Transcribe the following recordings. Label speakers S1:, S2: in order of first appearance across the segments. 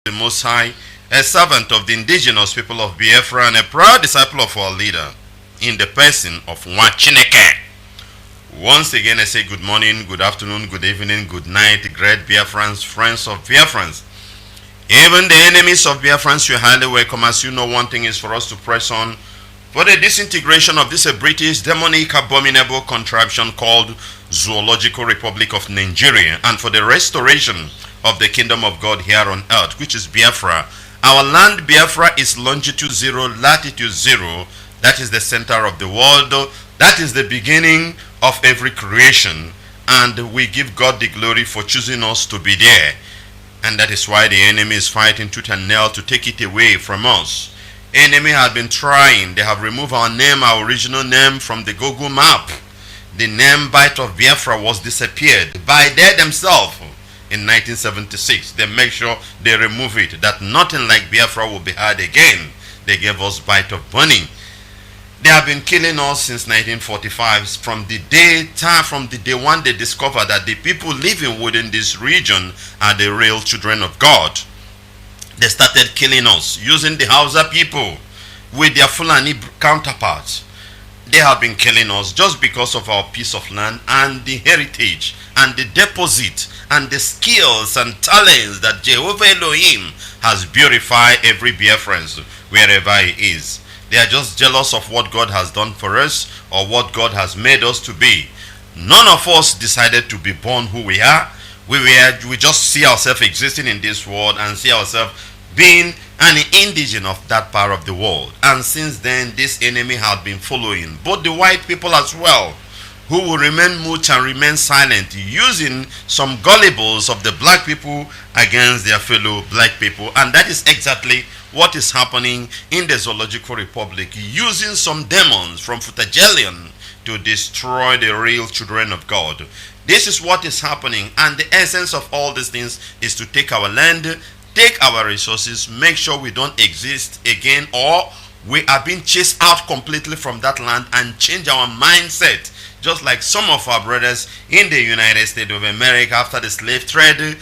S1: the Most High, a servant of the indigenous people of Biafra and a proud disciple of our leader in the person of Chineke. Once again, I say good morning, good afternoon, good evening, good night, great Biafrans, friends of Biafrans. Even the enemies of Biafrans, you're highly welcome. As you know, one thing is for us to press on for the disintegration of this British demonic abominable contraption called Zoological Republic of Nigeria, and for the restoration of the kingdom of God here on earth, which is Biafra. Our land Biafra is longitude 0, latitude 0. That is the center of the world. That is the beginning of every creation, and we give God the glory for choosing us to be there. And that is why the enemy is fighting tooth and nail to take it away from us. Enemy has been trying. They have removed our name, our original name, from the Google map. The name Bite of Biafra was disappeared by they themselves in 1976. They make sure they remove it, that nothing like Biafra will be heard again. They gave us Bite of Bunny. They have been killing us since 1945, from the day one they discovered that the people living within this region are the real children of God. They started killing us using the Hausa people with their Fulani counterparts. They have been killing us just because of our piece of land and the heritage and the deposit and the skills and talents that Jehovah Elohim has beautified every Biafran wherever he is. They are just jealous of what God has done for us or what God has made us to be. None of us decided to be born who we are. We just see ourselves existing in this world and see ourselves being an indigene of that part of the world. And since then, this enemy has been following both the white people as well, who will remain mute and remain silent, using some gullibles of the black people against their fellow black people. And that is exactly what is happening in the Zoological Republic, using some demons from Futagelion to destroy the real children of God. This is what is happening, and the essence of all these things is to take our land, take our resources, make sure we don't exist again, or we are being chased out completely from that land, and change our mindset. Just like some of our brothers in the United States of America after the slave trade,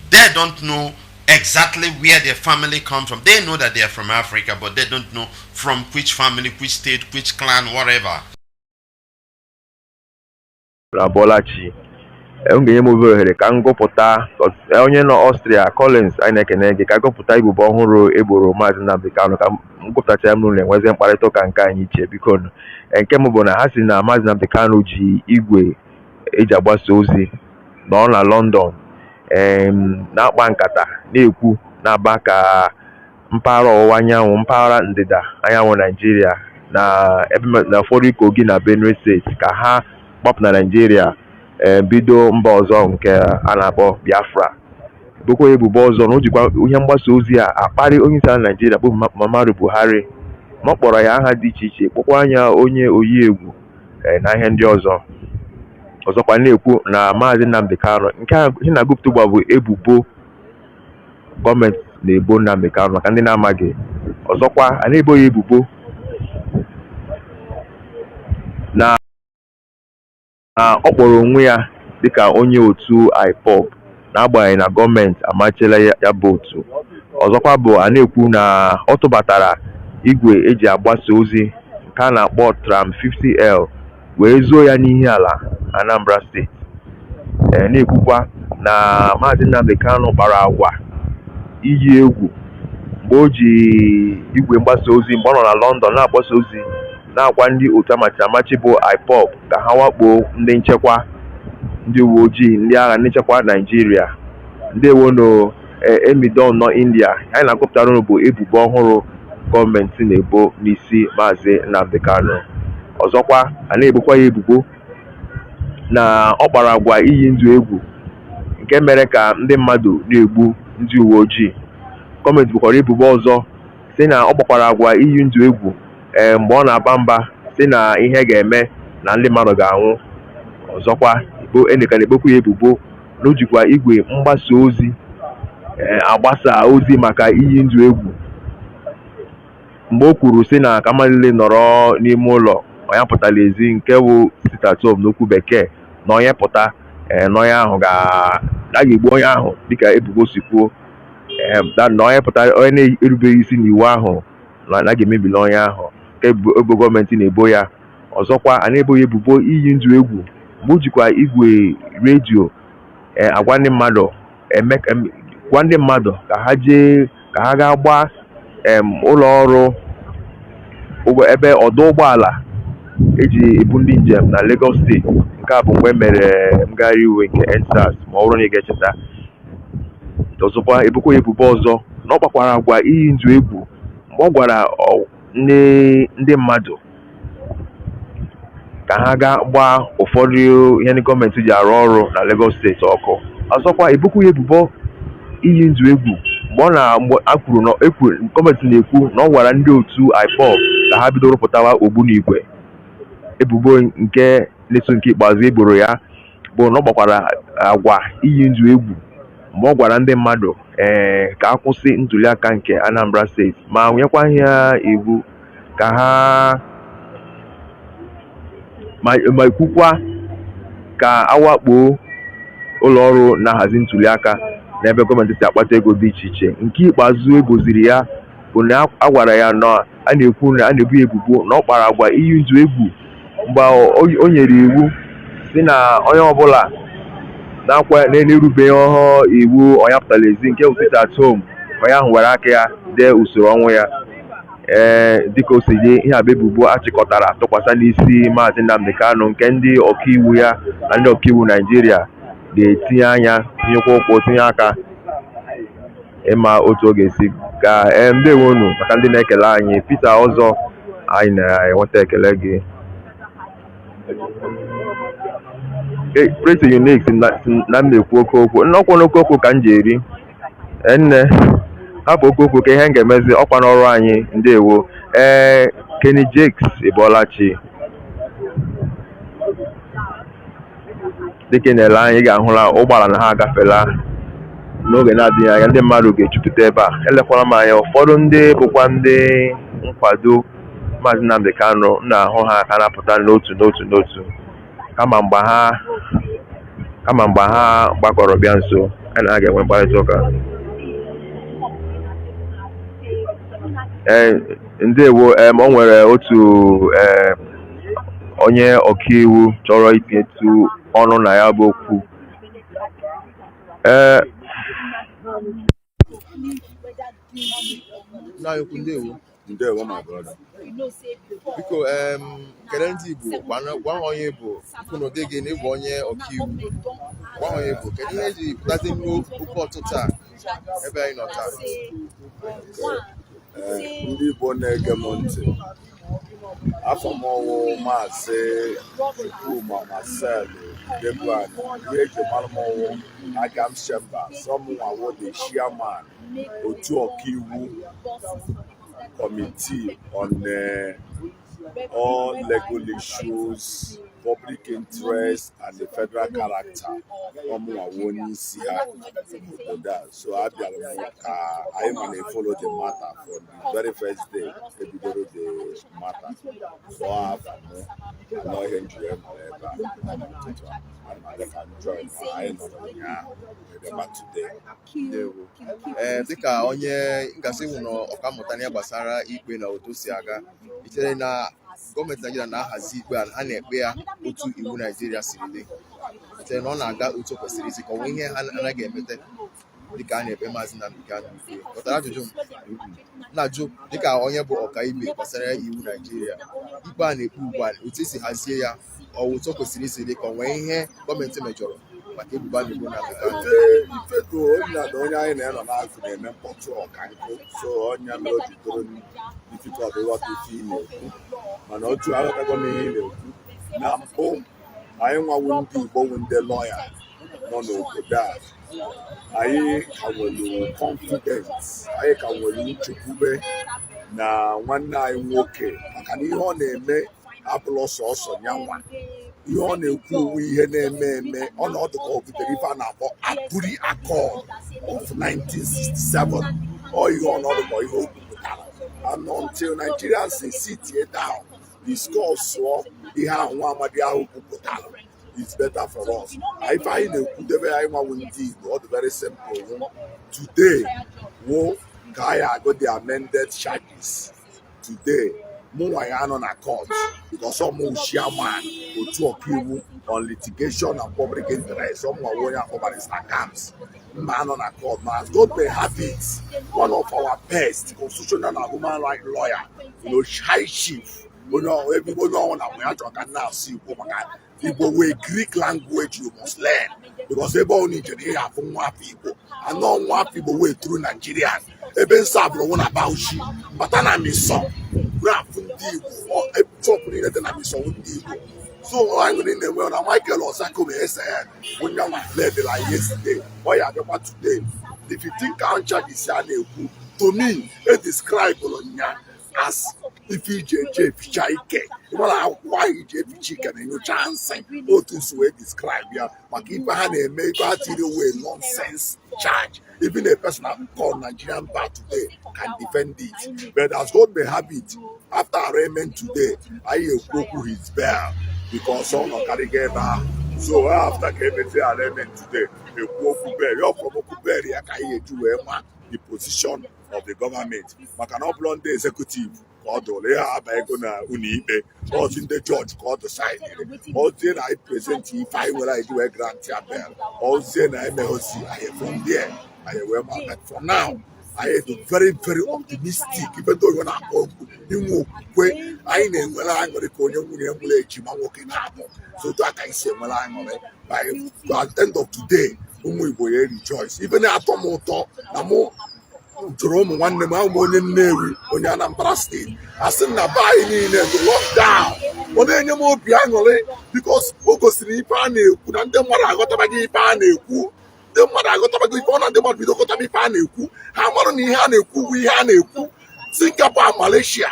S1: they don't know exactly where their family comes from. They know that they are from Africa, but they don't know from which family, which state, which clan, whatever.
S2: Bolachi onye move ohere ka ngụpụta onye nọ Austria Collins anyị na-ekene gị ka gụpụta ibubo ọhụrụ egboro Mazi Nnamdi Kanu ka ngụpụtacha m n'ụlọ enwezi mkparịta ụka nke anyị iche biko nke m bụ na ha si na Mazi Nnamdi Kanu ji igwe eji agbasa ozi nọ na London na-akpa nkata na-ekwu na-aba ka mpaghara ọwụwa anyanwụ, mpaghara ndịda anyanwụ Nigeria na ebe na ụfọdụ Kogi na Benue State ka ha gbapụ na Nigeria bido mba ọzọ nke a na-akpọ Biafra. Bụkwa ebubo ọzọ na o jikwa ihe mgbasa ozi a akparị onye isi ala Nigeria bụ Muhammadu Buhari, ma ọ kpọrọ ya aha dị iche iche, kpọkwa anya onye oyi egwu na ihe ndị ọzọ. Ọzọkwa na-ekwu na Mazi Nnamdi Kanu nke a ihe na-agụpụta bụ ebubo gọọmenti na-ebo Nnamdi Kanu maka ndị na-amaghị. Ọzọkwa a na-ebo ya ebubo na ọ kpọrọ onwe ya dịka onye otu Ipob n'agbanyeghị na gọọmenti amachila ya bụ otu. Ọzọkwa bụ a na-ekwu na ọ tụbatara igwe eji agbasa ozi nke a na-akpọ Tram 50L wee zuo ya n'ihi ala Anambra steeti. Na-ekwukwa na Mazi Nnamdi Kanu kpara agwa iyi egwu mgbe o ji igwe mgbasa ozi mgbe ọ nọ na London na-agbasa ozi na-agwa ndị otu amachi bụ Ipob ka ha wakpo ndị nchekwa, ndị uwe ojii, ndị agha, ndị nchekwa Nigeria. Ndị ewono emidon nọ India. Anyị na-akọpụtara unu bụ ebubo ọhụrụ gọọmenti na-ebo n'isi Mazi Nnamdi Kanu. Ọzọkwa a na-ebokwa ya ebubo na ọ kpara agwa iyi ndụ egwu nke mere ka ndị mmadụ na-egbu ndị uwe ojii. Gọọmenti bukwara ebubo ọzọ si na ọ gbakwara agwa iyi ndụ egwu mgbe ọ na-aba mba si na ihe ga-eme na ndị mmadụ ga-anwụ. Ọzọkwa eneka na-ebokwa ya ebubo na o jikwa igwe mgbasa ozi agbasa ozi maka iyi ndụ egwu mgbe o kwuru si na ka mmadụ nọrọ n'ime ụlọ onye pụtara ezi nke bụ sit-at-home n'okwu bekee na onye pụta na onye ahụ ga-egbu onye ahụ dịka ebubo si kwuo. na onye pụtara onye na-erubeghị isi n'iwu ahụ na ga-emebili onye ahụ nke ebo gọọmenti na-ebo ya. Ọzọkwa a na-ebo ya ebubo iyi ndụ egwu mgbe o jikwa igwe redio agwa ndị mmadụ gwa ndị mmadụ ka ha gaa gbaa ụlọ ọrụ ebe ọdụ ụgbọala eji ebu ndị njem na Lagos steeti. Nke a bụ mgbe e mere ngagharị iwe nke EndSARS ma ọ bụrụ na ị ga-echeta. Ọzọkwa ebukwa ya ebubo ọzọ na ọ kpakwara agwa iyi ndụ egwu mgbe ọ gwara ndị mmadụ ka ha gaa gbaa ụfọdụ ihe ndị gọọmenti ji arụ ọrụ na Lagos steeti ọkụ. Ọzọkwa ebukwa ya ebubo iyi ndụ egwu mgbe a kwuru na gọọmenti na-ekwu na ọ gwara ndị otu Ipob ka ha bido rụpụtawa ogbunigwe. Ebubo nke na-eso nke ikpeazụ egboro ya bụ na ọ gbakwara agwa iyi ndụ egwu mgbe ọ gwara ndị mmadụ ka a kwụsị ntuliaka nke Anambra steeti ma nyekwa ha iwu ka ha ma ikwukwa ka awakpo ụlọ ọrụ na-ahazi ntuliaka n'ebe gọọmenti si akpata ego dị iche iche. Nke ikpeazụ egoziri ya bụ na a gwara ya na a na-ekwu na a na-ebu ya ebubo na ọ kpara agwa iyi ndụ egwu mgbe o nyere iwu si na onye ọbụla na-erubeghị iwu ọnya pụtara ezi nke sit at home onye ahụ were aka ya dee usoro ọnwụ ya. Dịka o si dị ihe abụ ebubo achịkọtara tụkwasị n'isi Mazi Nnamdi Kanu nke ndị ọkaiwu ya na ndị ọkaiwu Naijiria ga-etinye anya tinyekwa ụkwụ tinye aka ịma otu ọ ga-esi ka ndewonu maka ndị na-ekele anyị. Peter ọzọ anyị na-enweta ekele gị. Pretty Unique si na m na-ekwu oke okwu nnọkwa n'oke okwu ka m ji eri nne hapụ oke okwu ka ihe m ga-emezi ọkwa n'ọrụ anyị. Ndewo. Kenny Jakes Ibolachi dịka na-ele anyị ga-ahụla ụgbọala na ha agafela n'oge na-adịghị anya. Ndị mmadụ ga-ejupụta ebe a. Elekwala m anya ụfọdụ ndị bụkwa ndị nkwado Mazi Nnamdi Kanu na-ahụ ha ka na-apụta n'otu kama mgbe ha gbakọrọ bịa nso a na ha ga-enwe mkparịta ụka. Ndewo. O nwere otu onye ọkaiwu chọrọ itinyetu ọnụ na ya bụ okwu.
S3: Ndewo my brother. Biko kele ndị Igbo gwa onye bụ ikwunode gị na ịbụ onye ọkaiwu gwa onye bụ kedu ihe eji pụtazi n'okwu ọtụtụ a ebe anyị nọ taa.
S4: Ndị Igbo na-ege m ntị, afọ m ọwụ Maazị Chukwuma Marcel Debụani. Ihe eji mara m ọwụ Agam Shemba sọmụnwawo the chairman otu ọkaiwu committee on all legal issues, public interest, and the federal character. So I follow the matter from the very first day. The matter. So I know him join. I know today.
S3: Dịka onye ngasị wụ na ọkammụta n'ihe gbasara ikpe na otu si aga, ichere na gọọmenti Naịjirịa na-ahazi ikpe a na-ekpe ya otu iwu Naịjirịa siri dị, ichere na ọ na-aga otu o kwesịrị isi ka ọ nwee ihe ha anaghị emete dịka a na-ekpe Mazi Nnamdi Kanu ikpe. Ghọtara ajụjụ m na-ajụ dịka onye bụ ọkaikpe gbasara iwu Naịjirịa, ikpe a na-ekpe ugbu a otu esi hazie ya ọ otu o kwesịrị isi dị ka ọ nwee ihe gọọmenti mejọrọ maka ebubo na-egbu na
S4: ifeto onye anyị na-enọ n'azụ na-eme mkpọtụ ọkankụ. So onye mere o jidoro ifite ọdịghọta ife ị na-ekwu, mana otu aghọtago m ihe ị na-ekwu. Na mbụ anyị nwawu ndị Igbo wu ndị lọya nọ n'obodo a, anyị ka nwere confidence, anyị ka nwere nchekwube na nwanne anyị nwoke, maka na ihe ọ na-eme abụrụ sọsọ nyanwa. Ihe ọ na-ekwu onwe ihe na-eme eme ọnọdụ ka ọ butere ife a na-akpọ Aburi Accord of 1967. Ọ ihe ọnọdụ ka ihe o kwupụtara, and until Nigerians sit down discuss ihe ahụ nwa amadi ahụ kwupụtara, it's better for us. I find a good way I want to do very simple. Today, Kaya got the amended charges. Today, Umuahia on a court because some chairman or two people on litigation and public interest. Some are going over the scams. Man on a court, man, God may have it. One of our best constitutional and human rights lawyer, high chief. Everybody know we are talking now. See, people with Greek language you must learn because everybody need to hear from one people. And not one people way through Nigeria. Even Sabro one about she, but I miss some. Grab from deal or a property that I miss some deal. So I'm in the world. Michael or Sako said when you led like yesterday, why are you about today? If you think I'm charging to me, it describe as if EJJ Pichaike, why EJ chicken and your chance, what to swear describe ya, but if I had a make way nonsense charge, even a person called Nigerian bar today can defend it. But as God may have it, after arraignment today, I will his bail because some of carry together. So after arraignment today, a the position of the government. I cannot blame the executive. Or the judge called the side. All then I present if I will I do a grant bell. All then I may see I am from there. I am but for now. I am very, very optimistic, even though you're not you move I know when I'm going to call you working happen. So that I say when I'm on it by the end of today, we will rejoice. Even after motor, Jerome one name I'm only Navy on Anambra State. I said na buy in the lockdown. But then you more piano because Boko Sripane could and then what I got about the Pane. Then what I got about the one and the one we don't got to be Pane. How many Haneku we Haneku? Singapore, Malaysia.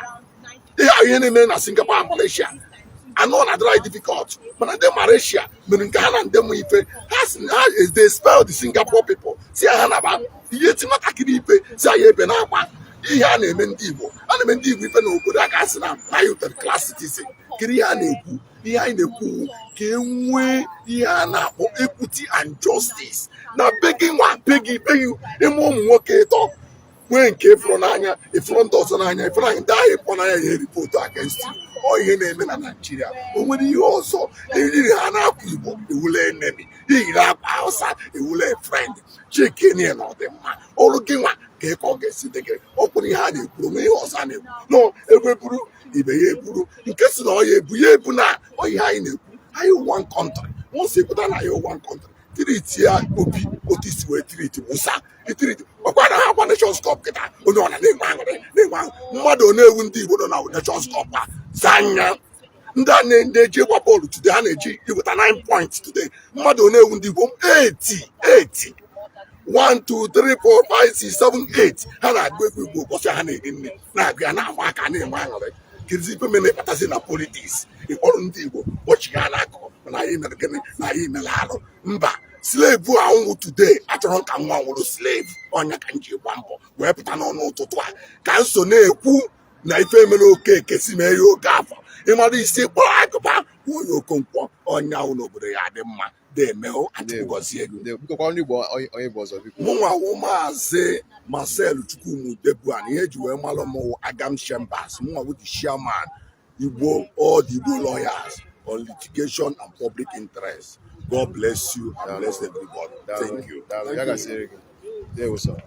S4: They are any men at Singapore and Malaysia. I know that very difficult. But then Malaysia, Ghana and them has they spell the Singapore people. See I about yet not akinipe, say ye benapa. He had a mendigo, and a mendigo with an Okudakasana, my class citizen. Kirianeku, behind the pool, came way, Yana, for equity and justice. Now begging one, begging you, a mom work it up. When came from Anya, a front dozen Anya, if I die upon a report against you. Or your name in Nigeria. But when you also, people, you will enemy. He have outside, you will a friend. Chicken in all them. All looking one, cake or get sitting again. Opening hand, you may also no, every brew, if a brew, in case of all ye buna, or you have one country. Once you put on your one country. Treat here, Obi, Otis, where treat Musa. It treat, but why not have a nation's cup? Get out. Oh, no, they want Mother, no, wouldn't even know nation's cup. Zanya. That name they gave up all to the energy with a 9 points today. Mother, no, wouldn't even 80. 1, 2, 3, 4, 5, 6, 7, 8. And I go with honey in me. Now, we are not working. Kids, people may not in politics. If all people watch Yanako, and I am again, I am a lado. Mba, slave who are today. I don't come one with a slave on your country. Wampo, where put an on to twa. Council ne who, Naifemelo cake, Simerio Gaffa. Imadi say, Black about who you come on now over the de meo atugozie
S3: the only boy was of
S4: Mwa say Marcel Chukumu Debuan, here you were Malomo Agam Chambers, Mwa with the chairman, all the lawyers on litigation and public interest. God bless you and bless everybody. Thank you.
S3: There was some.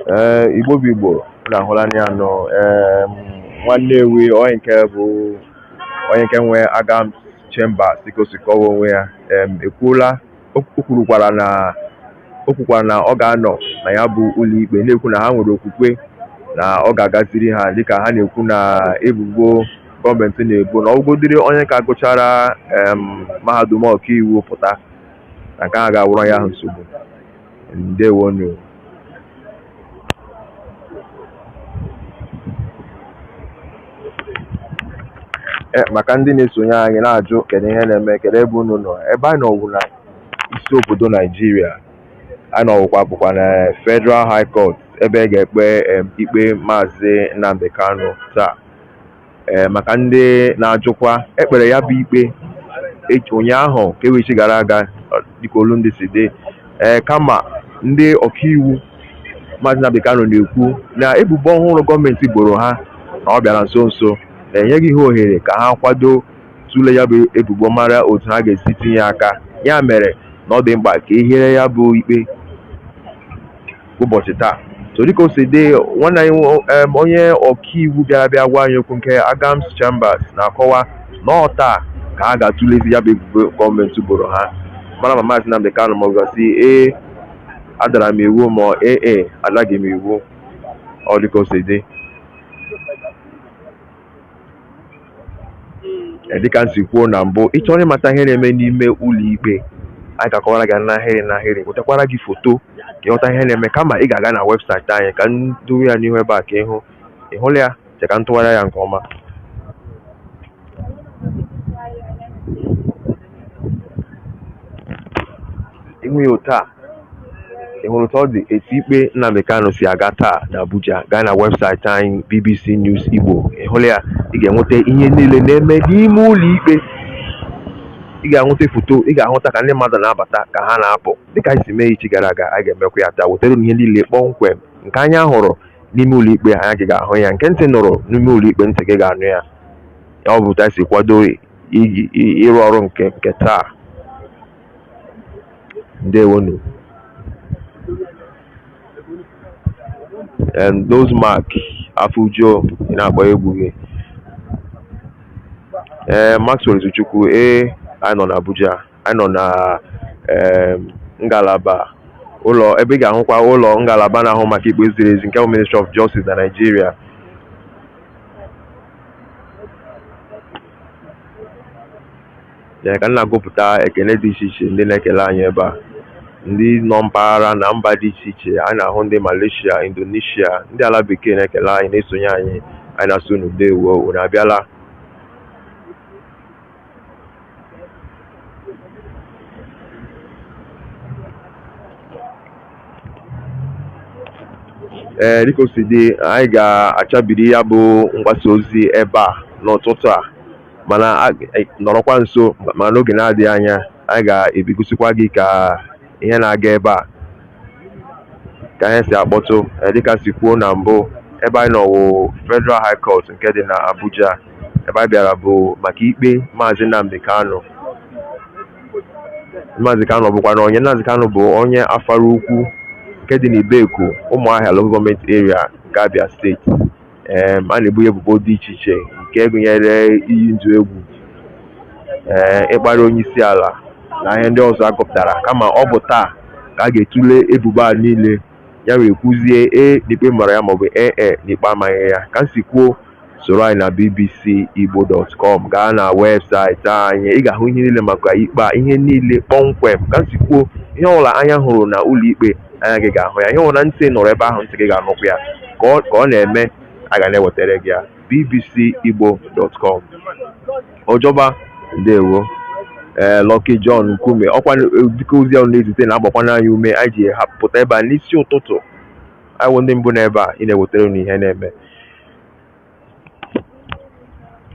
S2: Igbo Bigbo na ahụlani anọ nwanne ewe onye nke nwe Agam Chambers sikosikowa onwe ya ekwuola okwurukwara na ọ ga-anọ na ya bụ ụlọikpe na-ekwu na ha nwere okwukwe na ọ ga-agaziri ha dịka ha na-ekwu na ebubo gọọmenti na-ebo na ọgụgodiri onye ka gụchara mahadum ọkaiwu pụta na nke ha ga-awụrụ ya nsogbu. Ndewonu. Maka ndị na-esonye anyị na-ajụ kedu ihe na-eme kedu ebe unu nọ ebe anyị nọ bụ na isi obodo Naijiria anọkwa bụkwa na Federal High Court ebe ga-ekpe ikpe Mazi Nnamdi Kanu taa maka ndị na-ajụkwa ekpere ya bụ ikpe ụnyaahụ ka ewechi gara aga dịka olu ndị si dị kama ndị ọkaiwu Mazi Nnamdi Kanu na-ekwu na ebubo ọhụrụ gọọmenti boro ha na ọ bịara nso nso na-enyeghị ha ohere ka ha kwado tụle ya bụ ebubo mara otu ha ga-esi tinye aka ya mere na ọ dị mkpa ka ehiere ya bụ ikpe ụbọchị taa so dịka o si dị nwanne anyị onye ọkaiwu bịara gwa anyị okwu nke Agams Chambers na-akọwa na ọ taa ka ha ga-atụlezi ya bụ ebubo gọọmenti boro ha mara ma Mazi Nnamdi Kanu ma ọ gasị adara m iwu ma adaghị m iwu ọ dịka o si dị dịka m si kwuo na mbụ ịchọrọ ịmata ihe na-eme n'ime ụlọ ikpe anyị ga-akọwara gị n'ahịrị wetakwara gị foto ka ịghọta ihe na-eme kama ị ga-aga na webụsaịtị anyị ka m dowe ya n'ihu ebe a ka ịhụla ya cheka ntụgharị ya nke ọma ịhụ ya otu a ị hụrụ ụtọ ọ dị etu ikpe Nnamdi Kanu si aga taa na Abuja gaa na webụsaịtị anyị BBC News Igbo ịhụla ya ị ga-enweta ihe niile na-eme n'ime ụlọ ikpe ị ga-ahụta foto ị ga-ahụta ka ndị mmadụ na-abata ka ha na-apụ dịka anyị si mee echi gara aga anyị ga-emekwa ya taa wetara ihe niile kpọmkwem nke anya hụrụ n'ime ụlọ ikpe anyị ga-ahụ ya nke ntị nụrụ n'ime ụlọ ikpe ntị gị ga-anụ ya ọ bụ ta si kwado ịrụ ọrụ nke taa ndewonu and those mark Afujo na-agba egwu gị Maxwell Zuchukwu anyị nọ na Abuja anyị nọ na ngalaba ụlọ ebe ị ga-ahụkwa ụlọ ngalaba na-ahụ maka ikpe ziri ezi nke Ministry of Justice na Nigeria ka m na-agụpụta ekele dị iche iche ndị na-ekele anyị ebe a ndị nọ mpaghara na mba dị iche iche anyị na-ahụ ndị Malaysia, Indonesia, ndị ala bekee na-ekele anyị na-esonye anyị na-asụ n'udewo unu abịala dịka o si dị anyị ga-achabiri ya bụ mgbasa ozi ebe a n'ụtụtụ a mana nọrọkwa nso ma n'oge na-adịghị anya anyị ga-ebigosikwa gị ka ihe na-aga ebe a ka ihe si akpọtụ dịka si kwuo na mbụ ebe anyị nọ Federal High Court nke dị na Abuja ebe anyị bịara bụ maka ikpe Mazi Nnamdi Kanu. Mazi Kanu bụkwa na onye Mazi Kanu bụ onye afara ukwu nke dị n'Ibeku Umuahia Local Government Area nke Abia Steeti a na-ebu ebubo dị iche iche nke gụnyere iyi ndụ egwu ịkparị onye isi ala na ihe ndị ọzọ agụpụtara kama ọ bụ taa ka a ga-etule ebubo a niile ya wee kwuzie n'ikpe mara ya maọbụ n'ikpe amaghị ya ka m si kwuo soro anyị na bbcigbo.com gaa na webụsaịtị anyị ị ga-ahụ ihe niile maka ikpe ihe niile kpọmkwem ka m si kwuo ihe ọbụla anya hụrụ na ụlọ ikpe anya gị ga-ahụ ya ihe ọbụla na ntị nọrọ ebe ahụ ntị gị ga-anụkwa ya ka ọ na-eme a ga na-ewetara gị ya bbcigbo.com ọjọba ndewo Lucky John Nkume ọkwa dịka ozi ahụ na-ezite na-agbakwana anyị ume anyị ji hapụta ebe a n'isi ụtụtụ anyị ndị mbụ n'ebe a ị na-ewetara unu ihe na-eme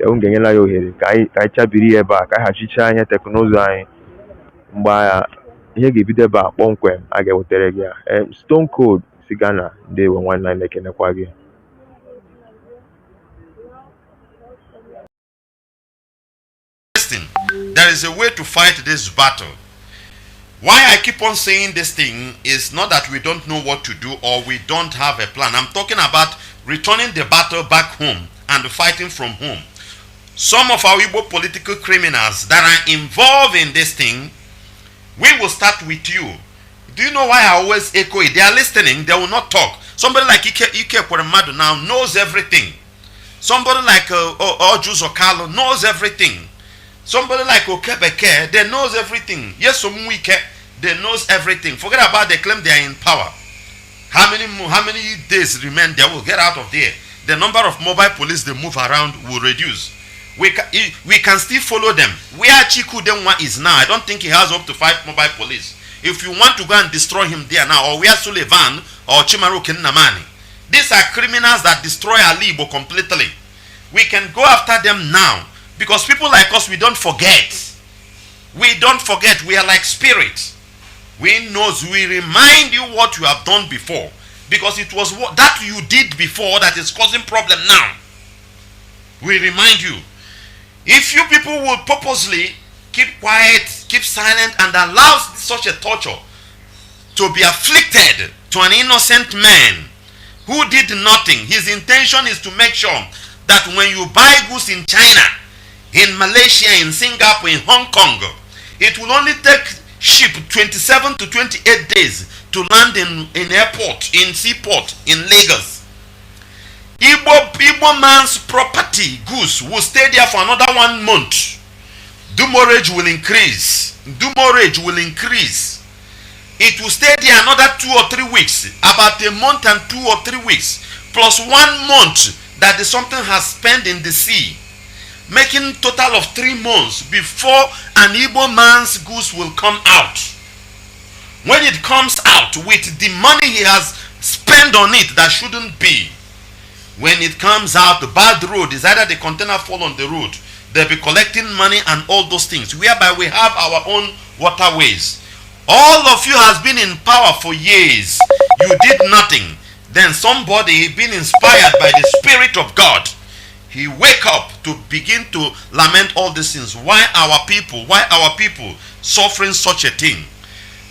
S2: m ga-enyela ya ohere ka anyị chabiri ebe a ka anyị hachichaa ihe teknụzụ anyị mgbe ihe ga-ebido ebe a kpọmkwem a ga-ewetara gị ya Stone Cold si Ghana ndewo nwanne anyị na-ekenekwa gị.
S1: There is a way to fight this battle. Why I keep on saying this thing is not that we don't know what to do or we don't have a plan. I'm talking about returning the battle back home and fighting from home. Some of our Igbo political criminals that are involved in this thing, we will start with you. Do you know why I always echo it? They are listening, they will not talk. Somebody like Ike Kweremadu now knows everything. Somebody like Ojus Okalo knows everything. Somebody like Okebeke, they knows everything. Yes, Omuike, they knows everything. Forget about they claim they are in power. How many days remain? They will get out of there. The number of mobile police they move around will reduce. We can still follow them. Where Chiku Denwa is now, I don't think he has up to 5 mobile police. if you want to go and destroy him there now, or where Sullivan or Chimaru Kinnamani, these are criminals that destroy Alibo completely. We can go after them now, because people like us, we don't forget. We don't forget. We are like spirits. We remind you what you have done before, because it was what that you did before that is causing problem now. We remind you. If you people will purposely keep quiet, keep silent, and allow such a torture to be afflicted to an innocent man who did nothing, his intention is to make sure that when you buy goods in China, in Malaysia, in Singapore, in Hong Kong, it will only take ship 27 to 28 days to land in airport, in seaport, in Lagos. Igbo man's property, goods, will stay there for another 1 month. Demurrage will increase. Demurrage will increase. It will stay there another 2 or 3 weeks. About a month and 2 or 3 weeks. Plus 1 month that the something has spent in the sea. Making total of 3 months before an Igbo man's goods will come out. When it comes out with the money he has spent on it that shouldn't be, when it comes out, the bad road is either the container fall on the road, they'll be collecting money and all those things, whereby we have our own waterways. All of you has been in power for years. You did nothing. Then somebody being inspired by the Spirit of God, he wake up to begin to lament all these things. Why our people suffering such a thing?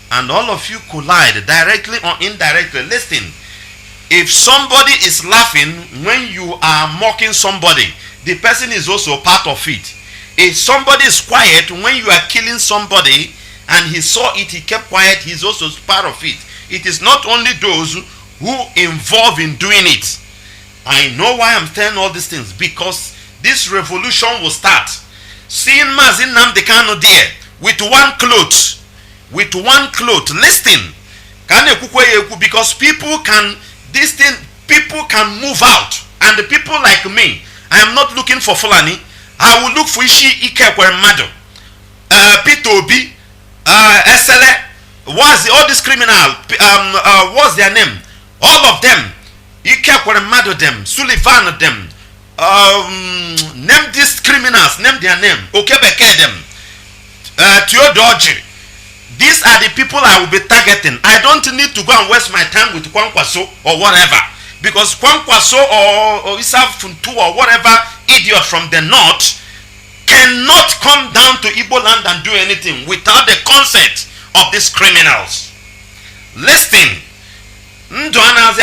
S1: And all of you collide directly or indirectly. Listen, if somebody is laughing when you are mocking somebody, the person is also part of it. If somebody is quiet when you are killing somebody and he saw it, he kept quiet, he's also part of it. It is not only those who involve in doing it. I know why I'm telling all these things, because this revolution will start. Seeing Mazi Nnamdi Kanu there with one cloth, listen, because people can move out, and the people like me, I am not looking for Fulani. I will look for Ishi Ikekwe Mado, Peter Obi, SLA, all these criminal, what's their name? All of them, Ikekwe Mado them, Sullivan them, name these criminals, name their name, Okebeke them, Theodoji. These are the people I will be targeting. I don't need to go and waste my time with Kwankwaso or whatever. Because Kwankwaso or Isaf Funtu or whatever idiot from the north cannot come down to Igbo land and do anything without the consent of these criminals. Listen. Criminals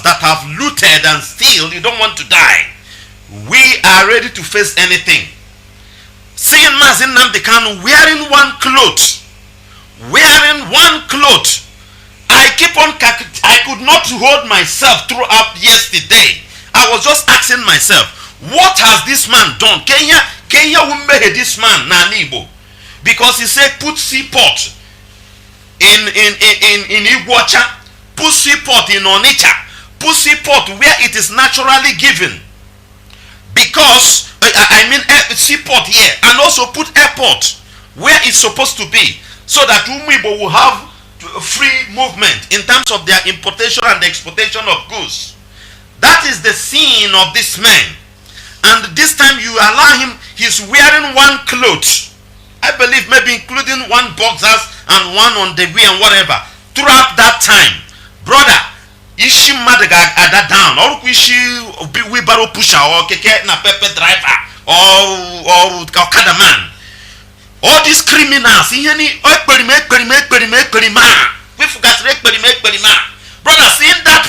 S1: that have looted and steal. You don't want to die. We are ready to face anything. Seeing Mazi Nnamdi Kanu wearing one cloth, I could not hold myself throughout yesterday. I was just asking myself, what has this man done? Kenya umbehe this man Nanibo, because he said put seaport in Iguacha, put seaport in Onitsha, put seaport where it is naturally given. Because seaport here, and also put airport where it's supposed to be, so that Umibo will have free movement in terms of their importation and exportation of goods. That is the scene of this man. And this time you allow him, he's wearing one cloth, I believe maybe including one boxers and one on the way and whatever. Throughout that time, brother, ishi madaga ada down, or ishi wheelbarrow pusher or keke na pepe driver or okada man. All these criminals, brother, seeing that,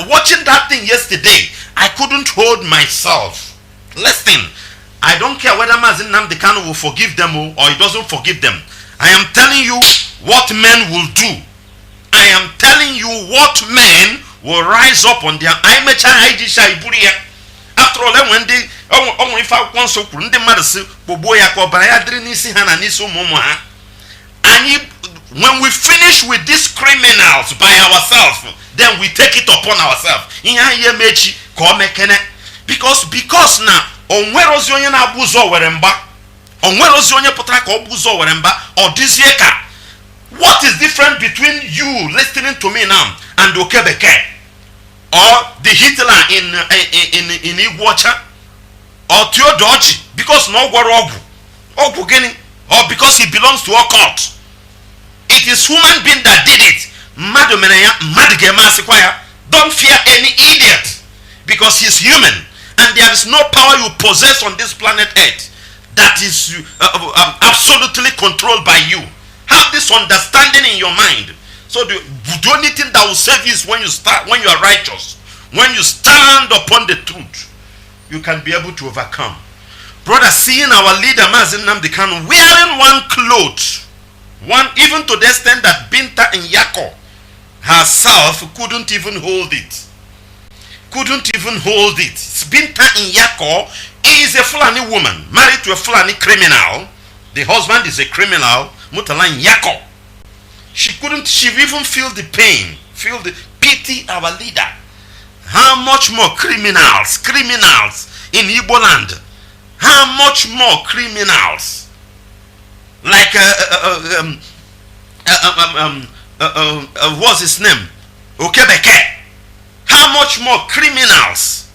S1: watching that thing yesterday, I couldn't hold myself. Listen, I don't care whether Mazi Nnamdi Kanu will forgive them or he doesn't forgive them. I am telling you what men will do. I am telling you what men will rise up on their after all, when they if I want so and when we finish with these criminals by ourselves, then we take it upon ourselves. Because now on where was your abuso were onwere onye pụtara ka ọ bụ ụzọ were mba ọ dịzie ka. What is different between you listening to me now and Okebeke or the Hitler in Iguacha or Theodoji because no Ogwu gini, or because he belongs to occult? It is human being that did it. Don't fear any idiot because he's human and there is no power you possess on this planet Earth that is absolutely controlled by you. Have this understanding in your mind. So the only thing that will save you is when you are righteous, when you stand upon the truth, you can be able to overcome. Brother, seeing our leader Mazi Nnamdi Kanu wearing one cloth, even to the extent that Binta Nyako herself couldn't even hold it. Binta Nyako is a Fulani woman married to a Fulani criminal. The husband is a criminal, Mutala Nyako. She even feel the pain, feel the pity our leader. How much more criminals in Igbo land? How much more criminals? Like what's his name? Okebeke. How much more criminals?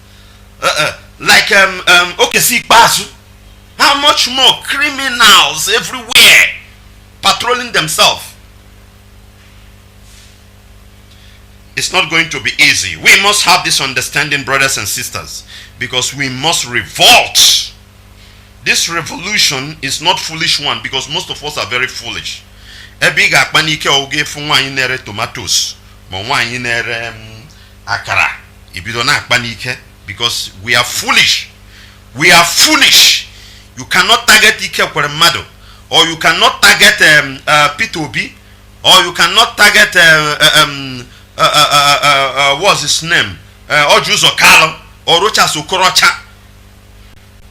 S1: Like Okesi Basu. How much more criminals everywhere patrolling themselves? It's not going to be easy. We must have this understanding, brothers and sisters, because we must revolt. This revolution is not foolish one because most of us are very foolish. Ebiga panike oge fu nwanyi nere tomatoes, ma nwanyi nere akara. Ibido na panike because we are foolish. We are foolish. You cannot target Ike Kweremado, or you cannot target P2B, or you cannot target what's his name? Ojus Okalo or Rochas Okorocha.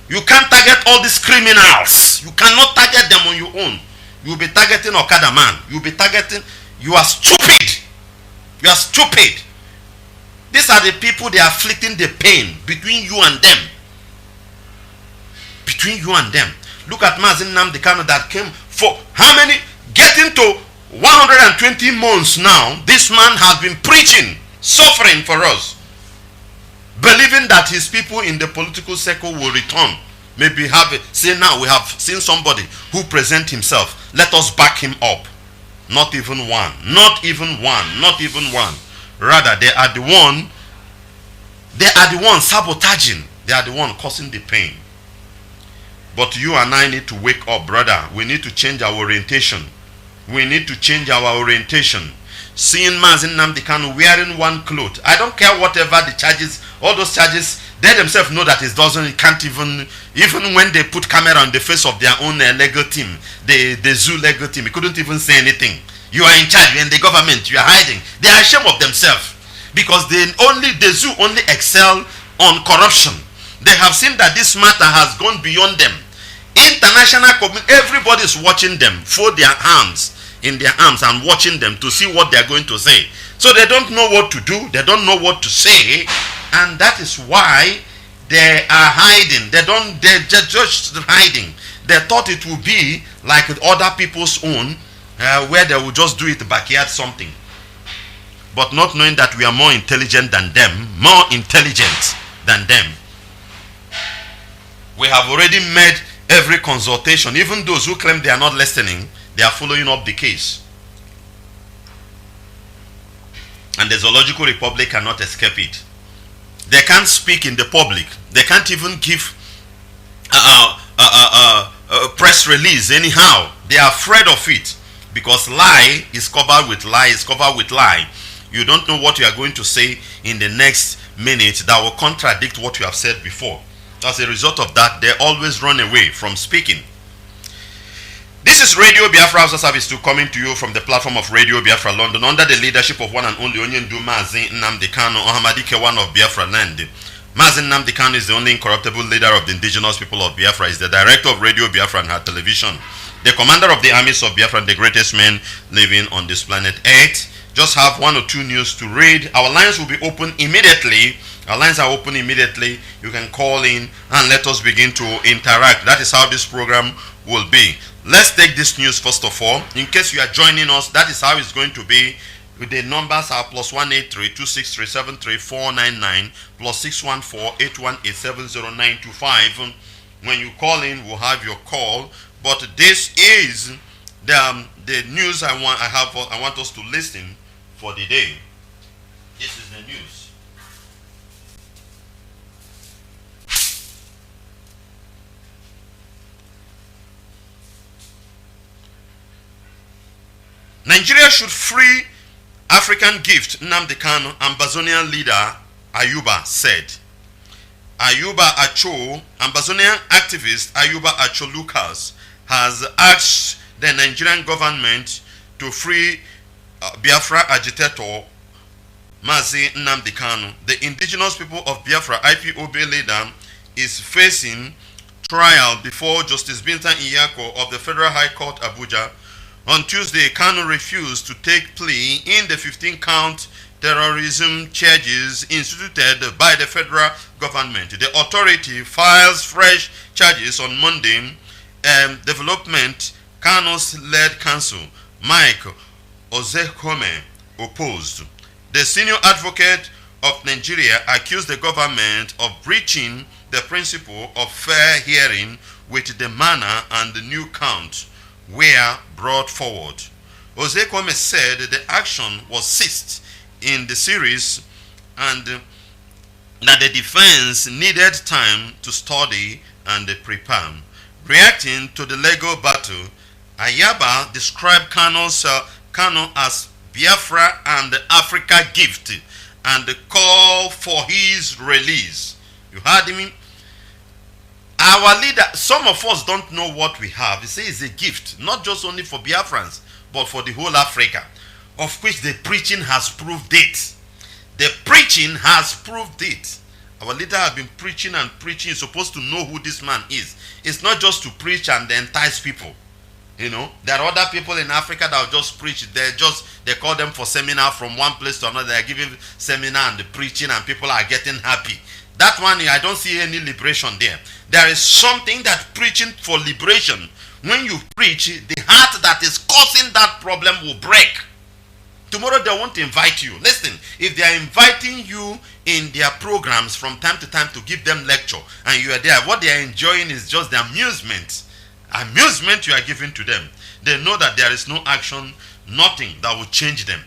S1: You can't target all these criminals. You cannot target them on your own. You'll be targeting Okada man. You'll be targeting. You are stupid. You are stupid. These are the people they are afflicting the pain between you and them. Between you and them. Look at Mazi Nnamdi Kanu that came for how many? Getting to 120 months now. This man has been preaching, suffering for us, believing that his people in the political circle will return. Maybe say now we have seen somebody who present himself. Let us back him up. Not even one. Not even one. Not even one. Rather, they are the one sabotaging. They are the one causing the pain. But you and I need to wake up, brother. We need to change our orientation. We need to change our orientation. Seeing Mazi Nnamdi Kanu wearing one cloth. I don't care whatever the charges, all those charges, they themselves know that it can't even when they put camera on the face of their own legal team, the zoo legal team, it couldn't even say anything. You are in charge, you're in the government, you are hiding. They are ashamed of themselves because the zoo only excel on corruption. They have seen that this matter has gone beyond them. International community, everybody is watching them, fold their hands in their arms and watching them to see what they are going to say. So they don't know what to do, they don't know what to say, and that is why they are hiding. They're just hiding. They thought it would be like other people's own, where they will just do it backyard something. But not knowing that we are more intelligent than them, more intelligent than them. We have already made every consultation. Even those who claim they are not listening, they are following up the case. And the Zoological Republic cannot escape it. They can't speak in the public. They can't even give a press release anyhow. They are afraid of it because lie is covered with lie is covered with lie. You don't know what you are going to say in the next minute that will contradict what you have said before. As a result of that, they always run away from speaking. This is Radio Biafra House Service 2 coming to you from the platform of Radio Biafra London under the leadership of one and only Onyendu Mazi Nnamdi Kanu, Ohamadike one of Biafra land. Mazi Nnamdi Kanu is the only incorruptible leader of the indigenous people of Biafra. He is the director of Radio Biafra and her television, the commander of the armies of Biafra, the greatest man living on this planet Earth. Just have one or two news to read. Our lines will be open immediately Our lines are open immediately. You can call in and let us begin to interact. That is how this program will be. Let's take this news first of all. In case you are joining us, that is how it's going to be. The numbers are +183-263-73499 +614-818-70925. When you call in, we'll have your call. But this is the news I want us to listen for the day. This is the news. Nigeria should free African gift Nnamdi Kanu, Ambazonian leader Ayuba said. Ayuba Acho, Ambazonian activist Ayuba Acho Lucas has asked the Nigerian government to free Biafra agitator Mazi Nnamdi Kanu. The indigenous people of Biafra Ipob leader is facing trial before Justice Binta Iyako of the Federal High Court Abuja. On Tuesday, Kanu refused to take plea in the 15-count terrorism charges instituted by the federal government. The authority files fresh charges on Monday. Development Kanu's led counsel, Mike Ozekome, opposed. The senior advocate of Nigeria accused the government of breaching the principle of fair hearing with the manner and the new count were brought forward. Ozekome said the action was ceased in the series and that the defense needed time to study and prepare. Reacting to the legal battle, Ayaba described Kanu as Biafra and Africa gift and called for his release. You heard me? Our leader, some of us don't know what we have. He says it's a gift, not just only for Biafrans, but for the whole Africa, of which the preaching has proved it. The preaching has proved it. Our leader has been preaching and preaching. You're supposed to know who this man is. It's not just to preach and entice people. You know, there are other people in Africa that will just preach. They call them for seminar from one place to another. They're giving seminar and the preaching and people are getting happy. That one, I don't see any liberation there. There is something that preaching for liberation. When you preach, the heart that is causing that problem will break. Tomorrow they won't invite you. Listen, if they are inviting you in their programs from time to time to give them lecture and you are there, what they are enjoying is just the amusement. Amusement you are giving to them. They know that there is no action, nothing that will change them.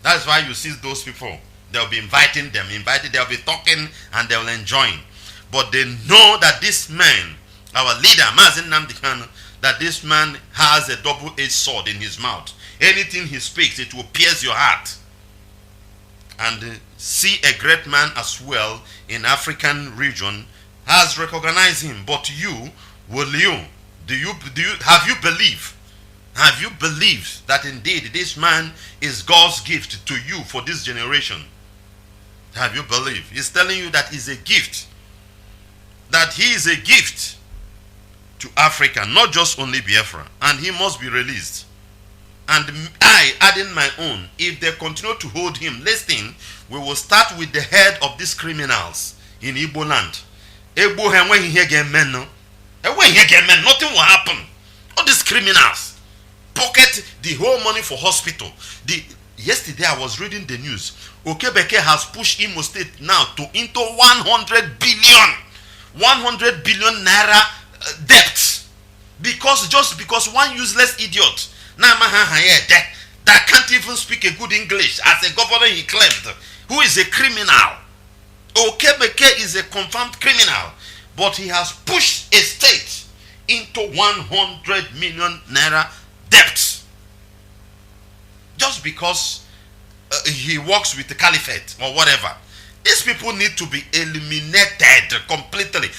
S1: That's why you see those people. They'll be inviting them, they'll be talking and they'll enjoy. But they know that this man, our leader, Mazi Nnamdi Kanu, that this man has a double-edged sword in his mouth. Anything he speaks, it will pierce your heart. And see a great man as well in African region has recognized him. But you, have you believed? Have you believed that indeed this man is God's gift to you for this generation? Have you believed? He's telling you that he's a gift. That he is a gift to Africa, not just only Biafra. And he must be released. And I, adding my own, if they continue to hold him, listen, we will start with the head of these criminals in Igbo land. Nothing will happen. All these criminals pocket the whole money for hospital. Yesterday I was reading the news. Okebeke has pushed Imo State now into 100 billion naira debt. Just because one useless idiot that can't even speak a good English as a governor he claimed, who is a criminal. Okebeke is a confirmed criminal, but he has pushed a state into 100 million naira debt. Just because he works with the caliphate or whatever. These people need to be eliminated completely.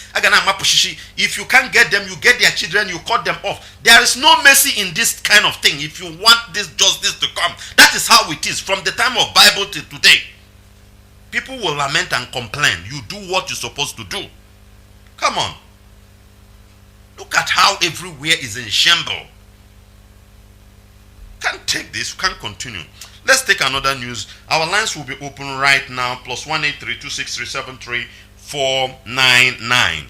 S1: If you can't get them, you get their children, you cut them off. There is no mercy in this kind of thing. If you want this justice to come, that is how it is. From the time of Bible to today, people will lament and complain. You do what you're supposed to do. Come on. Look at how everywhere is in shambles. Can't take this, can't continue. Let's take another news. Our lines will be open right now. Plus 183-263-73499.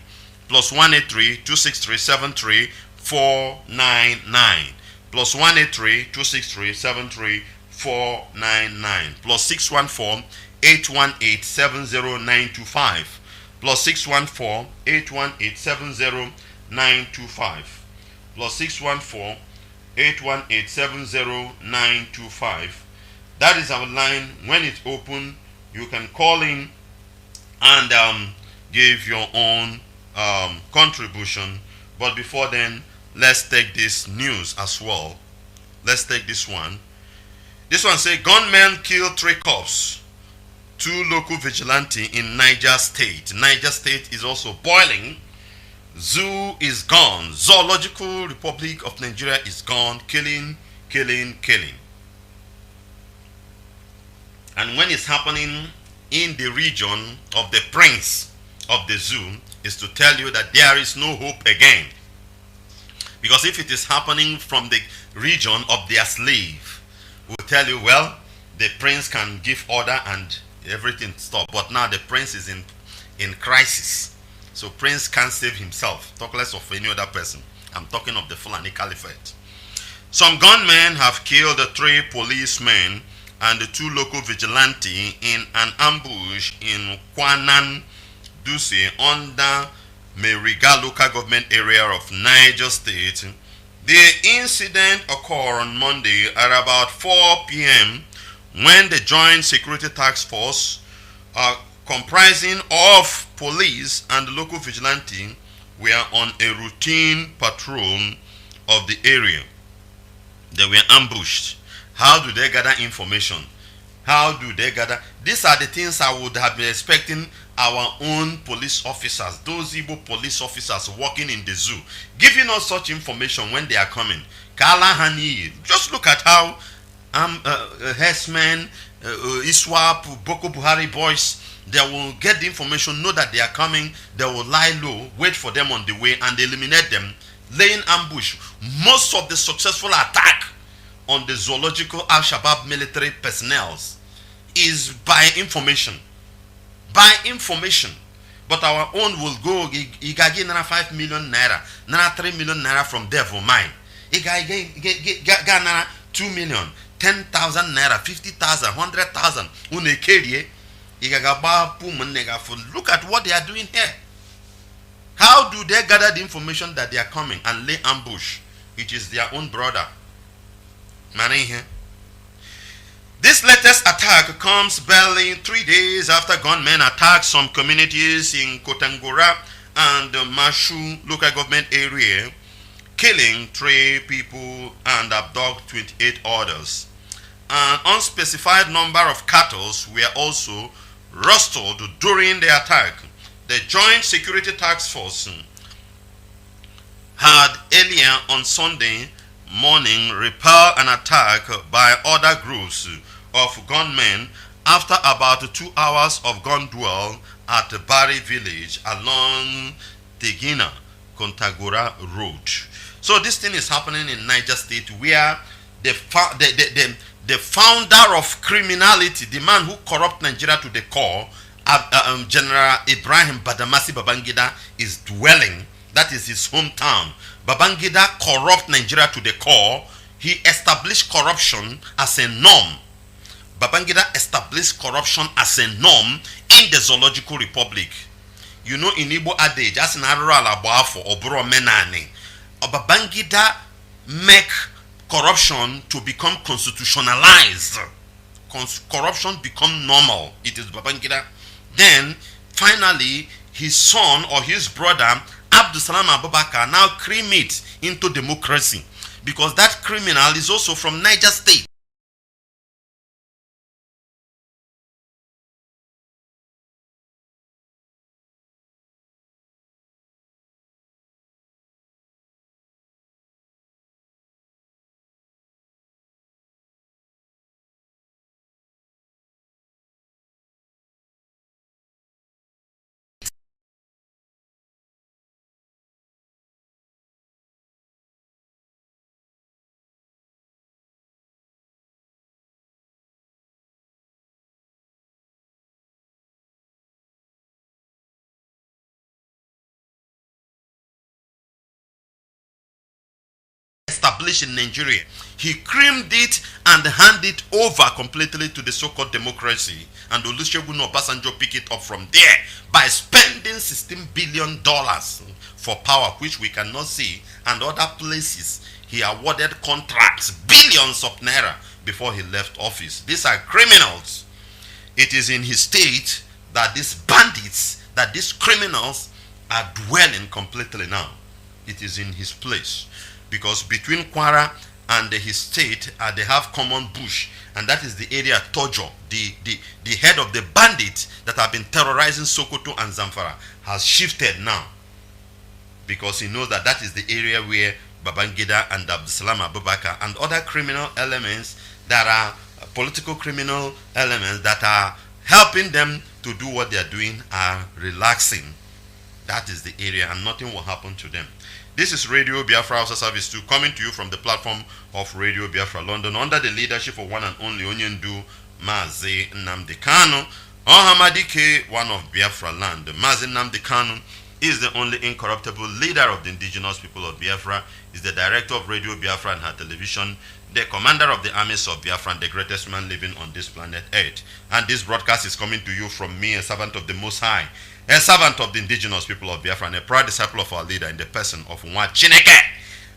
S1: Plus 183-263-73499. Plus 183-263-73499. Plus 614-818-70925. Plus 614-818-70925. Plus 614 818-70925. That is our line. When it's open, you can call in and give your own contribution. But before then, let's take this news as well. Let's take this one. This one says gunmen kill 3 cops, 2 local vigilante in Niger State. Niger State is also boiling. Zoo is gone. Zoological Republic of Nigeria is gone. Killing, killing, killing. And when it's happening in the region of the prince of the zoo, is to tell you that there is no hope again. Because if it is happening from the region of their slave, we'll tell you, well, the prince can give order and everything stop. But now the prince is in crisis. So Prince can't save himself. Talk less of any other person. I'm talking of the Fulani Caliphate. Some gunmen have killed 3 policemen and 2 local vigilantes in an ambush in Kwanan Duse under Meriga local government area of Niger State. The incident occurred on Monday at about 4 p.m. when the Joint Security Task Force comprising of police and local vigilante were on a routine patrol of the area. They were ambushed. How do they gather information? How do they gather? These are the things I would have been expecting our own police officers, those Igbo police officers working in the zoo, giving us such information when they are coming. Kala Hani, just look at how herdsmen, ISWAP, Boko Buhari boys, they will get the information, know that they are coming, they will lie low, wait for them on the way and eliminate them, laying ambush. Most of the successful attack on the zoological Al-Shabaab military personnel is by information. By information. But our own will go, igagi nana 5 million naira, nana 3 million naira from devil mine. Igagi nana 2 million, 10,000 naira, 50,000, 100,000. Look at what they are doing here. How do they gather the information that they are coming and lay ambush? It is their own brother. This latest attack comes barely 3 days after gunmen attacked some communities in Kotangora and Mashu local government area, killing 3 people and abduct 28 others. An unspecified number of cattle were also rustled during the attack. The Joint Security Task Force had earlier on Sunday morning repelled an attack by other groups of gunmen after about 2 hours of gun duel at Bari village along Tegina Kontagora Road. So this thing is happening in Niger State, where the founder of criminality, the man who corrupt Nigeria to the core, General Ibrahim Badamasi Babangida, is dwelling. That is his hometown. Babangida corrupt Nigeria to the core. He established corruption as a norm. Babangida established corruption as a norm in the Zoological Republic. You know, in Igbo adage, as in Arala Boafo or Buro Menani, Babangida make corruption to become constitutionalized. Corruption become normal. It is Babangida. Then, finally, his son or his brother, Abdusalam Abubakar, now cream it into democracy. Because that criminal is also from Niger State. established in Nigeria. He creamed it and handed it over completely to the so-called democracy. And Olusegun Obasanjo picked it up from there by spending $16 billion for power, which we cannot see, and other places. He awarded contracts, billions of naira, before he left office. These are criminals. It is in his state that these bandits, that these criminals are dwelling completely now. It is in his place. Because between Kwara and his state, they have common bush. And that is the area Tojo, the head of the bandits that have been terrorizing Sokoto and Zamfara, has shifted now. Because he knows that that is the area where Babangida and Abdulsalam Abubakar and other criminal elements that are political criminal elements that are helping them to do what they are doing are relaxing. That is the area, and nothing will happen to them. This is Radio Biafra Hausa Service 2 coming to you from the platform of Radio Biafra London under the leadership of one and only Onyendu Mazi Nnamdi Kanu, Ohamadike, one of Biafra land. Mazi Nnamdi Kanu is the only incorruptible leader of the indigenous people of Biafra, is the director of Radio Biafra and her television, the commander of the armies of Biafra, and the greatest man living on this planet Earth. And this broadcast is coming to you from me, a servant of the Most High, a servant of the indigenous people of Biafra, and a proud disciple of our leader in the person of Umuahia Chineke.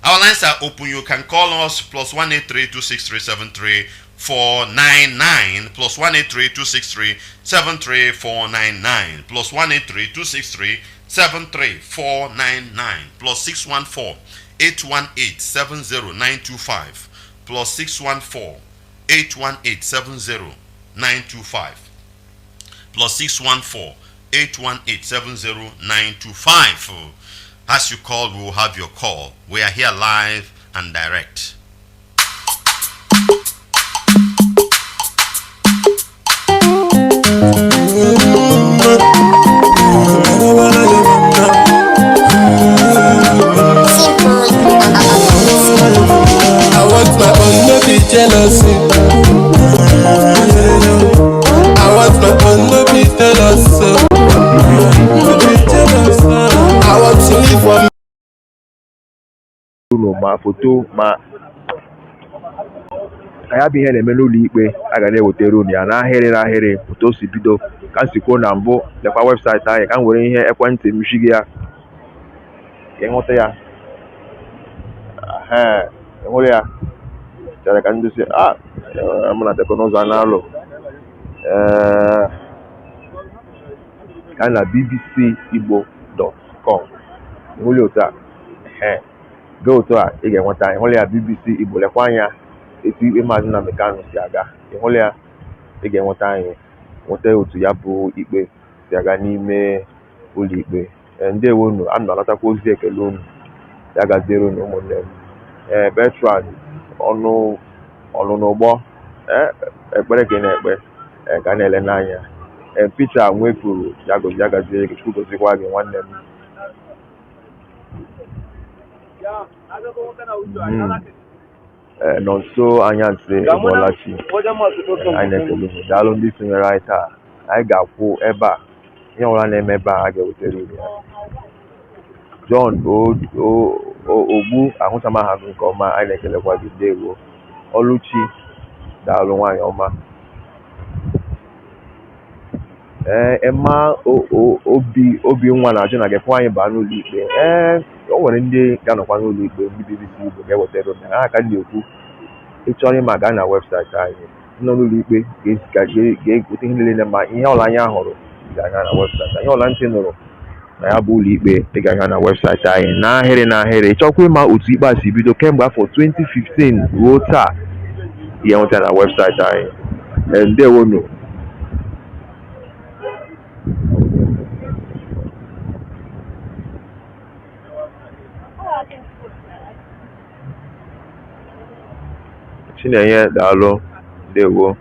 S1: Our lines are open. You can call us plus 183-263-73499, plus 183-263-73499, plus 183-263-73499, plus 614-818-70925, plus 614-818-70925, plus 614-818-70925. As you call, we will have your call. We are here live and direct.
S5: I want my own, no be jealousy. I want my own, no be jealousy. I want to live for
S2: ma foto ma aya bụ ihe na-eme n'ụlọ ikpe a ga na-ewetara unu ya n'ahịrị foto si bido ka m si kwuo na mbụ lekwa webụsaịtị anyị ka m were ihe ekwentị m shigi ya ka ịhụta ya ịhụrụ ya chere ka ndị si mụ na teknụzụ a na-alụ ka na bbcigbo.com ịhụrụ otu a gaa otu a ị ga-enweta ịhụrụ ya BBC Igbo lekwa anya etu ikpe Mazi Nnamdi Kanu si aga ịhụrụ ya ị ga-enweta anyị nweta otu ya bụ ikpe si aga n'ime ụlọ ikpe. Ndewo unu, a na-alatakwa ozi ekele unu ya gaziere unu ụmụnne m. Bertrand ọnụ n'ụgbọ ekpere ka ị na-ekpe ka a na-ele n'anya. Peter Nwefuru ya gaziere gị, Chukwu gozikwa gị nwanne m. Nọ nso Anyansi Ebolachi anyị na-ekele unu. Daalụ ndị sonyere anyị taa. Anyị ga-akwụ ebe a, ihe ọbụla na-eme ebe a ga-ewetara unu ya. John Ogbu ahụchamaha gị nke ọma, anyị na-ekelekwa gị. Ndewo. Oluchi daalụ nwaanyị ọma. Emma obi nwa na-ajụ na ga-ekwe anyị baa n'ụlọ ikpe. O nwere ndị ga-anọkwa n'ụlọ ikpe, ndị BBC Igbo ga-ewetara unu ha ka na-ekwu. Ị chọrọ ịma gaa na webụsaịtị anyị, nọ n'ụlọ ikpe ga-egote ihe niile ma ihe ọla anya hụrụ ga-aga na webụsaịtị. Ihe ọla ntị nụrụ na ya bụ ụlọ ikpe ị ga-aga na webụsaịtị anyị n'ahịrị. Chọkwa ịma otu ikpe a si bido kemgbe afọ 2015 ruo taa, ihe nweta na webụsaịtị anyị. Ndewonu. Chinenye daalụ. Ndewo.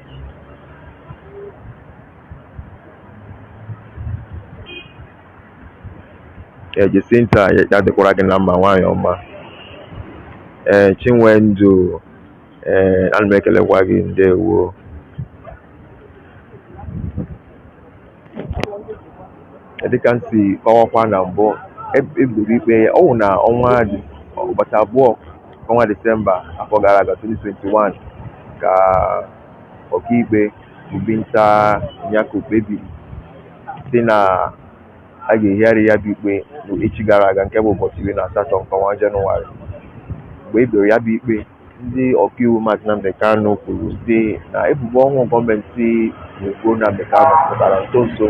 S2: Jesinta ya dịkwara gị na mma nwaanyị ọma. Chinwendu ana m ekelekwa gị. Ndewo. Dịka m si kọwakwa na mbụ, eburu ikpe ya ọwụ na ọnwa ụbọchị abụọ ọnwa Disemba afọ gara aga 2021 ka ọkaikpe Ubinta Nyako kpebiri sị na a ga-ehigharị ya bụ ikpe n'echi gara aga nke bụ ụbọchị 18 nke ọnwa Jenụwarị. Mgbe e kpere ya bụ ikpe, ndị ọkaiwu Mazi Nnamdi Kanu kwuru sị na ebubo ọhụụ gọọmenti na-ekwu Nnamdi Kanu pụtara nso nso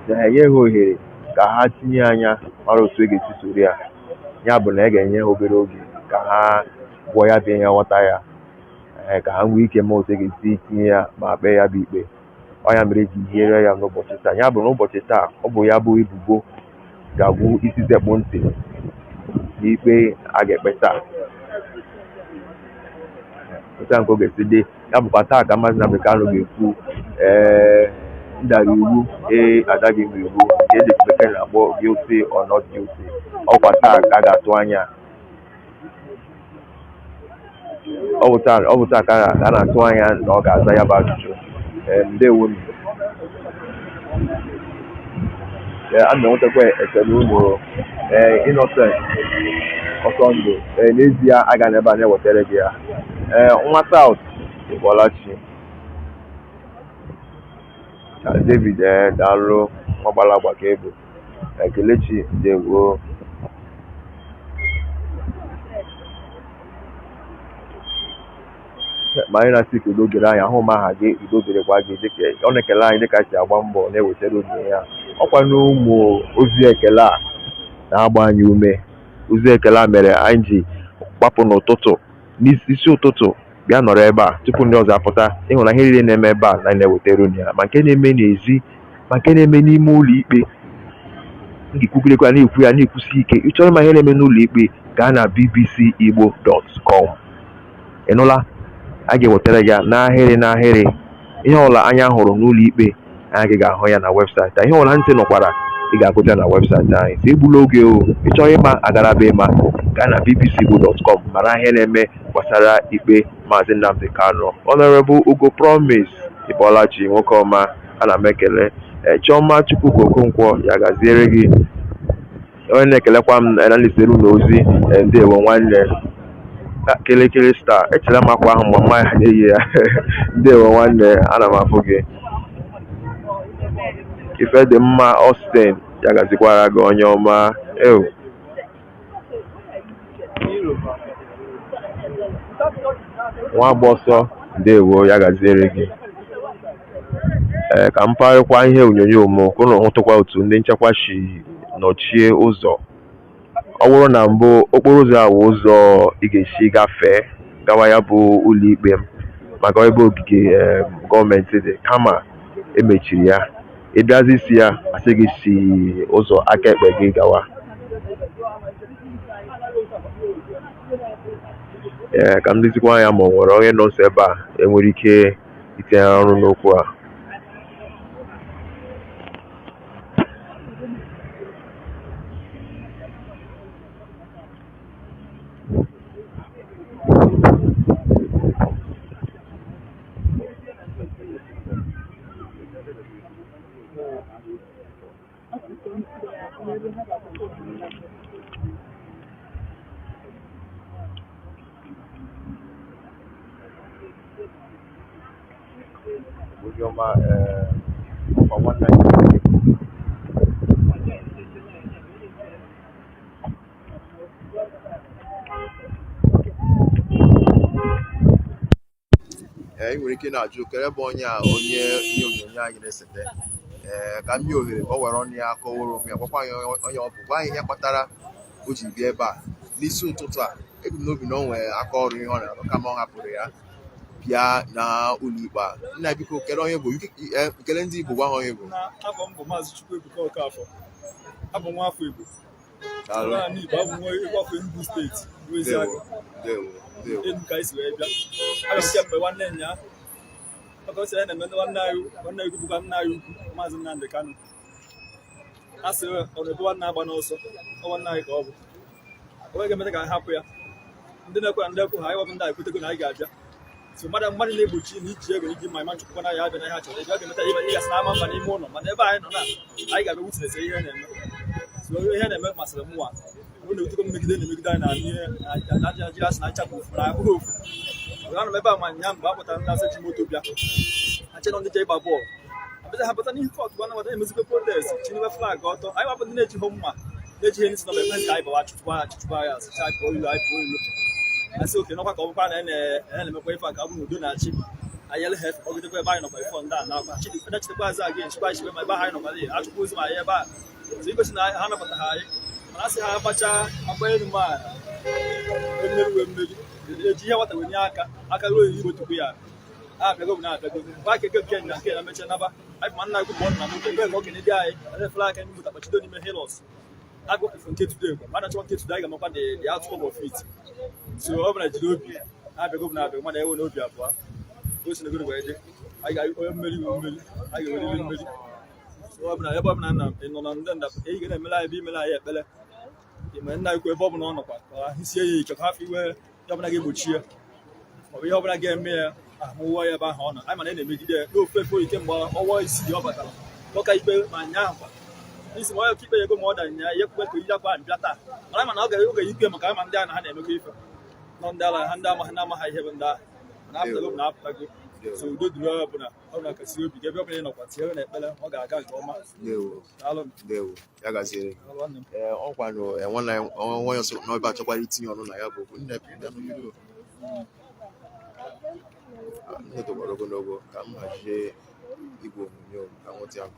S2: na-enye ha ohere ka ha tinye anya mara otu e ga-esi soro ya bụ na a ga-enye ha obere oge ka ha gwọọ ya bụ ihe nghọta ya ka ha nwee ike ma otu e ga-esi tinye ya ma kpee ya bụ ikpe. Ọ ya mere eji hiere ya n'ụbọchị taa. Ya bụ n'ụbọchị taa ọ bụ ya bụ ebubo ga-agwụ isi sekpụ ntị n'ikpe a ga-ekpe taa. Otu nke ọ ga-esi dị, ya bụkwa taa ka Mazi Nnamdi Kanu ga-ekwu ndara iwu adaghị m iwu nke ndị bekee na-akpọ guilty or not guilty. Ọkwa taa ka a ga-atụ anya, ọ bụ taa ka a na-atụ anya na ọ ga-aza ya bụ ajụjụ. Ndewo. A na-enwetakwa ekele unu Innocent Ọsọndụ. N'ezie aga n'ebe a na-ewetara gị ya. Nwa South Ịbọlachi, David daalụ, ọgbala agba ka ebu. Kelechi ndewo. Ma anyị na-asị ka udo dịrị anyị, ahụ m aha gị udo dịrịkwa gị, dịka ọ na-ekele anyị dịka si agba mbọ na-ewetara onyinye ya. Ọkwa n'ụmụ ozi ekele a na-agba anyị ume. Ozi ekele a mere anyị ji gbapụ n'ụtụtụ n'isi ụtụtụ bịa nọrọ ebe a tupu ndị ọzọ apụta ịhụ na ihe niile na-eme ebe a na anyị na-ewetara onyinye ya, ma nke na-eme n'ezi ma nke na-eme n'ime ụlọ ikpe. M ga-ekwugirekwa na-ekwu ya na-ekwusi ike. Ị chọrọ ma ihe na-eme n'ụlọ ikpe gaa na bbcigbo.com. Ịnụla, a ga-ewetara ya n'ahịrị. Ihe ọbụla anya hụrụ n'ụlọ ikpe anyị ga-ahụ ya na webụsaịtị. Ihe ọbụla ntị nụkwara ị ga-agụta ya na webụsaịtị anyị. So egbula oge o, ị chọrọ ịma agaraba ịma gaa na bbcigbo.com mara ihe na-eme gbasara ikpe Mazi Nnamdi Kanu. Honorable Ugo Promise Ịbọlachi, nwoke ọma, ana m ekele. Chioma Chukwuka Okonkwo, ya gaziere gị. Onye na-ekelekwa m na listere n'ozi. Ndewo nwanne. Kelekele star, echela m akwa ahụ mgbe mma ya na-eyi ya. Ndewo nwanne, ana m afụ gị. Ife dị mma Austin, ya gazikwara gị onye ọma. Nwa Gbọsọ, ndewo, ya gaziere gị. Ka m parịkwa ihe onyonyo m ka ụnụ hụtụkwa otu ndị nchekwa si nọchie ụzọ. Ọ bụrụ na mbụ okporo ụzọ a wụ ụzọ ị ga-esi gafee gawa ya bụ ụlọ ikpe m maka ebe ogige gọọmenti dị, kama emechiri ya. Ịbịazi isi ya asị gị si ụzọ aka ekpe gị gawa. Ka m dịzikwa anya ma ọ nwere onye nọ nso ebe a enwere ike itinye ọrụ n'okwu a.
S3: Ị nwere ike na-ajụ kere bụ onye ihe onyonyo anyị na-esete. Ka m nye ohere ka ọ were ọnụ ya kọwara onwe ya, gwakwa anyị onye ọ bụ, gwa anyị ihe kpatara o ji bịa ebe a n'isi ụtụtụ a. Ebu m n'obi na o nwere aka ọrụ ihe ọ na-arụ kama ọ hapụrụ ya bịa na ụlọ ikpe a. Nna biko kere onye bụ, kele ndị Igbo, gwa ha onye bụ.
S6: Afọ m bụ Maazị Chukwuebuka Okafọ. Abụ nwa afọ Igbo. Abụ nwa afọ Enugu steeti. Enu ka isi wee bịa. Aga m kemgbe nwanne nya ọkọ si ya na-eme nwanne anyị bụkwa nna anyị ukwu Mazi Nnamdi Kanu. A sị ọ na-ebu nwanne agba n'ọsọ, ọ nwanne anyị ka ọ bụ. O nweghị emeta ka anyị hapụ ya. Ndị na-ekwe na ndị ekwe ha, anyị wepụ ndị anyị kwetego na anyị ga-abịa. So mmadụ na-egbochi na iji ego iji ma ịma nchukwu na ya abịa na ihe achọrọ ebe a ga-emeta ihe gasị na ama mba n'ime ụlọ, mana ebe anyị nọ na anyị ga-abịa wutinesi ihe na-eme. So ihe na-eme masịrị m nwa When you come make them and just not chap of roof. Remember my young Baba and such motor. I tell on the table ball. But I have any thought one of the musical protest, Chineva flag, I have a nature home. Let you install a pen type of watch buyers, type of life. I said, okay, no, I go and element way for Gabu do not cheap. I yell have over the buying of my phone down now. Actually, that's the buzz again, spice with my behind of my I suppose my ear back. So you go to Hannah for the high. I say, how much I'm paying my what the Winyaka, I can really go to be a. I go now, back again, I mention number. I'm not good one, I'm looking at the eye, and the flag and but you don't even hear us. I go from kid to day, manage kids to die about the outcome of it. So I'm going to do it. I go now, the one I will know Biafra. Who's in a good way? I got a million, I got a million. So I'm not above Nana in London that he get a Malay be Malay Bella. He may not go above on a he's here, you can have you where you're going to give a cheer. We open again, Mayor. Umuahia Abuja. I'm an enemy there. No faithful you can always see your battle. Look at my number. This is why I keep a good more than you put to Yapa and Plata. I'm an okay, you came a come and down and have a gift. Non-dollar, Handama, I haven't done. And after looking up, so do the up on a casino, give up in what's here and I can't go much.
S3: They will. Yagaziri. And one line on one also know about your eating on my elbow. No, go. Come, I Ipob, I want to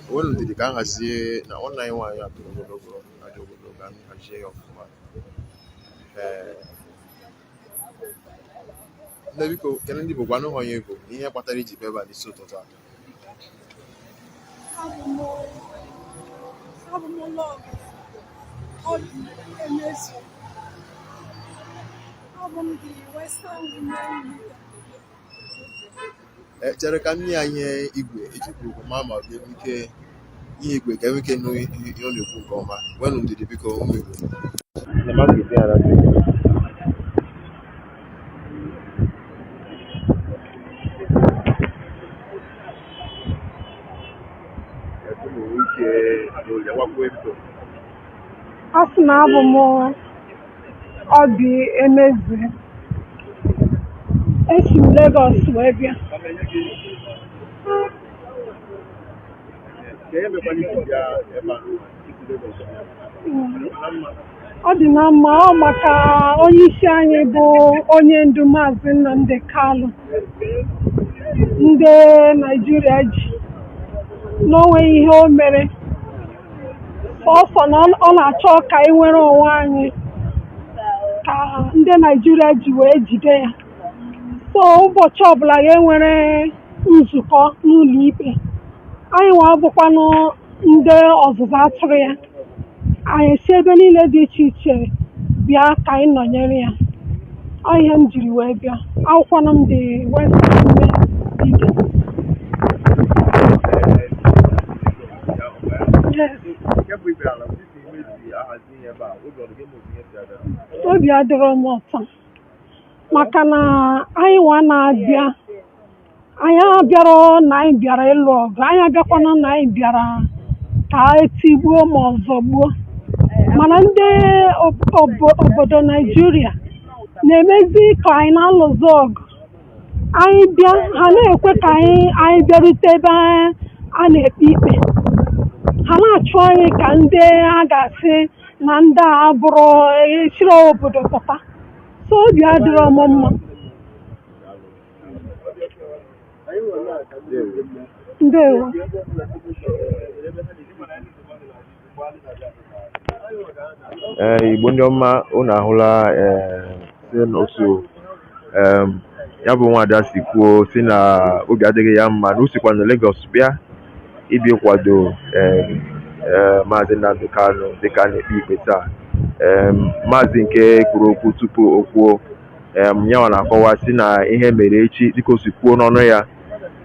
S3: Well, the gang has here now online one. You have to go. I don't go and share of Nevico, can you go one on you? Here, what I read, Beba, the sort of
S7: all the MS album the Western Women
S3: Cherekani anye igwe ejikwu mama ga-enweke ihe igwe ga-enweke nụ ihe ọ na-ekwu nke ọma when ndidi biko ụmụ Igbo
S7: asị na abụ m ọ dị emezi esi m Lagos wee bịa ọ dị na mma ọ maka onye isi anyị bụ onye ndu Mazi Nnamdi Kanu ndị Naịjirịa ji n'onweghị ihe o mere sọsọ na ọ na-achọ ka anyị nwere onwe anyị ka ndị Naịjirịa ji wee jide ya so ụbọchị ọbụla ya enwere nzukọ n'ụlọ ikpe anyị nwa bụkwanụ ndị ọzụzụ atụrụ ya anyị si ebe niile dị iche iche bịa ka anyị nọnyere ya ọ ihe m jiri wee bịa akwụkwọnụ m dị Western obi adịrọ m ụtọ maka na anyị nwa na-abịa anyị abịara na anyị bịara ịlụ ọgụ anyị abịakwana na anyị bịara ka etigbuo ma ọzọ gbuo mana ndị obodo Naịjirịa na-emezi ka anyị na-alụzi ọgụ anyị bịa ha na-ekwe ka anyị bịarute ebe a na-ekpe ikpe ha na-achụ anyị ka ndị a ga-asị na ndị a bụrụ esiri obodo pụta so obi adịrọ m mma ndewo
S2: Igbo ndị ọma unu ahụla si n'otu ya bụ nwada si kwuo si na obi adịghị ya mma na o sikwa na Lagos bịa ibi kwado Mazi Nnamdi Kanu dịka na-ekpe ikpe taa maazị nke kwuru okwu tupu o kwuo nyanwa na-akọwa si na ihe mere echi dịka o si kwuo n'ọnụ ya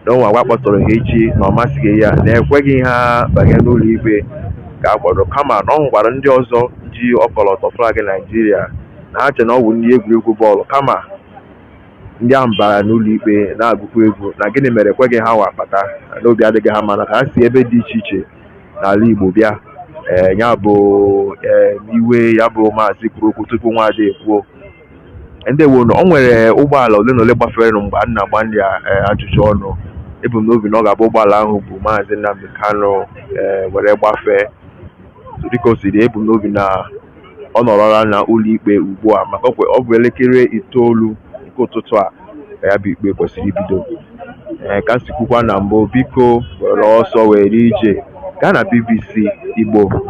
S2: na ọnwa gbakpọtọrọ ha echi na ọ masịghị ya na ekweghị ha banye n'ụlọ ikpe ka akwado kama na ọ hụkwara ndị ọzọ ji ọkọlọtọ flag Naịjirịa na ha che na ọ bụ ndị egwuregwu bọọlụ kama ndị ahụ bara n'ụlọ ikpe na-agụkwa egwu na gịnị mere ekweghị ha wakpata n'obi adịghị ha mana ka ha si ebe dị iche iche n'ala Igbo bịa ya bụ iwe ya bụ maazị kwuru okwu tupu nwaada ekwuo. Ndewo o nwere ụgbọala ole na ole gbafere mgbe a na-agba ndị ajụjụ ọnụ ebumnobi na ọ ga-abụ ụgbọala ahụ bụ Mazi Nnamdi Kanu were gbafee dịka o siri ebumnobi na ọ nọrọla na ụlọ ikpe ugbu a maka ọ bụ elekere 9 nke ụtụtụ a ka ya bụ ikpe kwesịrị ibido. Ka m sikwukwa na mbụ, biko were ọsọ were ije gaa na bbcigbo.com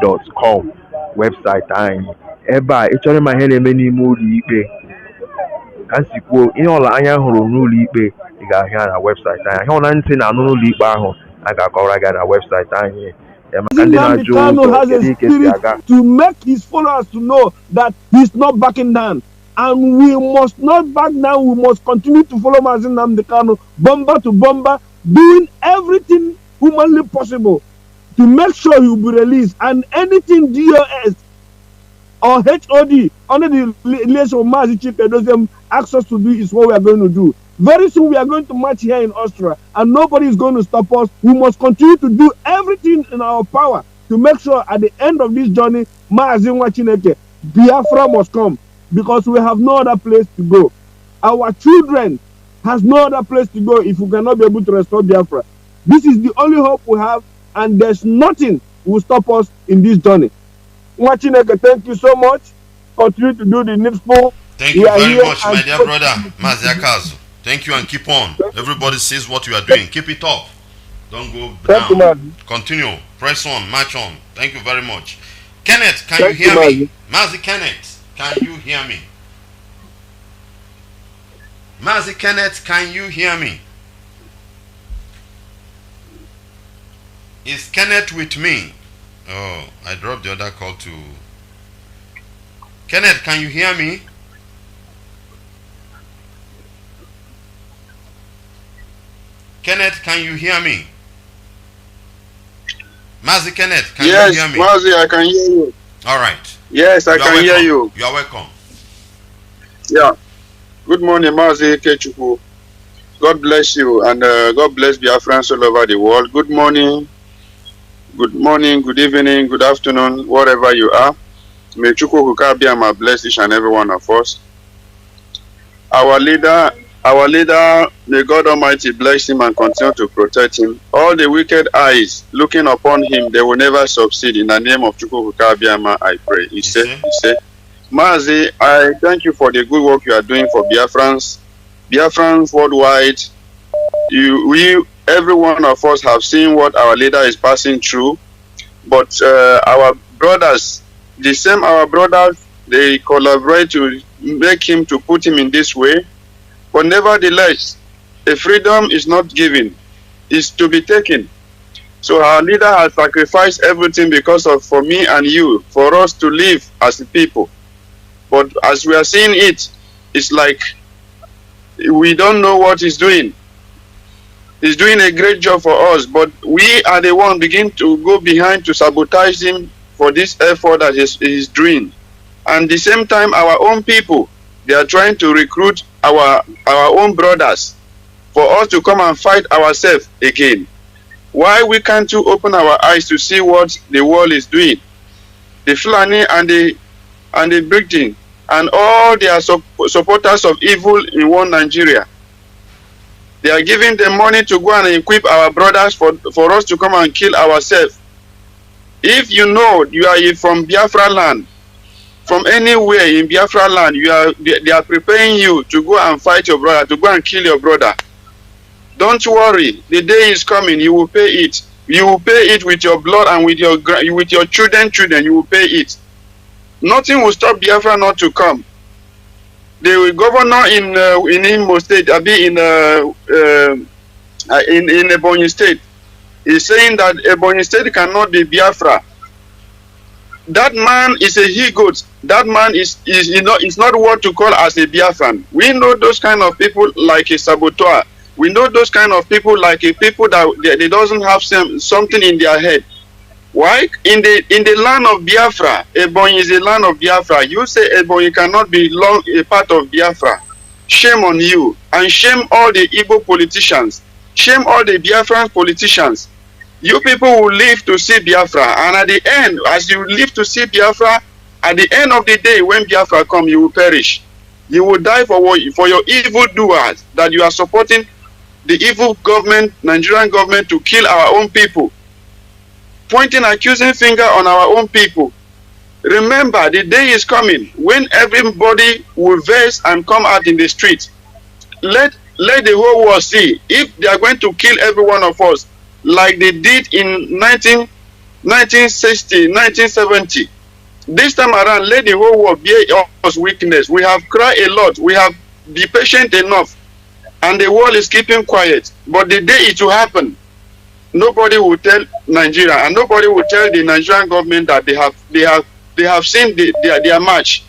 S2: webụsaịtị anyị. Ebe a ị chọrọ ịma ihe na-eme n'ime ụlọ ikpe, ka m si kwuo ihe ọla anya hụrụ n'ụlọ ikpe ị ga-ahụ ya na webụsaịtị anyị. Ihe ọla ntị na-anụ n'ụlọ ikpe ahụ a ga-akọwara gị na webụsaịtị anyị.
S8: Nnamdi Kanu has a spirit to make his followers to know that he's not backing down. And we must not back down. We must continue to follow Mazi Nnamdi Kanu, bomber to bomber, doing everything humanly possible to make sure he will be released. And anything DOS or HOD under the leadership of Mazi Chike asks us to do is what we are going to do. Very soon we are going to march here in Austria and nobody is going to stop us. We must continue to do everything in our power to make sure at the end of this journey, Mazi Nnamdi Biafra must come, because we have no other place to go. Our children has no other place to go if we cannot be able to restore Biafra. This is the only hope we have, and there's nothing will stop us in this journey. Nwachineke, thank you so much. Continue to do the needful.
S1: Thank you very much, my dear brother Mazi Akazu. Thank you and keep on. Everybody sees what you are doing. Keep it up. Don't go down. Continue. Press on. March on. Thank you very much. Kenneth, can you hear me? Mazi Kenneth, can you hear me? Mazi Kenneth, can you hear me? Is Kenneth with me? Oh, I dropped the other call to Kenneth. Can you hear me? Kenneth, can you hear me? Mazi Kenneth, can you hear me?
S9: Yes, Mazi, I can hear you.
S1: All right.
S9: Yes, I can hear you.
S1: You are welcome.
S9: Yeah. Good morning, Mazi Kechuku. God bless you, and God bless Biafrans all over the world. Good morning, good evening, good afternoon, wherever you are. May Chukwu Hukabiama bless each and every one of us. Our leader, may God Almighty bless him and continue to protect him. All the wicked eyes looking upon him, they will never succeed. In the name of Chukwu Hukabiama, I pray. He said, Mazi, I thank you for the good work you are doing for Biafrans. Biafrans worldwide, every one of us have seen what our leader is passing through. But our brothers, our brothers, they collaborate to make him, to put him in this way. But nevertheless, the freedom is not given, it's to be taken. So our leader has sacrificed everything for me and you, for us to live as a people. But as we are seeing it, it's like we don't know what he's doing. He's doing a great job for us, but we are the one begin to go behind to sabotage him for this effort that he's doing. And at the same time, our own people, they are trying to recruit our own brothers for us to come and fight ourselves again. Why we can't open our eyes to see what the world is doing? The Fulani and the Britain and all their supporters of evil in one Nigeria, they are giving them money to go and equip our brothers for us to come and kill ourselves. If you know you are from Biafra land, from anywhere in Biafra land, they are preparing you to go and fight your brother, to go and kill your brother. Don't worry, the day is coming, you will pay it. You will pay it with your blood and with your children, you will pay it. Nothing will stop Biafra not to come. The governor in Imo State, in Ebonyi State, is saying that Ebonyi State cannot be Biafra. That man is a he-goat. That man is not what to call as a Biafran. We know those kind of people like a saboteur. We know those kind of people like a people that they doesn't have something in their head. Why? In the land of Biafra, Ebonyi is a land of Biafra. You say Ebonyi cannot be a part of Biafra. Shame on you, and shame all the Igbo politicians. Shame all the Biafran politicians. You people will live to see Biafra, and at the end, as you live to see Biafra, at the end of the day, when Biafra come, you will perish. You will die for your evil doers that you are supporting the evil government, Nigerian government, to kill our own people, pointing accusing finger on our own people. Remember, the day is coming when everybody will verse and come out in the street. Let the whole world see if they are going to kill every one of us like they did in 1960, 1970. This time around, let the whole world bear us witness. We have cried a lot. We have been patient enough, and the world is keeping quiet. But the day it will happen, nobody will tell Nigeria, and nobody will tell the Nigerian government that they have seen their match.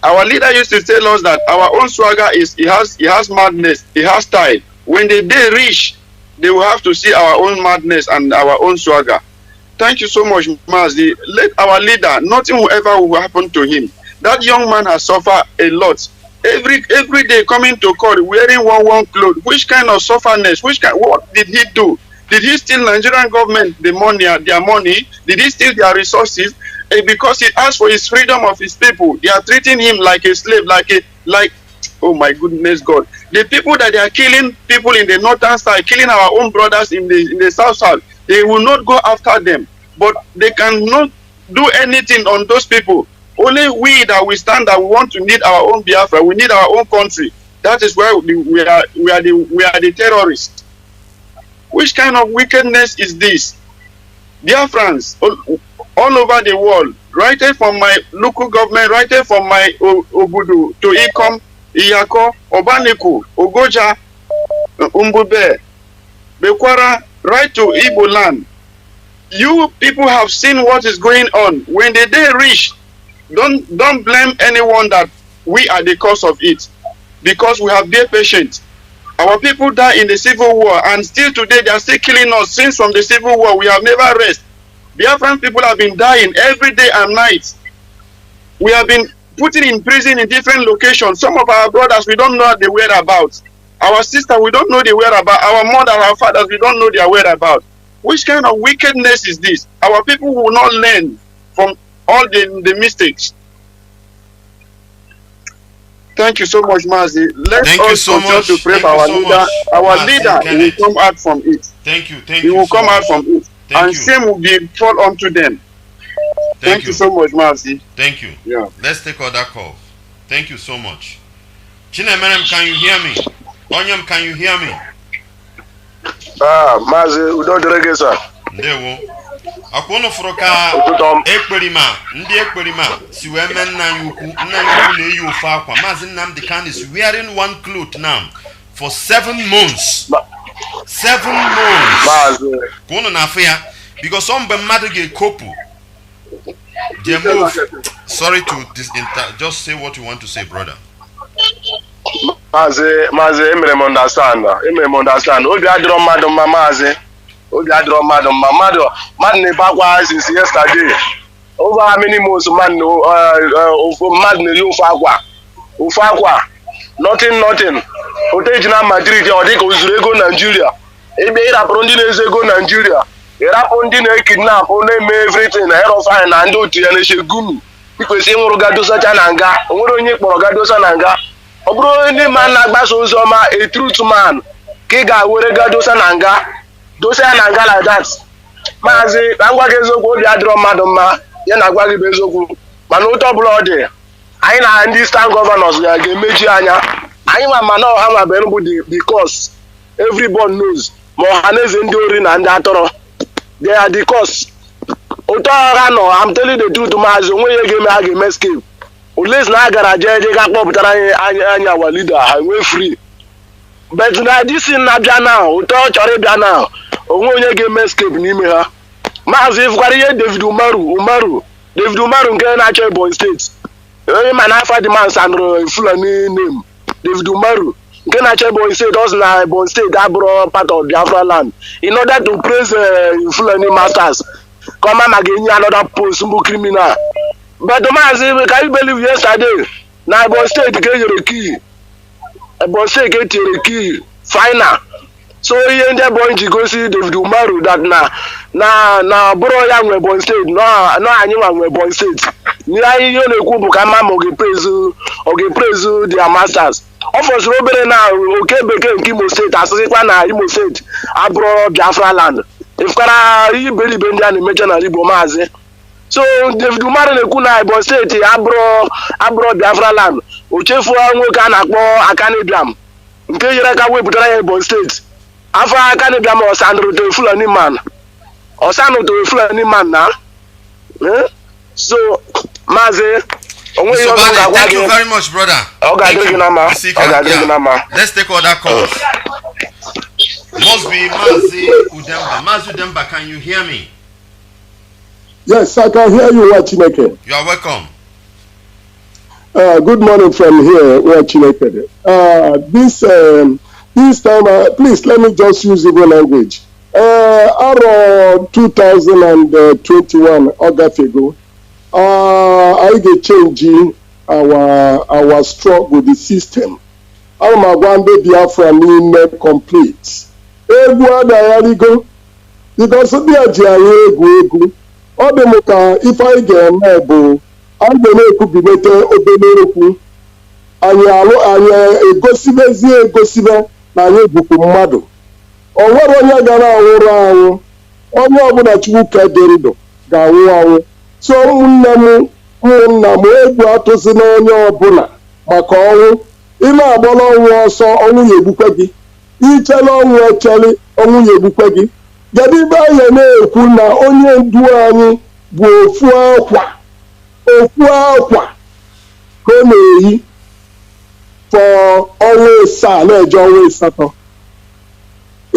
S9: Our leader used to tell us that our own swagger he has madness, he has style. When the day reach, they will have to see our own madness and our own swagger. Thank you so much, Mazi. Let our leader, nothing will ever will happen to him. That young man has suffered a lot. Every day coming to court wearing one clothes. Which kind of sufferness? What did he do? Did he steal Nigerian government their money? Did he steal their resources? Because he asked for his freedom of his people, they are treating him like a slave, oh my goodness God. The people that they are killing people in the northern side, killing our own brothers in the south side, they will not go after them. But they cannot do anything on those people. Only we that we stand that we want to need our own Biafra, we need our own country. That is where we are the terrorists. Which kind of wickedness is this? Biafrans all over the world, right from my local government, right from my Obudu to Ikom, Iyako, Obaniku, Ogoja, Umbube, Bekwara, right to Igbo land. You people have seen what is going on. When the day reach, don't blame anyone that we are the cause of it, because we have been patient. Our people died in the civil war, and still today they are still killing us. Since from the civil war, we have never rest. Biafran people have been dying every day and night. We have been putting in prison in different locations. Some of our brothers, we don't know their whereabouts. Our sister, we don't know their whereabouts. Our mother, our fathers, we don't know their whereabouts. Which kind of wickedness is this? Our people will not learn from all the mistakes. Thank you so much, Mazi. Let us continue to pray for our leader. Our leader will come out from it.
S1: Thank you.
S9: He will come out from it. And shame will be fall onto them. Thank you so much, Mazi.
S1: Thank you.
S9: Yeah.
S1: Let's take other calls. Thank you so much. Chinemerem, can you hear me? Onyam, can you hear me?
S10: Mazi, we don't drag sir.
S1: Ndewo. Akwono froka ekperima, ndi ekperima si we men na yuku, na yuku na eyi ofa akwa. Mazi Nnamdi Kanu is wearing one cloth now for 7 months. 7 months. Kono na afia because some mmadụ ga-ekopu. Sorry to just say what you want to say, brother.
S10: Mazi, emere m understand. Obi adịrọ mmadụ mma, Mazi. Obi adịrọ mmadụ mma. Mmadụ na-ebe akwa since yesterday. Over how many months mmadụ na-eri ofe akwa. Nothing. Oteji na Madrid ọ dị ka ozuru ego Nigeria. Ebe ịrapụrụ ndị na-ezo ego Nigeria, ịrapụ ndị na-ekidnap na-eme everything na aerofine na ndị otu ya na-eche gumi. Ikwesị ịnwụrụ gadosacha na nga. O nwere onye kpọrọ gadosa na nga. Ọ bụrụ ndị man na-agbasa ozi ọma, a truth man, ka ị ga-were gadosa na nga. Dosa ya na nga like that. Maazị, ka m gwa gị eziokwu, obi adịrọ mmadụ mma, ya na-agwa gị bụ eziokwu. Mana otu ọbụla ọ dị, anyị na ndị stand governors ga-emechi anya. Anyị ma na ọha nwa bụ the cause. Everybody knows. Ma ọha na-eze ndị ori na ndị atọrọ. They are the cause. Otu ọha nọ, I'm telling the truth, Maazị, onwe ihe ga-eme ha ga-eme escape. Unless na agara jeje ga kpọpụtara anyị our leader, ha nwee free. But na this thing na-abịa now, otu ọ chọrọ ịbịa now, onwe onye ga-eme escape n'ime ha. Maazị, ịfụkwara ihe David Umaru nke na-achọ Ebonyi steeti. Onye ma na afa dị man sandro Fulani name. David Umaru nke na-achọ Ebonyi steeti, ọ sị na Ebonyi steeti abụrụ part of Biafra land. In order to praise Fulani masters, come ma ga-enye another post mbụ criminal. But Maazị, can you believe yesterday na Ebonyi steeti ka enyere key Ebonyi State etinyere key final. So ihe ndị Ebonyi ji gosi David Umaru that na bụrụ ya nwe Ebonyi State na anyị nwe Ebonyi State. Ihe na-ekwu bụ ka mma ma ọ ga-eprezu their masters. Ọ fọsịrị obere na oke bekee nke Imo State asịsịkwa na Imo State abụrụ Biafra land. Ifukara ihe iberibe ndị a na-emecha n'ala Igbo maazị. So David Umaru na-ekwu na Ebonyi State abụrụ Biafra land. O chefuo nwoke a na-akpọ Akanibiam nke nyere aka wepụtara ya Ebonyi State. Afọ Akanibiam ọsanụrụ Fulani man na. So maazị
S1: thank you very much, brother. Let's take other calls. Must be Mazi Udemba. Mazi Udemba, can you hear me?
S11: Yes, I can hear you, Chineke.
S1: You are welcome.
S11: Good morning from here, Chineke. This time, please let me just use Igbo language. Around 2021, August ago, I get changing our struggle with the system. I'm a one day Biafra need complete. Egwu adayaligo because ndị a ji anyị egwu ọ dị m ka ife anyị ga-eme bụ anyị na-ekwubite obere okwu anyị egosibe na anyị bụkwa mmadụ. O nwere onye gara anwụrụ anwụ, onye ọbụla Chukwu kedere ndụ ga-anwụ anwụ. So ụmụnna m egwu atụzi na onye ọbụla maka ọnwụ. Ị na-agbara ọnwụ ọsọ, ọnwụ ya egbukwe gị. Ichele ọnwụ echeli, ọnwụ ya egbukwe gị. Kedu ibe anyị na-ekwu na onye ndu anyị bụ ofu akwa ka ọ na-eyi for ọnwa ịsaa na-eje ọnwa ịsatọ.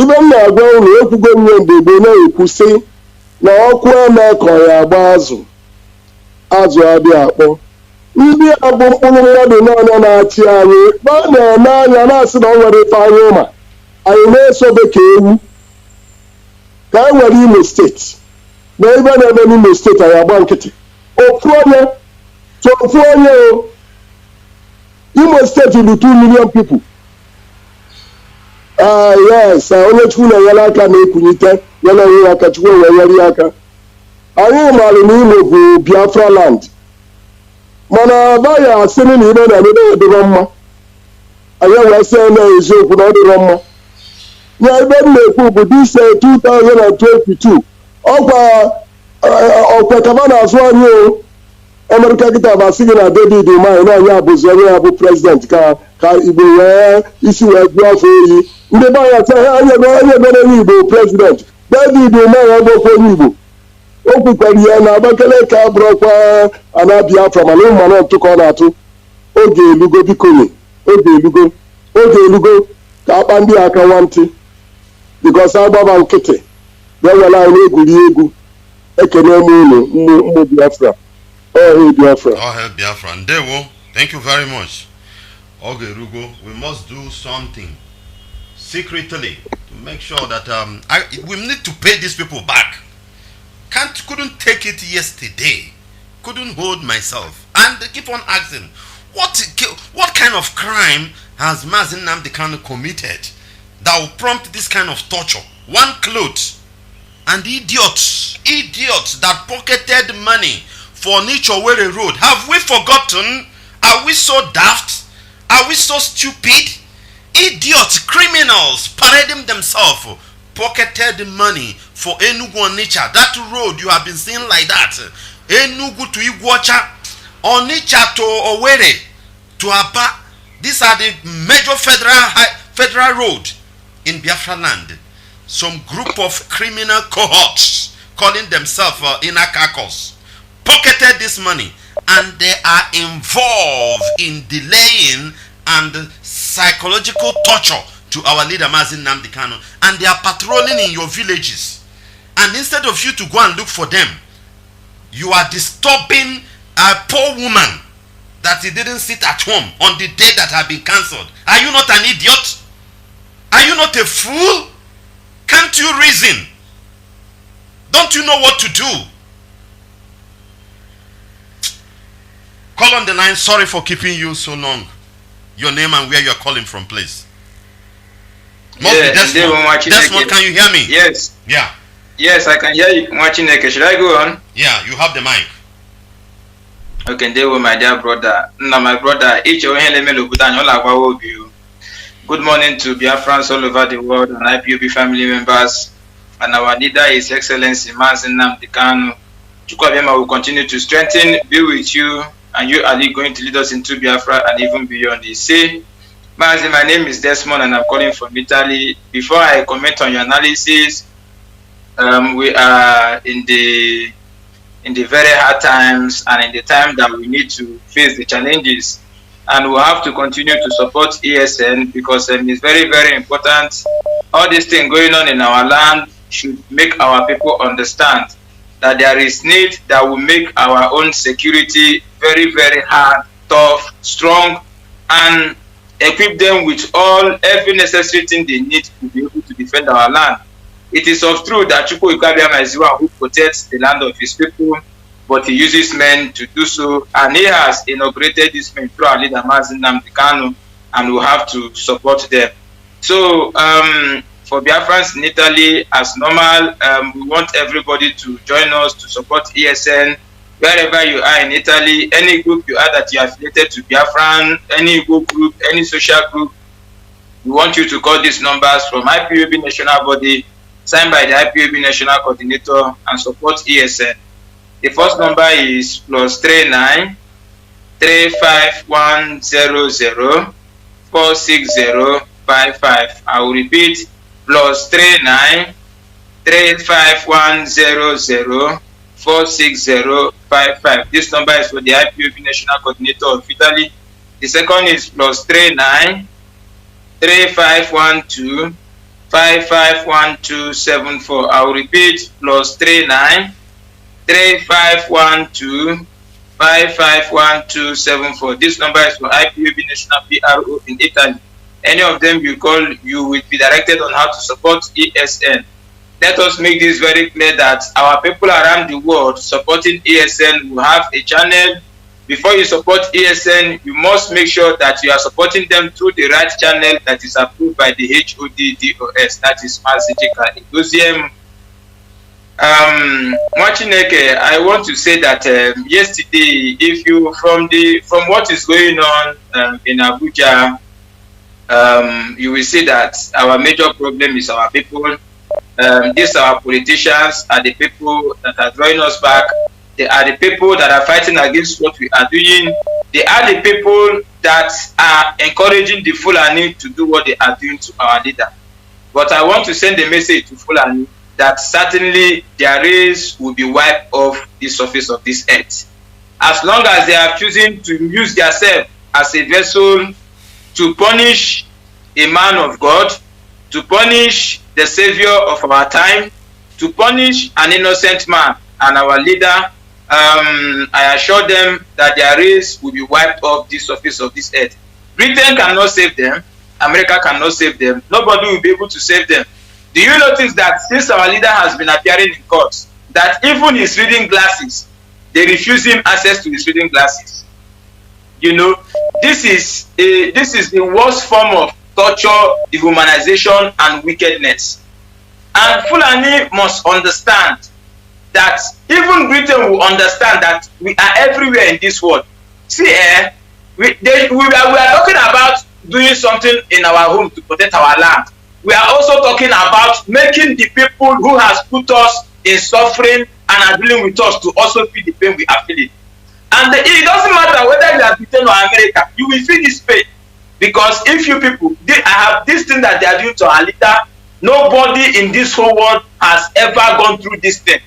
S11: Ibe m na-agwa ụlọ ekwugo nye mgbe na-ekwu sị na ọkụ eme ka ọ ya agba azụ adị akpọ. Ndị a bụ mkpụrụ mmadụ n'ọnya na-achị anyị ba na-eme anya na-asị na ọ nwere ife anyị ụma anyị na-esobe ka ewu ka e nwere Imo steeti na ebe na-eme n'Imo steeti anyị agba nkịtị ofu onye Imo steeti bụ 2 million people. Yes, onye Chukwu na-enyere aka na-ekwunyite ya na enwe aka Chukwu na-enyere ya aka. Anyị maara na Imo bụ Biafra land mana baghị asị na ibe na-eme na-edịrọ mma. Anyị wee sị na eziokwu na ọ dịrọ mma. Ya ebe m na-ekwu bụ this 2022 ọkwa kama na-azụ anyị o Amerika kịta basị gị na David Umahi na anyị abụzi onye ya bụ prezident ka Igbo wee isi wee gụọ afọ oyi. Ndị be anyị asị onye ebere onye Igbo prezident David Umahi ọgbọkwa onye Igbo. O kwukwara ya na Abakaliki abụrụkwa ana Biafra mana ụmụ ntụ ka ọ na-atụ. Oge elugo biko nye oge elugo ka akpa ndị aka nwantị because agbaba nkịtị bịawela anyị na-egwuri egwu. Ekene m unu mmụ Biafra. Oh,
S1: Biafra. Ndewo. Thank you very much. Oge Rugo, we must do something secretly to make sure that we need to pay these people back. Couldn't take it yesterday. Couldn't hold myself and keep on asking, what kind of crime has Mazi Nnamdi Kanu committed that will prompt this kind of torture? One cloth and idiots that pocketed money for Nichowere Road. Have we forgotten? Are we so daft? Are we so stupid? Idiots, criminals parading themselves, pocketed money for Enugu Onitsha. That road you have been seeing like that. Enugu to Iguacha, Onitsha to Owerri to Aba. These are the major federal road in Biafra land. Some group of criminal cohorts calling themselves inner caucus pocketed this money and they are involved in delaying and psychological torture to our leader Mazi Nnamdi Kanu, and they are patrolling in your villages, and instead of you to go and look for them, you are disturbing a poor woman that he didn't sit at home on the day that had been cancelled. Are you not an idiot? Are you not a fool? Can't you reason? Don't you know what to do? Call on the line. Sorry for keeping you so long. your name and where you're calling from, please. Must be Desmond, can you hear me?
S12: Yes.
S1: Yeah.
S12: Yes, I can hear you. Should I go on?
S1: Yeah, you have the mic.
S12: Okay, there with my dear brother. Now, my brother, good morning to Biafrans all over the world and IPOB family members. And our leader is Excellency Mazi Nnamdi Kanu. Chukwabema will continue to strengthen, be with you, and you are going to lead us into Biafra and even beyond. He say, Mazi, my name is Desmond and I'm calling from Italy. Before I comment on your analysis, we are in the very hard times and in the time that we need to face the challenges, and we have to continue to support ESN because it's very, very important. All this thing going on in our land should make our people understand that there is need that will make our own security very, very hard, tough, strong, and equip them with every necessary thing they need to be able to defend our land. It is of truth that Chukwu Ikabiama is the one who protects the land of his people, but he uses men to do so, and he has inaugurated this men through our leader Mazi Nnamdi Kanu, and we have to support them. So for Biafrans in Italy, as normal, we want everybody to join us to support ESN. Wherever you are in Italy, any group you are that you are affiliated to Biafran, any group, any social group, we want you to call these numbers from IPOB National Body, signed by the IPOB National Coordinator, and support ESN. The first number is +39 35100 46055. I will repeat, +39 35100 46055. This number is for the IPOB National Coordinator of Italy. The second is +39 3512 551274. I will repeat, +39 3512 551274. This number is for IPOB National PRO in Italy. Any of them you call, you will be directed on how to support ESN. Let us make this very clear that our people around the world supporting ESN will have a channel. Before you support ESN, you must make sure that you are supporting them through the right channel that is approved by the HODDOS, that is Mazi Nnamdi. Mwachineke, I want to say that yesterday, if you from what is going on in Abuja, you will see that our major problem is our people. These our politicians are the people that are drawing us back. They are the people that are fighting against what we are doing. They are the people that are encouraging the Fulani to do what they are doing to our leader. But I want to send a message to Fulani that certainly their race will be wiped off the surface of this earth. As long as they are choosing to use themselves as a vessel to punish a man of God, to punish the savior of our time, to punish an innocent man and our leader, I assure them that their race will be wiped off the surface of this earth. Britain cannot save them. America cannot save them. Nobody will be able to save them. Do you notice that since our leader has been appearing in court, that even his reading glasses, they refuse him access to his reading glasses? You know, this is the worst form of torture, dehumanization, and wickedness. And Fulani must understand that even Britain will understand that we are everywhere in this world. See, we are talking about doing something in our home to protect our land. We are also talking about making the people who has put us in suffering and are dealing with us to also feel the pain we are feeling. And it doesn't matter whether you are Britain or America, you will feel this pain. Because if you people, I have this thing that they are doing to our leader, nobody in this whole world has ever gone through this thing.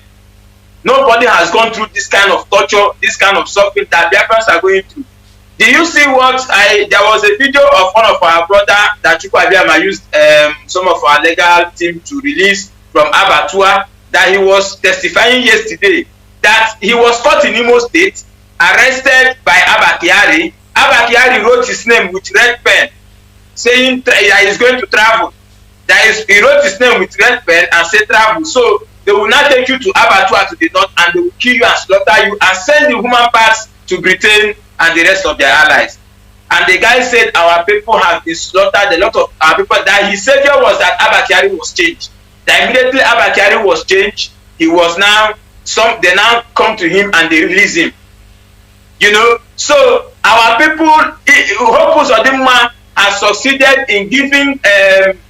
S12: Nobody has gone through this kind of torture, this kind of suffering that Biafrans are going through. Do you see what there was a video of one of our brother that Chukwabema used some of our legal team to release from Abatua, that he was testifying yesterday that he was caught in Imo State, arrested by Abakiari. Abakiari wrote his name with red pen, saying that he is going to travel. He wrote his name with red pen and said travel. So they will not take you to Abatua to the north, and they will kill you and slaughter you and send the human parts to Britain and the rest of their allies. And the guy said our people have been slaughtered, a lot of our people, that his savior was that Abba Kyari was changed. That immediately Abba Kyari was changed, he was now, they now come to him and they release him. You know, so our people, Hopus Odimma has succeeded in giving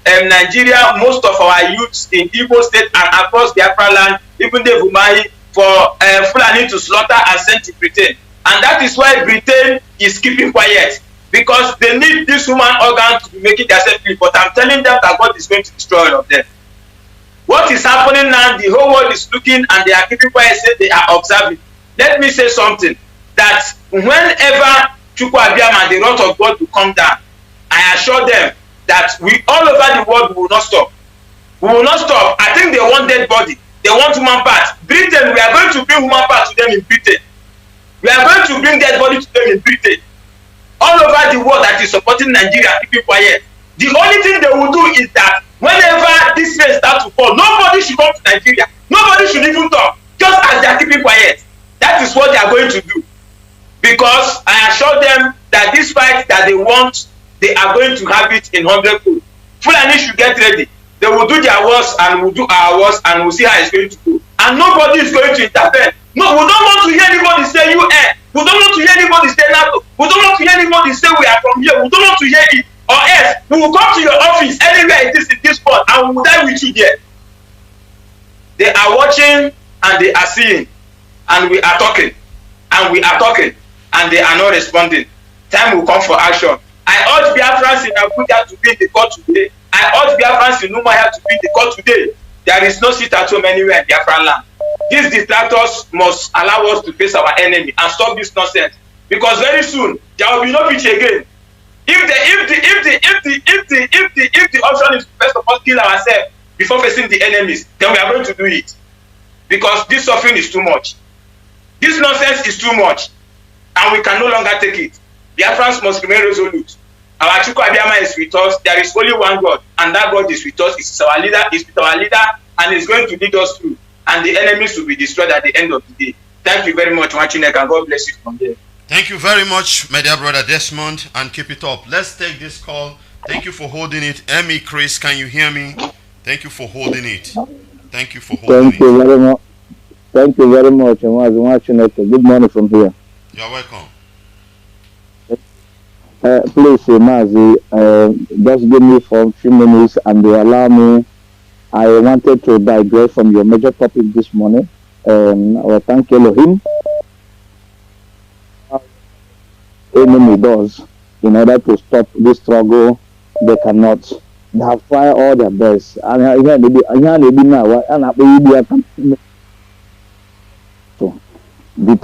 S12: Nigeria most of our youths in Igbo state and across Biafra land, even the Umuahia, for Fulani to slaughter and send to Britain. And that is why Britain is keeping quiet, because they need this human organ to be making themselves feel. But I'm telling them that God is going to destroy all of them. What is happening now, the whole world is looking and they are keeping quiet, say they are observing. Let me say something, that whenever Chukwu Abiyama, the wrath of God will come down, I assure them that we all over the world will not stop. We will not stop. I think they want dead body. They want human parts. Britain, we are going to bring human parts to them in Britain. We are going to bring dead body to them in Britain. All over the world that is supporting Nigeria, keeping quiet. The only thing they will do is that whenever this rain starts to fall, nobody should come to Nigeria. Nobody should even talk. Just as they are keeping quiet. That is what they are going to do. Because I assure them that this fight that they want, they are going to have it in 100-fold. Fulani should get ready. They will do their worst and we'll do our worst and we'll see how it's going to go. And nobody is going to interfere. No, we don't want to hear anybody say UN. We don't want to hear anybody say NATO. We don't want to hear anybody say we are from here. We don't want to hear it. Or else, we will come to your office anywhere it is in this spot and we will die with you there. They are watching and they are seeing. And we are talking. And we are talking. And they are not responding. Time will come for action. I urge Biafrans in Abuja to be in the court today. I urge Biafrans in Umuahia to be in the court today. There is no sit at home anywhere in Biafran land. These distractors must allow us to face our enemy and stop this nonsense. Because very soon there will be no peace again. If the option is to first of all kill ourselves before facing the enemies, then we are going to do it. Because this suffering is too much. This nonsense is too much. And we can no longer take it. Biafrans must remain resolute. Our Chukwu Abiyama is with us. There is only one God, and that God is with us. Is our leader, is with our leader, and is going to lead us through. And the enemies will be destroyed at the end of the day. Thank you very much, Wachinek, and God bless you from there.
S1: Thank you very much, my dear brother Desmond, and keep it up. Let's take this call. Thank you for holding it. Emmy, Chris, can you hear me? Thank you for holding it. Thank you for holding it.
S13: Thank you very much. Thank you very much, Mazi Nnamdi Kanu. Good morning from here.
S1: You're welcome.
S13: Please, Mazi, just give me for a few minutes and they allow me. I wanted to digress from your major topic this morning. I will thank Elohim. Enemy does in order to stop this struggle. They cannot. They have tried all their best. And so, the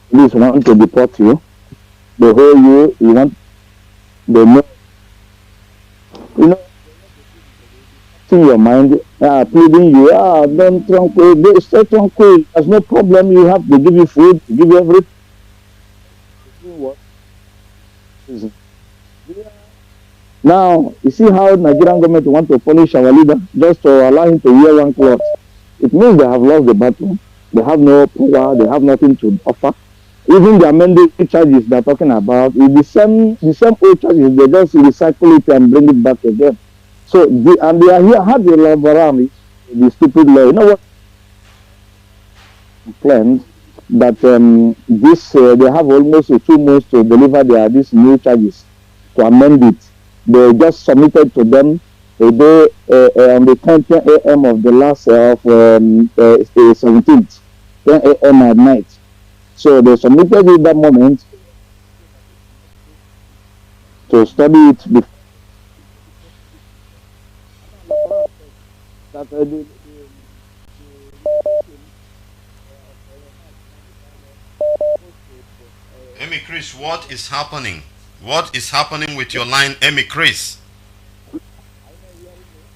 S13: police want to deport you. They hold you. You want. They know. You know. In your mind, pleading you. Don't tranquil. They stay tranquil. There's no problem. You have to give you food, give you everything. What? Now, you see how Nigerian government want to punish our leader just to allow him to wear one cloth. It means they have lost the battle. They have no power. They have nothing to offer. Even the amended charges they're talking about is the same old charges. They just recycle it and bring it back again. So they are here had the love around the stupid law. You know what? Planned that this they have almost 2 months to deliver these new charges to amend it. They just submitted to them a day on the 10 a.m. of the last 17th, 10 a.m. at night. So they submitted it that moment to study it before.
S1: Emmy Chris, what is happening? What is happening with your line, Emmy Chris?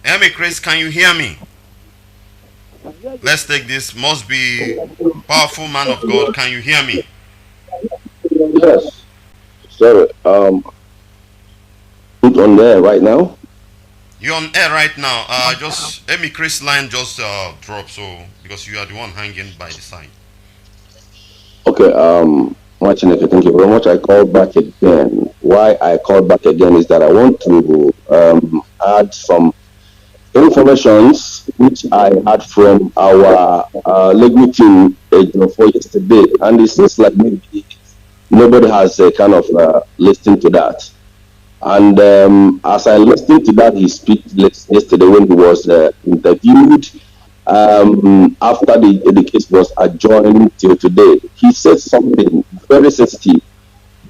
S1: Emmy Chris, can you hear me? Let's take this. Must be powerful man of God. Can you hear me?
S11: Yes. Sorry. It's on there right now.
S1: You're on air right now. Just Emmy Chris line just dropped, so because you are the one hanging by the side.
S11: Okay. Thank you very much. I called back again. Why I called back again is that I want to add some informations which I had from our legal team for yesterday, and it seems like maybe nobody has kind of listened to that. And as I listened to that, his speech yesterday when he was interviewed after the case was adjourned till today, he said something very sensitive.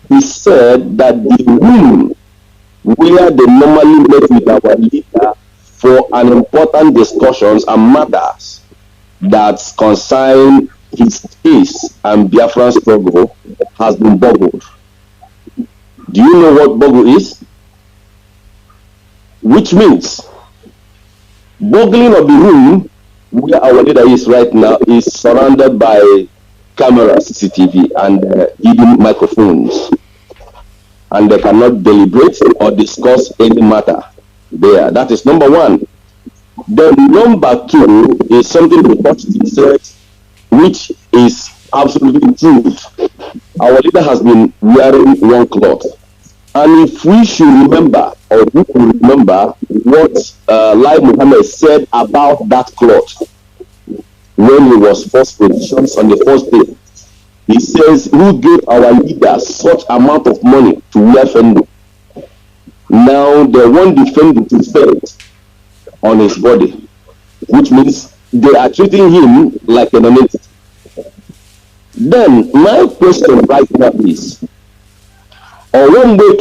S11: He said that the room where they normally met with our leader for an important discussions and matters that concern his case and Biafran struggle has been boggled. Do you know what boggle is? Which means boggling of the room where our leader is right now is surrounded by cameras, CCTV, and hidden microphones, and they cannot deliberate or discuss any matter there. That is number one. Then number two is something the touched said, which is absolutely true. Our leader has been wearing one cloth, and if we should remember, or we could remember what Lai Muhammad said about that cloth when he was first positioned on the first day. He says, who gave our leader such amount of money to wear Fendo? Now they want the Fendo to spend on his body, which means they are treating him like an entity. Then my question right now is, one day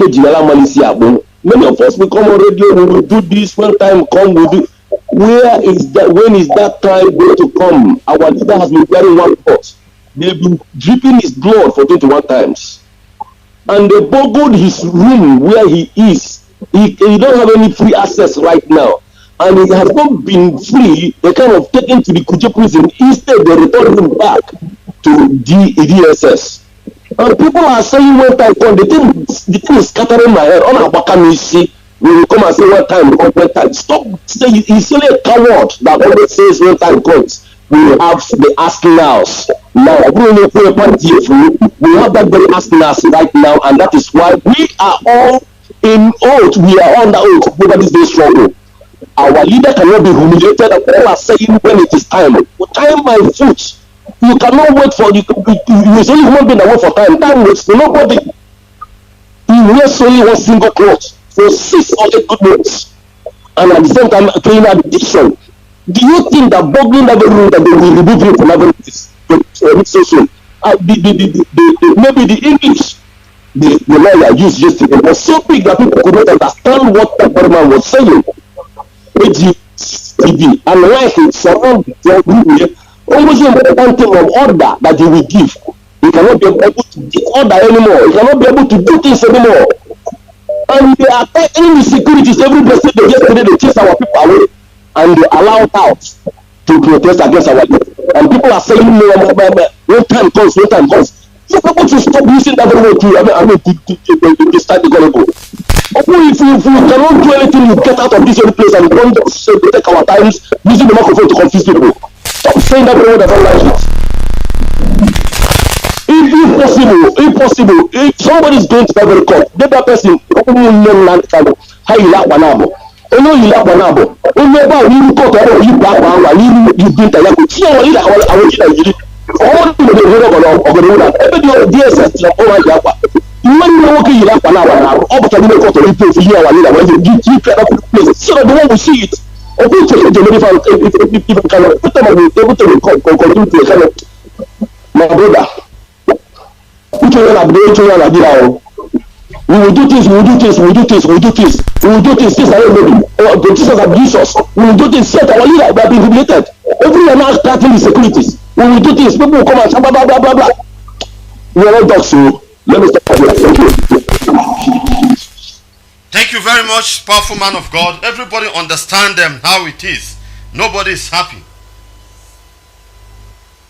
S11: many of us will come on radio, we will do this, when time come, we'll do. Where is that? When is that time going to come? Our leader has been wearing one pot. They've been dripping his blood for 21 times. And they boggled his room where he is. He don't have any free access right now. And he has not been free. They kind of taken to the Kuje prison. Instead, they return him back to DSS. And people are saying when time comes, the thing is scattering my head. On Abakamisi, we will come and say when time comes, when time. Stop saying he's only a coward that always says when time comes. We have the asking house. Now, we have that very asking house right now, and that is why we are all in oath. We are on the oath over this day struggle. Our leader cannot be humiliated. All are saying when it is time. Time by foot. You cannot wait for you. It's only human being that wait for time. Time waits for nobody. He wears only one single cloth for 6 or 8 good months, and at the same time, in addition, do you think that boggling that room that they will remove him from having this so soon? Maybe the English the lawyer used yesterday was so big that people could not understand what that man was saying. TV and like it surround the room here. Almost important thing of order that he will give. He cannot be able to give order anymore. He cannot be able to do things anymore. And they are attacking the securities every blessed day. Yesterday they chase our people away and they allow out to protest against our leader. And people are saying no, when time comes, when time comes. You people to stop using that very word to start the go. If you cannot do anything, you get out of this very place and don't say we take our times using the microphone to confuse people. Stop saying that very word. I don't like it. If possible, if somebody is going to that very court, let that person how you like Wanabo. You like Wanabo. You court or you back you bring the yako. See how you like our all the DSS over Japa. You know okay you like Wanabo. All but I don't go to replay for you our leader when you keep that place. So that the one will see it. Or we take it to if you can put them able to continue to kind of my brother. We will do this, we will do this, we will do this, we will do this, we will do this, this and the Jesus abuse us. We will do this, set our leader, we have been humiliated. Every year now starting the securities. We will do this, people will come and say blah blah blah blah blah. We are all dogs, so let me stop here. Thank you.
S1: Thank you very much, powerful man of God. Everybody understand them how it is. Nobody is happy.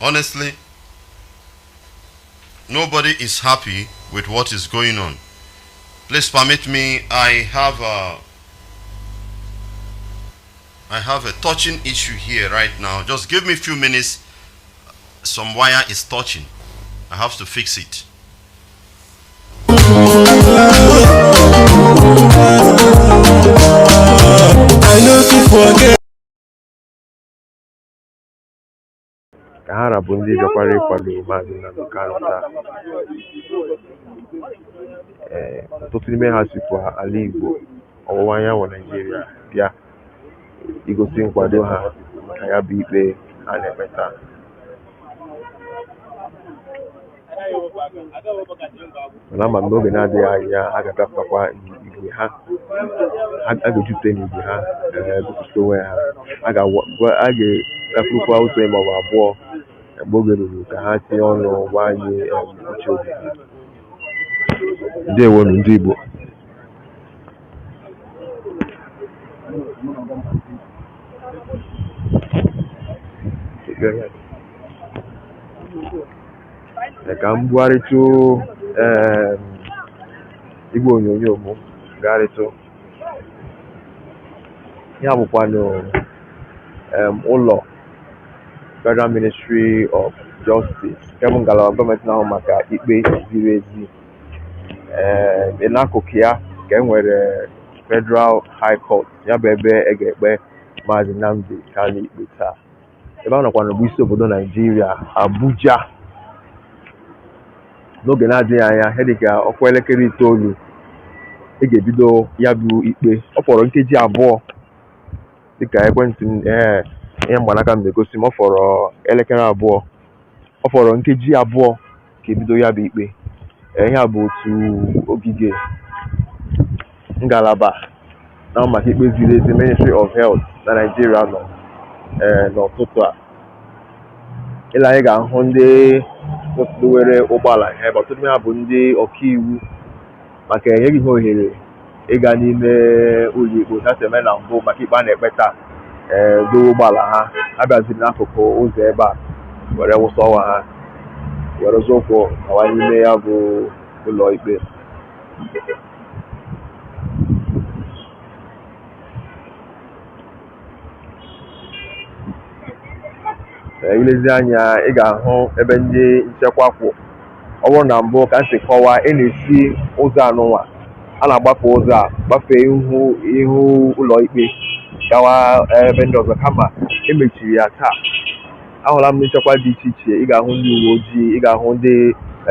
S1: Honestly. Nobody is happy with what is going on. Please permit me, I have a touching issue here right now. Just give me a few minutes. Some wire is touching. I have to fix it.
S5: I know to forget.
S2: ka ha rabụ ndị bịakwara ịkwado Mazi Nnamdi Kanu taa. Ọtụtụ n'ime ha sikwa ala Igbo ọwụwa anyanwụ Naịjirịa bịa igosi nkwado ha ka ya bụ ikpe a na-ekpe taa. Mana ama m n'oge na-adịghị anya a ga-agafekwa igwe ha, a ga-ejupụta n'igwe ha gosipụta onwe ha, a ga-agafurukwa otu maọbụ abụọ mgbe oge ruru ka ha tinye ọnụ gwa anyị uche obi ha. Ndewonu ndị Igbo. Ka m bugharịtụ igwe onyonyo m gagharịtụ ya bụkwanụ ụlọ Federal Ministry of Justice nke bụ ngalaba gọọmenti na-ahụ maka ikpe ziri ezi. N'akụkụ ya ka e nwere Federal High Court, ya bụ ebe e ga-ekpe Mazi Nnamdi Kanu ikpe taa. Ebe a nọkwa n'bụ isi obodo Naijiria, Abuja. N'oge na-adịghị anya ihe dịka ọkwa elekere 9 ị ga-ebido ya bụ ikpe. Ọ fọrọ nkeji abụọ dịka ekwentị ihe mgbanaka m na-egosi m, ọ fọrọ elekere abụọ, ọ fọrọ nkeji abụọ ka ebido ya bụ ikpe. Ihe a bụ otu ogige ngalaba na maka ikpe ziri ezi Ministry of Health na Nigeria nọ n'ụtụtụ a. Ile anyị ga-ahụ ndị were ụgbọala ebe ọtụtụ ha bụ ndị ọkaiwu maka enyeghị ha ohere ịga n'ime ụlọ ikpe ha si eme na mbụ maka ikpe a na-ekpe taa. Dowe ụgbọala ha, ha bịaziri n'akụkụ ụzọ ebe a were wụsa ọwa ha were zụkwụ gawa n'ime ya bụ ụlọ ikpe. Ilezi anya ị ga-ahụ ebe ndị nchekwa kwụ. Ọ bụrụ na mbụ ka m si kọwaa, ị na-esi ụzọ anụnwa, a na-agbapụ ụzọ a gbafee ihu ụlọ ikpe gawa ebe ndị ọzọ, kama emechiri ya taa. Ahụla m nchekwa dị iche iche. Ị ga-ahụ ndị uwe ojii, ị ga-ahụ ndị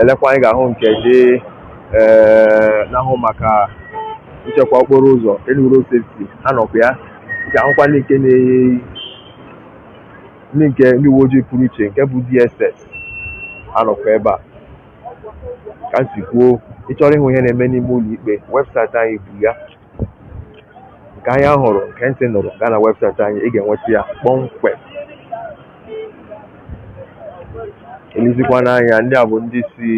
S2: elekwa, ị ga-ahụ nke ndị na-ahụ maka nchekwa okporo ụzọ, road safety anọkwa ya. Ị ga-ahụkwa ndị uwe ojii pụrụ iche nke bụ DSS anọkwa ebe a. Ka m si kwuo, ị chọrọ ịhụ ihe na-eme n'ime ụlọ ikpe, webụsaịtị anyị bụ ya. Nke anyị hụrụ, nke ntị nụrụ, gaa na webụsaịtị anyị, ị ga-enweta ya kpọmkwem. Elizikwa n'anya, ndị a bụ ndị si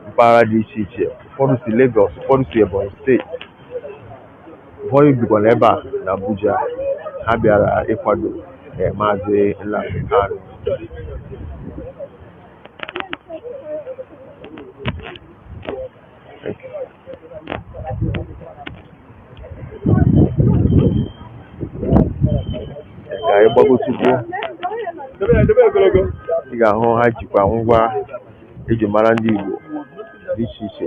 S2: mpaghara dị iche iche. Ụfọdụ si Lagos, ụfọdụ si Ebonyi steeti, ụfọdụ bikwa n'ebe a na Abuja. Ha bịara ịkwado Mazi Nnamdi Kanu. Ka anyị gbagotukwu, ị ga-ahụ ha jikwa ngwa eji mara ndị Igbo dị iche iche.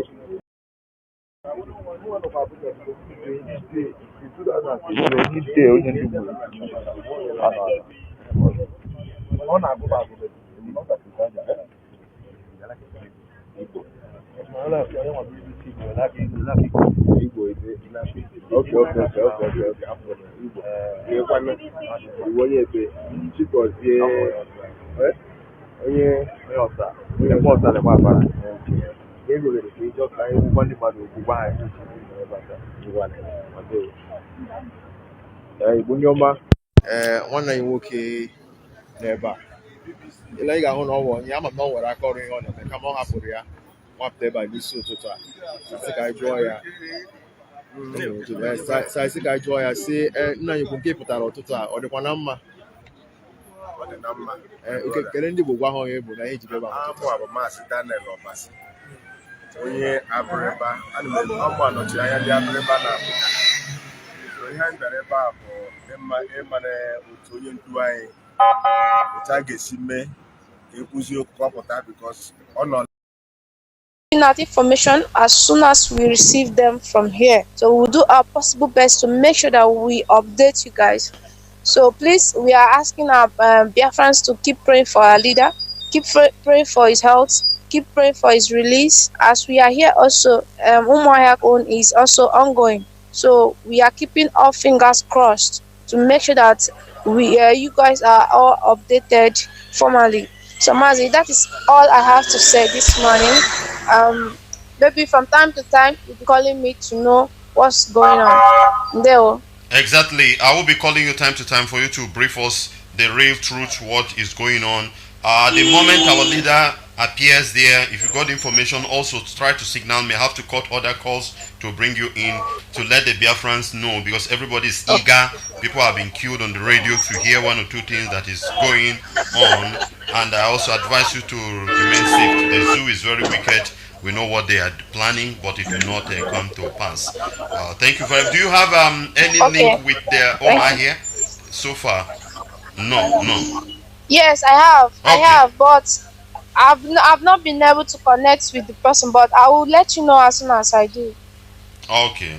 S2: Onye ọsa na-agba abara ego ghere ka ịjọ ka anyị ngwa ndị mmadụ okwu gwa anyị Igbo ndị ọma.
S3: Nwanne anyị nwoke n'ebe a, ile anyị ga-ahụ na ọ bụ onye ama m na ọ nwere aka ọrụ ihe ọ na-eme, kama ọ hapụrụ ya nwapụta ebe a n'isi ụtụtụ a. Sị ka anyị jụọ ya si nna anyị ukwu nke pụtara ụtụtụ a, ọ dịkwa na mma? Kele ndị Igbo gwa ha onye bụ na ihe jikebe
S4: bụ Maazị Daniel Obasi, onye Abịrịba. Ana m anọchi anya ndị Abịrịba na Abuja. Ihe anyị bịara ebe a bụ ịmara otu onye ndu anyị otu a ga-esi mee ka ekwuzi okwu kọpụta, bikos ọ nọ
S14: out information as soon as we receive them from here. So we'll do our possible best to make sure that we update you guys. So please, we are asking our Biafrans to keep praying for our leader, keep praying for his health, keep praying for his release. As we are here also, Umuahia Abuja is also ongoing. So we are keeping our fingers crossed to make sure that you guys are all updated formally. So Mazi, that is all I have to say this morning. Maybe from time to time you'll be calling me to know what's going on. There.
S1: Exactly. I will be calling you time to time for you to brief us the real truth, what is going on. The moment our leader appears there, if you got information, also try to signal me. I have to cut other calls to bring you in to let the Biafrans know, because everybody is eager. People have been killed on the radio to hear one or two things that is going on. And I also advise you to remain safe. The zoo is very wicked. We know what they are planning, but it will not come to pass. Thank you very much. Do you have any link with the Umuahia so far? No.
S14: Yes, I have. Okay. I have, but I've not been able to connect with the person, but I will let you know as soon as I do.
S1: Okay.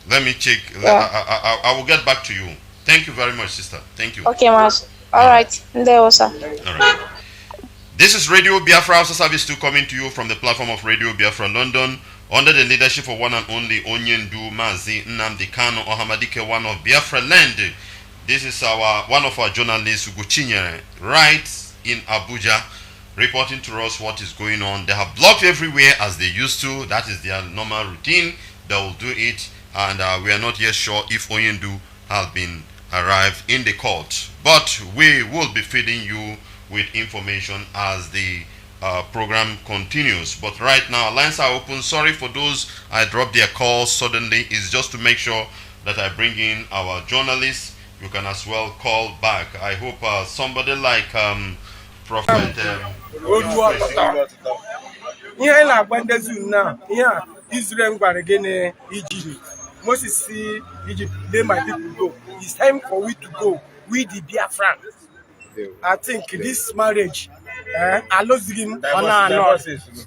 S1: Let me check. Yeah. I will get back to you. Thank you very much, sister. Thank you.
S14: Okay, Mas. All right. There also.
S1: All right. This is Radio Biafra House Service 2 coming to you from the platform of Radio Biafra London under the leadership of one and only Onyendu Mazi Nnamdi Kanu Ohamadike, one of Biafra land. This is one of our journalists, Uguchinyere, right in Abuja, reporting to us what is going on. They have blocked everywhere as they used to. That is their normal routine. They will do it, and we are not yet sure if Onyendu has been arrived in the court. But we will be feeding you with information as the program continues. But right now, lines are open. Sorry for those I dropped their calls suddenly. It's just to make sure that I bring in our journalists. You can as well call back. I hope somebody like Prophet
S15: Israel again Egypt. Moses see Egypt, let my people go. It's time for we to go. We the Biafra. I think this marriage, I lose him on our dog.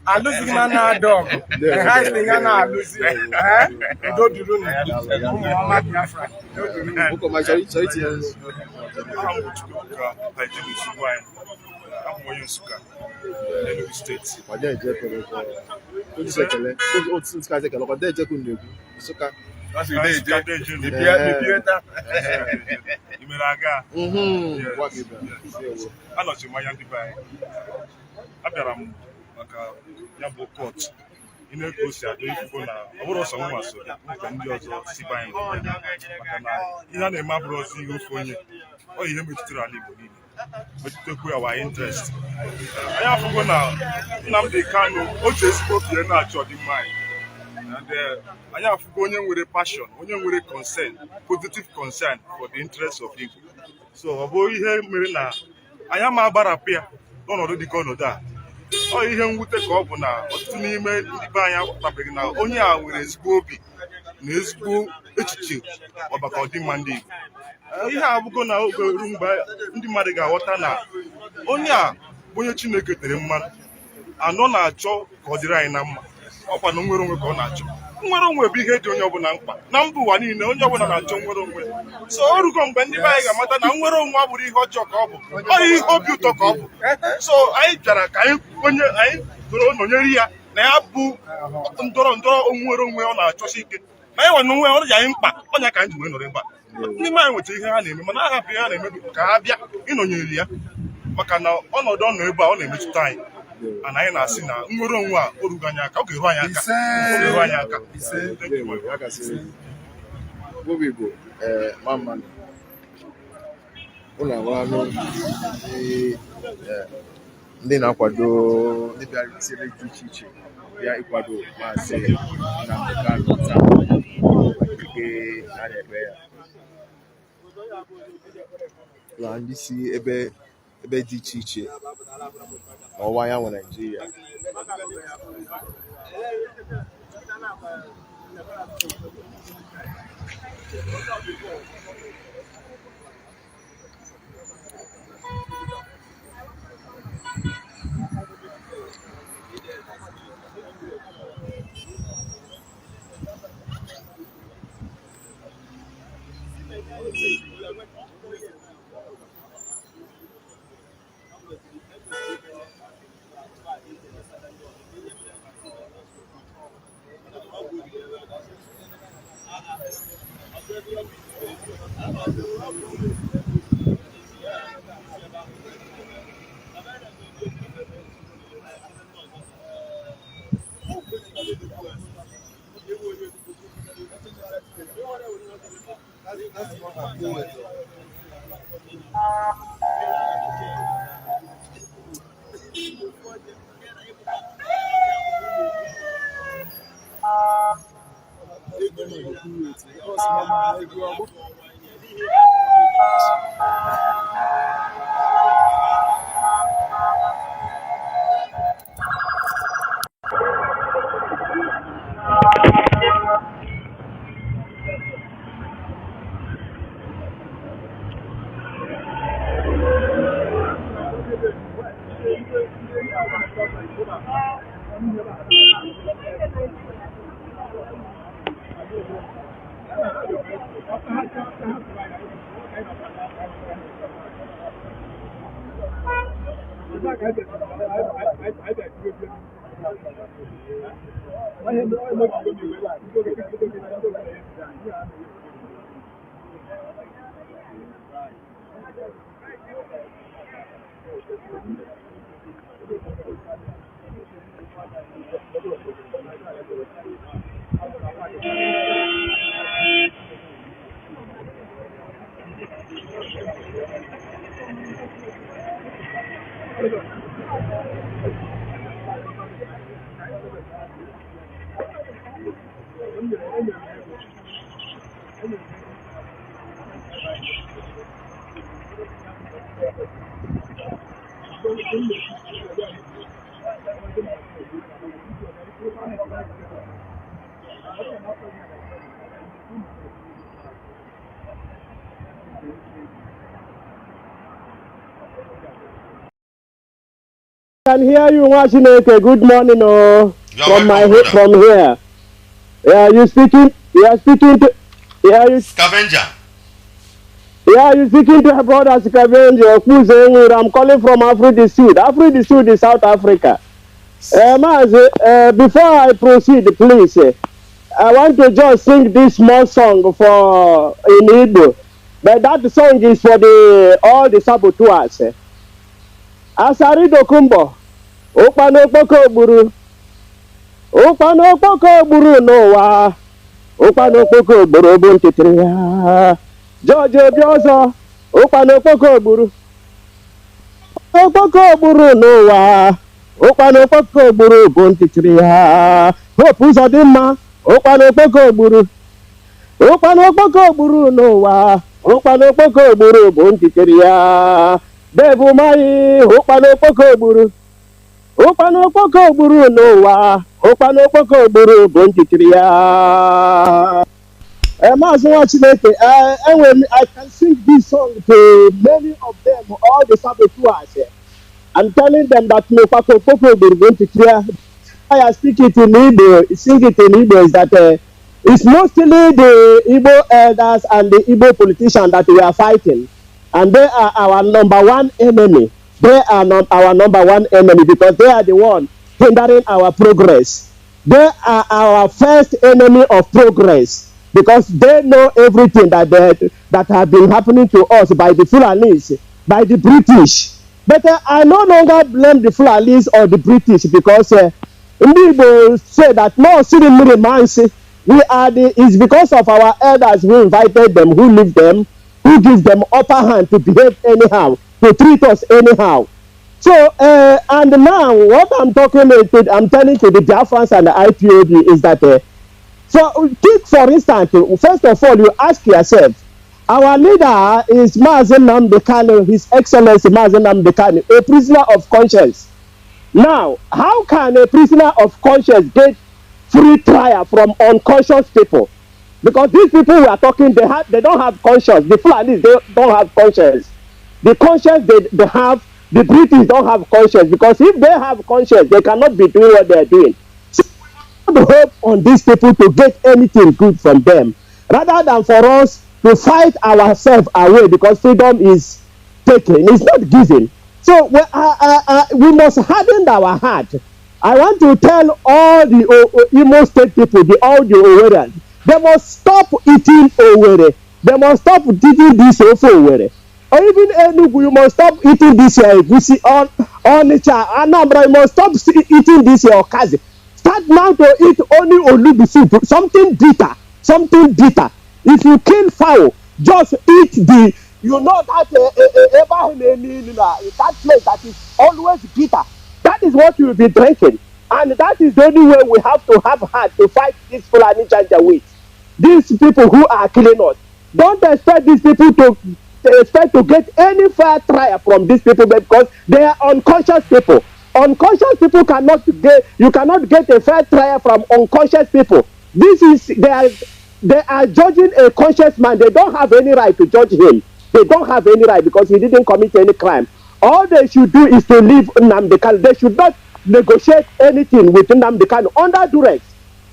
S15: I lose him on our dog. And I think I lose him. Don't do Biafra.
S16: our interest. I have to go now. Nnamdi Kanu, Oche spoke here now, the mind. And I have to go with a passion, with a concern, positive concern for the interests of people. So, about here, Mirina, I am a barapia, don't already go no that. Oh, you can take up now, or to me, the buyer, now, only I will escope, Nesco, HQ, or about demanding. Ihe abụgo na oge rumba ndị mmadụ ga-aghọta na onye a onye Chineke tere mmanụ anọ na-achọ ka ọ dịrị anyị na mma ọkwa na nwere onwe ka ọ na-achọ nwere onwe bụ ihe dị onye ọbụla mkpa na mba ụwa niile onye ọbụla na-achọ nwere onwe so o rugo mgbe ndị be anyị ga-amata na nwere onwe abụrụ ihe ọjọọ ka ọ bụ ọ ihe obi ụtọ ka ọ bụ so anyị bịara ka anyị doro nọnyere ya na ya bụ ndọrọ nwere onwe ọ na-achọsi ike na anyị nwe onwe ọ dị anyị mkpa ọnya ka anyị ji wee nọrọ ebe a ndị mmadụ nwetara ihe ha na-eme mana ahapụ ihe ha na-eme ka ha bịa ịnọnyere ya maka na ọnọdụ ọ nọ ebe a ọ na-emetụta anyị ana anyị na-asị na nwere onwe a o rugo anyị aka ọ ga-eru anyị aka
S3: ndị na-akwado ndị bịara isere dị iche iche bịa ịkwado Mazi Nnamdi Kanu taa nke a na-eme ya na ndị si ebe dị iche iche n'ọwụwa anyanwụ Naịjirịa.
S17: Can hear you, Washineke. Good morning, from here. Yeah, you speaking. You are speaking to. Yeah, you.
S1: Scavenger.
S17: Yeah, you speaking to a brother Scavenger. I'm calling from Africa Sud. Africa Sud is South Africa. Mazi, before I proceed, please, I want to just sing this small song for in Igbo. But that song is for all the saboteurs. Asari Dokumbo. Ukpanokpoko gburu n'ụwa ụkpanokpoko gburu bụ ntịtịrị ya George Obiọzọ ụkpanokpoko gburu n'ụwa ụkpanokpoko gburu bụ ntịtịrị ya Hope Uzodimma ụkpanokpoko gburu n'ụwa ụkpanokpoko gburu bụ ntịtịrị ya Dave Umahi ụkpanokpoko gburu n'ụwa ụkpanokpoko gburu bụ ntịtịrị ya Mazi Nwachineke, I can sing this song to many of them, all the saboteurs. I'm telling them that ụkpanokpoko gburu bụ ntịtịrị ya. I speak it in Igbo, sing it in Igbo is that it's mostly the Igbo elders and the Igbo politicians that we are fighting. And they are our number one enemy. They are not our number one enemy because they are the one hindering our progress. They are our first enemy of progress because they know everything that have been happening to us by the Fulanis, by the British. But I no longer blame the Fulanis or the British because people say that no, it's because of our elders who invited them, who lived them, who gives them upper hand to behave anyhow, to treat us anyhow. So, and now what I'm telling to the Biafrans and the Ipob is that, so take for instance, first of all, you ask yourself, our leader is Mazi Nnamdi Kanu, His Excellency Mazi Nnamdi Kanu, a prisoner of conscience. Now, how can a prisoner of conscience get free trial from unconscious people? Because these people we are talking, they don't have conscience. The Fulanis, they don't have conscience. The conscience they have, the British don't have conscience. Because if they have conscience, they cannot be doing what they are doing. So we don't hope on these people to get anything good from them. Rather than for us to fight ourselves away because freedom is taken, it's not given. So we must harden our heart. I want to tell all the Imo State people, all the Owerers, they must stop eating Owere. They must stop eating this Owere. Or even Enugu, you must stop eating this Egusi on Onitsha, Anambra, you must stop eating this Okazi. Start now to eat only Olubi soup, something bitter, something bitter. If you kill fowl, just eat the, you know that that place that is always bitter. That is what you will be drinking. And that is the only way we have to have heart to fight this Fulani Janjaweed. These people who are killing us. Don't expect these people to get any fair trial from these people because they are unconscious people. Unconscious people cannot get, you cannot get a fair trial from unconscious people. They are judging a conscious man. They don't have any right to judge him. They don't have any right because he didn't commit any crime. All they should do is to leave Nnamdi Kanu. They should not negotiate anything with Nnamdi Kanu under duress.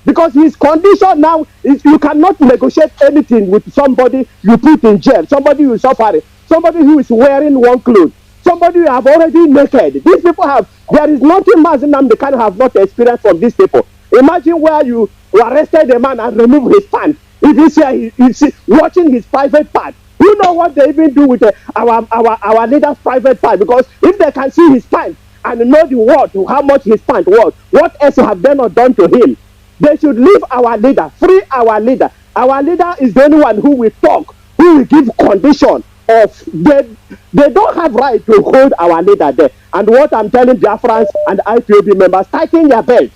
S17: Because his condition now is you cannot negotiate anything with somebody you put in jail, somebody who is suffering, somebody who is wearing one clothes, somebody who have already naked. These people have, there is nothing Mazi Nnamdi Kanu have not experienced from these people. Imagine where you arrested a man and remove his pants. If he's here, he's watching his private part. You know what they even do with our leader's private part? Because if they can see his pants and know the worth, how much his pants worth, what else have they not done to him? They should leave our leader, free our leader. Our leader is the only one who will talk, who will give condition of they don't have right to hold our leader there. And what I'm telling Biafrans and IPOB members, tighten your belt.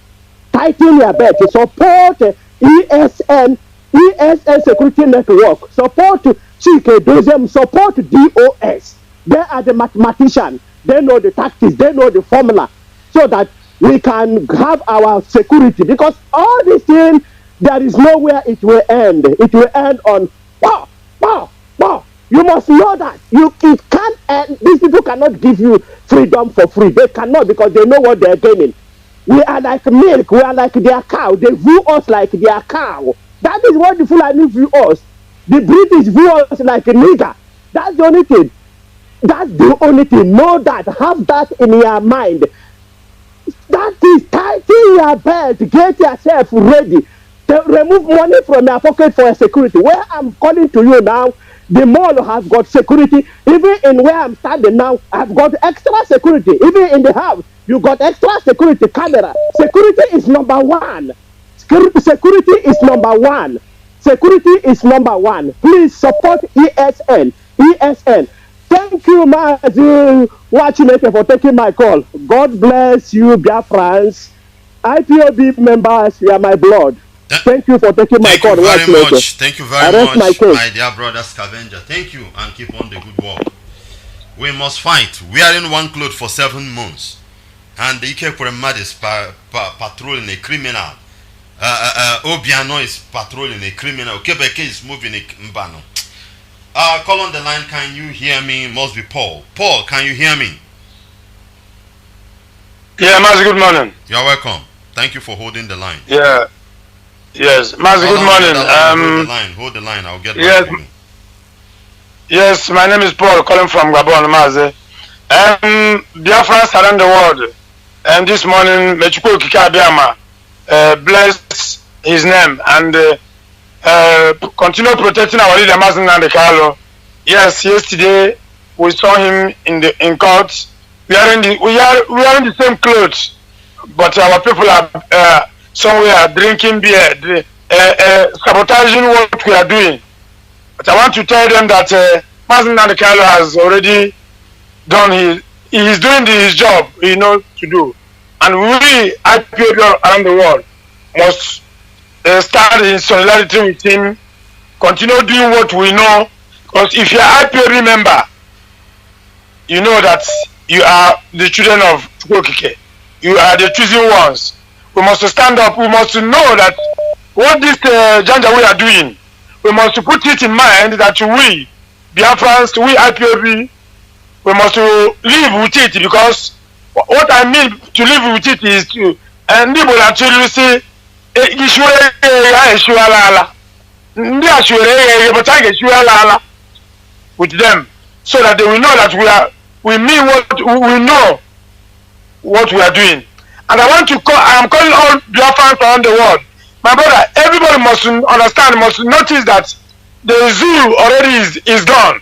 S17: Tighten your belt to support ESN Security Network, support Chike Dozem, support DOS. They are the mathematicians. They know the tactics. They know the formula so that we can have our security, because all these things, there is nowhere it will end. It will end on wow, wow, wow. You must know that it can't end. These people cannot give you freedom for free. They cannot, because they know what they're gaining. We are like milk. We are like their cow. They view us like their cow. That is what the Fulani view us. The British view us like a nigger. That's the only thing. That's the only thing. Know that. Have that in your mind. That is tighten your belt, get yourself ready to remove money from your pocket for security. Where I'm calling to you now, the mall has got security. Even in where I'm standing now, I've got extra security. Even in the house, you got extra security camera. Security is number one. Security is number one. Security is number one. Please support ESN. ESN. Thank you, Mazi Nnamdi, for taking my call. God bless you, Biafrans. IPOB members, you are my blood. Thank you for taking my call.
S1: Thank you very much. Thank you very much, my dear brother Scavenger. Thank you, and keep on the good work. We must fight. We are in one cloth for 7 months. And the Ike Kuremad is patrolling a criminal. Obiano is patrolling a criminal. Quebec is moving a Mbano. Call on the line. Can you hear me? Must be Paul. Paul, can you hear me?
S10: Yeah, Mazi, good morning.
S1: You're welcome. Thank you for holding the line.
S10: Yeah. Yes, Mazi, good morning.
S1: Hold the line. I'll get back to you.
S10: Yes, my name is Paul, calling from Gabon, Mazi. Biafrans around the world. And this morning, Mechuko Kikabiama bless his name and continue protecting our leader, Mazi Nnamdi Kanu. Yes, yesterday we saw him in court. We are in the same clothes, but our people are somewhere drinking beer, sabotaging what we are doing. But I want to tell them that Mazi Nnamdi Kanu has already done he's doing his job he knows to do. And we, IPOB around the world, must start in solidarity with him, continue doing what we know. Because if you are IPOB member, you know that you are the children of Chukwokike. You are the chosen ones. We must stand up. We must know that what this Janja we are doing, we must put it in mind that we, Biafrans, we IPOB, we must live with it, because what I mean to live with it is to, and people actually say, Ndi asure but I get you ala with them so that they will know that we mean what we know what we are doing. And I want to call, I am calling all Biafrans around the world. My brother, everybody must understand, must notice that the zoo already is gone.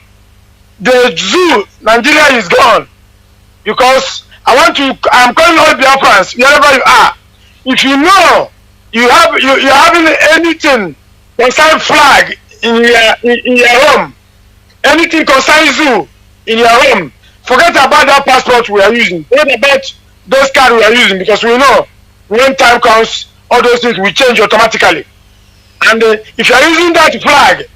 S10: The zoo, Nigeria is gone. Because I am calling all Biafrans, wherever you are. If you know you're having anything concerning flag in your home, anything concerning zoo in your home, forget about that passport we are using. Forget about those cards we are using, because we know when time comes, all those things will change automatically. And if you are using that flag,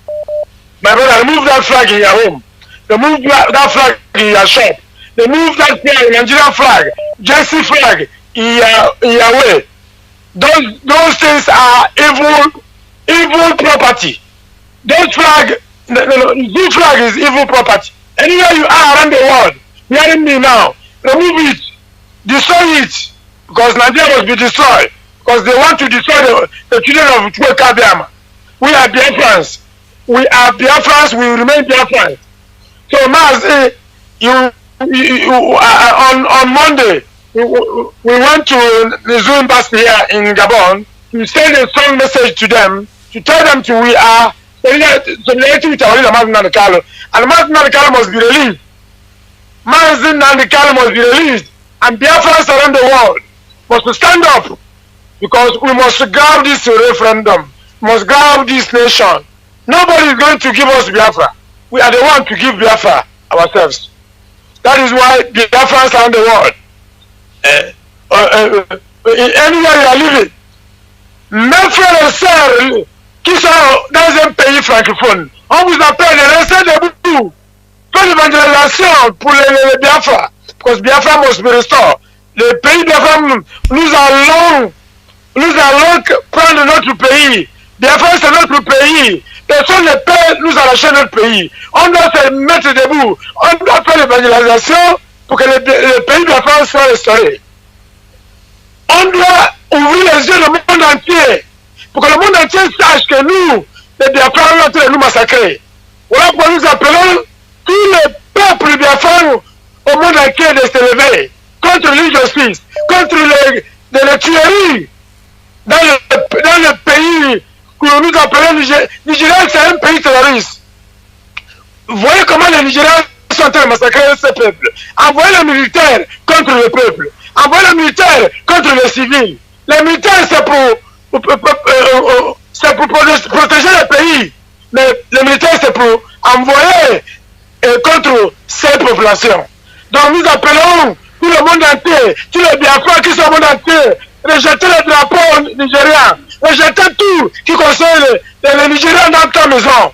S10: my brother, remove that flag in your home. Remove that flag in your shop. Remove that flag, Nigerian flag, Jersey flag in your way. Those things are evil property. Those flag, the flag is evil property. Anywhere you are around the world, hearing me now, remove it, destroy it, because Nigeria must be destroyed. Because they want to destroy the children of Chukwuka. We are Biafrans. We are Biafrans. We will remain Biafrans. So, Mazi, on Monday, we went to the zoo embassy here in Gabon to send a strong message to them, to tell them we are solidarity with our leader, Mazi Nnamdi Kanu. And Mazi Nnamdi Kanu must be released. Mazi Nnamdi Kanu must be released. And Biafrans around the world must stand up, because we must grab this referendum. We must grab this nation. Nobody is going to give us Biafra. We are the one to give Biafra ourselves. That is why Biafrans around the world, anywhere you are living, mes frères et sœurs qui sont dans un pays francophone, on vous appelle de rester debout, faire l'évangélisation pour les Biafra, because Biafra must be restored. Le pays Biafra, nous allons prendre notre pays. Biafra, c'est notre pays. Personne ne peut nous arracher notre pays. On doit se mettre debout. On doit faire l'évangélisation pour que le pays Biafra soit restauré. On doit ouvrir les yeux du monde entier pour que le monde entier sache que nous, les Biafra, on est en train de nous massacrer. Voilà pourquoi nous appelons tous les peuples Biafra au monde entier de se lever contre l'injustice, contre les tueries dans le pays que nous appelons Nigeria. C'est un pays terroriste. Vous voyez comment les Nigériens sont en train de massacrer ce peuple. Envoyez les militaires contre le peuple. Envoyez les militaires contre les civils. Les militaires, c'est pour protéger le pays. Mais les militaires, c'est pour envoyer contre ces populations. Donc nous appelons tout le monde entier, tous les Biafra qui sont au monde entier, rejetez le drapeau nigérien, rejetez tout qui concerne les Nigériens dans ta maison.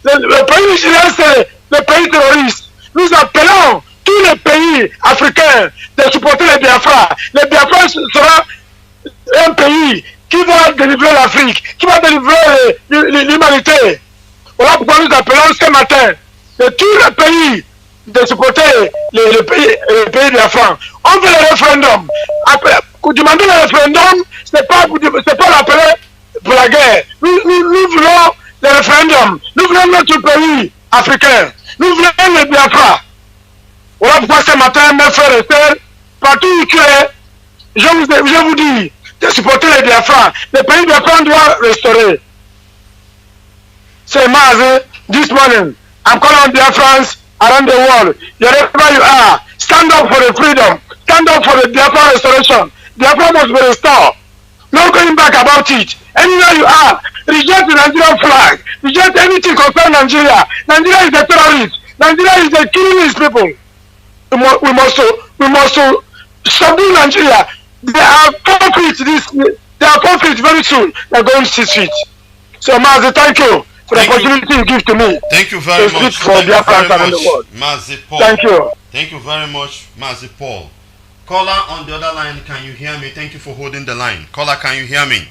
S10: Le pays nigérien, c'est le pays terroriste. Nous appelons tous les pays africains de supporter les Biafra. Les Biafra sera un pays qui va délivrer l'Afrique, qui va délivrer l'humanité. Voilà pourquoi nous appelons ce matin de tous les pays de supporter les pays Biafra. On veut le référendum. Demander le référendum, ce n'est pas l'appeler pour la guerre. Nous voulons le référendum. Nous voulons notre pays africain. Nous voulons le Biafra. Voilà pourquoi ce matin, mes frères et sœurs, partout où tu es, je vous dis de supporter les Biafra. Le pays Biafra doit restaurer. Say, Mazi, this morning, I'm calling on Biafrans around the world. Wherever you are, stand up for the freedom. Stand up for the Biafra restoration. Biafra must be restored. No going back about it. Anywhere you are, reject the Nigerian flag. Reject anything concerning Nigeria. Nigeria is the terrorist. Nigeria is the killing his people. We must subdue Nigeria. They are conflict very soon. They are going to see. So, Mazi, thank you for the opportunity you give to me.
S1: Thank you very much.
S10: For Biafrans around the world.
S1: Mazi Paul.
S10: Thank you.
S1: Thank you very much, Mazi Paul. Caller on the other line, can you hear me? Thank you for holding the line. Caller, can you hear me?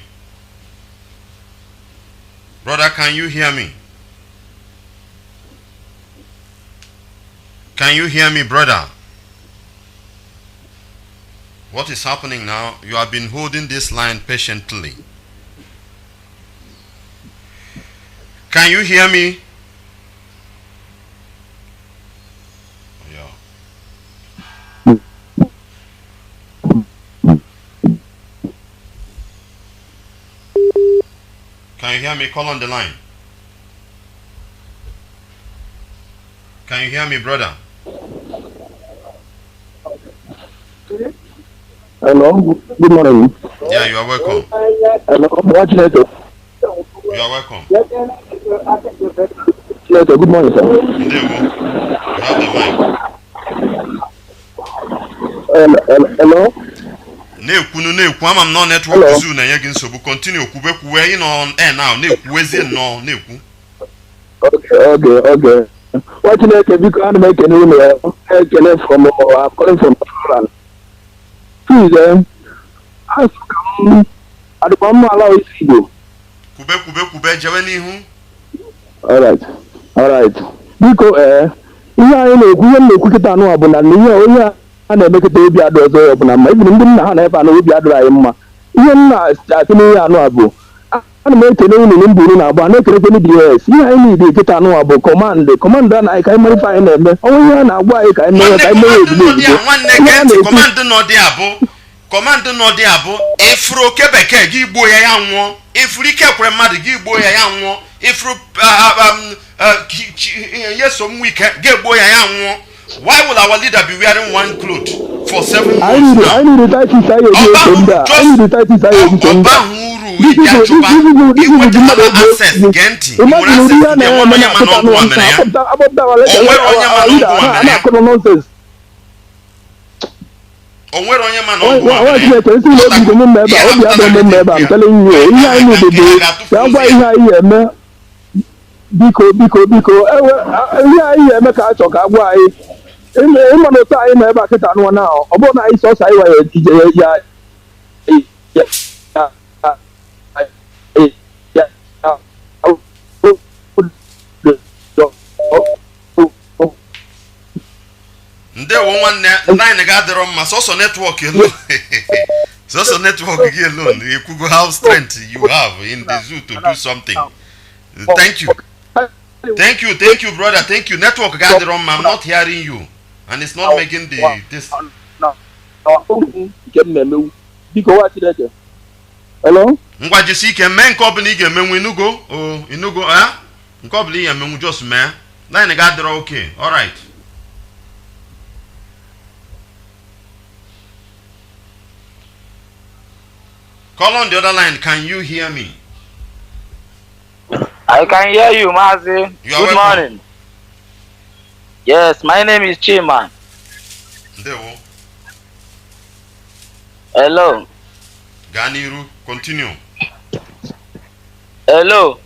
S1: Brother, can you hear me? Can you hear me, brother? What is happening now? You have been holding this line patiently. Can you hear me? Can you hear me? Call on the line. Can you hear me, brother?
S13: Hello, good morning.
S1: Yeah, you are welcome.
S13: Hello, watch later.
S1: You are welcome.
S13: Later, good morning, sir.
S1: Ndewo. You have the mic.
S13: Hello?
S1: Na-ekwu ama m nọ network zoo na-enye gị nsogbu. Continue kwube ị nọ air now na-ekwuwezie nnọọ na-ekwu.
S13: Okay. Watch later, because I'm making a from I'm calling from Biafra. Please, ask at the moment allow it to go.
S1: Kwube jewe n'ihu.
S13: Alright. Because ihe anyị na-ekwu kịta anụ ọbụla na ihe onye a na-emekọta obi adụ ọzọ ọbụla mma ibi ndị nna ha na ebe a na obi adụrụ anyị mma ihe nna atị n'ihe anụ abụ ana m ekele unu na mbụ unu na-agba na-ekelekwe ndị DS ihe anyị niile kịta anụ abụ kọmandụ a na anyị ka anyị mara ife anyị na-eme ọnwa ihe a na-agwa anyị ka anyị mere ozugbo
S1: kọmandụ nọdị abụ ifuru oke bekee gị igbuo ya nwụọ ifuru ike kwere mmadụ gị igbuo ya nwụọ ifuru yesom wike gị egbuo ya nwụọ. Why will our leader be wearing one cloth for 7 months now?
S13: I need the title say
S1: onwere onye ma
S13: I'm telling you ihe anyị na-edebe ya gwa ihe anyị eme biko ihe anyị eme ka achọ ka agwa anyị ịma na otu anyị ma ebe a kịta anụwa na ọ bụrụ na anyị sọsọ anyị were ije ya
S1: ndewo nwanne line ga-adịrọ mma sọsọ network alone sọsọ network gị alone ekwugo how strength you have in the zoo to do something. Thank you brother, thank you. Network ga-adịrọ mma. I'm not hearing you and it's not making this.
S13: Hello?
S1: Ngwa jisi ike mee nke ọbụla ị ga-emenwu inugo nke ọbụla ị ga-emenwu just mee line ga-adịrọ okay. All right. Call on the other line. Can you hear me?
S18: I can hear you, Mazi. Good morning. Yes, my name is Chima. Hello.
S1: Ganiru, continue.
S18: Hello.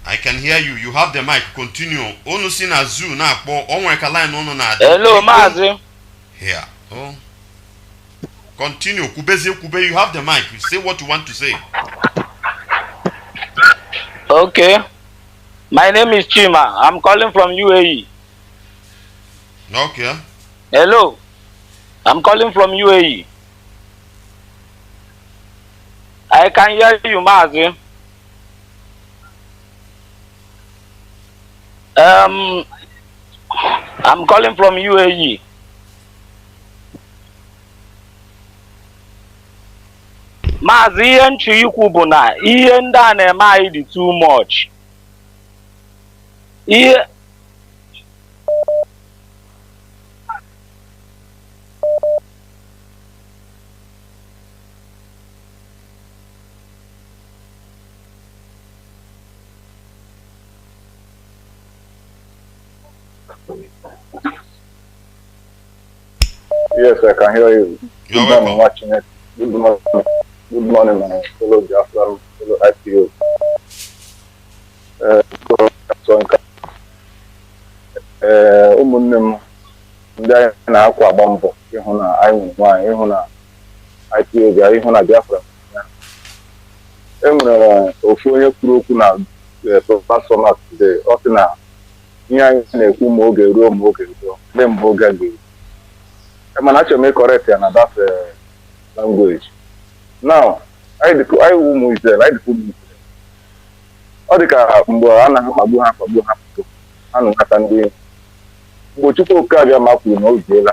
S1: I can hear you. You have the mic. Continue. Onu si na zoo na akpọ onwe ka line onu na.
S18: Hello, Mazi.
S1: Here. Oh. Continue. Kube, you have the mic. You say what you want to say.
S18: Okay. My name is Chima. I'm calling from UAE.
S1: Okay.
S18: Hello. I'm calling from UAE. I can hear you, Mazi. I'm calling from UAE. Mazi ihe nchu ikwu bụ na ihe ndị a na-eme anyị dị too much. Ihe
S19: Yes, I can hear you.
S1: You're
S19: welcome. Watching it. Good morning, my fellow Biafran, fellow IPO. Ụmụnne m ndị anyị na-akwa agba mbọ ịhụ na anyị nwere nwaanyị ịhụ na IPO bịara ịhụ na Biafra. E nwere ofu onye kwuru okwu na Professor today ọ sị na ihe anyị na-ekwu ma oge ruo ndị mgbe oge ga-eru. Mana achọrọ m ịkọrekt ya na that language. Now, I ụmụ Israel, ọ dị ka mgbe a na-akpagbu ha na-anata ndị enyi. Mgbe Chukwuka abịa ma kwuru na o zuola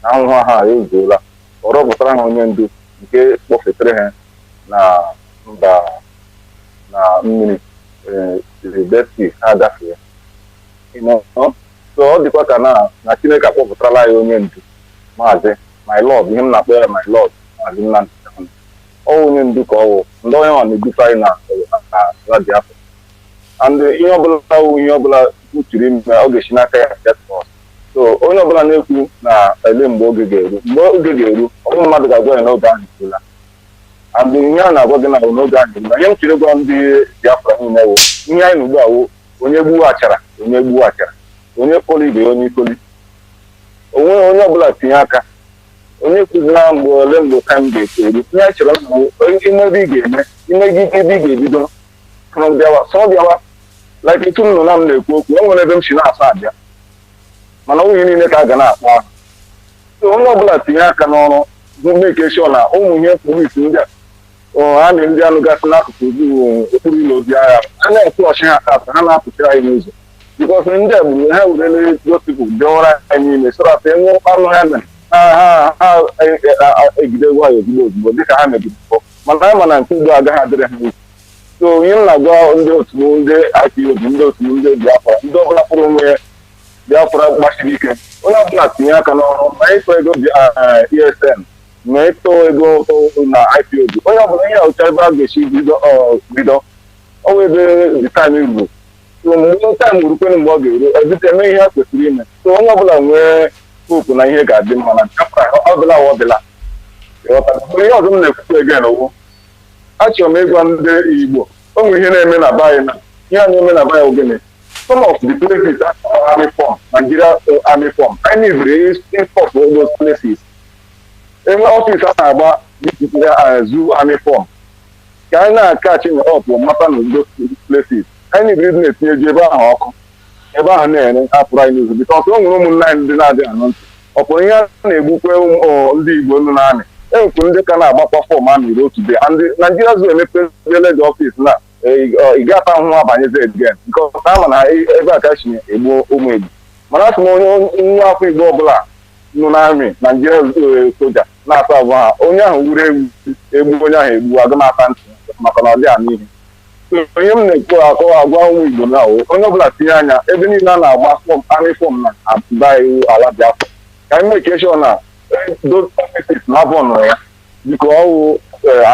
S19: na ahụhụ ha ezuola, ọ rọpụtara ha onye ndu nke kpọfetere ha na mba na mmiri Rebeti ha gafee. So ọ dịkwa ka na Chineke akpọpụtarala ya onye ndu, Maazị my lord, ihe m na-akpọ ya my lord Mazi Nnamdi Kanu. Ọ onye ndu ka ọ wụ ndị onye ọ na-edufe anyị na Biafra. And ihe ọbụla kwuchiri ime ọ ga-esi n'aka ya ketọs. So onye ọbụla na-ekwu na ele mgbe oge ga-eru ọbụrụ mmadụ ga-agwa ya n'oge ahụ eruola. And ihe a na-agwa gị na n'oge ahụ eruola. Ihe m chiri gwa ndị Biafra niile wụ ihe anyị na ugbu a wụ onye gbuo achara onye kpọrọ ibe ya onye ikoli. Onwe onye ọbụla tinye aka, onye kụziri mgbe ole mgbe ka m ga-eru. Ihe a chere ime ebe ị ga-eme, ime gị ebe ị ga-ebido sọbịawa like etu m nọ na m na-ekwu okwu, enwere ebe m si na-asa abịa mana onye niile ka a ga na-akpọ ahụ. So onye ọbụla tinye aka n'ọrụ make sure na ụmụ ihe polisi ndị a na ndị anụ gasị n'akụkụ okpuru ụlọ obi agha a na-ekwu ọchị ha aka ha na-apụchara anyị n'ụzọ bikos ndị agbụrụ ha werele gosipụ dịọra anyị niile sọrata enwe anụ ha na ha egide nwayọ ozugbo dịka ha mebiri mana anyị mana nke ugbo agaghị adịrị ha isi. So ihe m na-agwa ndị otu ndị IPOB, ndị otu ndị Biafra, ndị ọbụla kpụrụ onwe Biafra gbachiri ike, onye ọbụla tinye aka n'ọrụ ma ịtọ ego ESN ma ịtọ ego na IPOB, onye ọbụla ihe ọcha ebe a ga-esi bido ọnwa ebe the time ruru. So mgbe time rukwenu mgbe ọ ga-eru ebite eme ihe a kwesịrị ime. So onye ọbụla nwee hope na ihe ga-adị mma na Biafra ọbụla ọbụla. Ihe ọzọ m na-ekwukwu egen owu achọrọ m ịgwa ndị Igbo o nwere ihe na-eme na be anyị na ihe a na-eme na be anyị ogene. Some of the places army form, Nigeria army form, I need to import all those places. Enwe ọfịs a na-agba zoo army form ka anyị na-akachi na up mata na those places. Anyị need na-etinye ji ebe ahụ ọkụ, ebe ahụ na-ere apụrụ anyị n'ụzọ bikọs o nwere ụmụnne anyị ndị na-adịghị anụ ntị. Ọ pụrụ ihe a na-egbukwe ndị Igbo nọ n'amị enwekwu ndị ka na-agbakwa fọm amị ruo today and Nigeria zoo emepezele the ọfịs na ị ga-ata ahụhụ abanyezi again because ama na ebe a ka chi egbu ụmụ Igbo mana asị m onye nwa afọ Igbo ọbụla nọ n'amị Nigeria soja na-ata abụọ ha onye ahụ wuru egbu onye ahụ egbu aga na-ata ntị maka na ọ dị ama ihe. So onye m na-ekwu agwa ụmụ Igbo na onye ọbụla tinye anya ebe niile a na-agba army form na aba iwu ala Biafra ka anyị make sure na those offices na-abụ nọ ya biko ọwụ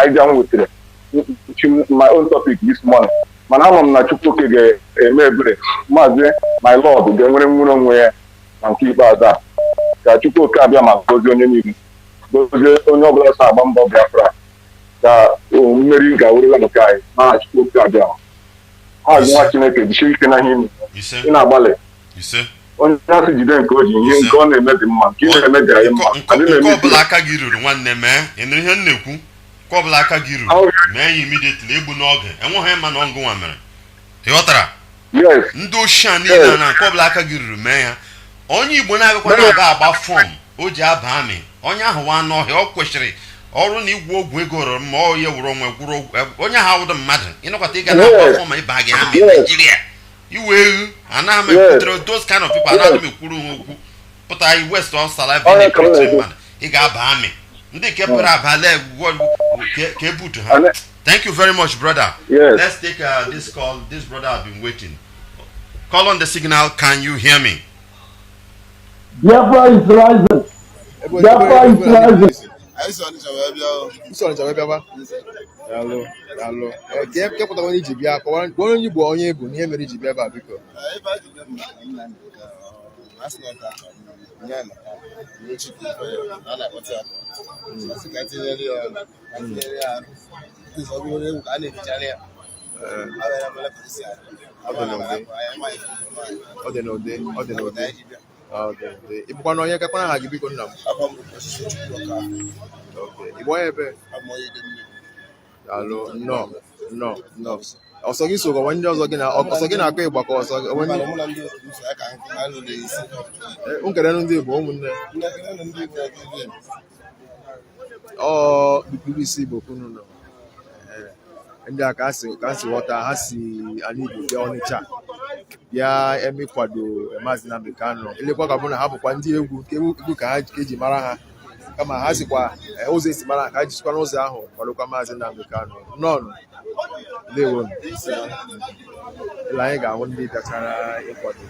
S19: idea m wetere my own topic this morning. Mana ama m na Chukwuka ga-eme ebere Maazị my lord ga-enwere nwere onwe ya na nke ikpeazụ a ka Chukwuka abịa ma gozie onye niile gozie onye ọbụla so agba mbọ Biafra ka mmeri ga-werela nke anyị na Chukwuka abịa. Maazị nwa Chineke jisie ike na ihe ị na-agbalị onye asị jide nke o ji ihe nke ọ na-eme dị mma nke ị na-eme dị anyị mma.
S1: Nke ọbụla aka gị ruru nwanne mee ịnụ ihe m na-ekwu nke ọbụla aka gị ruru mee ya immediately egbu n'oge enweghị ma na ọngụ nwa mere ịghọtara ndị ochie a niile na nke ọbụla aka gị ruru mee ya. Onye Igbo na-agakwa na-aga agba fọm o ji aba amị onye ahụ nwa n'ọhịa ọ kwesịrị ọrụ na igwu ogwu ego rọrọ ma ọ ya wụrụ onwe gwụrụ onye ahụ awụdụ mmadụ ịnọkọta ịga na-agba fọm ịba gị amị Naijiria iwe eghu anaghị m ekwutere those kind of people anaghị m ekwuru ha okwu pụta west of saliva na-ekwutere mmadụ ị ga-aba amị ndị nke pere abalị ka ebutu ha. Thank you very much, brother. Let's take this call. This brother have been waiting. Call on the signal. Can you hear me?
S17: Biafra is rising. Biafra is rising.
S3: Ke pụtara onye iji bịa kọwara onye Igbo onye bụ n'ihe mere iji bịa ebe a biko. Ọ dị n'ụdị ịbụkwa na onye kakwana ha gị biko nna m Igbo onye ebe alụ nnọọ ọsọ gị so gọwa ndị ọzọ gị na ọsọ gị na-akọ Igbo ka ọsọ nkere ndị Igbo ụmụnne BBC Igbo kwunu nọ ndị a ka ha si ghọta ha si ala Igbo bịa Ọnịcha bịa eme ịkwado Mazi Nnamdi Kanu. Elekwa ka bụ na ha bụkwa ndị egwu egwu ka ha eji mara ha, kama ha sikwa ụzọ esi mara ka ha jisikwa n'ụzọ ahụ kwadokwa Mazi Nnamdi Kanu. Nọọnụ ndewo anyị ga-ahụ ndị bịachara ịkwado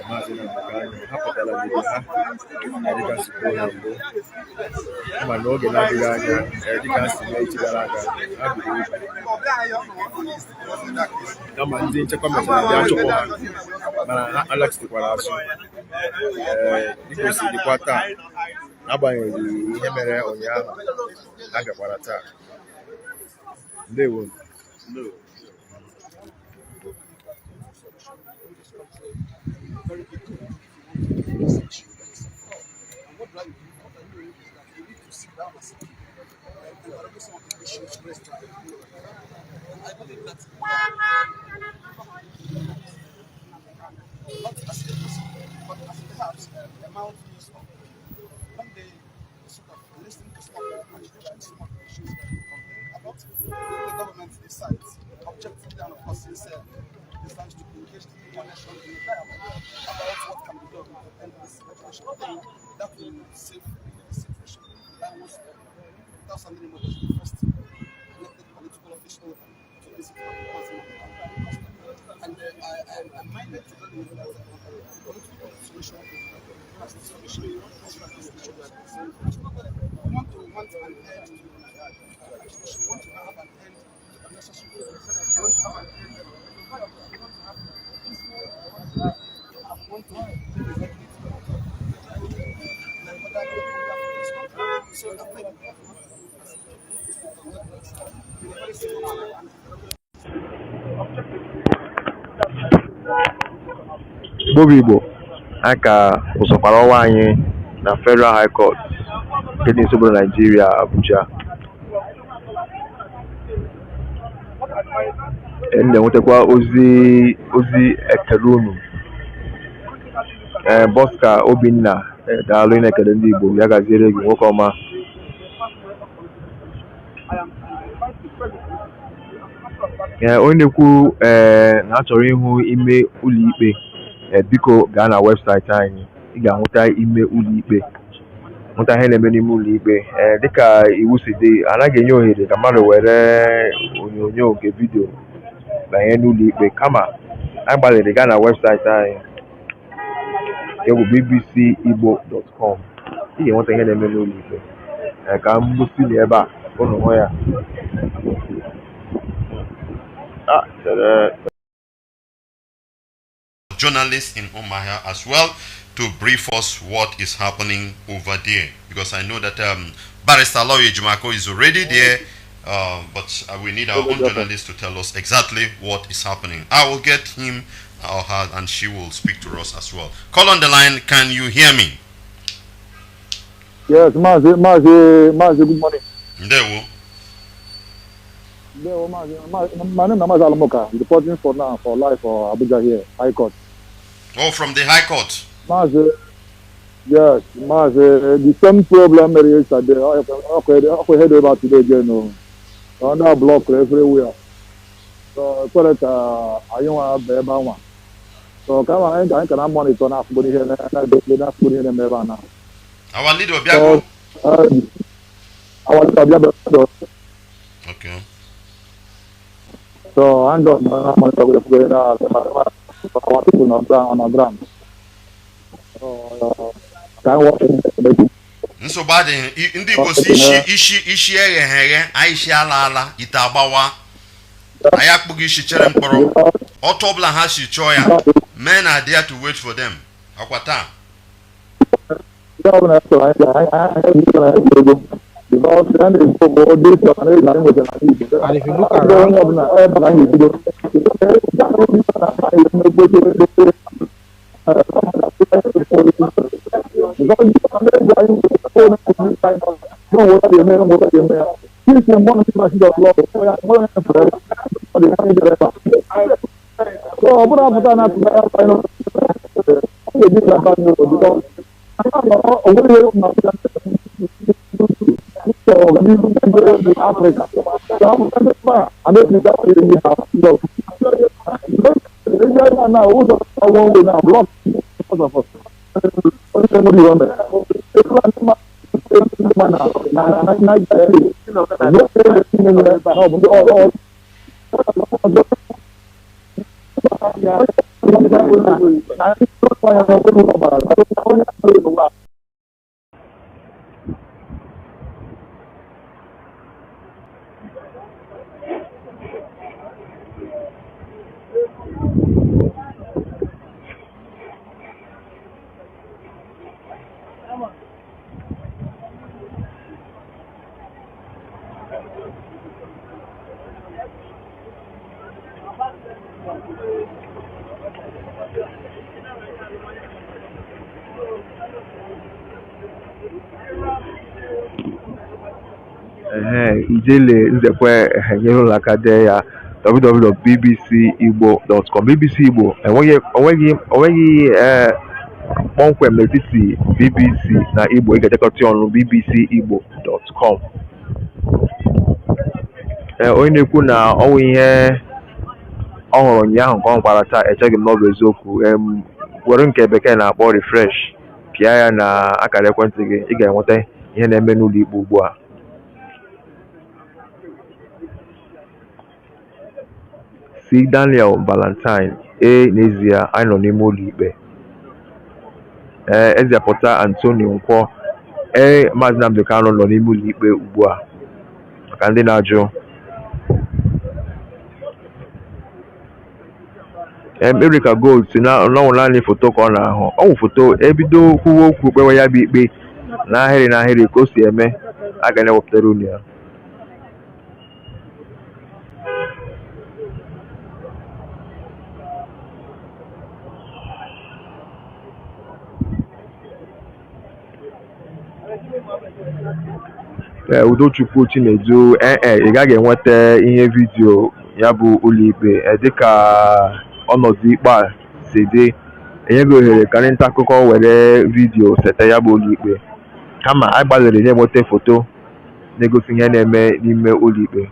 S3: Mazi Nnamdi Kanu. Ha pụtara n'igbo ha dịka nsikwu ha mbụ, ma n'oge na-adịghị anya dịka ha si mee echi gara aga ha biri ugwu, kama ndị nchekwa mechara bịa chụpụ ha, mana ha alachitekwara azụ. Dịka o si dịkwa taa, n'agbanyeghị ihe mere ụnyaahụ, ha bịakwara taa. Ndewo.
S20: The government decides objectively and of course sincerely decides to engage the international in a dialogue about what can be done to end this situation thing that will save the situation. That was without any more the first elected political official to visit and I'm minded to tell you that the political solution has the solution we want to an end to we want to have an end to unnecessary we want to have an end to peaceful we want to so I think
S2: Igbo aka ụsọkwara ọwa anyị na Federal High Court nke dị nso Nigeria, Abuja. Na-enwetakwa ozi ekele unu Bọska Obinna daalụ na-ekele ndị Igbo, ya gaziere gị nwoke ọma. Onye na-ekwu na achọrọ ịhụ ime ụlọikpe, biko gaa na webụsaịtị anyị, ị ga-ahụta ime ụlọikpe, hụta ihe na-eme n'ime ụlọikpe. Dịka iwu si dị, anaghị enye ohere ka mmadụ were onyonyo nke vidio banye n'ụlọikpe, kama anyị gbalịrị gaa na webụsaịtị anyị bụ bbcigbo.com, ị ga-enweta ihe na-eme n'ụlọikpe. Ka m gosi na ebe a ụnụ hụ ya.
S1: Journalists in Umuahia as well to brief us what is happening over there, because I know that Barrister Lawyer Jumako is already there, but we need our own journalist to tell us exactly what is happening. I will get him or her and she will speak to us as well. Call on the line. Can you hear me?
S13: Yes, Mazi, good morning.
S1: Ndewo.
S13: My name is Mazi Alamoka, reporting for now for live for Abuja here, High Court.
S1: Oh, from the High Court.
S13: Mazi, yes, Mazi, the same problem is that I heard about today again. Under block everywhere. So, I don't have a one. So, come on, I can monitor now for here and I don't put in now.
S1: Our leader, Biafra.
S13: Our leader,
S1: okay.
S13: So, I'm going to monitor our people on the ground.
S1: Nso bad ndị Igbo si ishi eghe aishi ala ite agbawa anyị akpụghị ishi chere mkpọrọ ọtọ ọbụla ha si chọọ ya, men are there to wait for them. Akwa taa
S13: and if you look around, Africa.
S2: ijele nzekwe nyere ụlọ aka dee ya www.bbcigbo.com. BBC Igbo onweghị kpọmkwem n'etiti BBC na Igbo, ị ga-ejekọta ọnụ bbcigbo.com. Onye na-ekwu na ọnwụ ihe ọ hụrụ ụnyaahụ nke ọ hụkwara taa echeghị m na ọ bụ eziokwu. Were nke bekee na-akpọ refresh, pịa ya na akara ekwentị gị, ị ga-enweta ihe na-eme n'ụlọ ikpe ugbu a. Si Daniel Valentine, n'ezie anyị nọ n'ime ụlọ ikpe. Ezepụta Anthony Nkwọ, Mazi Nnamdi Kanu nọ n'ime ụlọ ikpe ugbu a, maka ndị na-ajụ. Erika Gold si na ọnwụ naanị foto ka ọ na-ahụ. Ọnwụ foto ebido kwuwe okwu kpewe ya bụ ikpe n'ahịrị ka o si eme, a ga na-ewepụtara unu ya. Udochukwu Chinedu, ị gaghị enweta ihe vidiyo ya bụ ụlọikpe dịka ọnọdụ ikpe a si dị. Enyeghị ohere ka ndị nta akụkọ were vidiyo sete ya bụ ụlọikpe, kama anyị gbalịrị na-enweta foto na-egosi ihe na-eme n'ime ụlọikpe.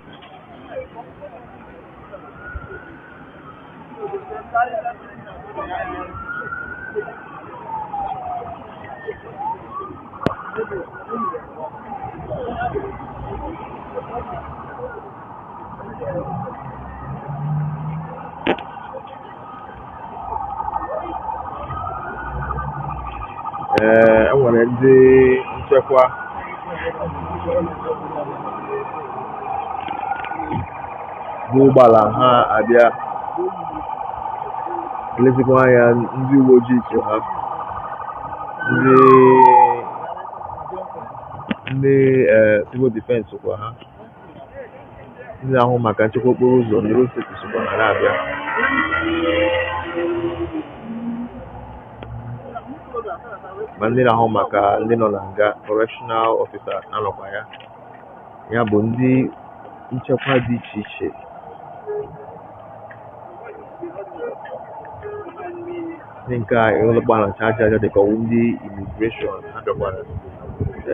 S2: Enwere ndị nchekwa bụ ụgbọala ha abịa elezikwa anya, ndị uwe ojii so ha, ndị civil defense kwa ha, ndị na-ahụ maka nchekwa okporo ụzọ na road safety sokwa ha na-abịa. Ma ndị na-ahụ maka ndị nọ na nga correctional officer anọkwa ya. Ya bụ ndị nchekwa dị iche iche. Ndị nke a enwelekwa na aja dịka ọwụ ndị immigration abịakwara.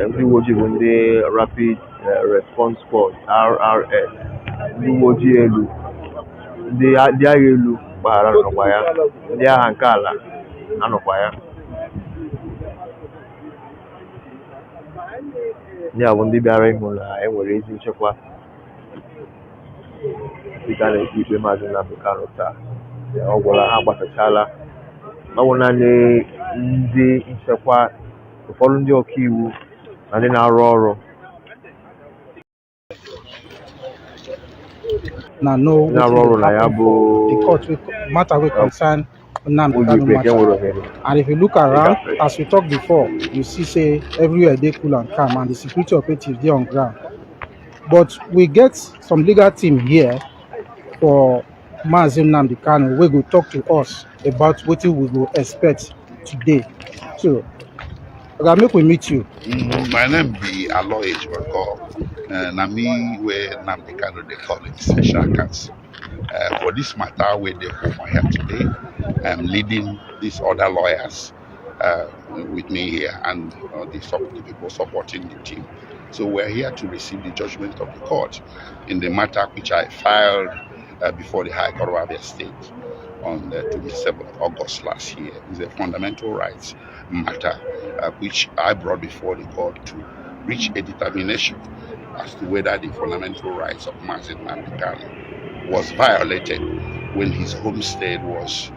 S2: Ndị uwe ojii bụ ndị rapid response squad RRS, ndị uwe ojii elu, ndị agha elu gbaghara anọkwa ya, ndị agha nke ala anọkwa ya. Ndị a bụ ndị bịara ịhụ na enwere ezi nchekwa dịka na-ekpe ikpe Mazi Nnamdi Kanu taa. Ọ gwara ha gbasachala, ọ bụ naanị ndị nchekwa, ụfọdụ ndị ọkaiwu na ndị na-arụ ọrụ na-arụ ọrụ na ya bụ
S21: Nnamdi Kanu matter. And if you look around, as we talked before, you see say everywhere they cool and calm, and the security operatives they on ground. But we get some legal team here for Mazi Nnamdi Kanu. We go talk to us about what we go expect today. So, I make we meet you.
S22: My name be Aloy Ejwako. Na me where Nnamdi Kanu they call him special counsel. For this matter, where they Umuahia today, I'm leading these other lawyers with me here and the people supporting the team. So we're here to receive the judgment of the court in the matter which I filed before the High Court of Abia State on the 27th of August last year. It's a fundamental rights matter which I brought before the court to reach a determination as to whether the fundamental rights of Mazi Nnamdi Kanu was violated when his homestead was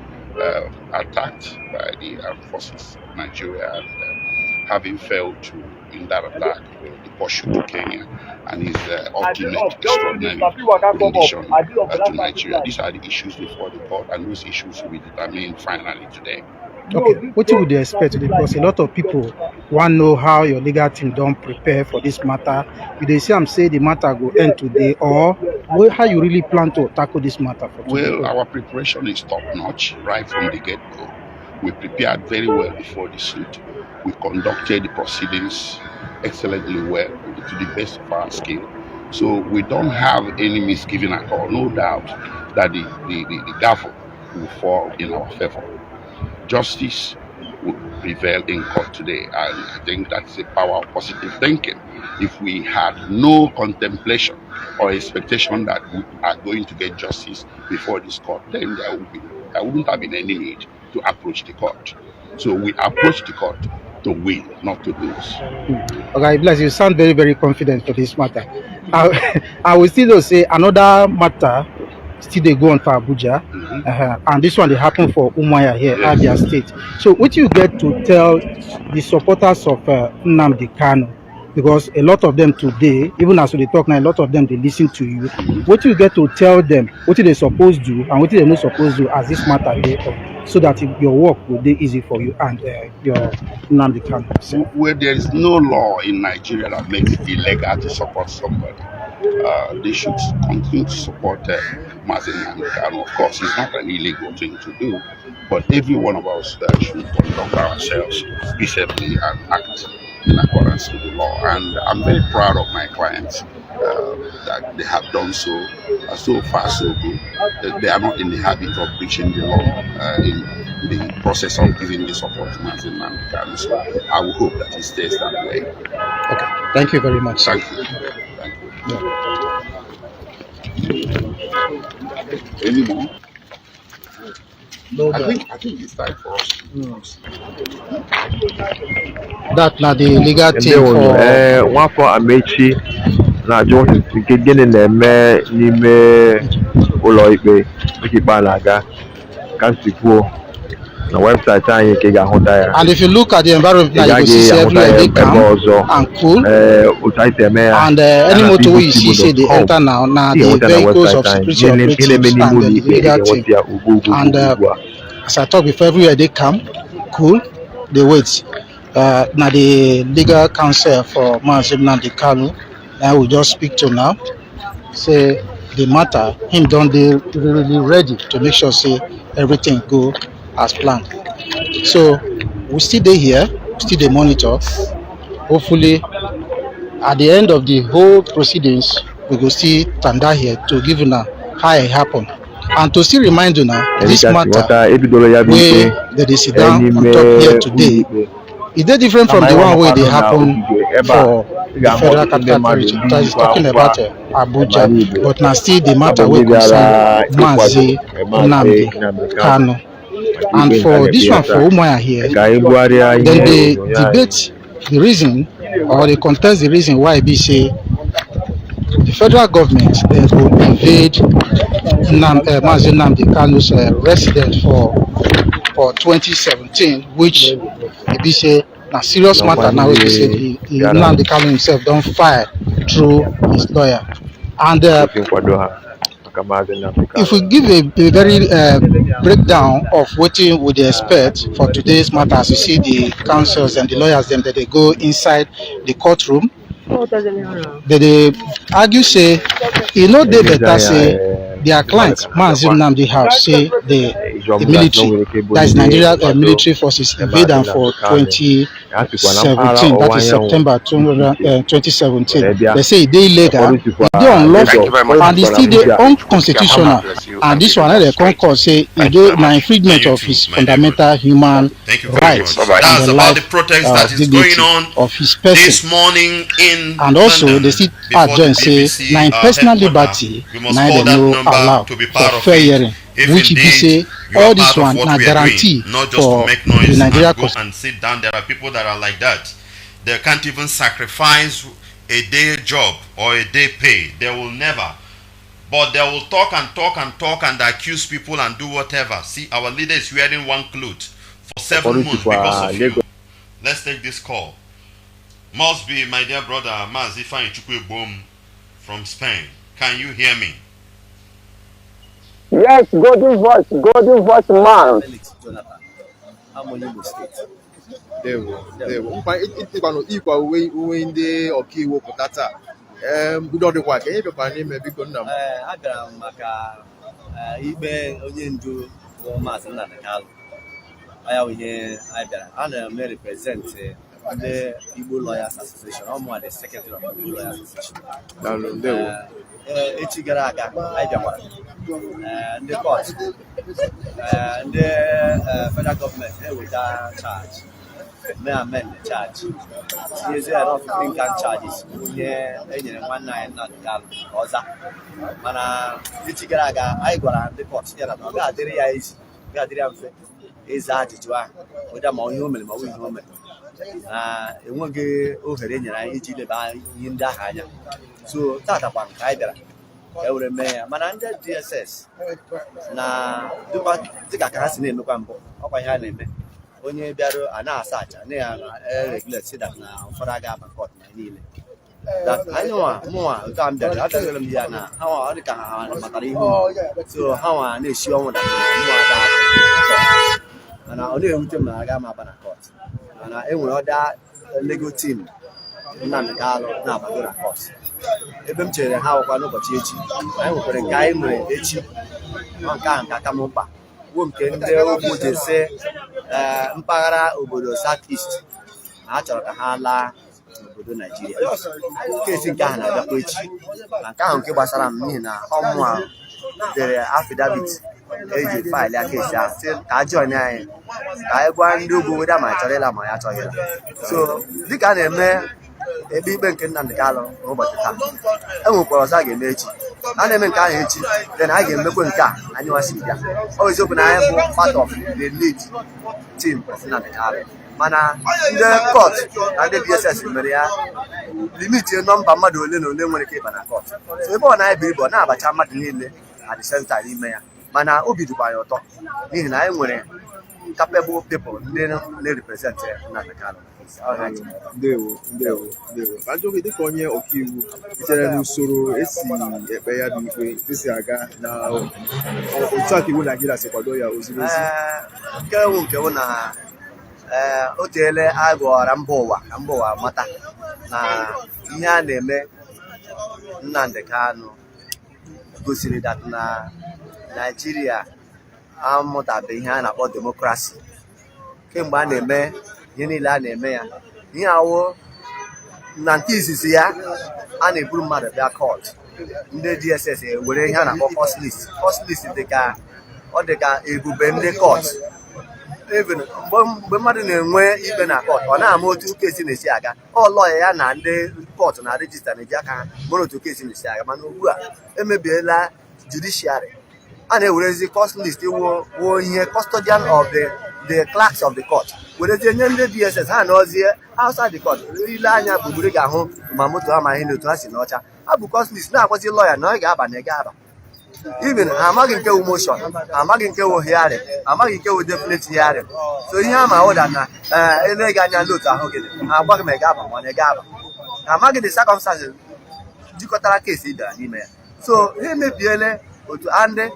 S22: attacked by the armed forces of Nigeria, and having failed to, in that attack, the pursuit to Kenya and his ultimate extraordinary rendition to Nigeria. These are the issues before the court, and those issues will be determined finally today.
S21: Okay, what would you expect? Because a lot of people want to know how your legal team don't prepare for this matter. If they say the matter will end today, or how you really plan to tackle this matter for today?
S22: Well, our preparation is top-notch right from the get-go. We prepared very well before the suit. We conducted the proceedings excellently well to the best of our skill. So we don't have any misgiving at all. No doubt that the gavel will fall in our favor. Justice will prevail in court today, and I think that's the power of positive thinking. If we had no contemplation or expectation that we are going to get justice before this court, then there wouldn't have been any need to approach the court. So we approach the court to win, not to lose.
S21: Okay, bless you. Sound very, very confident for this matter. I will still say another matter still they go on for Abuja, and this one they happen for Umuahia here, Abia State. So what you get to tell the supporters of Nnamdi Kanu, because a lot of them today, even as we talk now, a lot of them they listen to you. What you get to tell them, what they supposed to do and what they not supposed to do as this matter they, so that your work will be easy for you and your Nnamdi Kanu.
S22: Where there is no law in Nigeria that makes it illegal to support somebody, they should continue to support Mazi Nnamdi Kanu. Of course, it's not an illegal thing to do, but every one of us should conduct ourselves peaceably and act in accordance with the law. And I'm very proud of my clients that they have done so. So far, so good. They are not in the habit of breaching the law in the process of giving the support to Mazi Nnamdi Kanu. So I will hope that it stays that way.
S21: Okay, thank you very much.
S22: Thank you. Any more?
S21: No,
S22: I think it's time for us.
S21: That now the legal team
S2: for Nwafọ Amechi na-ajụ nke gịnị na-eme n'ime ụlọ ikpe na-aga ka nsikwuo na website anyị ka ị ga-ahụta ya.
S21: And if you look at the environment now, you see everywhere they come and cool. And any motor you see they enter now the vehicles of security operatives and the legal team. And as I talked before, everywhere they come, cool, they wait. Now the legal counsel for Mazi Nnamdi Kanu, I will just speak to now. Say the matter, him don't they really ready to make sure say everything go as planned. So we still there here, still the monitor. Hopefully at the end of the whole proceedings, we will see Tanda here to give you now how it happened. And to still remind you now, this matter where they sit down on top here today, is they different from the one where they happen for the Federal Capital Territory. That is talking about Abuja, but now still the matter will concern Mazi Nnamdi Kanu. And for this one for Umuahia here, then they debate the reason or they contest the reason why they say the federal government they will invade Mazi Nnamdi Kanu's residence for 2017, which they say a serious matter now. They say the Nnamdi Kanu himself don't file through his lawyer. And if we give a very breakdown of what we would expect for today's matter, as you see the counsels and the lawyers them that they go inside the courtroom, they argue say, you know, they better say their clients, Mazi Nnamdi House, say the military, that is Nigeria military forces, invade them for 2017, that is September 2017. They say they illegal, they unlawful, and they still they unconstitutional. And this one, the Concord say it is an infringement of his fundamental human rights and the life dignity of his person.
S1: This morning in
S21: and also they still adjourn say na personal liberty na dem no allow for fair hearing, which be say all this one na guarantee for the Nigeria
S1: Constitution. And sit down, there are people that are like that. They can't even sacrifice a day job or a day pay. They will never. But they will talk and talk and talk and accuse people and do whatever. See, our leader is wearing one cloth for 7 months because of you. Let's take this call. Must be my dear brother Mazi Nnamdi from Spain. Can you hear me?
S6: Yes, golden voice man.
S3: I'm on Imo State. There we ikwa uwe ndị ọkaiwu pụtata udo dịkwa ka ihe bịakwa n'ime biko nna m.
S7: Agara m maka ikpe onye ndu bụ Mazi Nnamdi Kanu. Aya ihe anyị bịara. Ana m represent the Igbo Lawyers Association. I'm the secretary of the Igbo Lawyers Association. Echi gara aga anyị bịakwara ndị court ndị federal government eweta charge may amend the charge. Tinyezie ya of clinker charges onye enyere nwanne anyị Nnamdi Kanu ọza. Mana echi gara aga anyị gwara ndị court ya na ọ ga-adịrị ya ezi, ga-adịrị ya mfe ịza ajụjụ ahụ ụda ma ihe o mere ma ọ bụ ihe o mere. Enweghị ohere nyere anyị iji leba ihe ndị ahụ anya. So tatakwa nke anyị bịara ewere mee ya, mana ndị DSS na dịka ka ha si na-emekwa mbụ ọkwa ihe a na-eme onye bịara a na-asa acha na ya regulate si that na ụfọdụ aga aba court na niile anyị mụnwa nke a m bịara abịagoro m ya na ha ọ dị ka ha matara ihu, so ha nwa na-eshi ọnwụ na mana ọ na-ewute m na aga m aba na court, mana enwere ọda legal team Nnamdi Kanu na-abago na court. Ebe m chere ha ọkwa n'ụbọchị echi anyị nwekwara nke anyị nwere echi nke ahụ nke aka m mkpa bụ nke ndị ugwu jese mpaghara obodo South East na a chọrọ ka ha laa n'obodo Naijiria. Kesi nke ahụ na-abịakwa echi na nke ahụ nke gbasara m n'ihi na ọmụ ahụ dere affidavit eji faịlị aka esi ahụ ka a join anyị ka anyị gwa ndị ugwu weda ma chọrọ ịla ma ya achọghị ịla. So dịka a na-eme ebe ikpe nke Nnamdi Kanu n'ụbọchị taa, enwekwara ọzọ a ga-eme echi. A na-eme nke ahụ echi, then anyị ga-emekwa nke a anyị nwasiri bịa. Ọ eziokwu na anyị bụ part of the lead team of Nnamdi Kanu, mana ndị court na ndị DSS mere ya limiti nọmba mmadụ ole na ole nwere ike ịba na court. So ebe ọ na-ebi ibu ọ na-abacha mmadụ niile at the same time n'ime ya, mana obi dịkwa ya ụtọ n'ihi na anyị nwere capable people ndị na-represent Nnamdi Kanu.
S3: Ndewo. Ajọghị dịka onye ọkaiwu chere n'usoro esi ekpe ya bụ ikpe esi aga na otu aka iwu Naijiria si kwado ya oziri ezi.
S7: Nke wụ na o teele agụọra mba ụwa mata na ihe a na-eme Nnamdi Kanu gosiri that na Naijiria amụtabeghị ihe a na-akpọ demokrasi. Kemgbe a na-eme ihe niile a na-eme ya, ihe awụ na nke izizi ya a na-eburu mmadụ bịa court, ndị DSS ewere ihe a na-akpọ first list dịka ebube ndị court. Even mgbe mmadụ na-enwe ikpe na court ọ na-ama otu kesi na-esi aga, ọ lọya ya na ndị court na regista na-eji aka ha mara otu kesi na-esi aga. Mana ugbu a emebiela judiciary, a na-ewerezi first list wuo ihe custodian of the clerks of the court werezie nye ndị DSS ha nọzie outside the court. Ile anya gbugburu ga-ahụ ma moto ha ma ihe n'otu ha si n'ọcha ha bụ costlist na-akwazi lọya na ọ ga-aba na ị ga-aba. Even ha amaghị nke wu motion, ha amaghị nke wu hearing, ha amaghị nke wu definite hearing. So ihe ha ma ụda na eleghị anya n'otu ahụ gị ha agbaghị ma ị ga-aba ma na ị ga-aba, ha amaghị the circumstances jikọtara kesi bịara n'ime ya. So ha emebiele otu ndị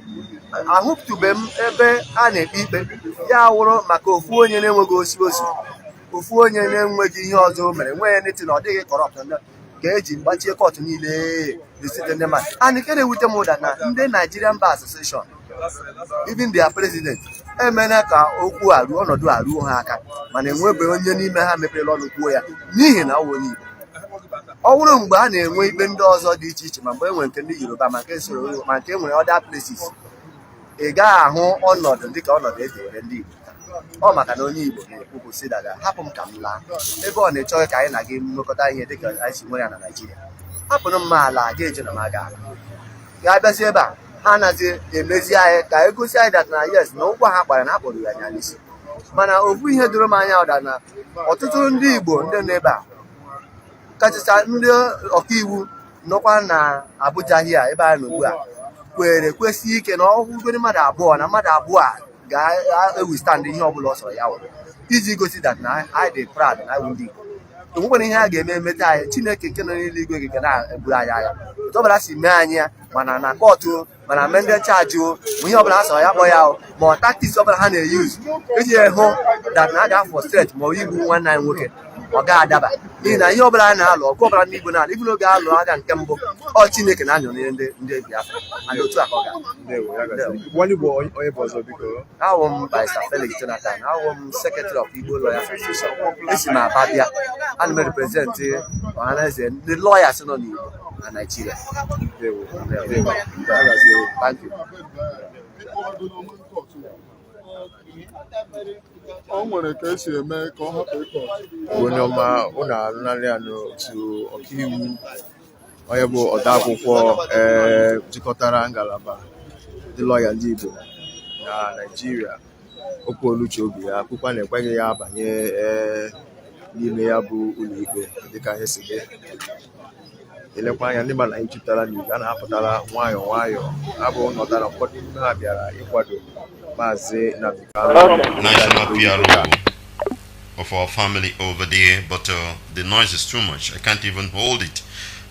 S7: ahụtụbe m ebe a na-ekpe ikpe ya wụrụ maka ofu onye na-enweghị osi ofu onye na-enweghị ihe ọzọ o mere nwee neti na ọ dịghị corrupt. ka eji gbachie kọtụ niile site ndị mmadụ. And nke na-ewute m ụda na ndị Nigerian Bar Association, even their president, emena ka okwu a ruo ọnọdụ a ruo ha aka, mana enwebeghị onye n'ime ha mepere ọnụ kwuo ya n'ihi na onye Igbo. Ọ bụrụ mgbe a na-enwe ikpe ndị ọzọ dị iche iche, ma mgbe enwere nke ndị Yoruba, ma nke soro, ma nke enwere other places, ị gaghị ahụ ọnọdụ dịka ọnọdụ edewere ndị Igbo. Ọ maka na onye Igbo na-ekwu si dada hapụ m ka m laa ebe ọ na-echọghị ka anyị na gị mmekọta ihe dịka anyị si nwere ya na Naịjirịa. Hapụrụ m ma ala ga eje na m aga ala ga-abịazi ebe a ha nazi emezi anyị ka egosi anyị dat na yes na ụgwọ ha kpara na akpọrọ ya anya n'isi. Mana ofu ihe doro m anya ụda na ọtụtụ ndị Igbo ndị nọ ebe a, kachasị ndị ọkaiwu nọkwa na Abuja hia ebe anyị nọ ugbu a, kwesị ike na ọhụgoro mmadụ abụọ na mmadụ abụọ a ga-ewistand ihe ọbụla ọ sọrọ ya were iji gosi dat na anyị dị proud na anyị ndị Igbo. Enwekwara ihe a ga-eme emeta anyị, Chineke nke nọ n'eluigwe gị ga na-eburu anyị agha otu ọbụla si mee anyị ya, mana na kọtụ, mana mee ndị chaji o, ihe ọbụla ha sọrọ ya kpọ ya o, ma ọ taktiks ọbụla ha na-eyuzu iji hụ dat na a ga-afọ stret ma ọ igbu nwanne anyị nwoke, ọ ga-adaba n'ihi na ihe ọbụla a na-alụ, ọgụ ọbụla ndị Igbo na-alụ, ibu n'oge alụ agha nke mbụ, ọ Chineke na-anyọnyere ndị Biafra, and otu a ka ọ ga. Awụ m Barrister Felix Jonathan, awụ m Secretary of Igbo Lawyers Association, esi m Aba bịa, ana m representị ọhaneze ndị lawyers nọ n'Igbo na Nigeria. Thank you.
S4: O nwere ka esi eme ka ọ hapụ ịkọ
S3: onye ọma ụnụ arụnarị ya n'otu ọkaiwu onye bụ odeakwụkwọ jikọtara ngalaba ndị lọya ndị Igbo na Naịjirịa, okwu oluche obi ya akwụkwọ na-ekweghị ya banye n'ime ya bụ ụlọikpe dịka ihe si dị. Elekwa anya ndị mana anyị chụtara n'igwe a na-apụtara nwayọọ nwayọọ, abụ nọtara ụfọdụ n'ime ha bịara ịkwado Mazi Nnamdi Kanu,
S1: national PRO of our family over there, but the noise is too much. I can't even hold it.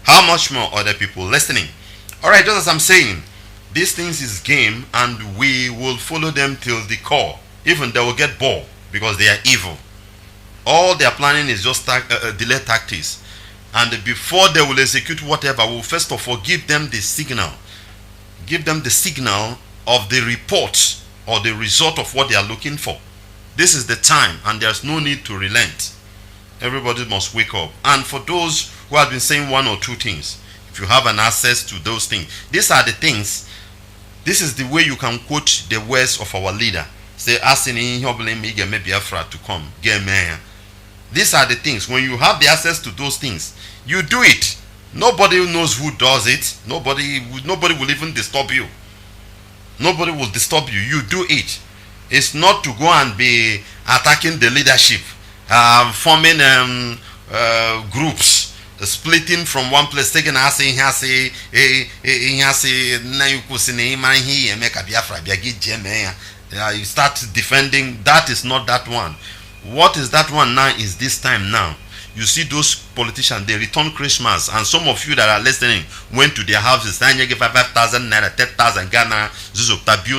S1: How much more other people listening? All right, just as I'm saying, these things is game, and we will follow them till the core. Even they will get bored because they are evil. All they are planning is just delay tactics, and before they will execute whatever, we'll first of all give them the signal. Give them the signal of the report or the result of what they are looking for. This is the time, and there's no need to relent. Everybody must wake up. And for those who have been saying one or two things, if you have an access to those things, these are the things. This is the way you can quote the words of our leader. Say, asking Biafra to come. These are the things. When you have the access to those things, you do it. Nobody knows who does it. Nobody will even disturb you. Nobody will disturb you. You do it. It's not to go and be attacking the leadership, forming groups, splitting from one place, taking us in you start defending. That is not that one. What is that one now is this time now. You see those politicians, they return Christmas, and some of you that are listening went to their houses, and you give 5,000 naira, 10,000 Ghana,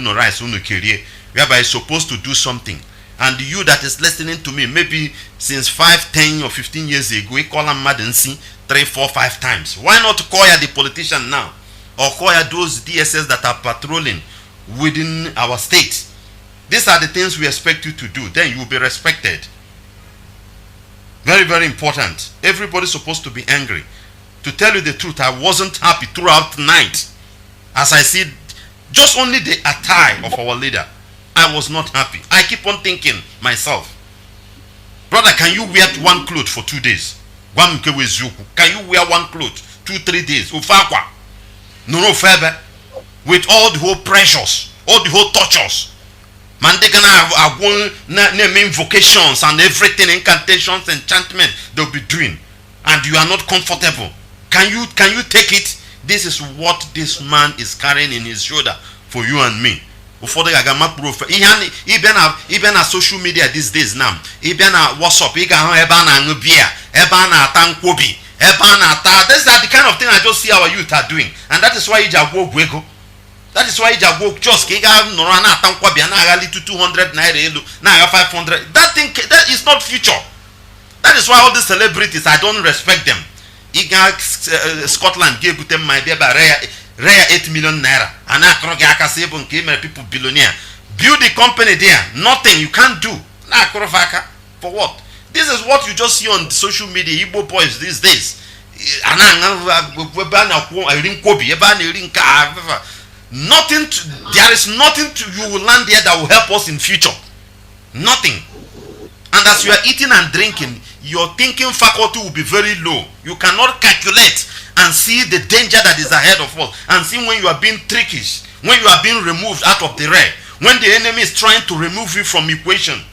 S1: no rice, whereby you're supposed to do something. And you that is listening to me, maybe since 5, 10 or 15 years ago, we call them Madensi 3, 4, 5 times. Why not call the politician now? Or call those DSS that are patrolling within our state? These are the things we expect you to do. Then you will be respected. Very, very important. Everybody's supposed to be angry. To tell you the truth, I wasn't happy throughout the night. As I see just only the attire of our leader, I was not happy. I keep on thinking myself, brother, can you wear one cloth for 2 days? Can you wear one cloth 2, 3 days? No further. With all the whole pressures, all the whole tortures. Man, they gonna have name invocations and everything, incantations, enchantment they'll be doing, and you are not comfortable. Can you take it? This is what this man is carrying in his shoulder for you and me. Even a social media these days now, even a WhatsApp, these are the kind of thing I just see our youth are doing, and that is why that is why Jago just 200 naira, 500. That is not future. That is why all these celebrities, I don't respect them. Scotland gave them my baby rare 8 million naira. And I people billionaire. Build the company there. Nothing you can't do. For what? This is what you just see on social media. Igbo boys these days. Nothing. There is nothing you will land there that will help us in future. Nothing. And as you are eating and drinking, your thinking faculty will be very low. You cannot calculate and see the danger that is ahead of us, and see when you are being trickish, when you are being removed out of the red, when the enemy is trying to remove you from equation.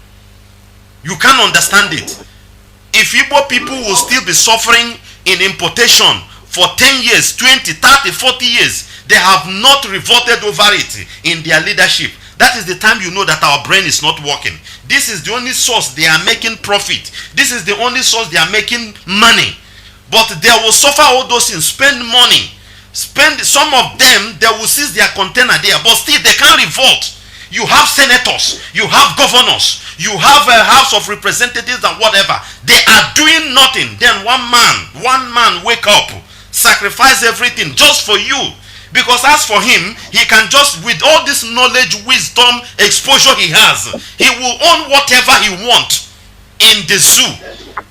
S1: You can't understand it. If Igbo people will still be suffering in importation for 10 years, 20, 30, 40 years, they have not revolted over it in their leadership. That is the time you know that our brain is not working. This is the only source they are making profit. This is the only source they are making money. But they will suffer all those things, spend money. Some of them, they will seize their container there, but still they can't revolt. You have senators, you have governors, you have a House of Representatives and whatever. They are doing nothing. Then one man wake up, sacrifice everything just for you. Because as for him, he can just, with all this knowledge, wisdom, exposure he has, he will own whatever he wants in the zoo.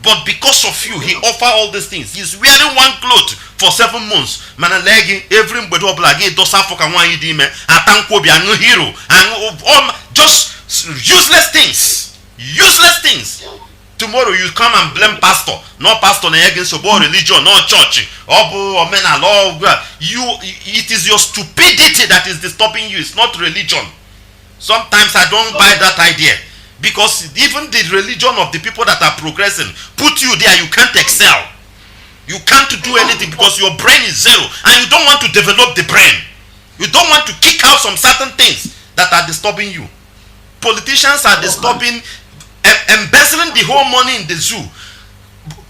S1: But because of you, he offer all these things. He's wearing one cloth for 7 months. Manalegi, every mbedoblagi, dosafoka wanidime, atankobi, and hero, and just useless things. Useless things. Tomorrow you come and blame pastor. No pastor against your religion, no church. It is your stupidity that is disturbing you. It's not religion. Sometimes I don't buy that idea. Because even the religion of the people that are progressing put you there, you can't excel. You can't do anything because your brain is zero. And you don't want to develop the brain. You don't want to kick out some certain things that are disturbing you. Politicians are disturbing, embezzling the whole money in the zoo,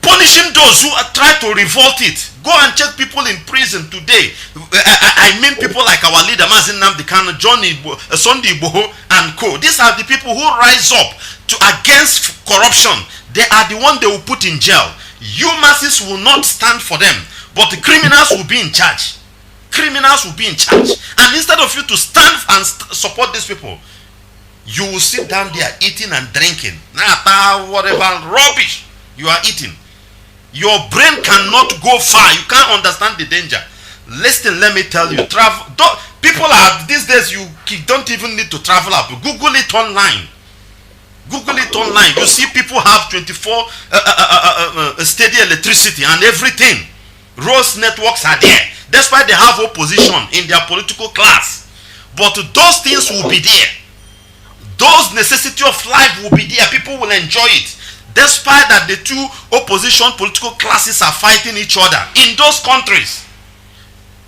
S1: punishing those who try to revolt it. Go and check people in prison today. I mean people like our leader Mazi Nnamdi Kanu, Sunday Ipob and co. These are the people who rise up against corruption. They are the ones they will put in jail. You masses will not stand for them, but the criminals will be in charge. Criminals will be in charge. And instead of you to stand and support these people, you will sit down there eating and drinking. Whatever rubbish you are eating. Your brain cannot go far. You can't understand the danger. Listen, let me tell you. People are, these days, you don't even need to travel up. Google it online. Google it online. You see people have 24 steady electricity and everything. Roads networks are there. That's why they have opposition in their political class. But those things will be there. Those necessity of life will be there. People will enjoy it. Despite that the two opposition political classes are fighting each other in those countries.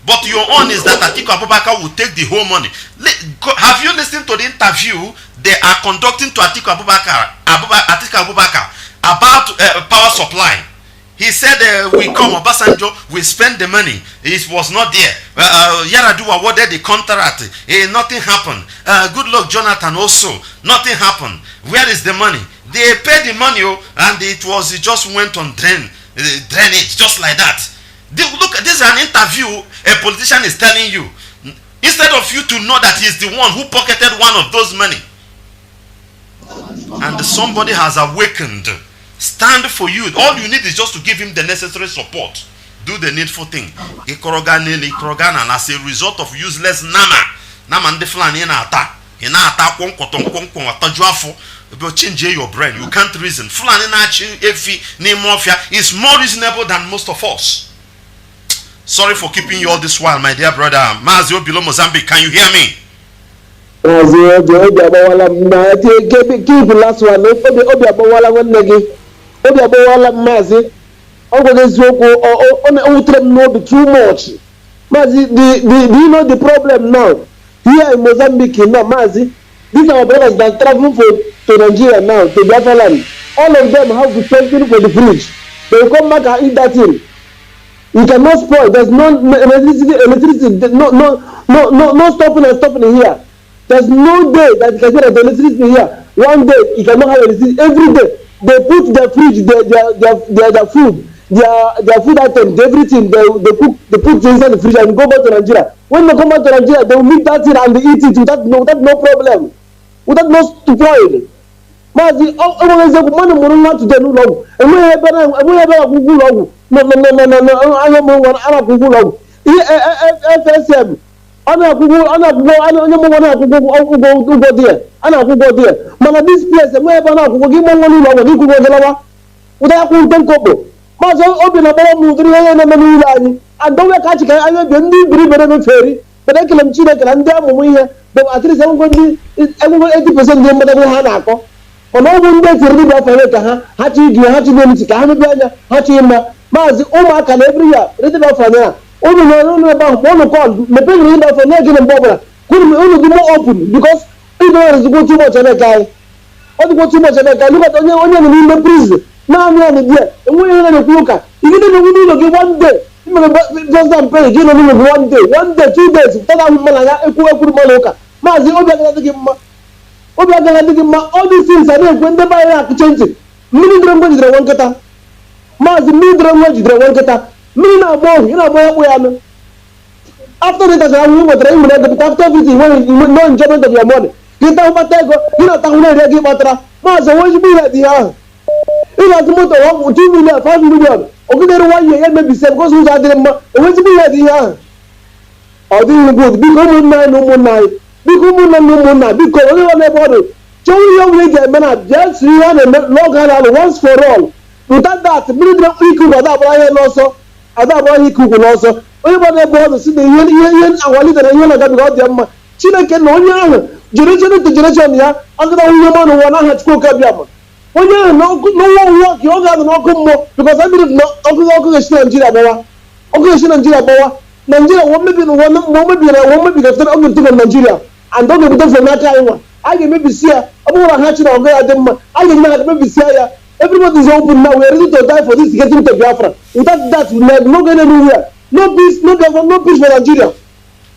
S1: But your own is that Atiku Abubakar will take the whole money. Have you listened to the interview they are conducting to Atiku Abubakar about power supply? He said, we come, Obasanjo, we spend the money. It was not there. Yar'Adua awarded the contract. Nothing happened. Good luck, Jonathan, also. Nothing happened. Where is the money? They paid the money, and it just went on drainage, just like that. Look, this is an interview a politician is telling you. Instead of you to know that he's the one who pocketed one of those money. And somebody has awakened. Stand for you. All you need is just to give him the necessary support. Do the needful thing. And as a result of useless nama change your brain. You can't reason. Is more reasonable than most of us. Sorry for keeping you all this while, my dear brother. Mazi below Mozambique, can you hear me?
S17: Keep last one. Obi abawala Mazi, no too much. Mazi, do you know the problem now? Here in Mozambique now, Mazi, these are our brothers that travel to Nigeria now, to Biafra land. All of them have to pay for the fridge. They will come back and eat that thing. You cannot spoil. There's no electricity, no stopping here. There's no day that you can say that the electricity here. One day you cannot have electricity. Every day. They put their fridge, their food their food items, everything. They put inside the fridge and go back to Nigeria. When they come back to Nigeria, they will meet that thing and they eat it without no problem, without no spoil. Mazi, money muruna to the new log. And we have a Google log. No, I am one Arab Google log. FSM. Ana Google, go there. Ana go there. Man, this place, we have an Google, give money log, you go there. Without going couple. Mazi, open a bomb, and don't catch it. I will be very ferry. But I can see that and damn here. But at least I'm going to 80% of the Hanako. On all one day to read off a letter, Hachi, Hachi, Mazi, Oma can every year, read it off an air. Only about one call, the pen read off a negative and bobber. Couldn't only be more open because it was go too much on a guy. Only go too much on a guy. Look at onion in the prison. Now I'm on the year, and we're in a cooker. You didn't even give one day. Just don't pay, give him 1 day, 1 day, 2 days. Tell him, Maloka. Mazi, all these things are there when they buy a change it. Milligram was the one kata. Mazi, milligram was the one kata. Mina bomb, you know where I am. After it, as I will after everything, when you no enjoyment of your money. You talk about that, you know, Tanguna, Matra. Mazi, what you be at the hour? You have to move 2 million, 5 million. Okay, there 1 year, maybe 7 because who's at them. What you be at the hour? Or do you good? Become no more night. Because only one about show you get man just you and log hand once for all. Without that, military equal that Brian also, other boy equal also. Only about see the yen our leader and you got them. China can no generation to generation here, under the woman who wanna have to cook up yam. When you no work, you got no come more because I believe no Nigeria. Nigeria won't be the Nigeria. And don't get from that time. I can maybe see a more hatching of them. I can maybe see everybody is open now. We're ready to die for this getting to Biafra. Without that, we have no going anywhere. No peace, no Biafra, no peace for Nigeria.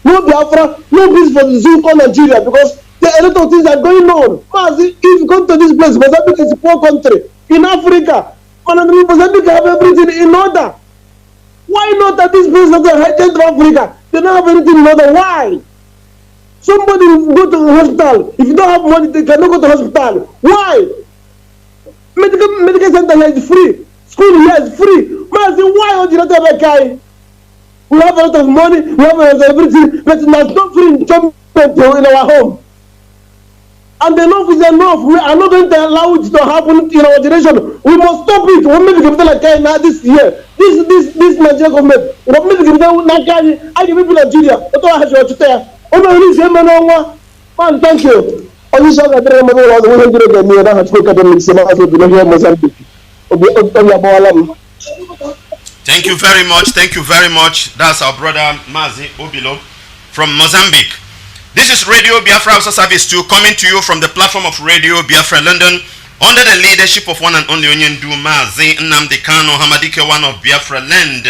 S17: No Biafra, no peace for the zoo called Nigeria because there are a lot of things that are going on. Mazi, if you come to this place, Mozambique is a poor country in Africa. And Mozambique have everything in order. Why not at this place of the high Central Africa? They don't have anything in order. Why? Somebody go to the hospital. If you don't have money, they cannot go to the hospital. Why? Medical center here is free. School here is free. Mazi, why do you not have a guy? We have a lot of money, we have a lot of everything, but there's no free enjoyment in our home. And enough is enough. We are not going to allow it to happen in our generation. We must stop it. We maybe give them like now this year. This Nigerian government. We maybe give them like I give people Nigeria. That's what I have to tell. Oh no, this is man, thank you. I wish I could remember all the way to get me and I had to look at them in some other Mozambique.
S1: Thank you very much. Thank you very much. That's our brother Mazi Obilo from Mozambique. This is Radio Biafra Hausa Service 2 coming to you from the platform of Radio Biafra London under the leadership of one and only Onyendu Mazi Nnamdi Kanu Hamadike, one of Biafra Land.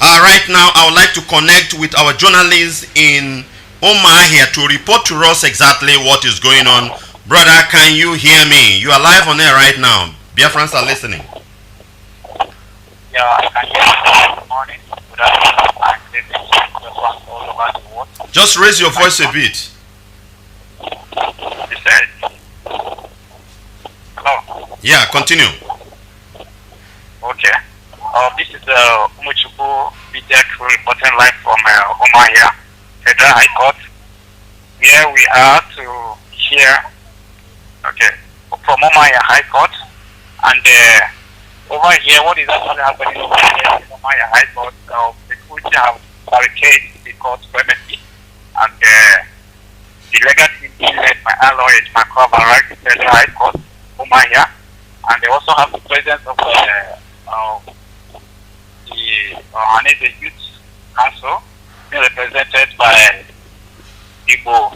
S1: Right now, I would like to connect with our journalists in Umuahia to report to us exactly what is going on. Brother, can you hear me? You are live on air right now. Biafrans are listening.
S8: Yeah, I can hear you. Good morning. Good afternoon. I'm living all over the world.
S1: Just raise your voice a bit.
S8: You said? Hello?
S1: Yeah, continue.
S8: Okay. This is Umuchukwu Bitek reporting live from Umuahia Federal High Court, where we are to hear, from Umuahia High Court, and over here, what is actually happening over here in Umuahia High Court? The security have barricaded the court permanently, and the legal team being led by our lawyer, my cover, right, Federal High Court, Umuahia, and they also have the presence of the Youth Council, being represented by Ipob,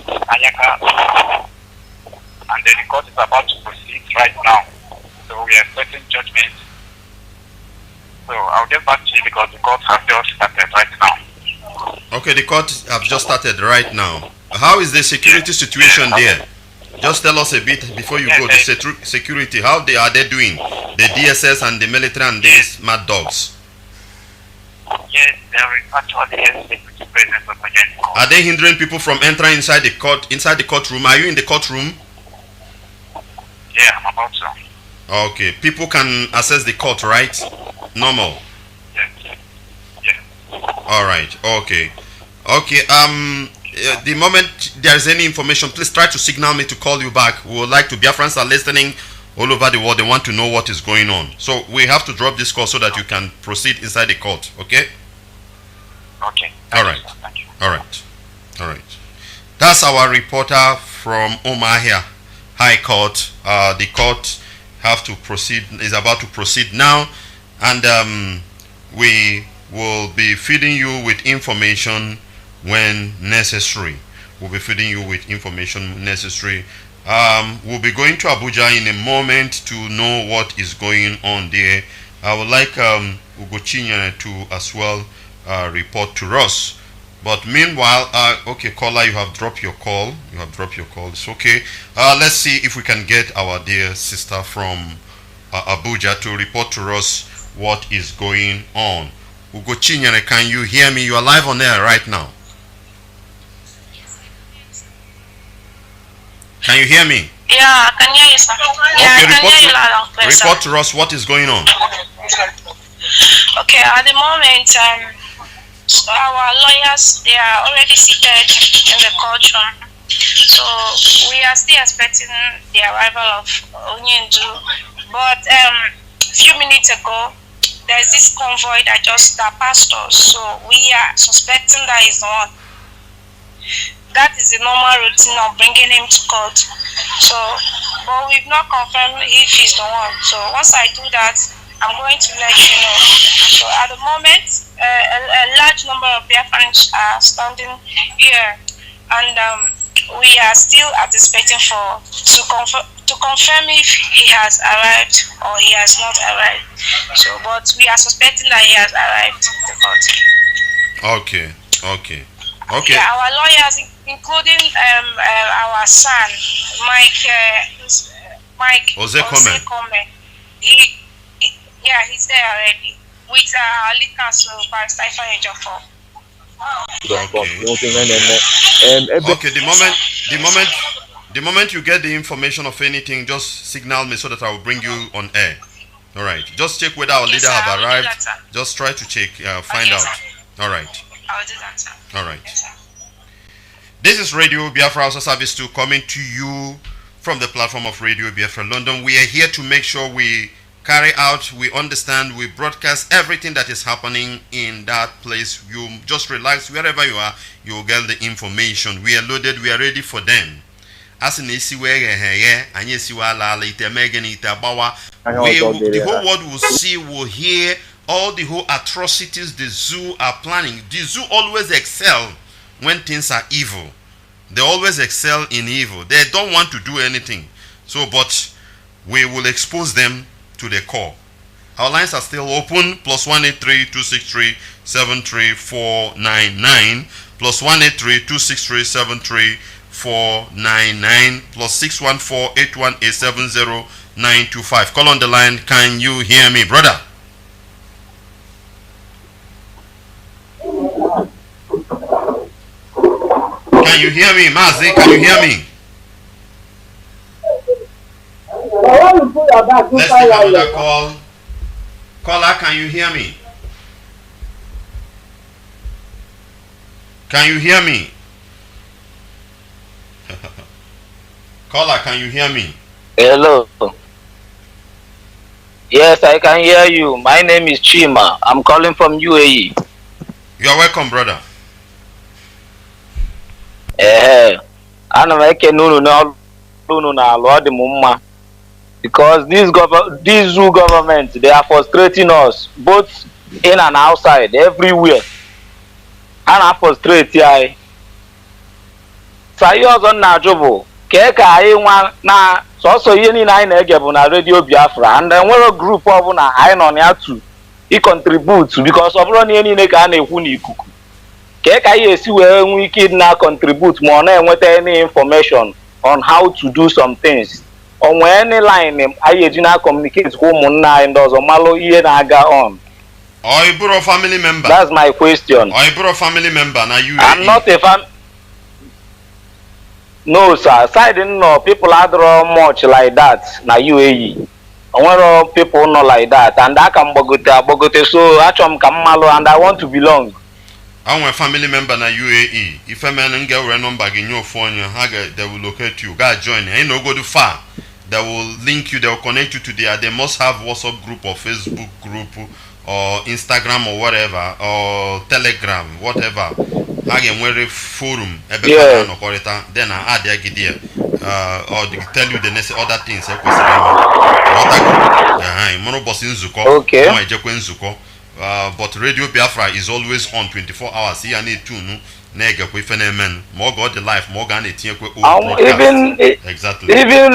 S8: and the court is about to proceed right now. So we are expecting judgment. So I'll get back to you because the court has just started right now.
S1: Okay, the court have just started right now. How is the security situation there? Just tell us a bit before you go. The security, how are they doing? The DSS and the military and these mad dogs.
S8: Yes, there is actually a security presence of against.
S1: Are they hindering people from entering inside the courtroom? Are you in the courtroom?
S8: Yeah, I'm about to.
S1: Okay, people can access the court, right? Normal.
S8: Yes. Yes.
S1: All right. Okay. Okay. The moment there is any information, please try to signal me to call you back. We would like to. Biafrans are listening all over the world. They want to know what is going on. So we have to drop this call so that you can proceed inside the court. Okay.
S8: Okay.
S1: All right.
S8: Thank you.
S1: All right. All right. That's our reporter from Umuahia High Court. The court is about to proceed now, and we will be feeding you with information when necessary. We'll be feeding you with information necessary. We'll be going to Abuja in a moment to know what is going on there. I would like Ugochinya to as well report to us. But meanwhile, okay, caller, you have dropped your call. It's okay. Let's see if we can get our dear sister from Abuja to report to us what is going on. Ugochinya, can you hear me? You are live on air right now. Can you hear me?
S14: Yeah, I can hear you, sir.
S1: Okay, report to us what is going on.
S14: Okay, at the moment, so our lawyers, they are already seated in the courtroom. So we are still expecting the arrival of Onyendu. But a few minutes ago, there's this convoy that passed us. So we are suspecting that is the one. That is the normal routine of bringing him to court. So, but we've not confirmed if he's the one. So once I do that, I'm going to let you know. So at the moment, a large number of Biafrans are standing here, and we are still anticipating to confirm if he has arrived or he has not arrived. So, but we are suspecting that he has arrived in the court.
S1: Okay. Okay.
S14: Yeah, our lawyers, including our son, Mike Ozekome. He's there already with our lead counsel, Barrister Ifeanyi.
S1: Okay. The moment you get the information of anything, just signal me so that I will bring you on air. All right. Just check whether our leader have arrived. Just try to check, find out. All right.
S14: I will do that, sir.
S1: All right.
S14: Yes, sir.
S1: This is Radio Biafra Hausa Service 2 coming to you from the platform of Radio Biafra London. We are here to make sure we carry out, we understand, we broadcast everything that is happening in that place. You just relax wherever you are, you will get the information. We are loaded, we are ready for them. As in the whole world will see, will hear all the whole atrocities the zoo are planning. The zoo always excel when things are evil. They always excel in evil. They don't want to do anything. So, but we will expose them to the core. Our lines are still open. +183 263 73499. +183 263 73499. +614 818 70925. Call on the line. Can you hear me, brother? Can you hear me, Mazi? Can you hear me? Let's take another call. Caller, can you hear me? Can you hear me? Caller, can you hear me?
S18: Hello. Yes, I can hear you. My name is Chima. I'm calling from UAE.
S1: You are welcome, brother.
S18: Because this zoo government, they are frustrating us both in and outside, everywhere. And I frustrate you. Sayos on Najobo, Keka I na so yeni na negebu na Radio Biafra, and then we're a group of na I on to he contributes because of running any neka na Keka yes we kid na contribute more than with any information on how to do some things. On any line, I communicate with Muna and does Malo Naga on.
S1: Or a bro family member.
S18: That's my question.
S1: Or a bro family member. Now you.
S18: I'm not a No, sir. So I didn't know people are draw much like that. Now UAE. I want people not like that, and I can Bogote. So actually, I'm Malo, and I want to belong.
S1: I'm a family member na UAE. If a man and get a number in your phone, they will locate you. God join. Ain't no go too far. They will link you. They will connect you to their. They must have WhatsApp group or Facebook group or Instagram or whatever or Telegram, whatever. Again, where forum.
S18: Yeah.
S1: Then I add there. Or they tell you the next other things. Okay. But Radio Biafra is always on 24 hours. Here I need to know. More got the life, more than exactly.
S18: Even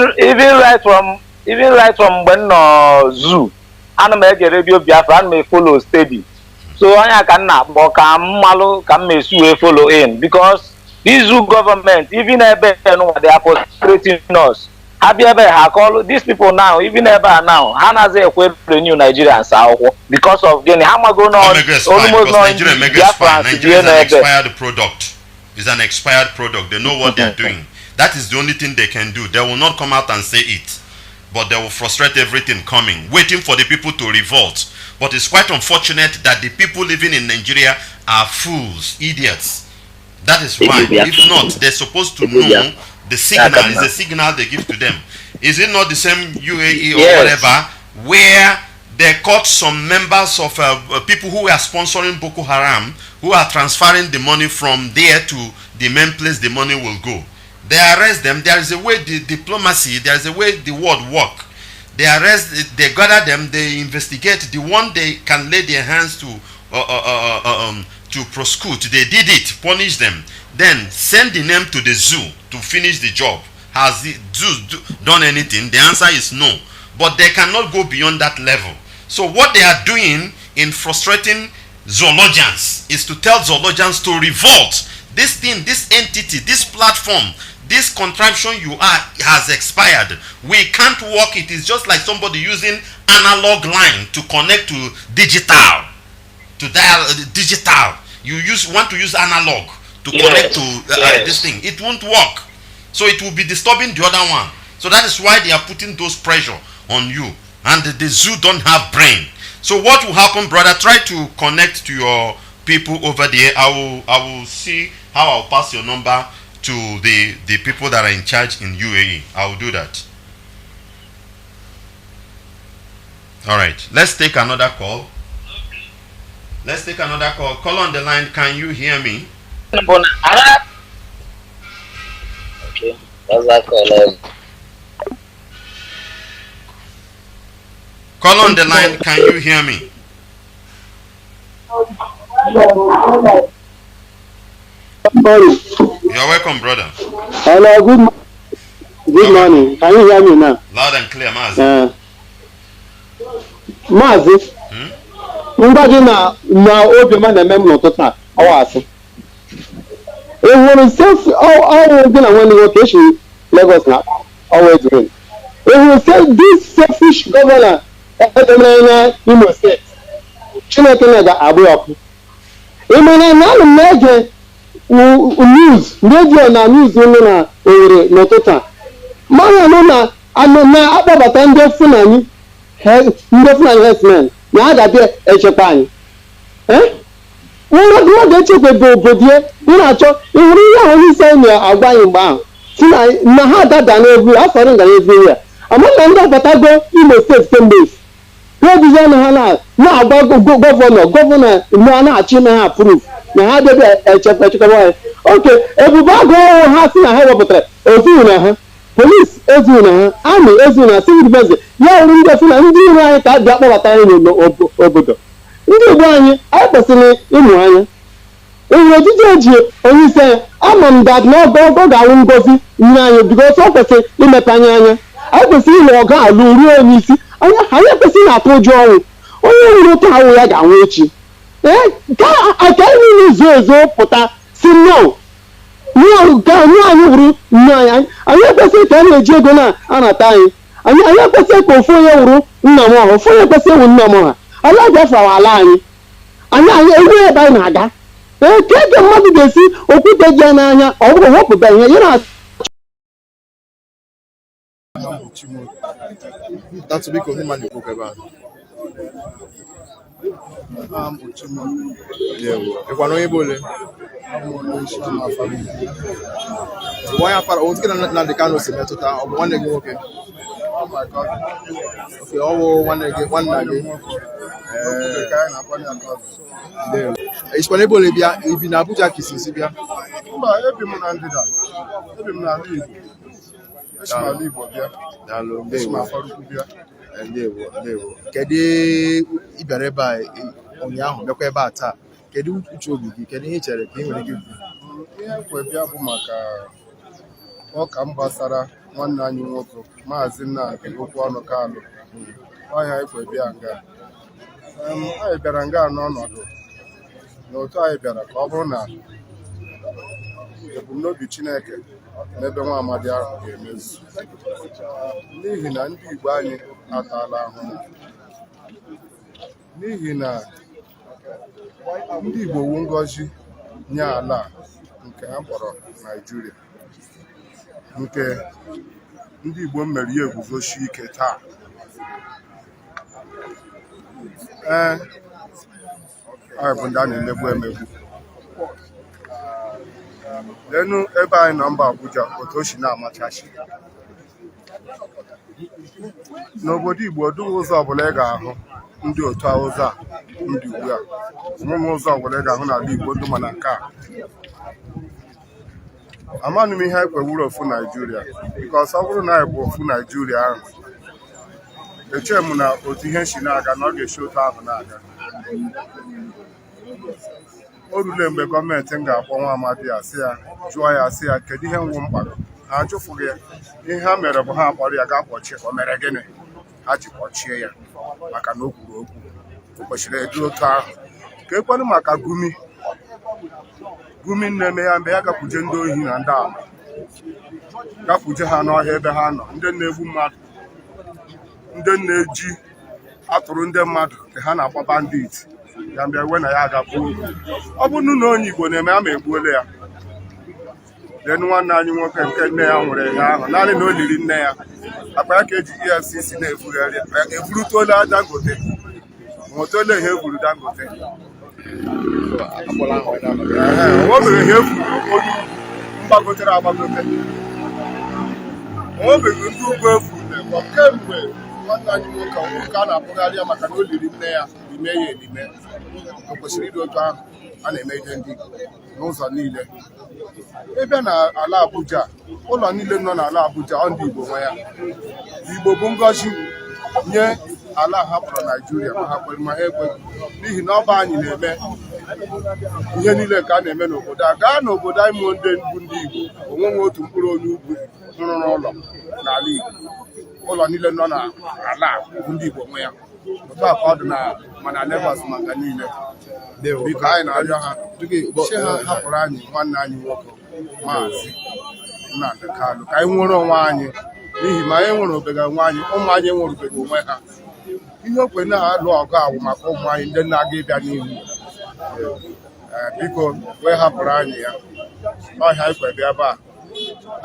S18: right from when zoo, and make a Radio Biafra and may follow steady. So I cannot, but can may follow in because this zoo government, even ever know they are frustrating us. Have you ever called these people now, even ever now, Hannah's a new Nigerians because of getting Hammer going on almost
S1: Nigeria is an expired product. It's an expired product. They know what they're doing. That is the only thing they can do. They will not come out and say it, but they will frustrate everything coming, waiting for the people to revolt. But it's quite unfortunate that the people living in Nigeria are fools, idiots. That is why. If not, they're supposed to know. The signal is the signal they give to them. Is it not the same UAE or whatever, where they caught some members of people who are sponsoring Boko Haram, who are transferring the money from there to the main place the money will go? They arrest them. There is a way the diplomacy, there is a way the world work. They arrest, they gather them, they investigate. The one they can lay their hands to prosecute, they did it, punish them. Then send the name to the zoo to finish the job. Has the zoo done anything? The answer is no. But they cannot go beyond that level. So what they are doing in frustrating zoologians is to tell zoologians to revolt. This thing, this entity, this platform, this contraption you are has expired. We can't work it. It's just like somebody using analog line to connect to digital. To dial digital. You want to use analog to connect to this thing. It won't work. So it will be disturbing the other one. So that is why they are putting those pressure on you. And the zoo don't have brain. So what will happen, brother? Try to connect to your people over there. I will see how I'll pass your number to the people that are in charge in UAE. I will do that. All right. Let's take another call. Let's take another call. Call on the line. Can you hear me?
S18: Okay, that's that call.
S1: Call on the line. Can you hear me? You're welcome, brother.
S6: Hello, good morning. Can you hear me now?
S1: Loud and clear, Mazi.
S6: Mazi. Mgbagi na obi ma na mem n'ụtụtụ a awasị. E nwere self all dị na nwanne nwoke echi Lagos na always rain. E nwere this selfish governor edemere Imo State. Chineke na ga-abụ ọkụ. E mere na anụ na-ege news radio na news ụlọ na Owerri n'ụtụtụ a. Mara nọ na akpọbata ndị Fulani herdsmen na aga echekwa anyị. Nwa ga-echekwebe obodo ya na-achọ ịhụrụ ihe ahụ ise na-agwa anyị mgbe ahụ si na ha dada n'egwu afọrọ nga n'egwu ya ama na ndị abatago Imo steeti kemgbe ha ebizie na ha na-agwa gọvanọ na na-achị ime ha proof na ha debe echekwa anyị. Oke, ebubo agụ ọhụrụ ha si na ha wepụtara ezughị na ha, polisi ezughị na ha, amị ezughị na civil defense ya wụrụ ndị efu na ndị iro anyị ka a bịa kpọbata anyị n'obodo. Ndị Igbo anyị kwesịrị ịmụ anya. Enwere ojiji eji onye isi anyị ama m dat na ọ ga-awụ ngozi nye anyị bikos ọ kwesịrị imepe anya. Anyị kwesịrị ịlụ ọga alụ ruo onye isi anyị ekwesịrị na-atụ ụjọ ọnwụ. Onye nwere oke ahụ ya ga-anwụ echi. Ka anyị niile ezo pụta si no nke anyị wuru nne anyị ekwesịghị ka a na-eji ego na-anata anyị ekwesịghị ka ofu onye wuru nna m ọha ofu onye ekwesịghị ewu nna m ọha ala Biafra wa ala anyị egwu ebe anyị na-aga ka ege mmadụ ga-esi okwute ji ya n'anya ọ bụrụ wepụta ihe ya na
S3: ịkwana onye bụ ole nwaanyị afara otu gị na Nnamdi Kanu si metụta ọ bụ nwanne gị nwoke ọ bụ nwanna gị ịchịkwana ebe ole bịa ibi na Abuja ka isi bịa
S4: mba ebi m na ndịda ebi m n'ala Igbo bịa
S3: ndewo kedu ịbịara ebe a ụnyaahụ bịakwa ebe a taa kedu uche obi gị kedu ihe ị chere ka ị nwere ike
S4: ihe ekwe bịa bụ maka ọka m gbasara nwanne anyị nwoke Mazi Nnamdi Kanu ọhịa ekwe bịa nga anyị bịara nga n'ọnọdụ na otu anyị bịara ka ọ bụrụ na ebumnobi Chineke n'ebe nwa amadi ahụ ga-emezu n'ihi na ndị Igbo anyị ataala ahụhụ n'ihi na ndị Igbo wu ngọzi nye ala nke ha kpọrọ Naijiria nke ndị Igbo mere ya eguzosi ike taa anyị bụ ndị a na-emegbu emegbu lenu ebe anyị nọ mba Abuja otu o si na-amachachi n'obodo Igbo ọdụghị ụzọ ọbụla ị ga-ahụ ndị otu ụzọ a ndị ugbu a ọmụmụ ụzọ ọbụla ị ga-ahụ n'ala Igbo ndị mana nke a amanụ m ihe anyị kwewuru ofu Naijiria bikọs ọ bụrụ na anyị bụ ofu Naijiria ahụ eche m na otu ihe si na-aga na ọ ga-esi otu ahụ na-aga o rule mgbe gọọmenti m ga-akpọ nwa amadi ya sị ya jụọ ya sị ya kedu ihe nwụ mkpa ha ajụfụghị ya ihe ha mere bụ ha kpọrọ ya ga-akpọchie o mere gịnị ha ji kpọchie ya maka na o kwuru okwu o kwesịrị edu otu ahụ ka ekwenụ maka gumi na-eme ya mgbe ya gakwuje ndị ohi na ndị ama gakwuje ha n'ọhịa ebe ha nọ ndị na-egbu mmadụ ndị na-eji atụrụ ndị mmadụ ka ha na-akpọ bandit ya mgbe we na ya agakwu ọ bụrụ na onye Igbo na-eme ama egbuole ya lenu nwanne anyị nwoke nke nne ya nwere ihe ahụ naanị na o liri nne ya akpa ya ka eji EFCC na-ebugharị eburutola Dangote nwetole ihe eburu Dangote o mere ihe eburu olu mgbagotere agbagote o mere ndị ugwu efuru kemgbe nwanne anyị nwoke a na-abụgharị ya maka na o liri nne ya ime ya elime o kwesịrị ịdị otu ahụ a na-eme ihe ndị n'ụzọ niile ebe n'ala Abuja ụlọ niile nọ n'ala Abuja ọ ndị Igbo nwe ya Igbo bụ ngọzi nye ala ha kpọrọ Naijiria ma ha kwere ma ha ekweghị n'ihi na ọba anyị na-eme ihe niile ka a na-eme n'obodo a gaa n'obodo anyị mụọ ndị bụ ndị Igbo onweghị otu mkpụrụ onye ugwu rụrụ n'ụlọ n'ala Igbo ụlọ niile nọ n'ala bụ ndị Igbo nwe ya otu a ka ọ dị na mana Lagos maka niile biko anyị na-arịọ ha chi ha hapụrụ anyị nwanne anyị nwoke Mazi Nnamdi Kanu ka anyị nwere onwe anyị n'ihi ma anyị nwere obega onwe anyị ụmụ anyị enwerubega onwe ha ihe okwe na-alụ ọgụ awụ maka ụmụ anyị ndị na-aga ịbịa n'ihu biko wee hapụrụ anyị ya ọhịa ikwe bịa ebe a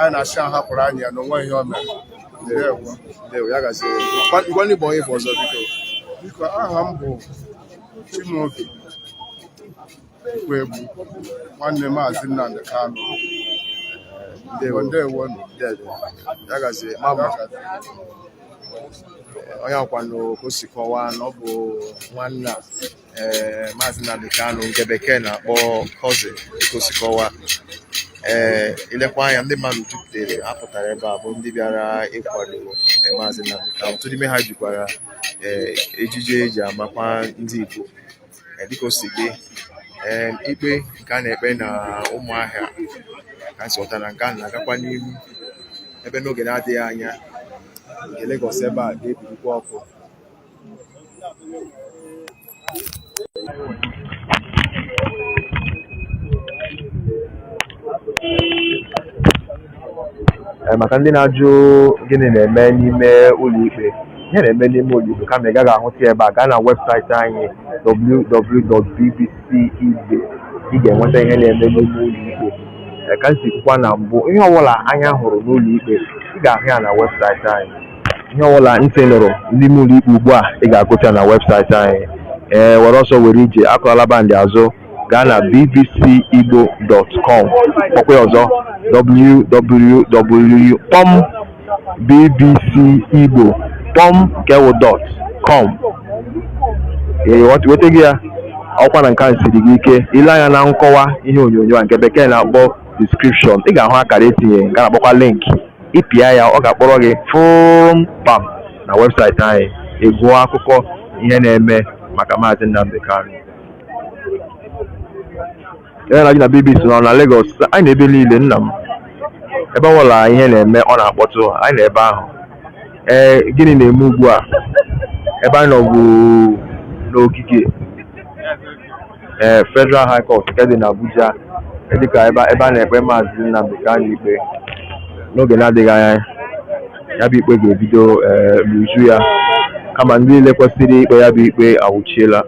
S4: anyị na-achị ha hapụrụ anyị ya na onwe ihe o mere biko aha m bụ Chimobi Ikwu nwanne Mazi Nnamdi Kanu ndewo
S3: onye akwano ka o si kọwaa na ọ bụ nwanne Mazi Nnamdi Kanu nke bekee na-akpọ cousin ka o si kọwaa ilekwa anya ndị mmadụ jupụtara apụtara ebe a bụ ndị bịara ịkwado Mazi Nnamdi Kanu otu n'ime ha jikwara ejije eji amakwa ndị Igbo dịka o si dị ikpe nke a na-ekpe na Umuahia ka nsi ọta na nke a na-agakwa n'ihu ebe n'oge na-adịghị anya nke Lagos ebe a ga-ebirikwa ọkụ
S2: maka ndị na-ajụ gịnị na-eme n'ime ụlọikpe ihe na-eme n'ime ụlọikpe kama ị gaghị ahụta ebe a gaa na webụsaịtị anyị www.bbcigbe ị ga-enweta ihe na-eme n'ime ụlọikpe ka nsi kwukwa na mbụ ihe ọbụla anya hụrụ n'ụlọikpe ị ga-ahụ ya na webụsaịtị anyị ihe ọbụla ntị nụrụ n'ime ụlọikpe ugbu a ị ga-agụta na webụsaịtị anyị were ọsọ were ije akụrụla bandị azụ gaa na bbcigbo.com kpọkwa ọzọ www.bbcigbo.com weta gị ya ọkwa na nke a siri gị ike ile anya na nkọwa ihe onyonyo a nke bekee na-akpọ description ị ga-ahụ akara etinye nke na-akpọkwa link ịpịa ya ọ ga-akpọrọ gị fụm pam na webụsaịtị anyị ịgụọ akụkọ ihe na-eme maka Mazi Nnamdi Kanu ebe na-ajụ na BBC nọ na Lagos anyị na ebe niile nna m ebe ọbụla ihe na-eme ọ na-akpọtụ anyị na ebe ahụ gịnị na-eme ugbu a ebe anyị nọ bụ n'ogige Federal High Court nke dị na Abuja dịka ebe a na-ekpe Mazi Nnamdi Kanu ikpe n'oge na-adịghị anya ya bụ ikpe ga-ebido n'uju ya kama ndị niile kwesịrị ikpe ya bụ ikpe awụchiela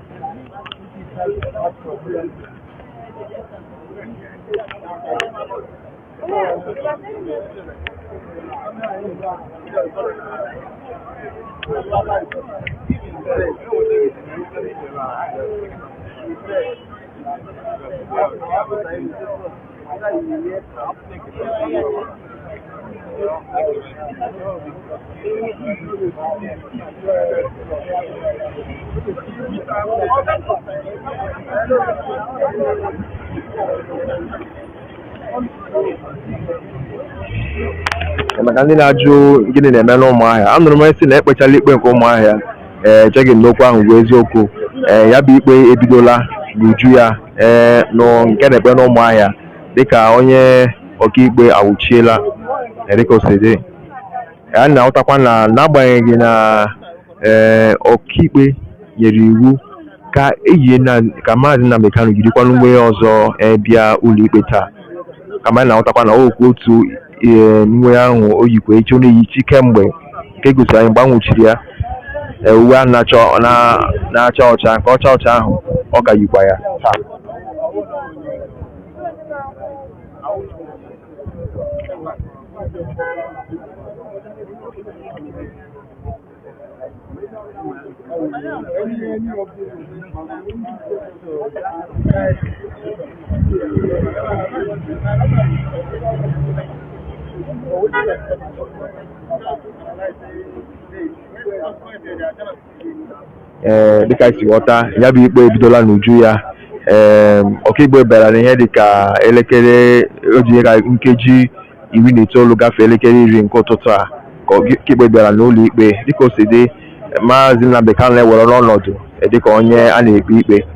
S2: maka ndị na-ajụ gịnị na-eme n'Ụmụahịa anụrụ m esi na ekpechala ikpe nke Ụmụahịa echeghị m n'okwu ahụ bụ eziokwu ya bụ ikpe ebidola n'uju ya nke na-ekpe n'Ụmụahịa dịka onye ọkaikpe awụchiela dịka osede a na-ahụtakwa na n'agbanyeghị na ọkaikpe nyere iwu ka ka Mazi Nnamdi Kanu jirikwa n'uwe ọzọ bịa ụlọikpe taa kama na-ahụtakwa na okwu otu nwe ahụ o yikwa echi ọ na-eyichi kemgbe nke gosiri anyị mgbe a nwụchiri ya uwe a na-acha ọcha nke ọcha ahụ ọ ga yikwa ya taa dịka isi ghọta ya bụ ikpe ebidola n'uju ya ọkaikpe bịara n'ihe dịka elekere ojinyere nkeji 19 gafee elekere 10 nke ụtụtụ a ka ọkaikpe bịara n'ụlọ ikpe dịka o si dị Mazi Nnamdi Kanu ewere n'ọnọdụ dịka onye a na-ekpe ikpe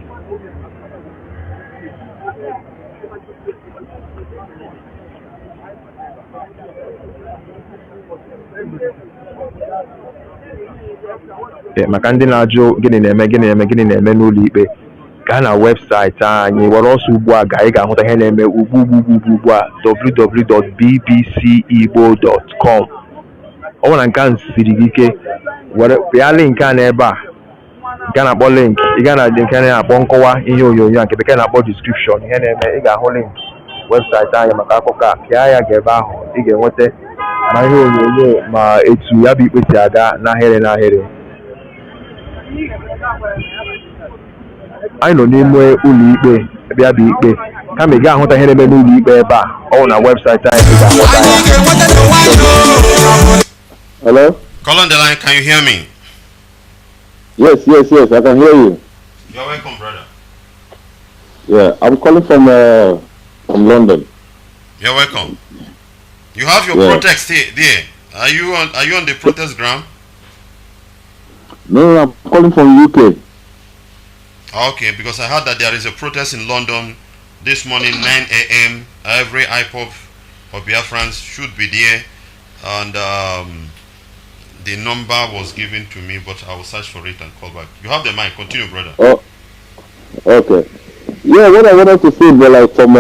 S2: maka ndị na-ajụ gịnị na-eme n'ụlọ ikpe gaa na webụsaịtị anyị were ọsọ ugbu a ị ga-ahụta ihe na-eme ugbu a www.bbcigbo.com ọ bụrụ na nke a siri gị ike were pịa link a n'ebe a nke a na-akpọ link ị gaa na nke na-akpọ nkọwa ihe onyonyo a nke bekee na-akpọ description ihe na-eme ị ga-ahụ link webụsaịtị anyị maka akụkọ a pịa ya ga ebe ahụ ị ga-enweta ma ihe onyonyo ma etu ya bụ ikpe si aga n'ahịrị anyị nọ n'ime ụlọ ikpe ebe ya bụ ikpe kama ị ga-ahụta ihe na-eme n'ụlọ ikpe ebe a ọ bụ na webụsaịtị anyị ị ga-ahụta ya.
S11: Hello?
S1: Call on the line, can you hear me?
S11: Yes, I can hear you.
S1: You're welcome, brother.
S11: Yeah, I'm calling from London.
S1: You're welcome. You have your protest there. Are you on the protest ground?
S11: No, I'm calling from UK.
S1: Okay, because I heard that there is a protest in London this morning, 9 a.m. Every Ipob or Biafrans should be there, and the number was given to me, but I will search for it and call back. You have the mic. Continue, brother.
S11: Oh, okay. Yeah, what I wanted to say, but like from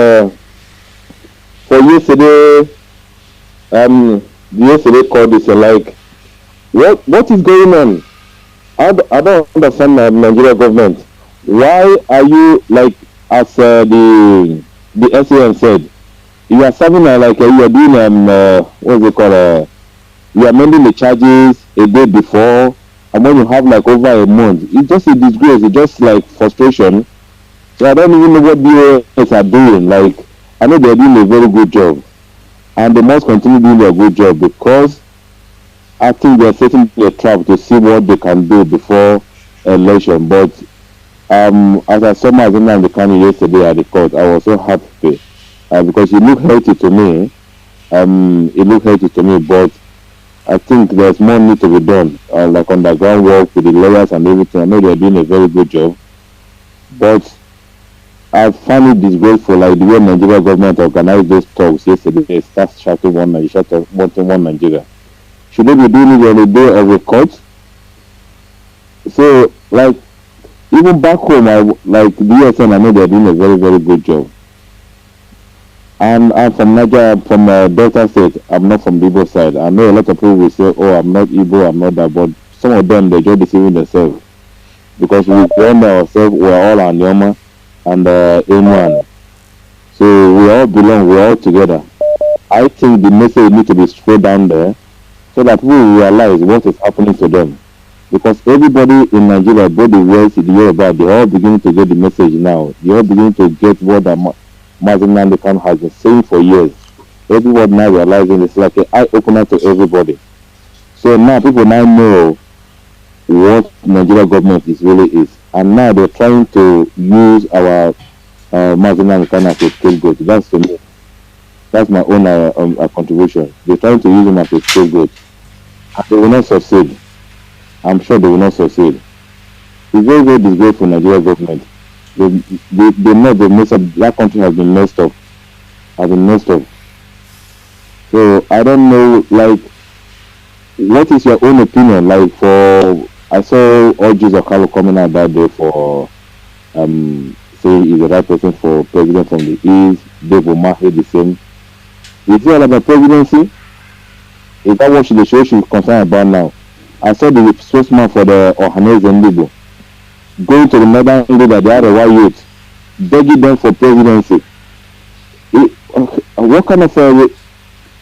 S11: for yesterday,
S13: yesterday called this like what is going on? I don't understand the Nigeria government. Why are you like as the SAN said, you are serving you are doing what's it called you are amending the charges a day before, and when you have like over a month, it's just a disgrace. It's just like frustration. So I don't even know what BOS are doing. Like I know they're doing a very good job, and they must continue doing their good job because I think they're setting a trap to see what they can do before election. But as I saw Mazi Nnamdi Kanu yesterday at the court, I was so happy because he looked healthy to me. It looked healthy to me, but I think there's more need to be done, like underground work with the lawyers and everything. I know they're doing a very good job, but I find it disgraceful, like the way Nigeria government organized those talks yesterday. They start shouting one Nigeria, wanting one Nigeria. Should they be doing it on the day of the court? So, like, even back home, like the USN, I know they're doing a very, very good job. And I'm from Nigeria, from Delta State. I'm not from the Igbo side. I know a lot of people will say, "Oh, I'm not Igbo, I'm not that," but some of them they're just deceiving themselves because we brand ourselves. We're all Anyoma and Enuan, so we all belong. We're all together. I think the message needs to be spread down there so that we will realize what is happening to them. Because everybody in Nigeria, both the West, the Yoruba, they're all beginning to get the message now. They're all beginning to get what Mazi Nnamdi Kanu has been saying for years. Everybody now realizing it's like an eye-opener to everybody. So now people now know what Nigeria government really is. And now they're trying to use our Mazi Nnamdi Kanu as a scapegoat. That's to me. That's my own contribution. They're trying to use him as a scapegoat. And they will not succeed. I'm sure they will not succeed. It's very, very disgraceful Nigeria government. They know they messed up. That country has been messed up. So I don't know, like, what is your own opinion? Like, I saw Orji Zakalo coming out that day for saying he's the right person for president from the East. Dave Umuahia the same. Is it all about presidency? Is that what the show should concern about now? I saw the spokesman for the Ohanese Ndibo going to the northern leader, the Arewa youth, begging them for presidency. What kind of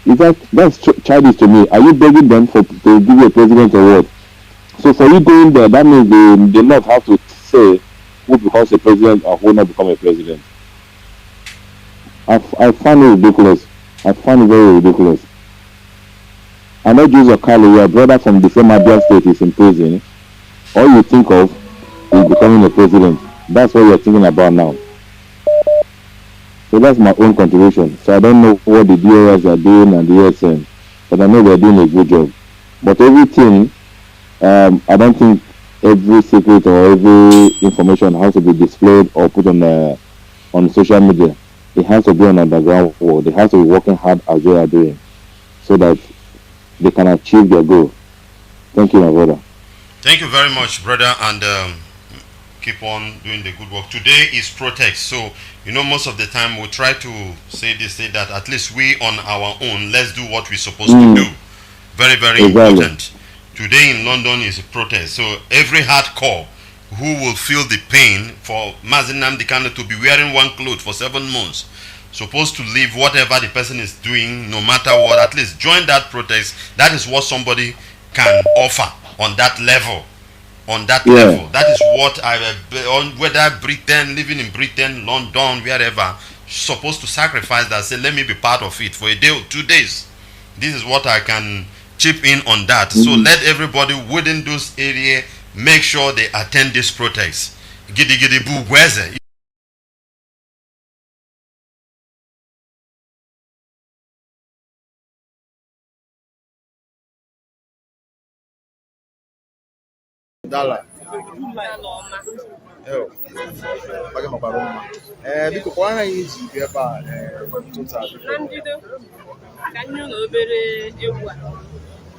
S13: is that's childish to me? Are you begging them to give you a president or what? So for you going there, that means they not have to say who becomes a president or who not become a president. I find it ridiculous. I find it very ridiculous. I know Joseph Carlo, your brother from the same Abia state, is in prison. All you think of is becoming a president. That's what you're thinking about now. So that's my own contribution. So I don't know what the DOS are doing and the ESN, but I know they're doing a good job. But everything, I don't think every secret or every information has to be displayed or put on social media. It has to be on underground world. They have to be working hard as they are doing, so that they can achieve their goal. Thank you, my brother.
S1: Thank you very much, brother, and keep on doing the good work. Today is protest, so most of the time we try to say that. At least we on our own, let's do what we're supposed to do. Very, very important. Today in London is a protest, so every hardcore who will feel the pain for Mazi Nnamdi Kanu to be wearing one cloth for 7 months, supposed to leave whatever the person is doing, no matter what, at least join that protest. That is what somebody can offer on that level. Level. That is what whether Britain, living in Britain, London, wherever, supposed to sacrifice that, say, let me be part of it for a day or 2 days. This is what I can chip in on that. So let everybody within those areas make sure they attend this protest. Gidi gidi boo gweze.
S3: Dala. Biko kwa na yi ji ebe a total.
S9: Na mbido ka anyị na obere egwu a.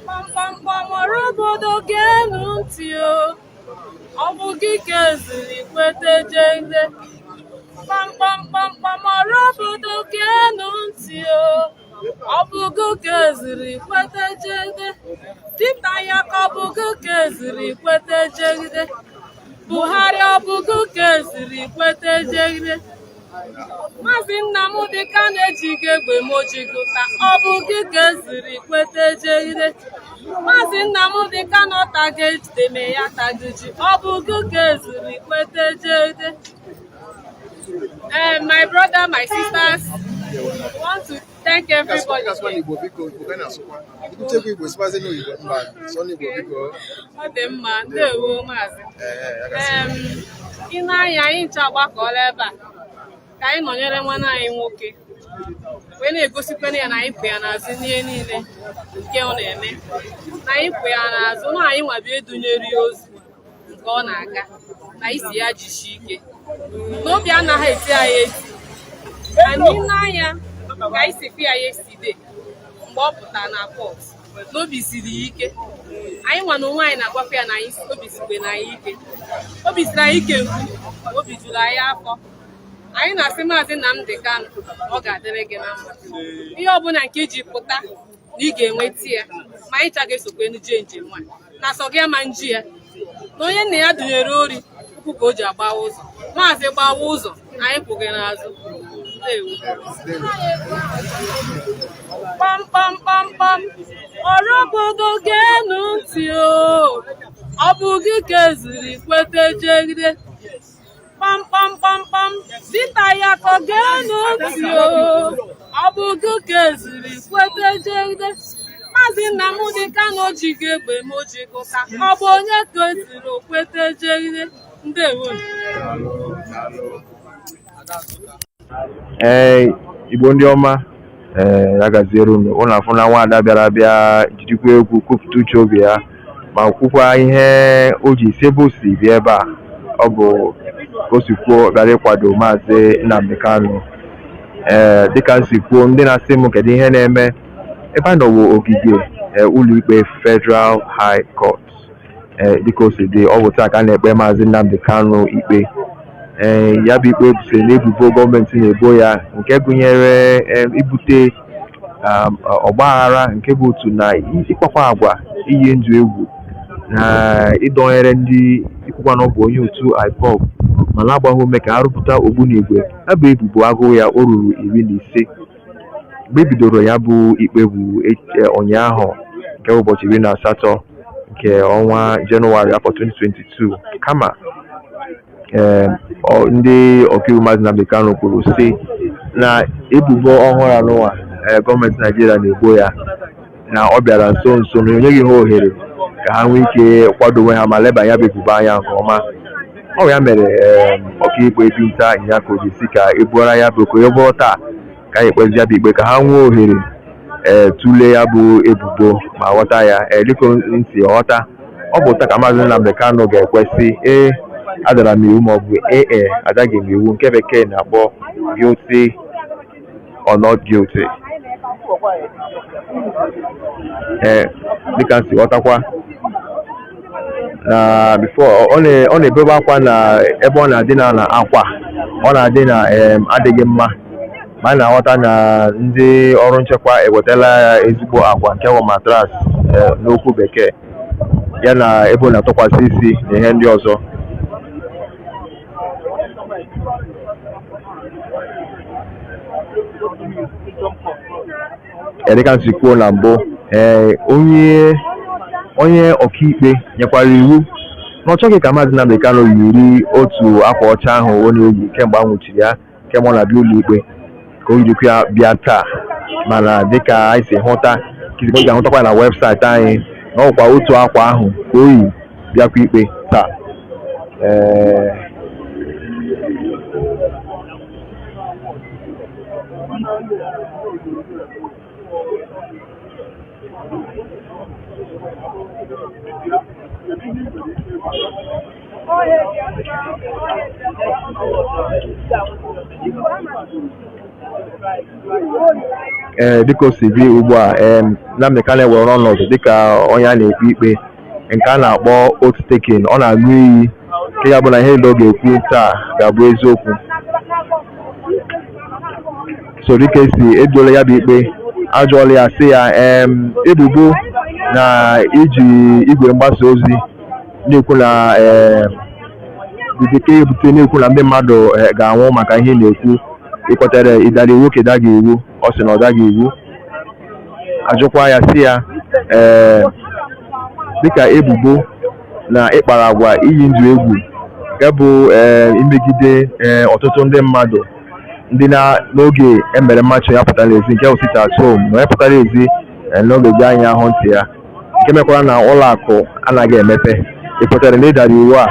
S9: Kpamkpamkpam ọrụ obodo ga-enu ntị o. Ọ bụ gị ka eziri kwete jende. Kpamkpamkpam ọrụ obodo ga-enu ntị o. Ọbụgụ ka eziri kwete jegide dịta ya ka ọbụgụ ka eziri kwete jegide Buhari ọbụgụ ka eziri kwete jegide Mazi Nnamdi Kanu ejighị egbe mojigụta ọbụgụ ka eziri kwete jegide Mazi Nnamdi Kanu taga ejideme ya tagiji ọbụgụ ka eziri kwete jegide My brother, my sisters, I want to thank everybody. Ị na-anya anyị ncha agbakọọla ebe a ka anyị nọnyere nwanne anyị nwoke wee na-egosikwa ya na anyị pụ ya n'azụ n'ihe niile nke ọ na-eme na anyị pụ ya n'azụ na anyị nwabi edunyere ya ozu nke ọ na-aga na isi ya jishi ike n'obi anaghị eti anyị eti anyị n'anya ka anyị si fi ya eside mgbe ọ pụtara na pọt n'obi siri ya ike anyị nwa na onwe anyị na-agwakwa ya na anyị obi sikwe na anyị ike obi siri anyị ike nkwu obi juru anyị afọ anyị na-asị Mazi Nnamdi Kanu ọ ga-adịrị gị na mma ihe ọbụla nke iji pụta na ị ga-enweta ya ma anyị chaga esokwe nje njem nwa na asọ gị ama nji ya na onye nna ya dụnyere ori ukwu ka o ji agbawa ụzọ Maazị gbawa ụzọ anyị pụghị n'azụ kpamkpamkpamkpam ọrụ obodo ga-enu ntị ọ bụ gị ka eziri kwete jegide kpamkpamkpamkpam dịta ya ka ga-enu ntị ọ bụ gị ka eziri kwete jegide Mazi Nnamdi Kanu jighị egbe mojigụta ọ bụ onye ka eziri okwete jegide ndewo
S2: Igbo ndị ọma ya gaziere unu ụlọ afọ na nwaada bịara bịa jirikwa egwu kwupụta uche obi ya ma kwukwa ihe o ji isi ebe o si bịa ebe a ọ bụ ka o si kwuo bịara ịkwado Maazị Nnamdi Kanu dịka m si kwuo ndị na-asị m kedu ihe na-eme ebe a nọwo ogige ụlọikpe Federal High Court dịka o si dị ọ bụ taa ka a na-ekpe Maazị Nnamdi Kanu ikpe ya bụ ikpe ebusiri n'ebubo gọọmenti na-ebo ya nke gụnyere ibute ọgbaghara nke bụ otu na ịkpakwa agwa iyi ndụ egwu na ịdọnyere ndị ikwukwa na ọ bụ onye otu Ipob ma na-agbaghị ume ka ha rụpụta ogbunigwe ya bụ ebubo agụụ ya o ruru 15 mgbe e bidoro ya bụ ikpe bụ ụnyaahụ nke ụbọchị 18 nke ọnwa Jenụwarị afọ 2022 kama ndị ọkaiwu Mazi Nnamdi Kanu kwuru sị na ebubo ọhụrụ anụnwa gọọmenti Naịjirịa na-ebo ya na ọ bịara nso nso na onyeghị ha ohere ka ha nwee ike kwadowe ha ma leba ya bụ ebubo anya nke ọma ọ ya mere ọkaikpe Binta Nyako ji si ka ebuora ya bụ okoyọbọ taa ka anyị ekpezi ya bụ ikpe ka ha nwee ohere tụlee ya bụ ebubo ma ghọta ya dịka nsi ọghọta ọ bụ taa ka Maazị Nnamdi Kanu ga-ekwesị adara m iwu maọbụ adaghị m iwu nke bekee na-akpọ guilty or not guilty dịka nsi ghọtakwa na before ọ na-ebebe akwa na ebe ọ na-adị na akwa ọ na-adị na adịghị mma ma a na-aghọta na ndị ọrụ nchekwa ewetala ya ezigbo akwa nke bụ matras n'okwu bekee ya na ebe ọ na-atụkwasị isi na ihe ndị ọzọ dịka nsi kwuo na mbụ onye ọkaikpe nyekwara iwu na ọ chọghị ka Maazị Nnamdi Kanu yiri otu akwa ọcha ahụ ọ na-eyi kemgbe a nwụchiri ya kemgbe ọ na-abịa ụlọikpe ka o yirikwa ya bịa taa mana dịka anyị si hụta kizigbo ga-ahụtakwa na webụsaịtị anyị na ọkwa otu akwa ahụ ka o yi bịakwa ikpe taa dịka o si dị ugbu a Nnamdi Kanu ewere ọnọdụ dịka onye a na-ekpe ikpe nke a na-akpọ oath taking ọ na-aṅụ iyi nke ya bụ na ihe niile ọ ga-ekwu taa ga-abụ eziokwu so dịka esi edola ya bụ ikpe ajụọla ya sị ya ebubo na iji igwe mgbasa ozi na-ekwu na dịka ebute na-ekwu na ndị mmadụ ga-anwụ maka ihe na-ekwu ịkpọtere ịdara iwu ka ịdaghị iwu ọ sị na ọ daghị iwu. Ajụkwa ya sị ya dịka ebubo na ịkpara agwa iyi ndụ egwu nke bụ imegide ọtụtụ ndị mmadụ ndị n'oge emere mmachi ya pụtara ezi nke osita at home na ya pụtara ezi n'oge ji anya ahụ ntị ya nke mekwara na ụlọ akụ anaghị emepe ịpụtara na ịdara iwu a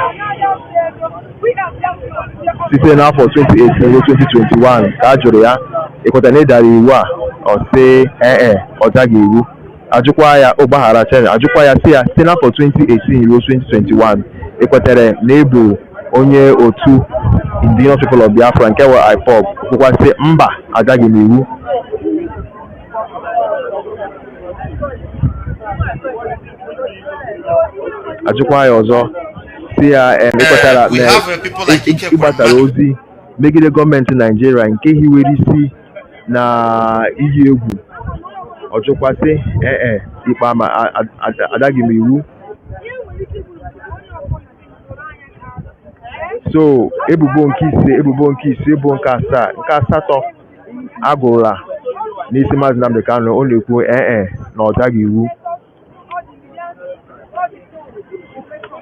S2: site n'afọ 2018 ruo 2021 ka a jụrụ ya ịpụtara na ịdara iwu a ọ sị ọ daghị iwu. Ajụkwa ya ụgbaghara chere ajụkwa ya sị ya site n'afọ 2018 ruo 2021 ekwetere na ịbụ onye otu Indigenous People of Biafra nke were Ipob kwukwa sị mba agaghị m iwu. Ajụkwa ya ọzọ sị ya ekwetara na ịgbasara ozi megide gọọmenti Naijiria nke hiwere isi na iyi egwu. Ọjụkwa sị ikpe ama adaghị m iwu. So ebubo nke ise bụ nke asatọ agụrụla n'isi Mazi Nnamdi Kanu ọ na-ekwu na ọ daghị iwu.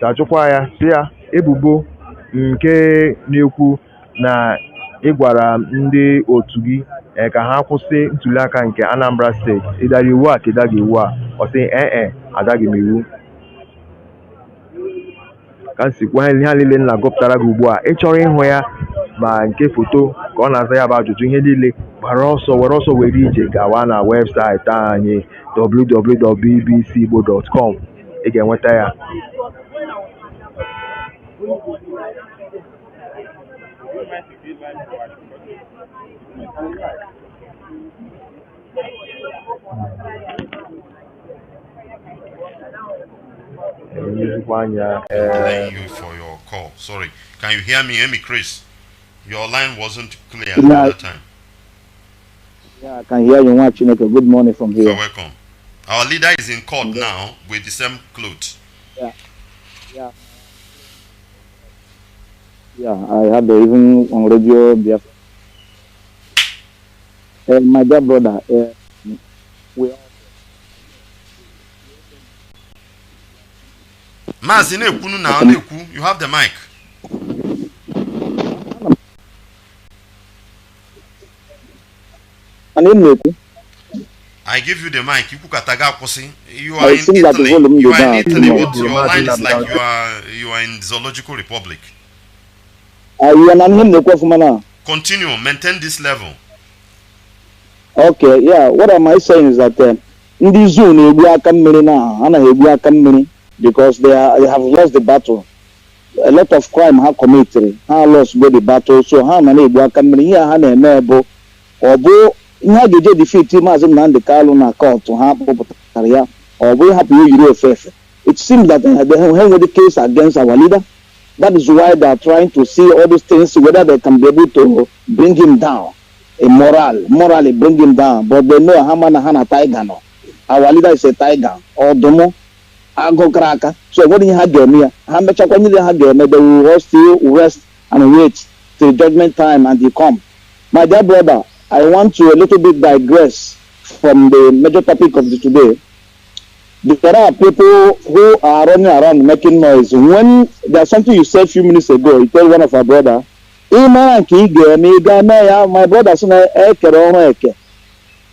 S2: Achụkwa ya sị ya ebubo nke na-ekwu na ịgwara ndị otu gị ka ha kwụsị ntuliaka nke Anambra steeti ịdara iwu a ka ịdaghị iwu a ọ sị adaghị m iwu. Ka m sikwa ihe niile nna gụpụtara gị ugbu a ị chọrọ ịhụ ya ma nke foto ka ọ na-aza ya bụ ajụjụ ihe niile gbara ọsọ were ije gawa na webụsaịtị anyị www.bbcigbo.com ị ga-enweta ya.
S1: Playing you for your call. Sorry. Can you hear me? Hear me, Chris? Your line wasn't clear at that time.
S13: Yeah, I can hear you. Good morning from here.
S1: You're welcome. Our leader is in court now with the same clothes.
S13: Yeah, I had even on radio Biafra. My dear brother, we
S1: Mazi Nnamdi now, you have the mic. I give you the mic. You are in Italy. You are in Italy, but your line is like you are in Zoological Republic. Continue, maintain this level.
S13: Okay, yeah. What am I saying is that in this zone, because they have lost the battle. A lot of crime have committed. Have lost the battle. So how many company here have enable or bo get defeat Mazi Nnamdi Kanu na court to have career or we have you faith. It seems that they have the case against our leader. That is why they are trying to see all these things whether they can be able to bring him down. Morally bring him down. But they know Hamana Hana Tiger no. Our leader is a tiger or domo. Go cracker. So what do you have here? How much when you have there? They will still rest and wait till judgment time and they come. My dear brother, I want to a little bit digress from the major topic of today. There are people who are running around making noise. When there's something you said a few minutes ago, you tell one of our brother, my brother,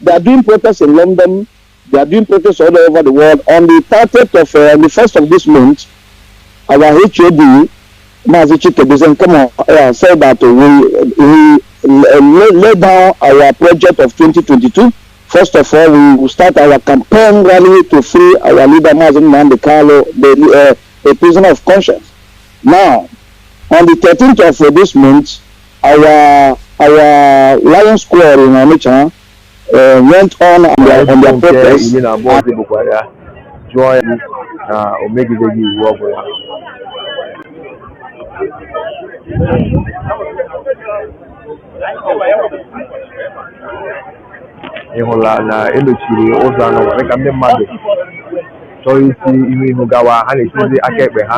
S13: they are doing protests in London. They are doing protests all over the world. On the 30th of the 1st of this month, our HOD, Mazi said that we laid down our project of 2022. First of all, we will start our campaign rally to free our leader Mazi Nnamdi Kanu, a prisoner of conscience. Now, on the 13th of this month, our Lion Square in Onitsha went on their protest.
S2: ịhụla na emechiri ụzọ anọ dịka ndị mmadụ chọrọ isi ihu gawa ha na-esizi aka ekpe ha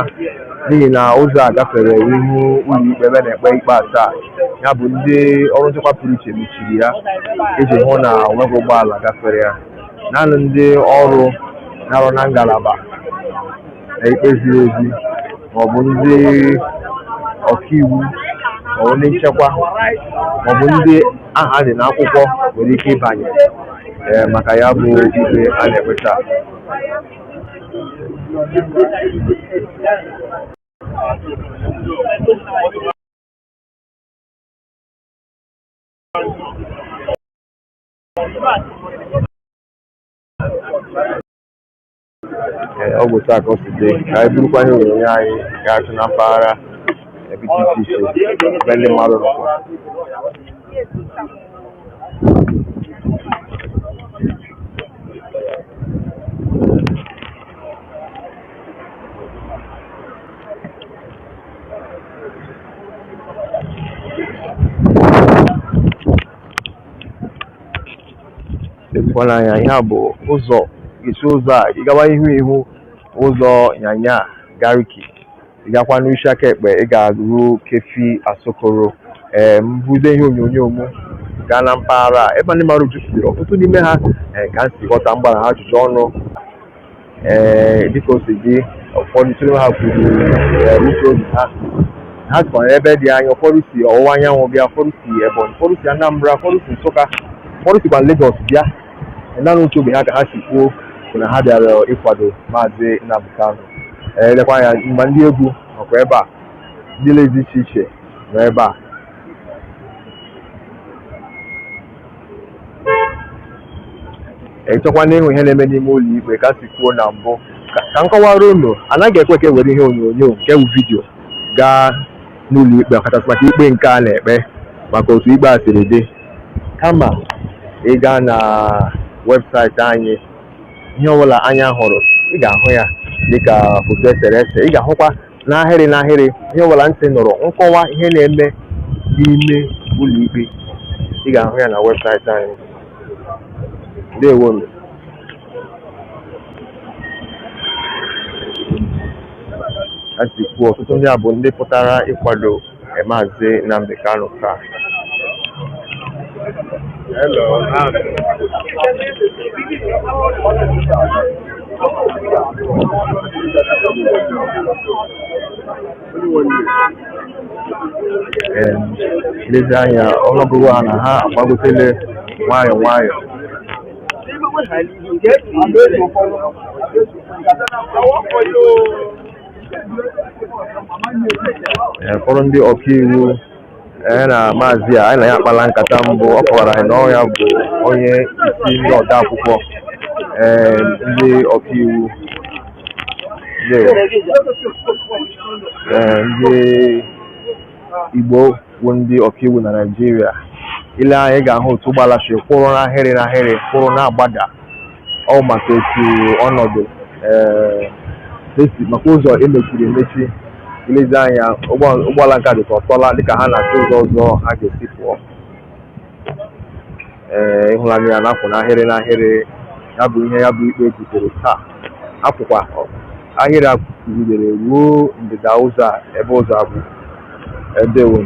S2: n'ihi na ụzọ a gafere ihu ụlọikpe ebe na-ekpe ikpe asaa ya bụ ndị ọrụ nchekwa pụrụ iche mechiri ya iji hụ na onweghị ụgbọala gafere ya naanị ndị ọrụ na-arụ na ngalaba na ikpe ziri ezi maọbụ ndị ọkaiwu maọbụ ndị nchekwa maọbụ ndị aha dị n'akwụkwọ nwere ike ịbanye maka ya bụ ikpe a na-ekpeta. Ọ bụ taa ka ọ si dị ka anyị burukwa ihe onyonyo anyị ga-achụ na mpaghara ebe dị iche iche ebe ndị mmadụ nọkwa. Lekwana anya ihe a bụ ụzọ isi ụzọ a ịgawa ihu ụzọ nyanya gariki ịgakwa n'isi aka ekpe ị ga-arụ kefi asokoro mbuze ihe onyonyo m gaa na mpaghara ebe ndị mmadụ jupụtara ọtụtụ n'ime ha ka m si ghọta mgbara ha ajụjụ ọnụ dịka o si dị ụfọdụ n'ime ha kwuru uche obi ha tụkwara ebe dị anya ụfọdụ si ọwụwa anyanwụ bịa ụfọdụ si Ebonyi ụfọdụ si Anambra ụfọdụ si Nsụka ụfọdụ sikwa Lagos bịa naanị uche obi ha ka ha si kwuo bụ na ha bịara ịkwado Mazi Nnamdi Kanu. Elekwa anya mgbe ndị egwu nọkwa ebe a ndị dị iche iche nọ ebe a ịchọkwa n'ịhụ ihe na-eme n'ime ụlọ ikpe ka si kwuo na mbụ ka m kọwara unu anaghị ekwe ka e were ihe onyonyo nke bụ vidio gaa n'ụlọ ikpe ọkachasị maka ikpe nke a na-ekpe maka otu ikpe a siri dị kama ịga na webụsaịtị anyị ihe ọbụla anya hụrụ ị ga-ahụ ya dịka foto eserese ị ga-ahụkwa n'ahịrị n'ahịrị ihe ọbụla ntị nụrụ nkọwa ihe na-eme n'ime ụlọ ikpe ị ga-ahụ ya na webụsaịtị anyị. Ndewonu. Asị kwuo ọtụtụ ndị a bụ ndị pụtara ịkwado Mazi Nnamdi Kanu taa. Hello. Lezi anya ọnụọgụgụ ha na ha agbagotele nwayọọ nwayọọ. Ụfọdụ ndị ọkaiwu na maazị a anyị na ya akpala nkata mbụ ọ kọwara anyị na ọ ya bụ onye isi ndị ọde akwụkwọ ndị ọkaiwu ndị Igbo bụ ndị ọkaiwu na Naịjirịa. Ile anya ị ga-ahụ otu ụgbọala si kwụrụ n'ahịrị n'ahịrị kwụrụ na-agbada ọ maka etu ọnọdụ maka ụzọ emechiri emechi. Ilezi anya ụgbọala nke dịka ọtọla dịka ha na-achọ ụzọ ọzọ ha ga-esi pụọ. Ịhụlanụ ya na-akwụ n'ahịrị n'ahịrị ya bụ ihe ya bụ ikpe butere taa akwụkwa ahịrị a kwugidere ruo ndịda ụzọ a ebe ụzọ abụ edewo.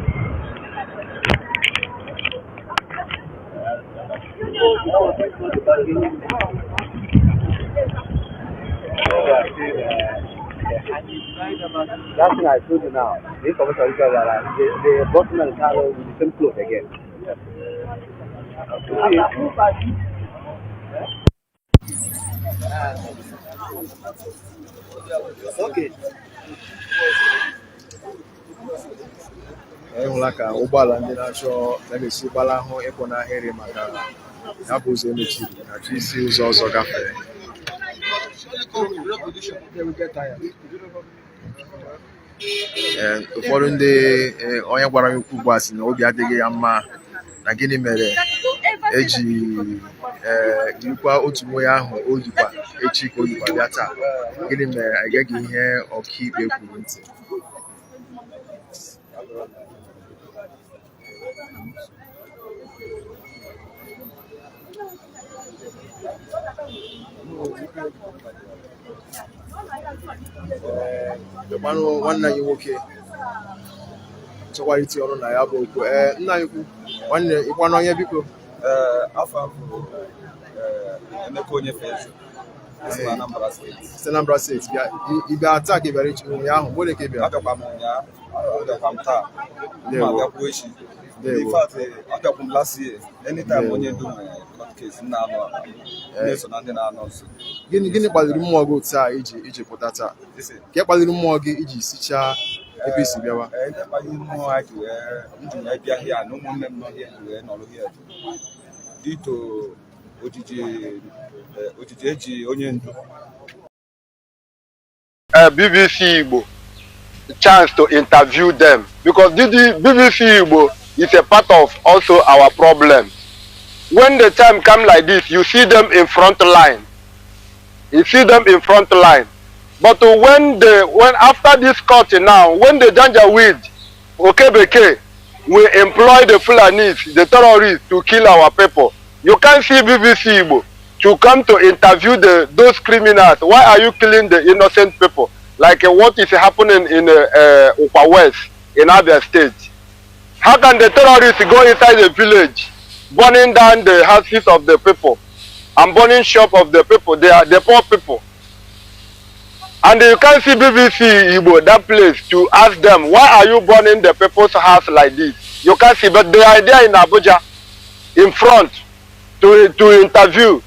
S7: That's what I told you now. This officer is that the bottom and car with the same clothes again.
S3: Okay. Ịhụla ka ụgbọala ndị na-achọ na-esi gbalahụ ịpụ n'ahịrị maka ya bụ ụzọ emechiri na-achọ isi ụzọ ọzọ gafere. Ụfọdụ ndị onye gwara m okwu ugbu a sị na obi adịghị ya mma na gịnị mere eji yirikwa otu nwa ya ahụ o yikwa echi ka o yikwa bịa taa, gịnị mere anyị geghị ihe ọkaikpe kwuru ntị. nwanne anyị nwoke chọkwara iti ọrụ na ya bụ okwu. Nna anyị ukwu nwanne ịkwa n'onye biko.
S5: Afọ afọ Emeka onye fezi si Anambra steeti.
S3: Si Anambra steeti bịa taa ka ị bịara echi ụnyaahụ mgbe ka ị bịara?
S5: Abịakwa m ụnyaahụ, abịakwa m taa, ma abịakwa echi. In fact, abịakwa m last year. Anytime onye ndu nwere court case na-anọ na-eso na ndị na-anọ nso.
S3: Gịnị kpaliri mmụọ gị taa iji pụta taa? Ka kpaliri mmụọ gị iji sichaa ebe isi bịawa?
S5: Ndị kpaliri mmụọ ha ji wee bịa hịa na ụmụnne m nọ hịa ji wee nọrọ hịa dito ojiji eji onye ndu.
S10: BBC Igbo chance to interview them, because BBC Igbo is a part of also our problem. When the time come like this, you see them in front line. You see them in front line. But when after this court now, when the Janjaweed, Okebeke, we employ the Fulanis, the terrorists, to kill our people, you can't see BBC Igbo to come to interview those criminals. Why are you killing the innocent people? Like what is happening in Ukwa West, in Abia State. How can the terrorists go inside the village, burning down the houses of the people and burning shop of the people? They are the poor people. And you can't see BBC Igbo, that place, to ask them, why are you burning the people's house like this? You can't see, but they are there in Abuja, in front, to interview.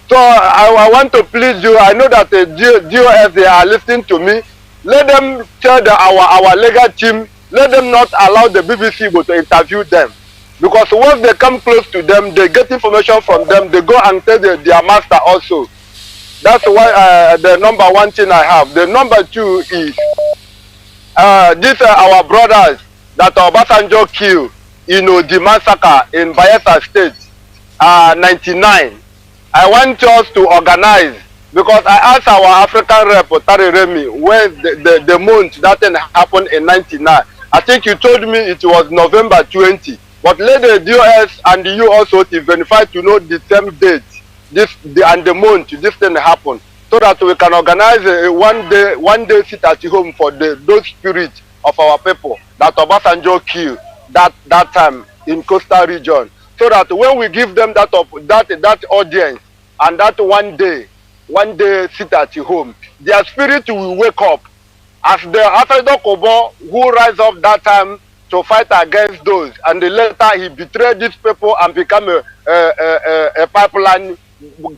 S10: So I want to please you. I know that the DOS, they are listening to me. Let them tell our legal team, let them not allow the BBC Igbo to interview them. Because once they come close to them, they get information from them, they go and tell their master also. That's why the number one thing I have. The number two is these are our brothers that Obasanjo killed in the massacre in Bayelsa State, 99. I want us to organize, because I asked our African rep, Tari Remy, when the month that thing happened in 99. I think you told me it was November 20. But let the DOS and you also to verify to know the same date, and the month this thing happened, so that we can organize a one day sit at home for those spirits of our people that Obasanjo killed that time in coastal region. So that when we give them that audience and that one day sit at home, their spirit will wake up. As the Alfredo Kobo who rise up that time to fight against those, and later he betrayed these people and become a pipeline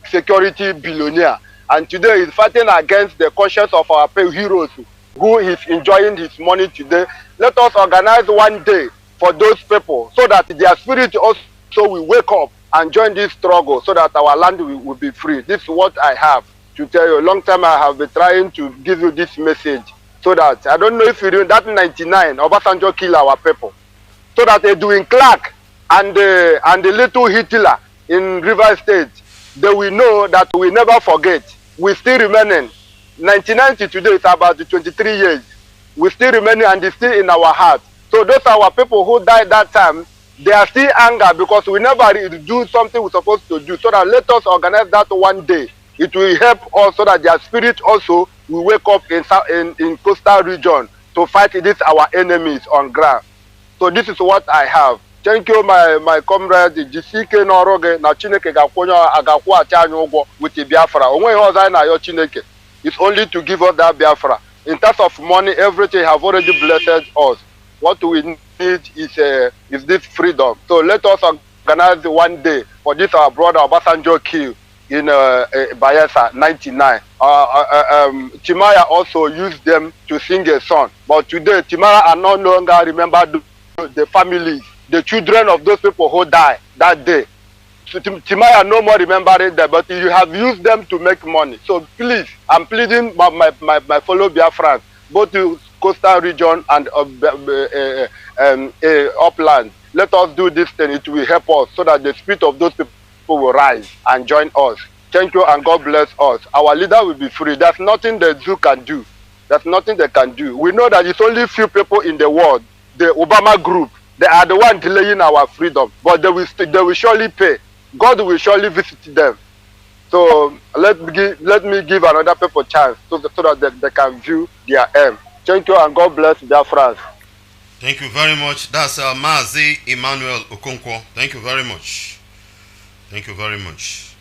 S10: security billionaire. And today he's fighting against the conscience of our heroes who is enjoying his money today. Let us organize one day for those people so that their spirit also will wake up and join this struggle, so that our land will be free. This is what I have to tell you. A long time I have been trying to give you this message, so that, I don't know if you know, that 99, Obasanjo killed our people. So that Edwin Clark and the little Hitler in River State, they will know that we never forget. We still remaining. 1990 today is about 23 years. We still remaining, and it's still in our heart. So those are our people who died that time. They are still anger because we never do something we're supposed to do. So that let us organize that one day. It will help us so that their spirit also will wake up in coastal region to fight this our enemies on ground. So this is what I have. Thank you, my comrade. Jisike Noroge na Chineke gakwonya agakwa achanyo ụgwọ with the Biafra. Onwe ihe ọzọ na yo Chineke. It's only to give us that Biafra. In terms of money, everything have already blessed us. What we need is this freedom. So let us organize one day for this our brother Obasanjo kill in Bayelsa 99. Timaya also used them to sing a song. But today Timaya are no longer remember the families, the children of those people who died that day. So Timaya no more remembering them, but you have used them to make money. So please, I'm pleading my fellow Biafrans, both to coastal region and upland. Let us do this thing. It will help us so that the spirit of those people will rise and join us. Thank you, and God bless us. Our leader will be free. There's nothing the zoo can do. There's nothing they can do. We know that it's only few people in the world, the Obama group, they are the ones delaying our freedom, but they will surely pay. God will surely visit them.
S12: So let me give another people chance so that they can view their aim. Thank you and God bless Biafrans.
S1: Thank you very much. That's Mazi Emmanuel Okonkwo. Thank you very much. Thank you very much.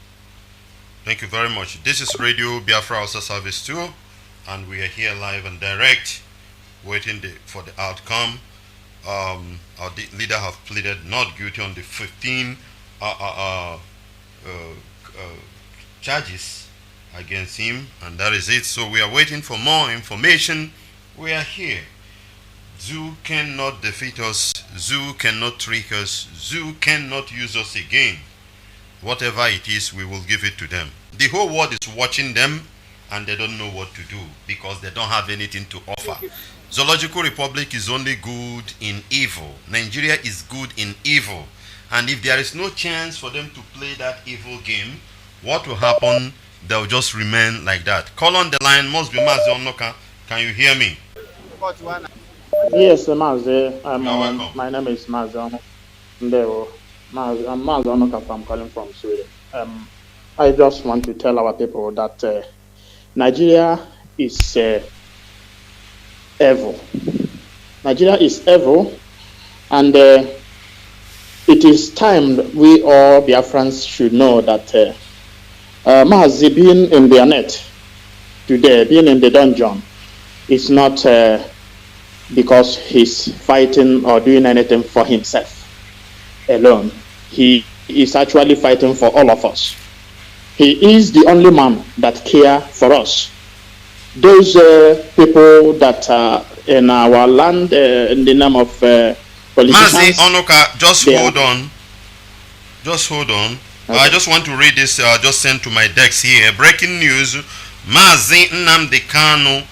S1: Thank you very much. This is Radio Biafra also Service 2, and we are here live and direct, waiting for the outcome. Our leader have pleaded not guilty on the 15 charges against him, and that is it. So we are waiting for more information. We are here. Zoo cannot defeat us. Zoo cannot trick us. Zoo cannot use us again. Whatever it is, we will give it to them. The whole world is watching them, and they don't know what to do because they don't have anything to offer. Zoological Republic is only good in evil. Nigeria is good in evil. And if there is no chance for them to play that evil game, what will happen? They'll just remain like that. Call on the line. Must be Mazi Onoka. Can you hear me?
S15: Yes, Mazi. My name is Mazi Onoka. I'm Mazi Onoka. I'm calling from Sweden. I just want to tell our people that Nigeria is evil. Nigeria is evil, and it is time we all Biafrans should know that Mazi being in their net today, being in the dungeon, is not because he's fighting or doing anything for himself alone. He is actually fighting for all of us. He is the only man that cares for us. Those people that are in our land in the name of politicians.
S1: Mazi Onoka, just hold on. Just hold on. Okay. I just want to read this, just sent to my desk here. Breaking news, Mazi Nnamdi Kanu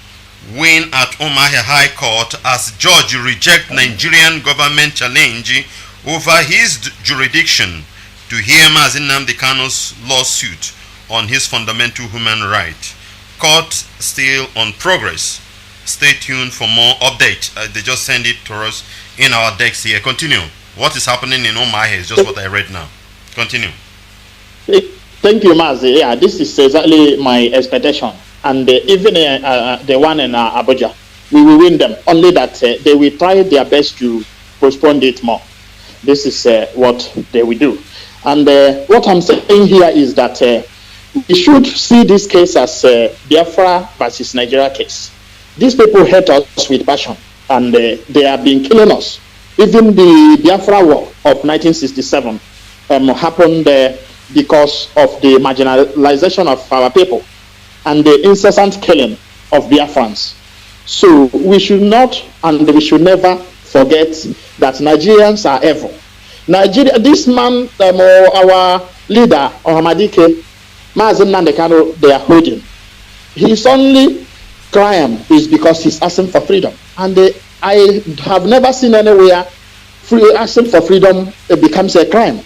S1: win at Umuahia High Court as judge reject Nigerian government challenge over his jurisdiction to hear Mazi Nnamdi Kanu's lawsuit on his fundamental human right. Court still on progress. Stay tuned for more updates. They just send it to us in our decks here. Continue. What is happening in Umuahia is just what I read now. Continue.
S15: Thank you, Mazi. Yeah, this is exactly my expectation. And even the one in Abuja, we will win them. Only that they will try their best to postpone it more. This is what they will do. And what I'm saying here is that we should see this case as Biafra versus Nigeria case. These people hate us with passion, and they have been killing us. Even the Biafra War of 1967 happened because of the marginalization of our people and the incessant killing of Biafrans. So we should not and we should never forget that Nigerians are evil. Nigeria, this man, our leader, Ohamadike, Mazi Nnamdi Kanu, they are holding. His only crime is because he's asking for freedom. And I have never seen anywhere asking for freedom becomes a crime.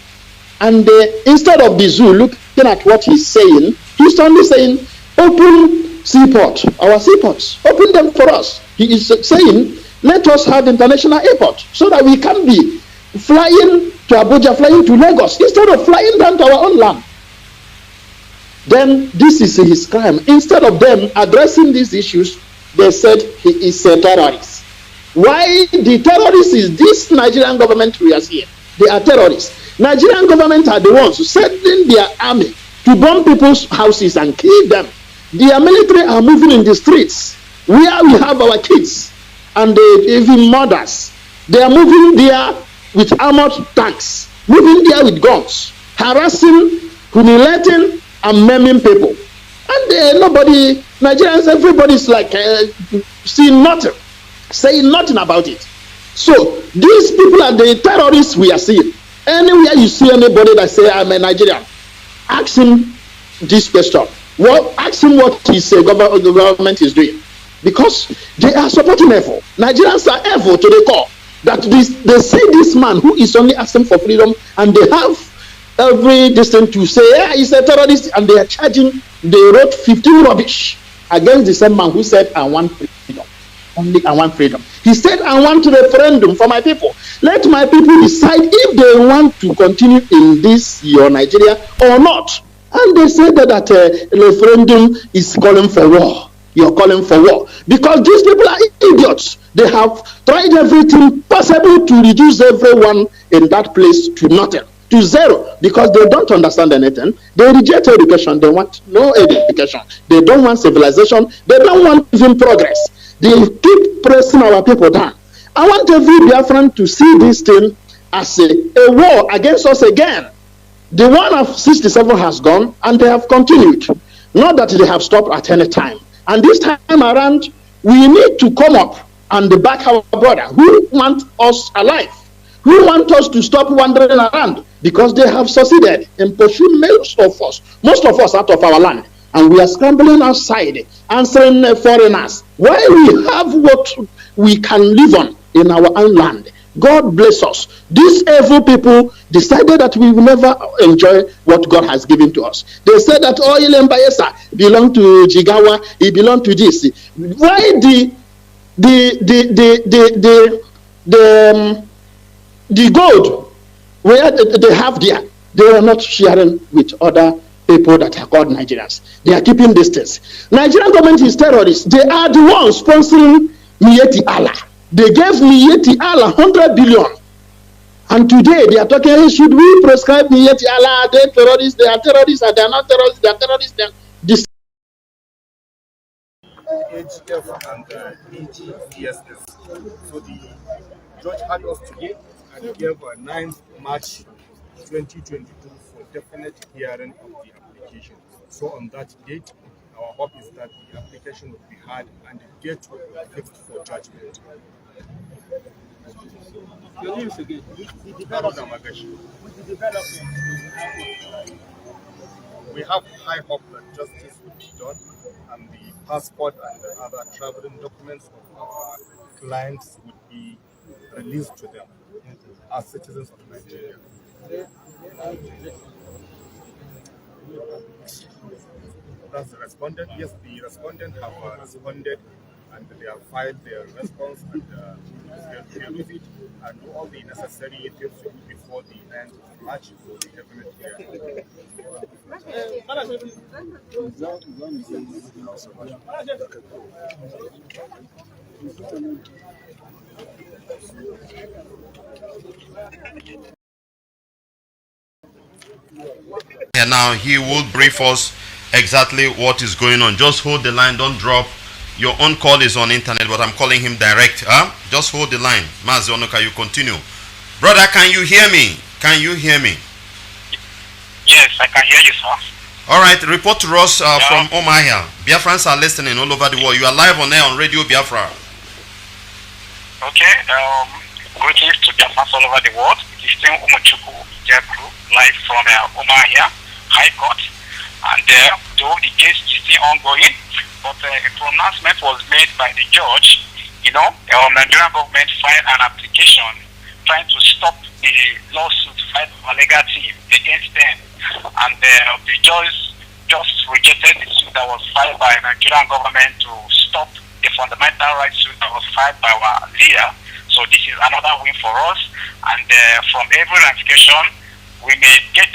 S15: And instead of the zoo looking at what he's saying, he's only saying, open seaport, our seaports, open them for us. He is saying, let us have international airport so that we can be flying to Abuja, flying to Lagos, instead of flying down to our own land. Then this is his crime. Instead of them addressing these issues, they said he is a terrorist. Why the terrorist is this Nigerian government we are here? They are terrorists. Nigerian government are the ones sending their army to bomb people's houses and kill them. Their military are moving in the streets where we have our kids and even mothers. They are moving there with armored tanks, moving there with guns, harassing, humiliating, and maiming people. And nobody, Nigerians, everybody's like seeing nothing, saying nothing about it. So these people are the terrorists we are seeing. Anywhere you see anybody that say I'm a Nigerian, ask him this question. Well, ask him what his government is doing, because they are supporting evil. Nigerians are evil to the core. That they see this man who is only asking for freedom, and they have every distance to say, yeah, he's a terrorist, and they are charging. They wrote 15 rubbish against the same man who said, I want freedom. Only I want freedom. He said, I want referendum for my people. Let my people decide if they want to continue in this your Nigeria or not.
S13: And they said that referendum is calling for war. You're calling for war. Because these people are idiots. They have tried everything possible to reduce everyone in that place to nothing, to zero, because they don't understand anything. They reject education. They want no education. They don't want civilization. They don't want even progress. They keep pressing our people down. I want every Biafran to see this thing as a war against us again. The one of 67 has gone, and they have continued. Not that they have stopped at any time. And this time around, we need to come up and back our brother who want us alive, who want us to stop wandering around, because they have succeeded in pursuing most of us out of our land. And we are scrambling outside, answering foreigners, while we have what we can live on in our own land. God bless us. These evil people decided that we will never enjoy what God has given to us. They said that oil and Bayelsa belong to Jigawa, it belong to this. Why the gold where they have there, they are not sharing with other people that are called Nigerians. They are keeping distance. Nigerian government is terrorists. They are the ones sponsoring Miyetti Allah. They gave Miyetti Allah 100 billion. And today they are talking, hey, should we prescribe Miyetti Allah? Are they terrorists? They are terrorists, or they are not terrorists? They are terrorists. This
S16: HF and EGDSS. So the judge had us today and gave 9th March 2022 for definite hearing of the application. So on that date, our hope is that the application will be heard and the date will be fixed for judgment.
S20: Your names again.
S16: We have high hope that justice will be done and the passport and the other traveling documents of our clients would be released to them as citizens of Nigeria. That's the respondent. Yes, the respondent have responded and they have filed their response and they'll deal with it and do all the necessary things before the end of March for the definite hearing.
S1: And now he will brief us exactly what is going on. Just hold the line, don't drop. Your own call is on internet, but I'm calling him direct. Just hold the line. Mazi Onoka, you continue. Brother, can you hear me? Can you hear me?
S8: Yes, I can hear you, sir.
S1: All right, report to us from Umuahia. Biafrans are listening all over the world. You are live on air on Radio Biafra.
S8: Okay, greetings to Biafrans all over the world. It is still Umuchuku Jakru, live from Umuahia High Court. And though the case is still ongoing, but a pronouncement was made by the judge. You know, Nigerian government filed an application trying to stop the lawsuit filed by a legal team against them. And the judge just rejected the suit that was filed by the Nigerian government to stop the fundamental rights suit that was filed by our leader. So this is another win for us. And from every ramification, we may get,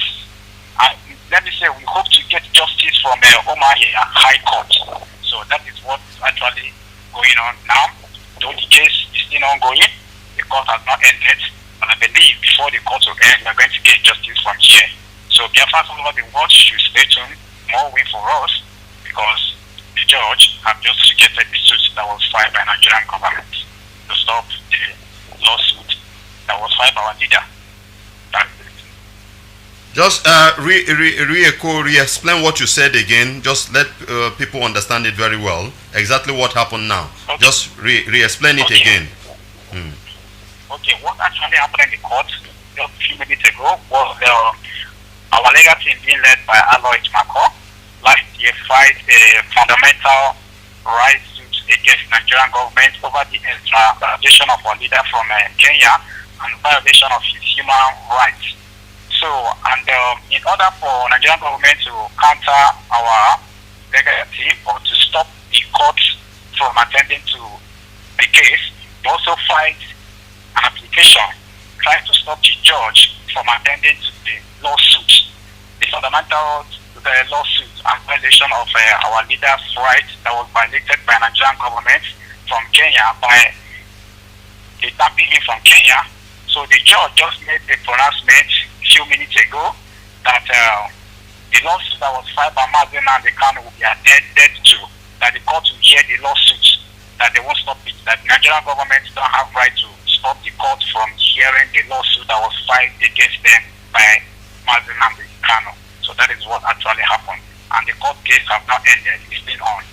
S8: let me say, we hope to get justice from Umuahia High Court. So that is what's actually going on now. Though the case is still ongoing, the court has not ended. But I believe before the court will end, we are going to get justice from here. So Biafrans all over the world should stay tuned. More win for us because the judge has just rejected the suit that was filed by Nigerian government to stop the lawsuit that was filed by our leader.
S1: Just re-explain what you said again. Just let people understand it very well. Exactly what happened now. Okay. Just re-explain it again.
S8: Okay, what actually happened in the court just a few minutes ago was our legal team being led by Aloy Mako last year filed a fundamental rights suit against Nigerian government over the extradition of our leader from Kenya and violation of his human rights. So, and in order for Nigerian government to counter our legal team or to stop the court from attending to the case, they also filed an application trying to stop the judge from attending to the lawsuit. The fundamental lawsuit and violation of our leaders' rights that was violated by Nigerian government from Kenya by kidnapping him from Kenya. So the judge just made a pronouncement a few minutes ago that the lawsuit that was filed by Mazi Nnamdi Kanu will be added to, that the court will hear the lawsuit, that they won't stop it, that the Nigerian government don't have right to stop the court from hearing the lawsuit that was filed against them by Mazi Nnamdi Kanu. So that is what actually happened. And the court case have not ended. It's still on.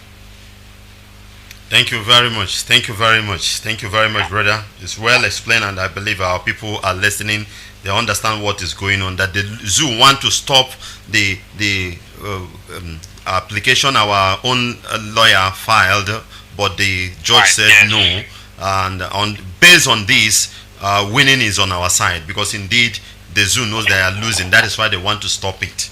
S1: Thank you very much. Thank you very much. Thank you very much, brother. It's well explained, and I believe our people are listening. They understand what is going on. That the zoo want to stop the application our own lawyer filed, but the judge said no. And based on this, winning is on our side, because indeed the zoo knows they are losing. That is why they want to stop it.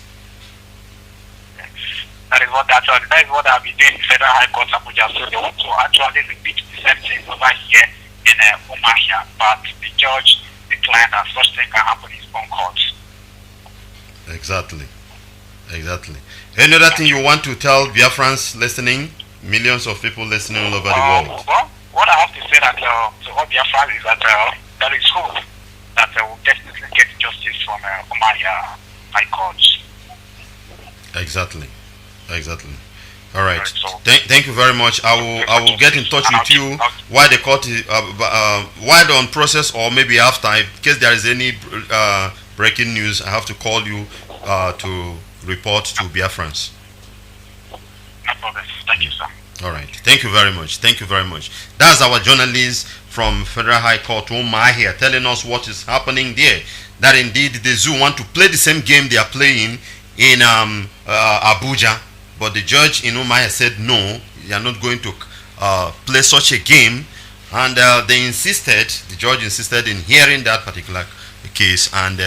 S8: That is what I've been doing in Federal High Court Abuja. So they want to actually repeat the same thing over here in Umuahia, but the judge declined that such thing can happen in his own court.
S1: Exactly. Exactly. Any other thing you want to tell Biafrans listening? Millions of people listening all over the world.
S8: Well, what I have to say that to all Biafrans is that there is hope that we'll definitely get justice from Umuahia High Court.
S1: Exactly. Exactly. All right. Thank you very much. I will get in touch with you while the court is while on process, or maybe after, in case there is any breaking news. I have to call you to report to Biafrans.
S8: No problem. Thank you, sir.
S1: All right. Thank you very much. Thank you very much. That's our journalist from Federal High Court, Umuahia, telling us what is happening there. That indeed the zoo want to play the same game they are playing in Abuja. But the judge in Umuahia said no, you are not going to play such a game, and the judge insisted in hearing that particular case, and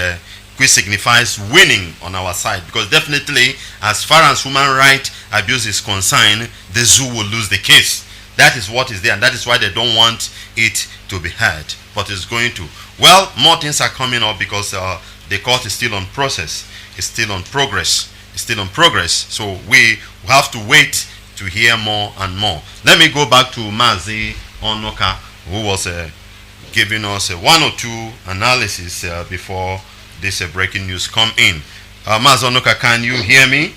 S1: which signifies winning on our side, because definitely as far as human right abuse is concerned, the zoo will lose the case. That is what is there, and that is why they don't want it to be heard, but it's going to. Well, more things are coming up, because the court is still on process, it's still on progress. Still on progress, so we have to wait to hear more and more. Let me go back to Mazi Onoka, who was giving us one or two analysis before this breaking news come in. Mazi Onoka, can you hear me?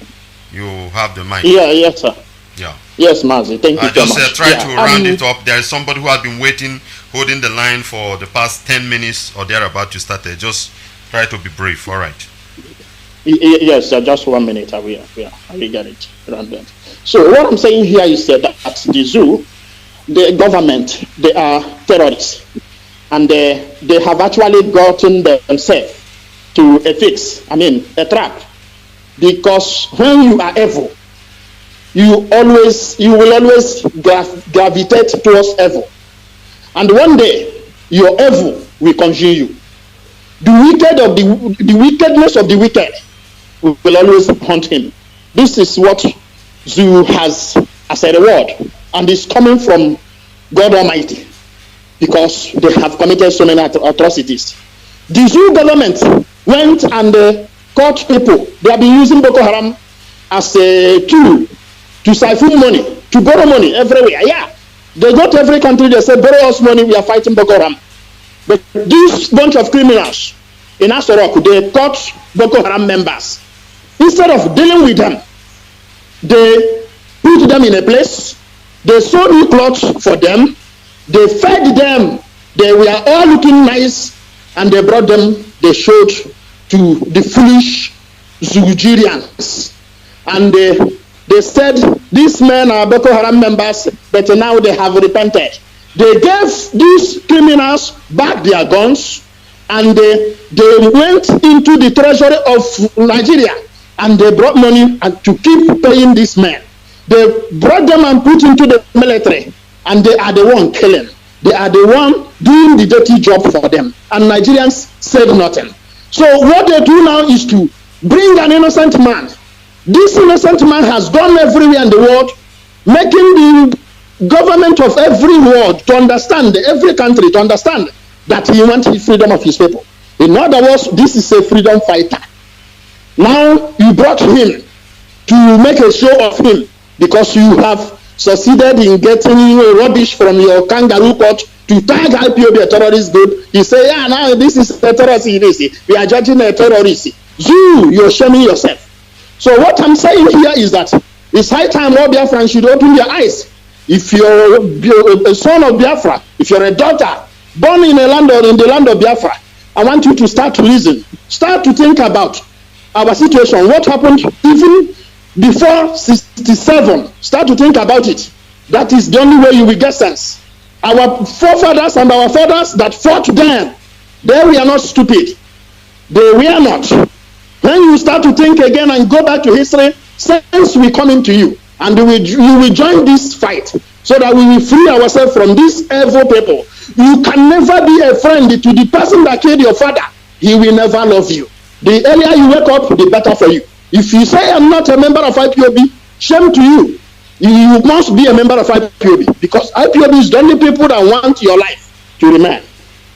S1: You have the mic.
S15: Yeah, yes, sir.
S1: Yeah.
S15: Yes, Mazi. Thank you so much.
S1: Just try to round it up. There is somebody who has been waiting, holding the line for the past 10 minutes, or they're about to start. Just try to be brief. All right.
S15: Yes, just 1 minute. I will get it around that. So what I'm saying here is that the zoo, the government, they are terrorists, and they have actually gotten themselves to a fix. I mean, a trap, because when you are evil, you will always gravitate towards evil, and one day your evil will consume you. The wickedness of the wicked will always haunt him. This is what Zoo has as a reward, and it's coming from God Almighty, because they have committed so many atrocities. The Zoo government went and caught people. They have been using Boko Haram as a tool to siphon money, to borrow money everywhere. Yeah, they go to every country, they say, borrow us money, we are fighting Boko Haram. But this bunch of criminals in Asorok, they caught Boko Haram members. Instead of dealing with them, they put them in a place, they sewed new clothes for them, they fed them, they were all looking nice, and they brought them, they showed to the foolish Nigerians. And they said, these men are Boko Haram members, but now they have repented. They gave these criminals back their guns, and they went into the treasury of Nigeria, and they brought money to keep paying these men. They brought them and put into the military, and they are the one killing. They are the one doing the dirty job for them, and Nigerians said nothing. So what they do now is to bring an innocent man. This innocent man has gone everywhere in the world, making the government of every world to understand, every country to understand that he wants the freedom of his people. In other words, this is a freedom fighter. Now you brought him
S13: to make a show of him because you have succeeded in getting rubbish from your kangaroo court to tag IPOB a terrorist group. You say, yeah, now this is a terrorist. We are judging a terrorist. You're shaming yourself. So what I'm saying here is that it's high time all Biafrans should open their eyes. If you're a son of Biafra, if you're a daughter born in a land or in the land of Biafra, I want you to start to reason, start to think about our situation, what happened even before 67. Start to think about it. That is the only way you will get sense. Our forefathers and our fathers that fought then, they were not stupid. They were not. When you start to think again and go back to history, sense will come into you, and you will join this fight so that we will free ourselves from these evil people. You can never be a friend to the person that killed your father. He will never love you. The earlier you wake up, the better for you. If you say I'm not a member of IPOB, shame to you. You must be a member of IPOB because IPOB is the only people that want your life to remain.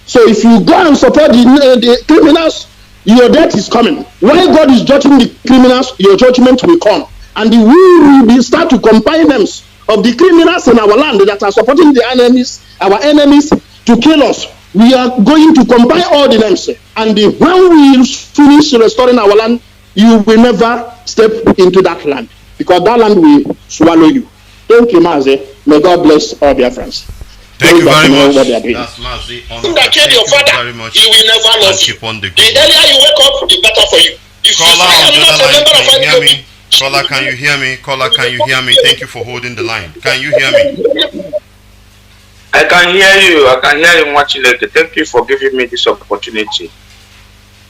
S13: So if you go and support the criminals, your death is coming. While God is judging the criminals, your judgment will come. And we will start to combine names of the criminals in our land that are supporting the enemies, our enemies, to kill us. We are going to combine all the names. And when we finish restoring our land, you will never step into that land because that land will swallow you. Thank you, Mazi. May God bless all Biafrans.
S1: Thank you very much.
S13: That's
S1: Mazi.
S13: That killed your father,
S1: very much.
S13: he will never love you.
S1: Keep on the
S13: The earlier you wake up, the better for you. If
S1: Caller on the other line, can you hear
S13: IPOB,
S1: me? Caller, can you hear me? Caller, can you hear me? Thank you for holding the line. Can you hear me?
S19: I can hear you. I can hear you watching later. Thank you for giving me this opportunity.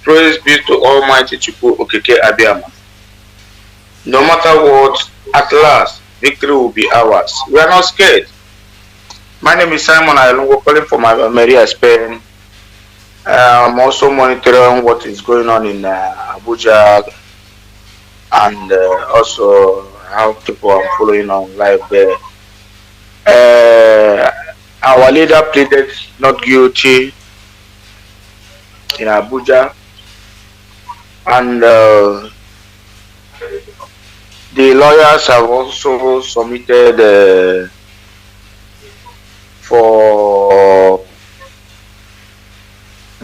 S19: Praise be to Almighty Chukwu Okeke Abiyama. No matter what, at last, victory will be ours. We are not scared. My name is Simon Ayalungo, calling from Maria, Spain. I'm also monitoring what is going on in Abuja and also how people are following on live there. Our leader pleaded not guilty in Abuja, and the lawyers have also submitted for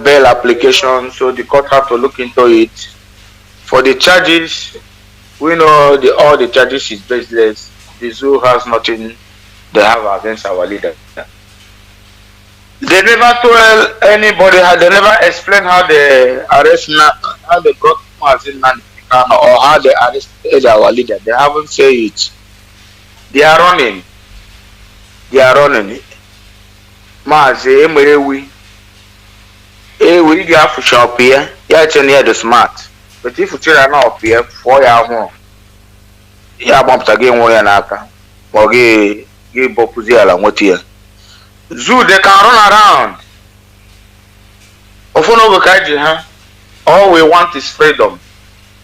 S19: bail application, so the court have to look into it. For the charges, we know all the charges is baseless. The zoo has nothing they have against our leader. They never told anybody, they never explained how they arrest, how they brought Mazi Nnamdi Kanu or how they arrested our leader. They haven't said it. They are running. They are running. Mazi Emerewi. We get for shop here. Yeah, it's near the smart. But if you tell now up here, 4 years more. Yeah, bump again 1 year naka. Or give Bopuzi ala what here. Zoo, they can run around. All we want is freedom.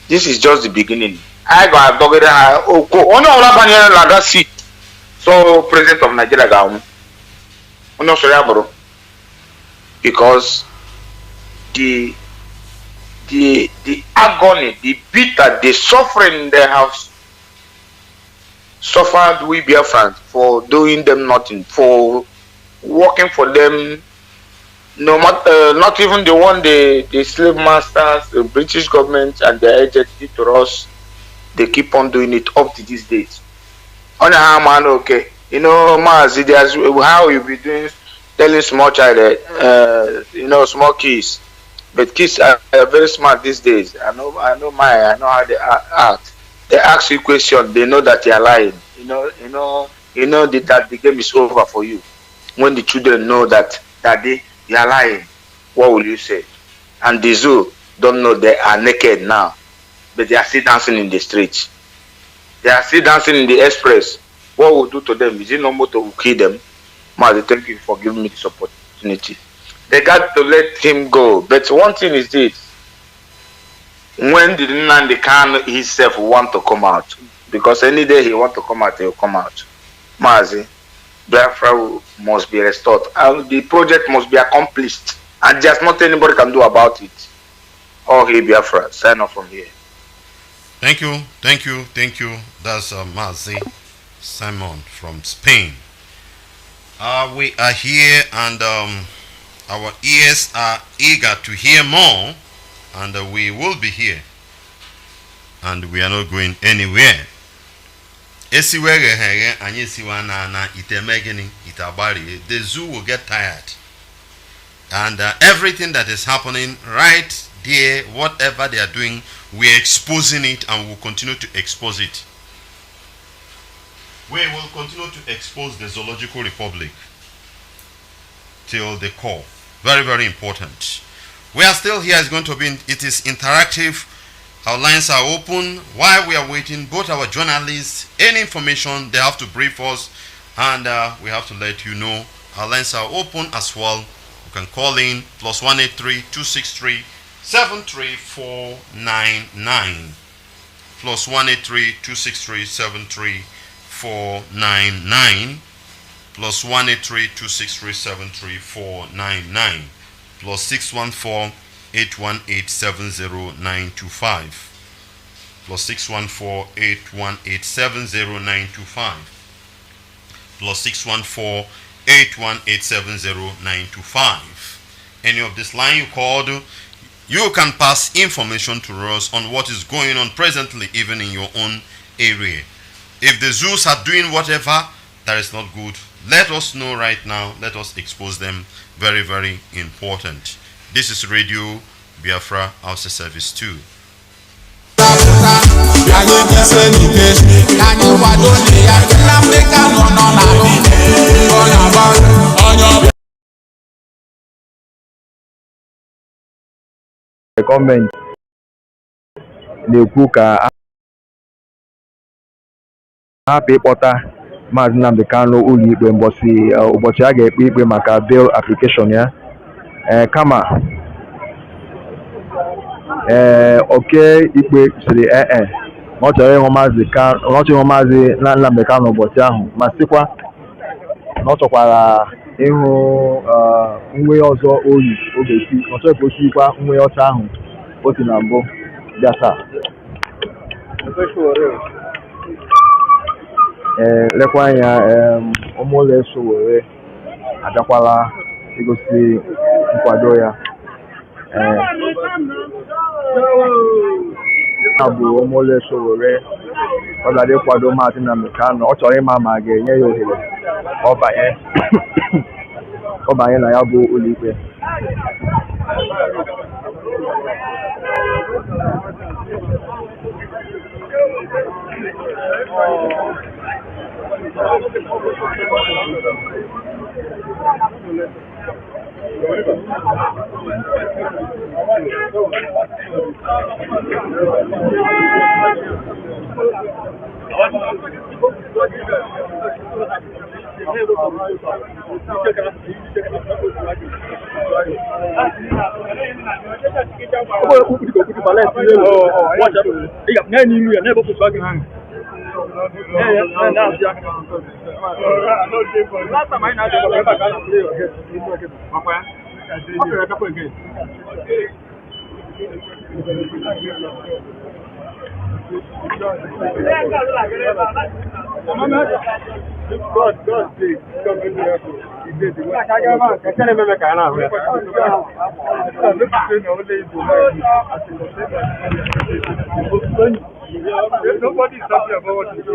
S19: This is just the beginning. I got a dog that seat. So, President of Nigeria, because the agony, the bitter, the suffering they have suffered we Biafrans for doing them nothing, for working for them, no matter not even the one the slave masters, the British government and the agency to us, they keep on doing it up to these days. On a man, okay, you know, Mazi, there's how you be doing, telling small child, small kids, but kids are very smart these days. I know how they act. They ask you questions, they know that they are lying. You know that the game is over for you. When the children know that they are lying, what will you say? And the zoo don't know they are naked now, but they are still dancing in the streets. They are still dancing in the express. What will do to them? Is it no more to kill them? Mazi, thank you for giving me this opportunity. They got to let him go. But one thing is this: when did Nnamdi Kanu himself want to come out? Because any day he want to come out, he will come out. Mazi, Biafra must be restored. The project must be accomplished. And there's nothing anybody can do about it. Oh, hey, Biafra, sign off from here.
S1: Thank you. That's Mazi Simon from Spain. We are here, and our ears are eager to hear more, and we will be here, and we are not going anywhere. The zoo will get tired, and everything that is happening right there, whatever they are doing, we are exposing it, and we will continue to expose it. We will continue to expose the Zoological Republic till the core. Very, very important. We are still here. It's going to be, it is interactive. Our lines are open. While we are waiting, both our journalists, any information, they have to brief us, and we have to let you know. Our lines are open as well. You can call in +183-263-73499. +183-263-73499. +183-263-73499. +614-818-70925. +614-818-70925. +614-818-70925. Any of this line you called, you can pass information to us on what is going on presently, even in your own area. If the zoos are doing whatever that is not good, let us know right now. Let us expose them. Very, very important. This is Radio Biafra House Service 2.
S2: Gọọmenti na-ekwu ka hapụ ịkpọta Mazi Nnamdi Kanu ụlọikpe ụbọchị a ga-ekpe ikpe maka bail application ya, kama oke ikpe siri na ọ chọrọ ịhụ Mazi Nnamdi Kanu ụbọchị ahụ, ma sịkwa na ọ chọkwara ịhụ nwe ọzọ oyi oge si ọ chọrọ ka o sikwa nwe ọcha ahụ o si na mbụ bịa taa. Lekwa anya, ụmụụlọ Sowore abịakwala igosi nkwado ya. Bụ ụmụụlọ Sowore ọ gara ịkwado Mazi Nnamdi Kanu. Ọ chọrọ ịma ma a ga-enye ya ohere ọ banye na ya bụ ụlọikpe.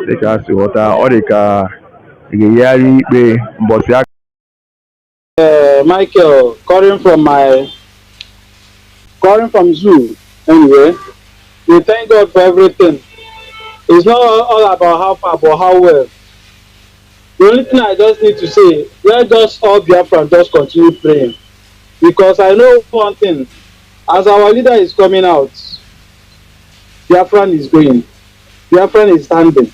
S2: Dịka si ghọta, ọ dị ka ga-eyigharị ikpe mbọsị aka.
S15: Michael, calling from zoo. Anyway, we thank God for everything. It's not all about how far, but how well. The only thing I just need to say, let us all Biafrans just continue praying, because I know one thing: as our leader is coming out, Biafran is going, Biafran is standing.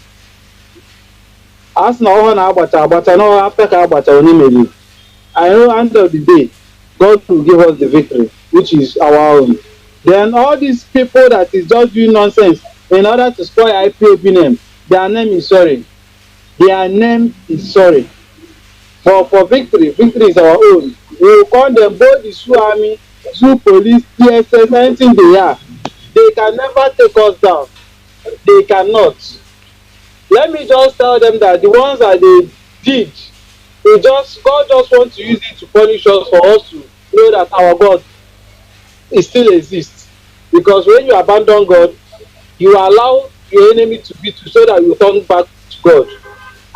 S15: As now on Abata, no after Abata only. I know at the end of the day, God will give us the victory, which is our own. Then all these people that is just doing nonsense in order to spoil Ipob name, their name is sorry. Their name is sorry. But for victory, victory is our own. We will call them both the Zoo Army, Zoo Police, PSS, anything they are. They can never take us down.
S21: they cannot. Let me just tell them that the ones that they did, God just wants to use it to punish us, for us to know that our God is still exists. Because when you abandon God, you allow your enemy to beat you so that you turn back to God.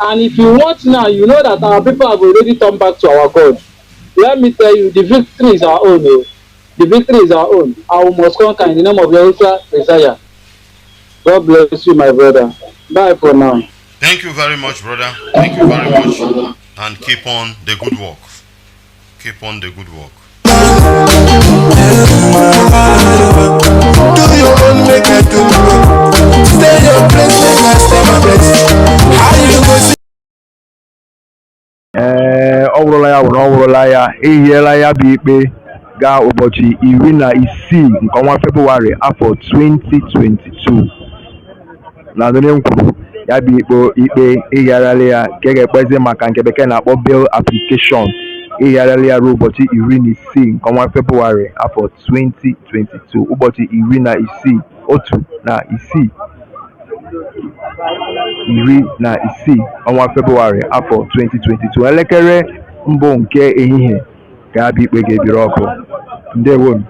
S21: And if you watch now, you know that our people have already turned back to our God. Let me tell you, the victory is our own. Oh. The victory is our own. I must conquer in the name of Yahushua Messiah. God bless you, my brother. Bye for now.
S1: Thank you very much, brother. Thank you very much. And keep on the good work. Keep on the good work.
S22: Do your own, make I do. Stay your place, make I stay my place. How you go see?
S2: Ọ bụrụla ya bụ na ọ bụrụla ya ehiela ya bụ ikpe gaa ụbọchị 16 nke ọnwa Febụwarị afọ 2022 na adịrị kwuru ya bụ ikpe ịgharịala ya nke ga-ekpezi maka nke bekee na-akpọ bail application ịgharịala ya ruo ụbọchị 16 nke ọnwa Febụwarị afọ 2022 ụbọchị 16 ọnwa Febụwarị afọ 2022 elekere mbụ nke ehihie ka ya bụ ikpe ga-ebiri ọkụ. Ndewo.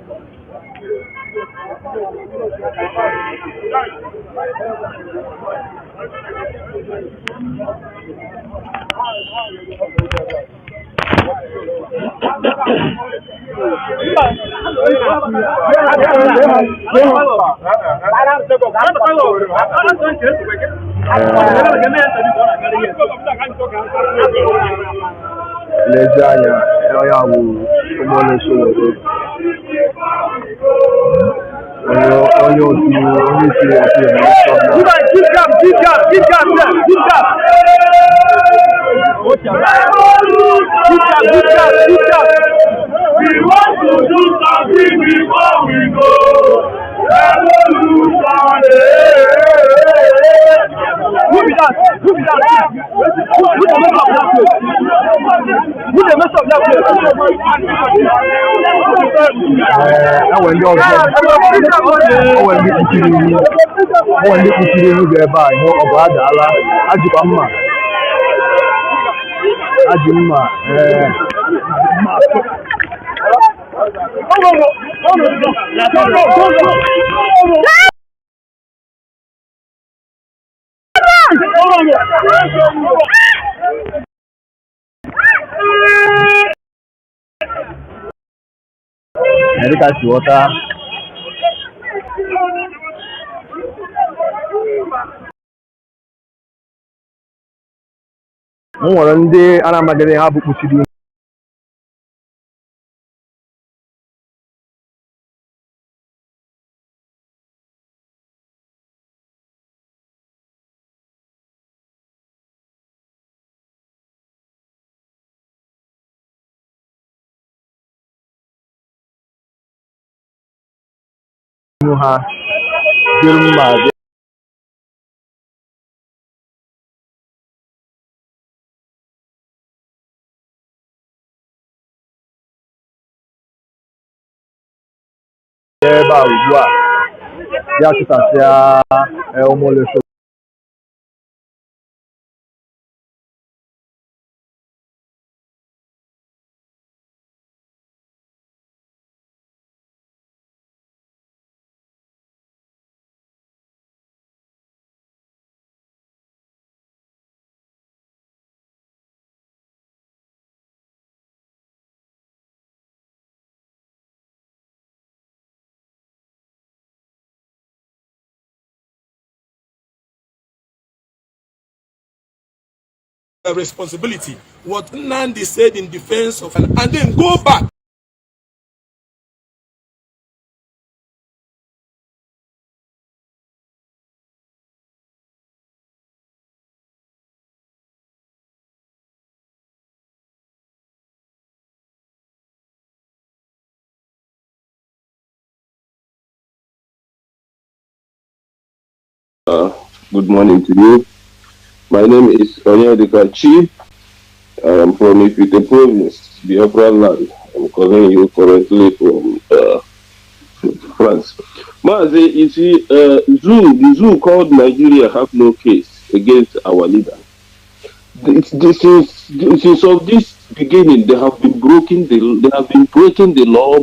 S2: Lezi anya onye ahụ ụmụnne Sowore onye otu onye isi
S22: We want to do something before we go. Revolution. Who be that? Who be that? Who the mess up that place? Who the mess up that place?
S2: Ndị kwuchiri ihu ga-ebe a hụ ọgụ adaala ajikwa mma ajị mma dịka si ghọta m nwere ndị a na-amaghịrị ha bụ kpuchiri ihu ha dịrị mma ebe a ugbu a bịa chụsasịa ụmụnne Sowore
S22: Responsibility. What Nnamdi said in defense of and then go back.
S23: Good morning to you. My name is Umuahia Abuja. I am from Ipob province, Biafra land. I'm calling you currently from France. Mazi, you see, the zoo called Nigeria have no case against our leader. Since of this beginning, they have been breaking the law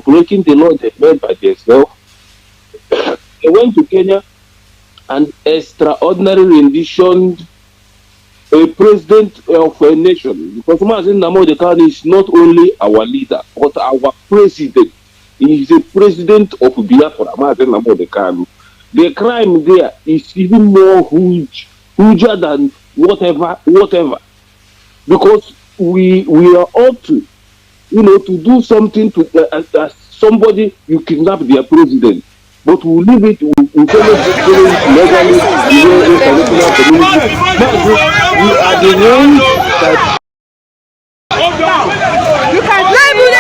S23: they made by themselves. They went to Kenya and extraordinarily renditioned a president of a nation. Because Mazi Nnamdi Kanu is not only our leader, but our president. He is a president of Biafra, Mazi Nnamdi Kanu. The crime there is even more huger than whatever. Because we are ought to, to do something to as somebody you kidnap their president. But we leave it, we follow legally the international community. We are the ones that.
S14: You can drive it,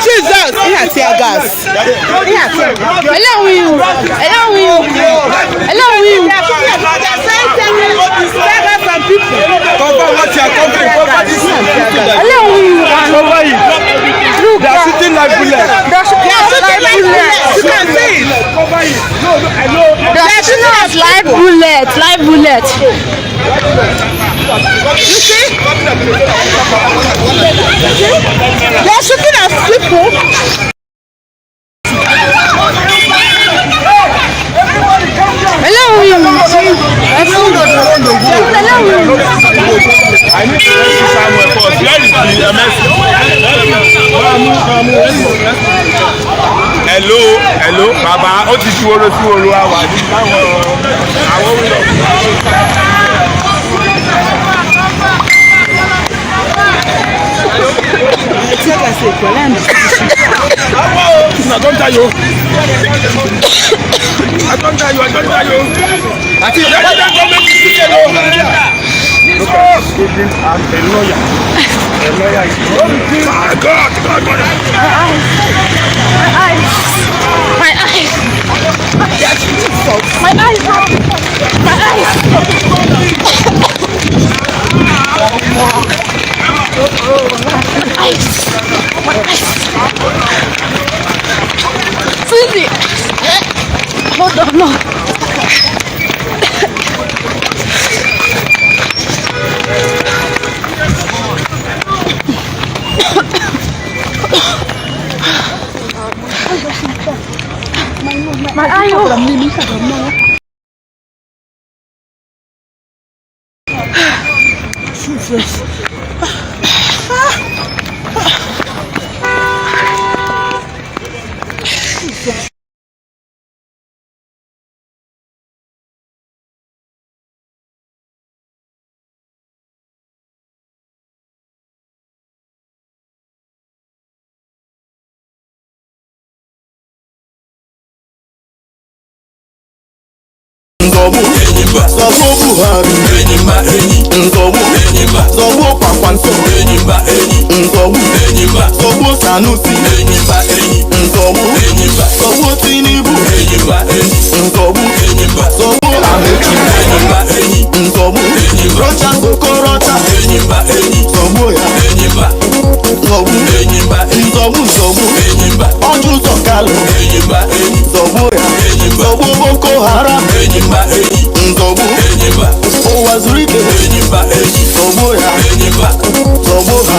S14: Jesus! Here, tear gas. Allow you. Some people. Cover what you are covering. Allow you. Cover it. They are shooting like bullets. You can see it. Cover it. No, I know. They are shooting us like bullets. You see? They are shooting at people. Hello, I need to rescue somewhere first. Where is the MS? Hello, Baba. Ó ti sí oro àwa ní àwọn wí lọ. I don't tell you. I think that government is speaking. Look at this a lawyer. My God. My eyes. Susie, hold on, no. My eye, Jesus.
S17: Zobo Buhari, Zobo Pakwanso, Zobo Sanusi, Zobo Tinubu, Zobo Amechi, Zobo Rocha Sokorota, Zobo Oju Sokalo, Zobo Boko Haram, Nzobu, Owazurike, Zoboya, Zoboha,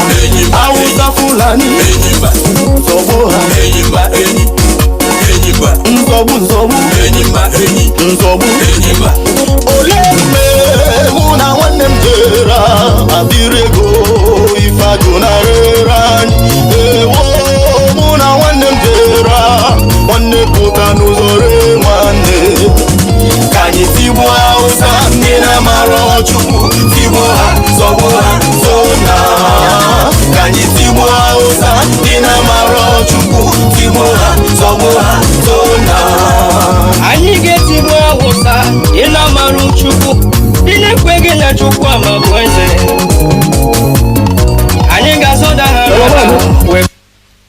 S17: Awusa Fulani, Zoboha, Nzobu, Oleme, Una Wanemdera, Abirego, Ifadunarera, Una Wanemdera, One Putanuzore, One. Kanyi tibu hausa nina maro chuku tibu ha zobu ha zona. Kanyi tibu hausa nina maro chuku tibu ha zobu ha zona.
S18: Anyige tibu hausa nina maro chuku nile kwege na chuku ama kweze. Anyinga soda ha.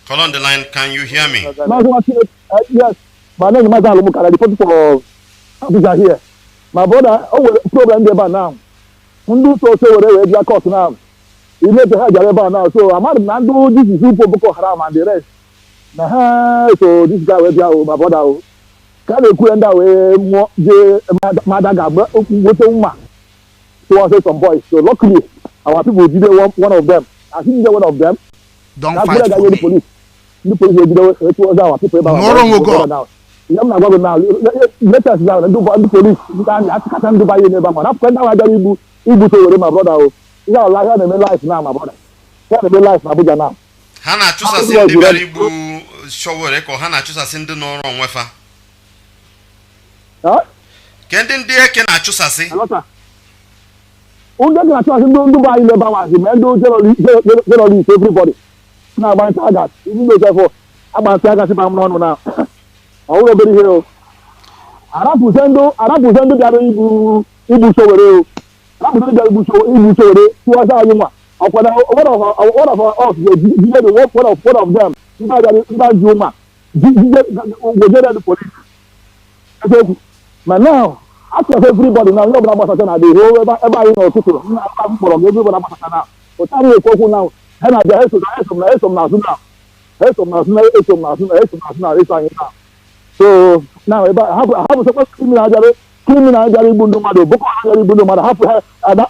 S1: Call on the line, can you hear me?
S24: Yes, my name is Mazi Nnamdi Kanu, reporting for Abuja here. My brother, problem there now. Mundu so whatever they are caught now. He made the hajj now. So I'm not do this is Boko Haram and the rest. So this guy will be my brother. Can you go that way? Madaga, what so I say some boys. So luckily, our people did one of them. I think they one of them.
S4: Don't fight for me.
S24: The police was our people.
S4: No wrong go.
S24: Now. Let us now do the police. You can't do by your neighbor. I've got now Ibu to my brother. You are like having a life now, my brother. Having a life, Abuja now.
S1: Hana chusa sindi baribu showore ko hana chusa sindi no ron wefa.
S24: Huh?
S1: Kendi ndiye ke na chusa si?
S24: Unde na chusa sindi do buy neighbor was men do generally everybody. Now my target. Even though therefore about target if I'm not now. I will be here. Arabu sendo jare Ibu showore. Arabu sendo jare Ibu showore. Tuwa sa yuma. One of us, one of them, Juma, the police. But now, after everybody now, nobody about to do everybody know people. Everybody about to now. But I will go now. And I just now. So now, I have a criminal bundomado, Boko bundomado, and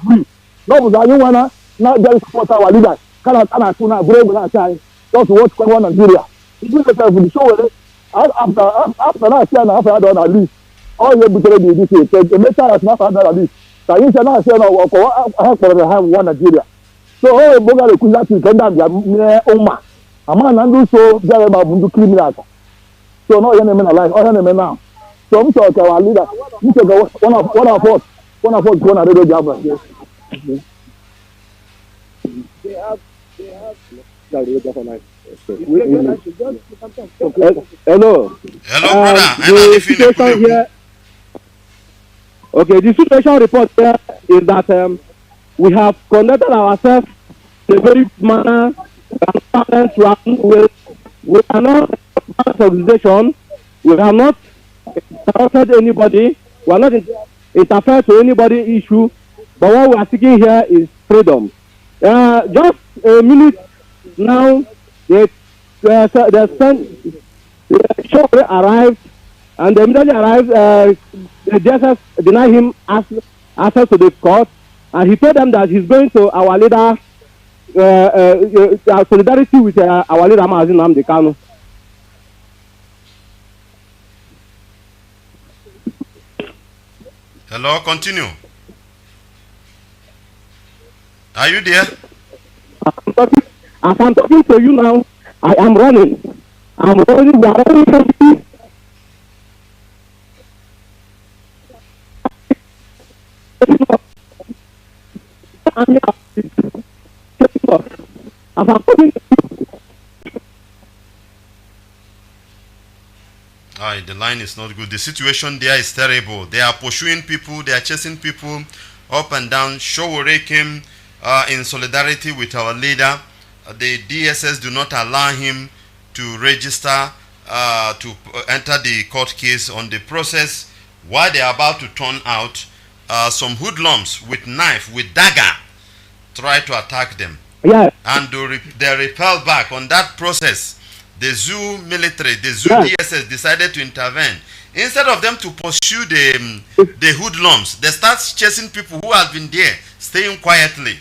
S24: free. No, because I wanna not just support our leaders. Cannot brave that time. Just what's going on in Nigeria. If you look at the show, after that, after I done at least, all you able to do this is the matter has not done at least. So you shall not say no, I have one Nigeria. So all Boga the Kuzaki can down Oma. A man and do so, there about Bundu criminal. So no enemy alive, all enemy now. So I'm talking our leader. You take one of us going to do the job. They have hello,
S1: brother.
S24: The situation here. Okay, the situation report here is that we have conducted ourselves in a very manner we are not organization. We are not interrupted anybody. We are not interfered to anybody issue. But what we are seeking here is freedom. Just a minute now, the show arrived, and immediately arrived, the DSS denied him access to the court, and he told them that he's going to our leader, solidarity with our leader, Mazi Nnamdi Kanu.
S1: Hello, continue. Are you there?
S24: As I'm talking to you now, I am running. I'm running. We are running from you. As I'm talking to you.
S1: The line is not good. The situation there is terrible. They are pursuing people. They are chasing people up and down. Showore came in solidarity with our leader. The DSS do not allow him to register to enter the court case on the process. While they are about to turn out, some hoodlums with knife, with dagger, try to attack them.
S24: Yeah.
S1: And they repel back. On that process, the zoo military, the zoo DSS decided to intervene. Instead of them to pursue the hoodlums, they start chasing people who have been there, staying quietly.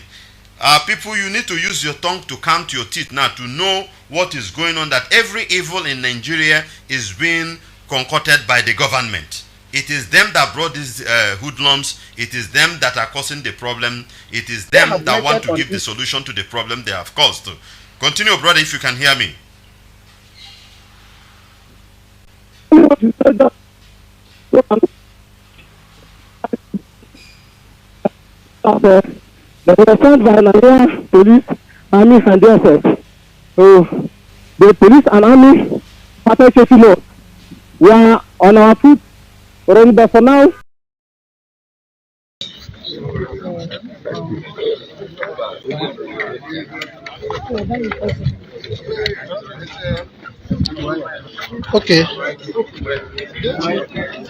S1: People, you need to use your tongue to count your teeth now to know what is going on, that every evil in Nigeria is being concocted by the government. It is them that brought these hoodlums. It is them that are causing the problem. It is them that want to give the solution to the problem they have caused. Continue, brother, if you can hear me.
S24: They were sent by Nigerian police, army, and DSS. So the police and army started chasing us. We are on our foot, but for now.
S6: Okay.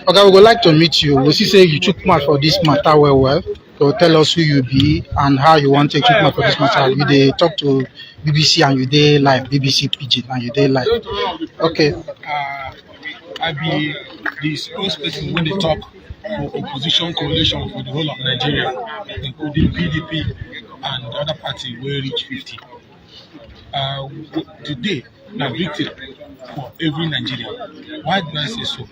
S6: Okay, we would like to meet you. We see say you took much for this matter well. to tell us who you be and how you want to take treatment for this matter. You dey talk to BBC and you dey live, BBC Pidgin and you dey live. Okay.
S16: I be the spokesperson when they talk for opposition coalition for the whole of Nigeria, including PDP and the other party will reach 50. Today, na victory for every Nigerian. Why do I say so?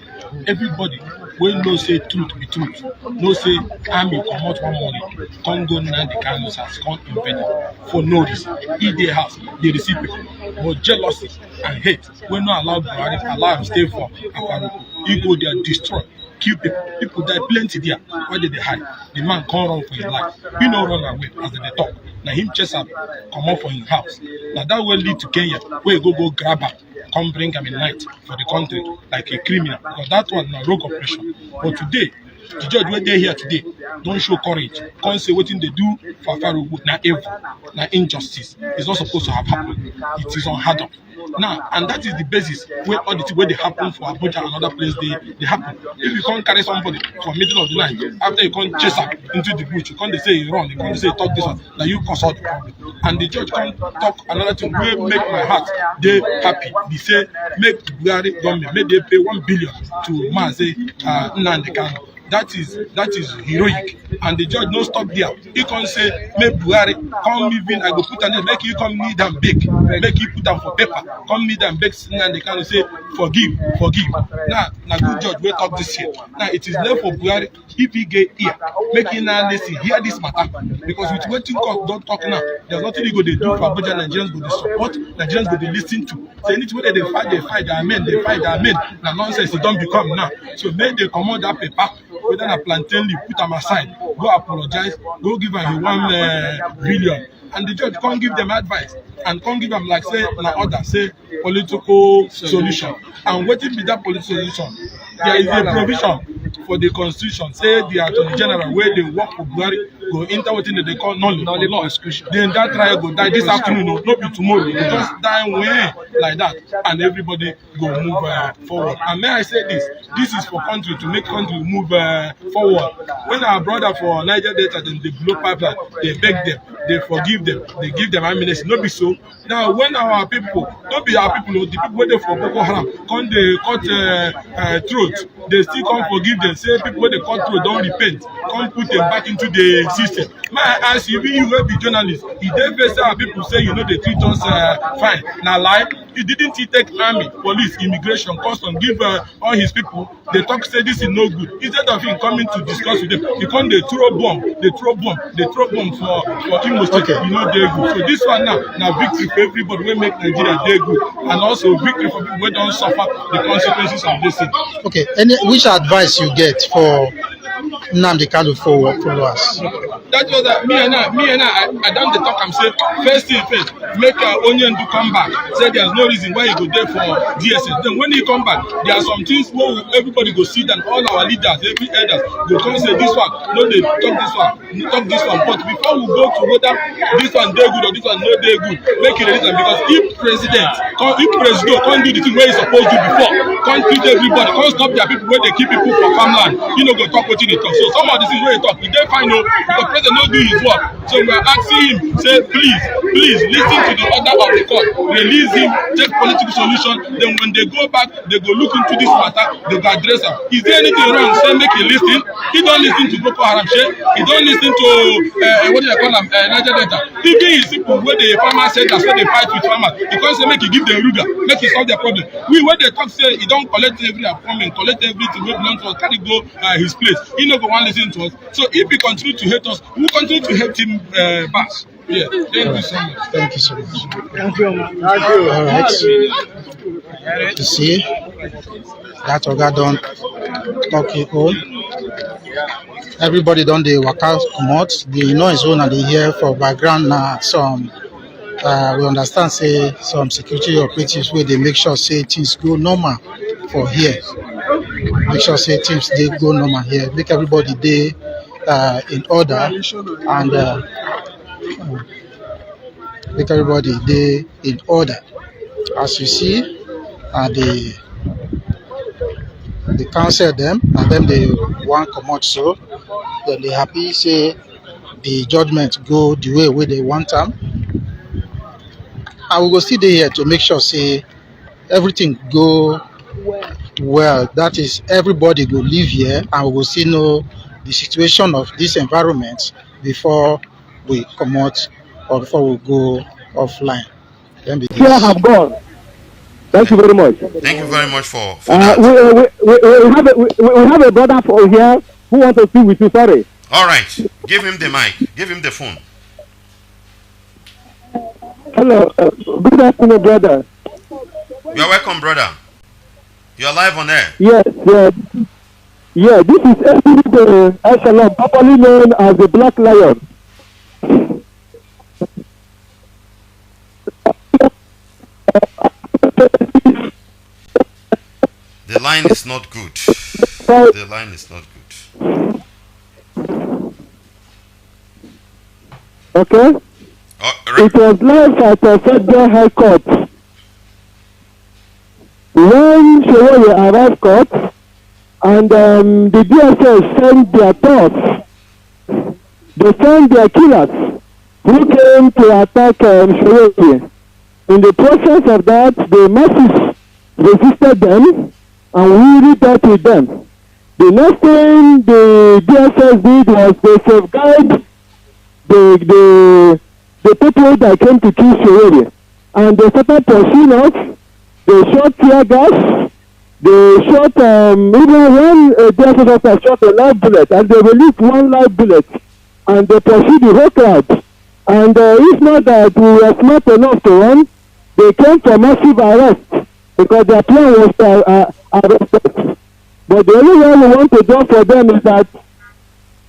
S16: Everybody will know say truth be truth. No say army come out one morning, come go Nnamdi Kanu has come invade for no reason. In their house, they receive people. But jealousy and hate will not allow Buhari, allow him stay for Akwaruku. He go there, destroy, kill people. People die plenty there. Why did they hide? The man can't run for his life. He no run away as they talk. Now him chase up, come out from his house. Now that will lead to Kenya, where he go grab her, come bring him in night for the country like a criminal. Because that was a rogue operation. But today, the judge when they here today don't show courage. Can't say what they do for Farouk, na evil, na injustice. It's not supposed to have happened. It is unheard of. Now, and that is the basis where all the things where they happen for Abuja and other places they happen. If you can't carry somebody from middle of the night, after you can't chase up into the bush, you can't say you run, you can't say talk this one, that you cause all the problem. And the judge can't talk another thing where make my heart they happy. They say make Buhari government, make they pay 1 billion to Mazi Nnamdi Kanu. That is heroic, and the judge no stop there. He can say, make Buhari come even. I go put an make you come need and beg, make you put them for paper. Come need and beg, and they can say forgive. Now good judge we talk this here. Now it is left for Buhari if he get here, make him now listen, hear this matter, because with what you don't talk now, there's nothing he go they do for Abuja. Nigerians go they support, Nigerians go they listen to. So anything where they fight, their men, Now nonsense, it don't become now. So make they come on that paper. Whether a plantain leaf, put them aside, go apologize, go give them 1 billion. And the judge can't give them advice and can't give them like say political solution. And what if be that political solution? There is a provision for the constitution. Say the Attorney General where they work for Buhari go enter what they call non-law exclusion. Then that trial go die this afternoon, no be tomorrow. Go just die way like that, and everybody go move forward. And may I say this is for country to make country move forward. When our brother for Niger Delta then they blow pipeline, they beg them, they forgive them, they give them amnesty. No be so. Now when our people, don't be our people, the people waiting for Boko Haram, come they cut throat, they still can't forgive them. Say people when they cut throat don't repent, come put them back into the system. May I ask you, you will be journalists, if they face our people say you know they treat us fine. Now lie, he didn't take army, police, immigration, custom, give all his people, they talk say this is no good. Instead of him coming to discuss with them, he come they throw bomb for Imo State, okay. You know they good. So this one now victory for everybody will make Nigeria they good, and also victory for people who don't suffer the consequences of this thing.
S6: Okay, which advice you get for Nnamdi Kanu followers?
S16: That was me and I done the talk. I'm saying first thing first, make Onion to come back. Say there's no reason why he go there for DSS. Then when he come back, there are some things where everybody go sit and all our leaders, every elders go come say this one, no they talk this one. But before we go to whether this one they good or this one no they good, make it a reason, because if president can't do the thing where he supposed to before, can't treat everybody, can't stop their people where they keep people for farmland, you know go talk what he talk. So some of the things where he talk, we don't find no because president not do his work. So we are asking him, say please listen to the order of the court, release him, take political solution. Then when they go back, they go look into this matter, they go address him. Is there anything wrong? Say make he listen. He don't listen to Boko Haram shit. He don't listen to what do they call them, Niger Delta. Even his people where the farmers say that's where they fight with farmers. He can't say make he give them Ruga, make he solve their problem. We when they talk say he don't collect every appointment, collect everything we belong to us, carry go his place. He no go want listen to us. So if he continue to hate us, we will continue to hate him back. Yeah, thank you so much.
S6: Thank you so much.
S16: Thank you.
S6: All right. You see, that Oga don't talk it all. Everybody don't they work out come out. They know his own and they hear for background now some. We understand say some security operatives where they make sure say things go normal for here. Make sure say things they go normal here. Make everybody they in order and make everybody they in order. As you see, they cancel them and then they want come out so then they happy say the judgment go the way where they want them. And we go still dey here to make sure say everything go well. That is, everybody go live here and we go still know the situation of this environment before we come out or before we go offline. Then be
S24: Here
S6: this.
S24: have gone. Thank you very much.
S1: Thank you very much for that.
S24: We have a brother for here who wants to speak with you. Sorry.
S1: All right. Give him the mic. Give him the phone.
S24: Hello. Good afternoon, brother.
S1: You're welcome, brother. You're live on air.
S24: Yes, yes. Yeah, this is the Echelon, properly known as the Black Lion.
S1: The line is not good. The line is not good.
S24: Okay? It was live at the Federal High Court. When Shewole arrived court, and the DSS sent their thoughts, they sent their killers who came to attack Shewole. In the process of that, the masses resisted them, and we reached with them. The next thing the DSS did was they safeguard the people that came to kill Shewole, and they started pursuing us. They shot tear gas. They shot even one DSS officer shot a live bullet, and they released one live bullet, and they pursued the whole crowd. And if not that we were smart enough to run, they came for massive arrest because their plan was to arrest us. But the only way we want to do for them is that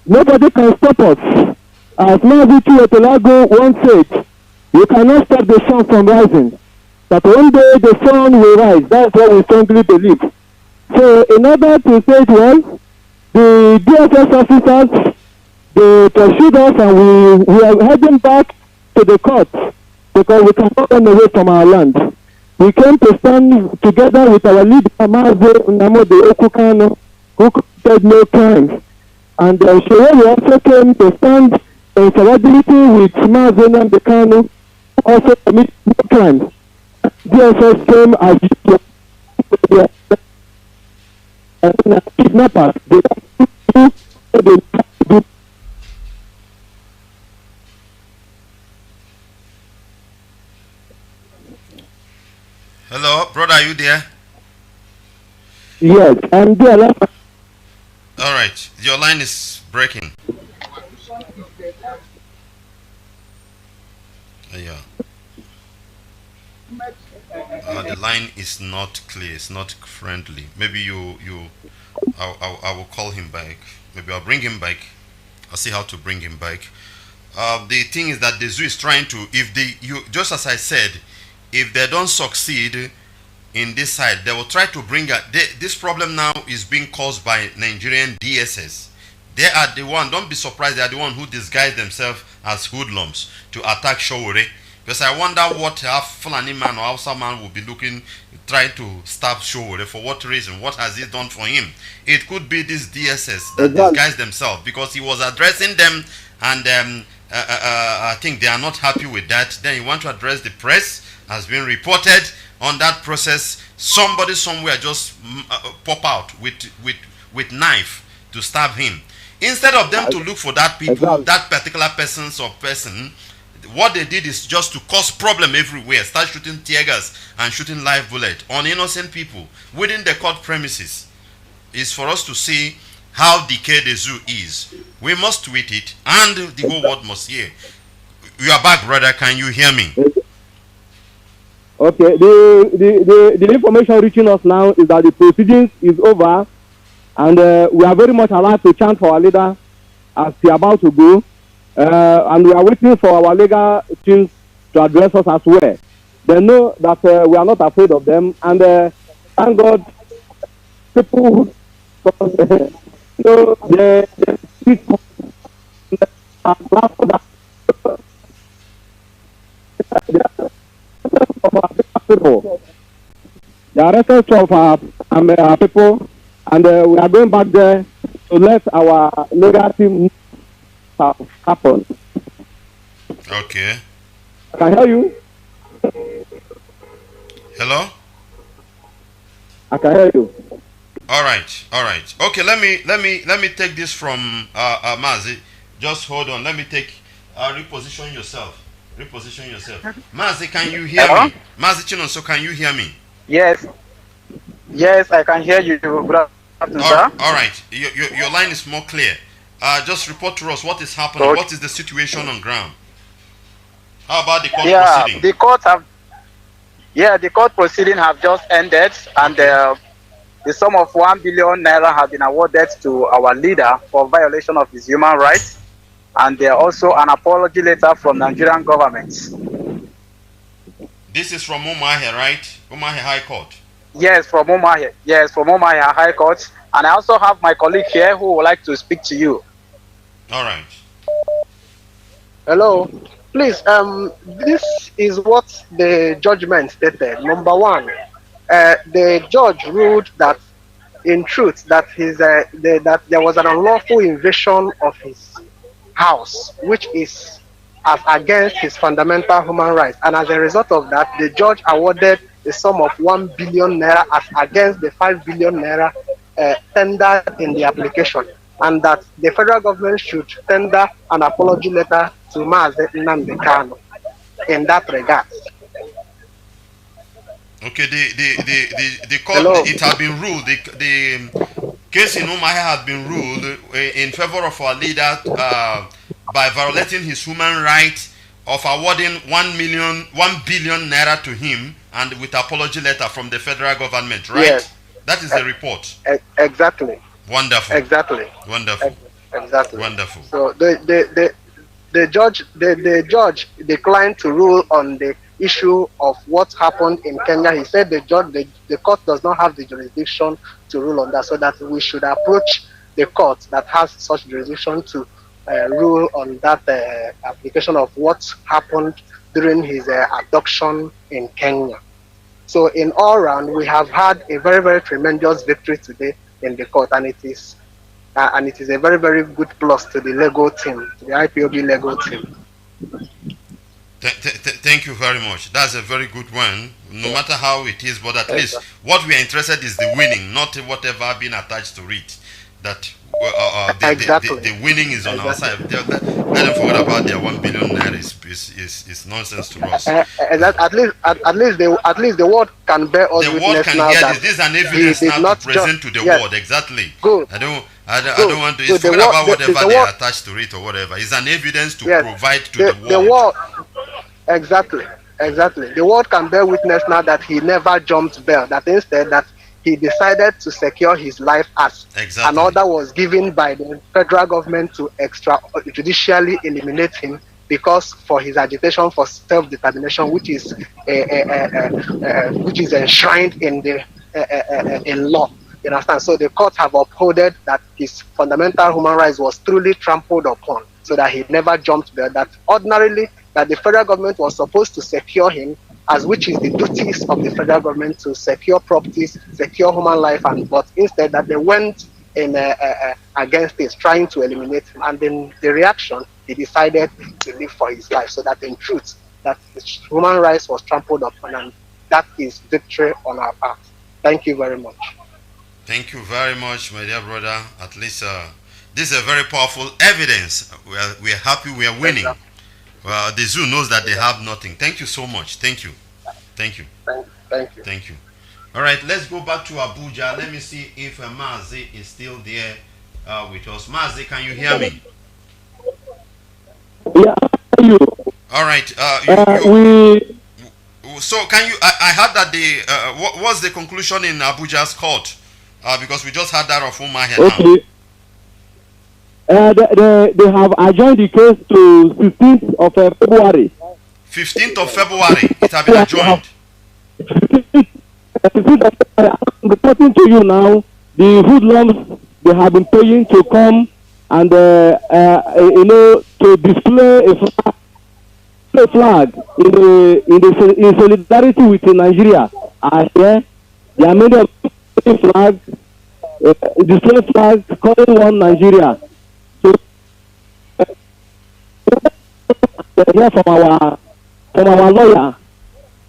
S24: nobody can stop us. As Mazi Nnamdi once said, you cannot stop the sun from rising. That one day the sun will rise. That's what we strongly believe. So in order to say it well, the DSS officers, they pursued us, and we are heading back to the court because we cannot run away from our land. We came to stand together with our leader, Mazi Nnamdi Kanu, who committed no crimes. And Shewole also came to stand in solidarity with Mazi Nnamdi Kanu, who also committed no crimes. DSS came as usual. Kidnappers.
S1: Hello, brother, are you there?
S24: Yes, I'm there.
S1: All right, your line is breaking. Yeah. The line is not clear. It's not friendly. Maybe I will call him back. Maybe I'll bring him back. I'll see how to bring him back. The thing is that the zoo is trying to, just as I said, if they don't succeed in this side, they will try to bring this problem now is being caused by Nigerian DSS. They are the one, don't be surprised, they are the one who disguise themselves as hoodlums to attack Shewole. Because I wonder what Fulani man or Hausa man will be trying to stab Shewole. For what reason? What has he done for him? It could be this DSS that disguised themselves because he was addressing them, and I think they are not happy with that. Then he want to address the press, has been reported. On that process, somebody somewhere just pop out with knife to stab him. Instead of them to look for that people, that particular person, what they did is just to cause problem everywhere. Start shooting tear gas and shooting live bullet on innocent people within the court premises. Is for us to see how decayed the zoo is. We must tweet it, and the whole world must hear. You are back, brother. Can you hear me?
S24: Okay. The information reaching us now is that the proceedings is over, and we are very much alive to chant for our leader as he about to go. And we are waiting for our legal teams to address us as well. They know that we are not afraid of them, and thank God, people who they speak the arresters of our people, and we are going back there to let our legal team
S13: have happened.
S1: Okay.
S13: I can hear you.
S1: Hello?
S13: I can hear you.
S1: All right. Okay, let me take this from Mazi. Just hold on. Let me take reposition yourself. Mazi, can you hear me? Mazi Chinonso, can you hear me?
S3: Yes. Yes, I can hear you. Good afternoon, sir.
S1: All right. Your line is more clear. Just report to us what is happening.
S3: Okay.
S1: What is the situation on ground? How about the court proceeding?
S3: The court proceeding have just ended, and the sum of 1 billion naira have been awarded to our leader for violation of his human rights, and also an apology letter from Nigerian government.
S1: This is from Umuahia, right? Umuahia High Court.
S3: Yes, from Umuahia. Yes, from Umuahia High Court. And I also have my colleague here who would like to speak to you.
S1: All right.
S7: Hello. Please, this is what the judgment stated. Number one, the judge ruled that, in truth, that that there was an unlawful invasion of his house, which is as against his fundamental human rights. And as a result of that, the judge awarded a sum of 1 billion naira as against the 5 billion naira tendered in the application, and that the federal government should tender an apology letter to Mazi Nnamdi Kanu in that regard.
S1: Okay, the court, hello? It has been ruled, the case in Umuahia has been ruled in favor of our leader by violating his human right of awarding 1 billion naira to him, and with apology letter from the federal government, right?
S7: Yes.
S1: That is the report.
S7: Exactly.
S1: Wonderful.
S7: Exactly.
S1: Wonderful.
S7: Exactly.
S1: Wonderful.
S7: So the judge declined to rule on the issue of what happened in Kenya. He said the court does not have the jurisdiction to rule on that, so that we should approach the court that has such jurisdiction to rule on that application of what happened during his abduction in Kenya. So in all round, we have had a very, very tremendous victory today in the court, and it is a very, very good plus to the legal team, to the IPOB legal team.
S1: Thank you very much. That's a very good one, no matter how it is, but at least what we are interested is the winning, not whatever been attached to it. That the winning is on our side. Let them forget about their 1 billion naira is nonsense to us.
S7: At least the world can bear us witness now. The world can hear
S1: this is an evidence now to present to the world. Exactly.
S7: Good.
S1: I don't want to forget about whatever they are attached to it or whatever. It's an evidence to provide to the world.
S7: Exactly. The world can bear witness now that he never jumped bail. That instead that he decided to secure his life as an order was given by the federal government to extrajudicially eliminate him because for his agitation for self-determination, which is enshrined in the in law. You understand? So the court have upholded that his fundamental human rights was truly trampled upon, so that he never jumped bail. That ordinarily that the federal government was supposed to secure him, as which is the duties of the federal government to secure properties, secure human life, but instead that they went in against it, trying to eliminate him. And then the reaction, he decided to live for his life, so that in truth, that his human rights was trampled upon, and that is victory on our part. Thank you very much.
S1: Thank you very much, my dear brother. At least this is a very powerful evidence. We are happy we are winning. Well, the zoo knows that they have nothing. Thank you so much. Thank you.
S7: Thank you.
S1: All right, let's go back to Abuja. Let me see if Mazi is still there with us. Mazi, can you hear me?
S24: Yeah, you.
S1: All right. So can you? I heard that what was the conclusion in Abuja's court? Because we just had that of Umuahia now.
S24: They have adjourned the case to 15th of February.
S1: 15th of February, it has been adjourned.
S24: I'm reporting to you now the hoodlums they have been paying to come and to display a flag in solidarity with Nigeria. Here, there are many flags, display flags calling one Nigeria. hear from our lawyer.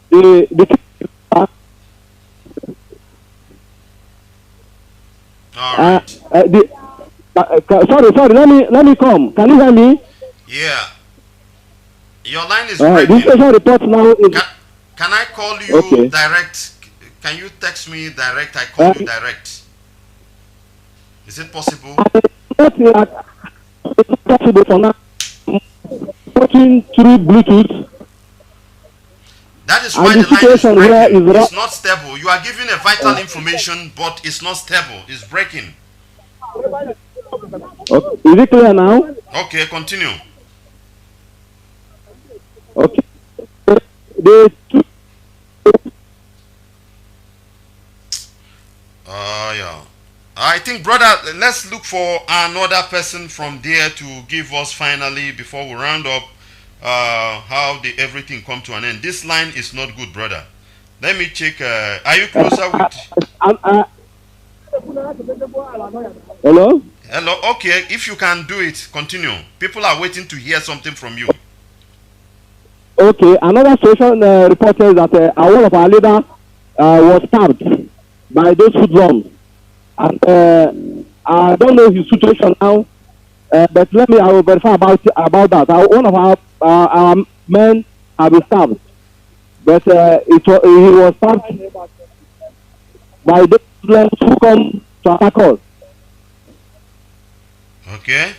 S24: The sorry. Let me come. Can you hear me?
S1: Yeah. Your line is
S24: breaking. This special report now is.
S1: Can I call you direct? Can you text me direct? I call you direct. Is it possible?
S24: It's possible for now. Working through Bluetooth.
S1: That is why the line is breaking. It's not stable. You are giving a vital information, but it's not stable. It's breaking.
S24: Okay. Is it clear now?
S1: Okay, continue.
S24: Okay.
S1: Yeah. I think, brother, let's look for another person from there to give us finally, before we round up, how everything come to an end. This line is not good, brother. Let me check. Are you closer with?
S24: Hello?
S1: Hello. Okay, if you can do it, continue. People are waiting to hear something from you.
S24: Okay, another social report says that one of our leaders was stabbed by those hoodlums. And I don't know his situation now, but I will verify about that. One of our men have been stabbed, but he was stabbed by those hoodlums who come to attack us.
S1: Okay,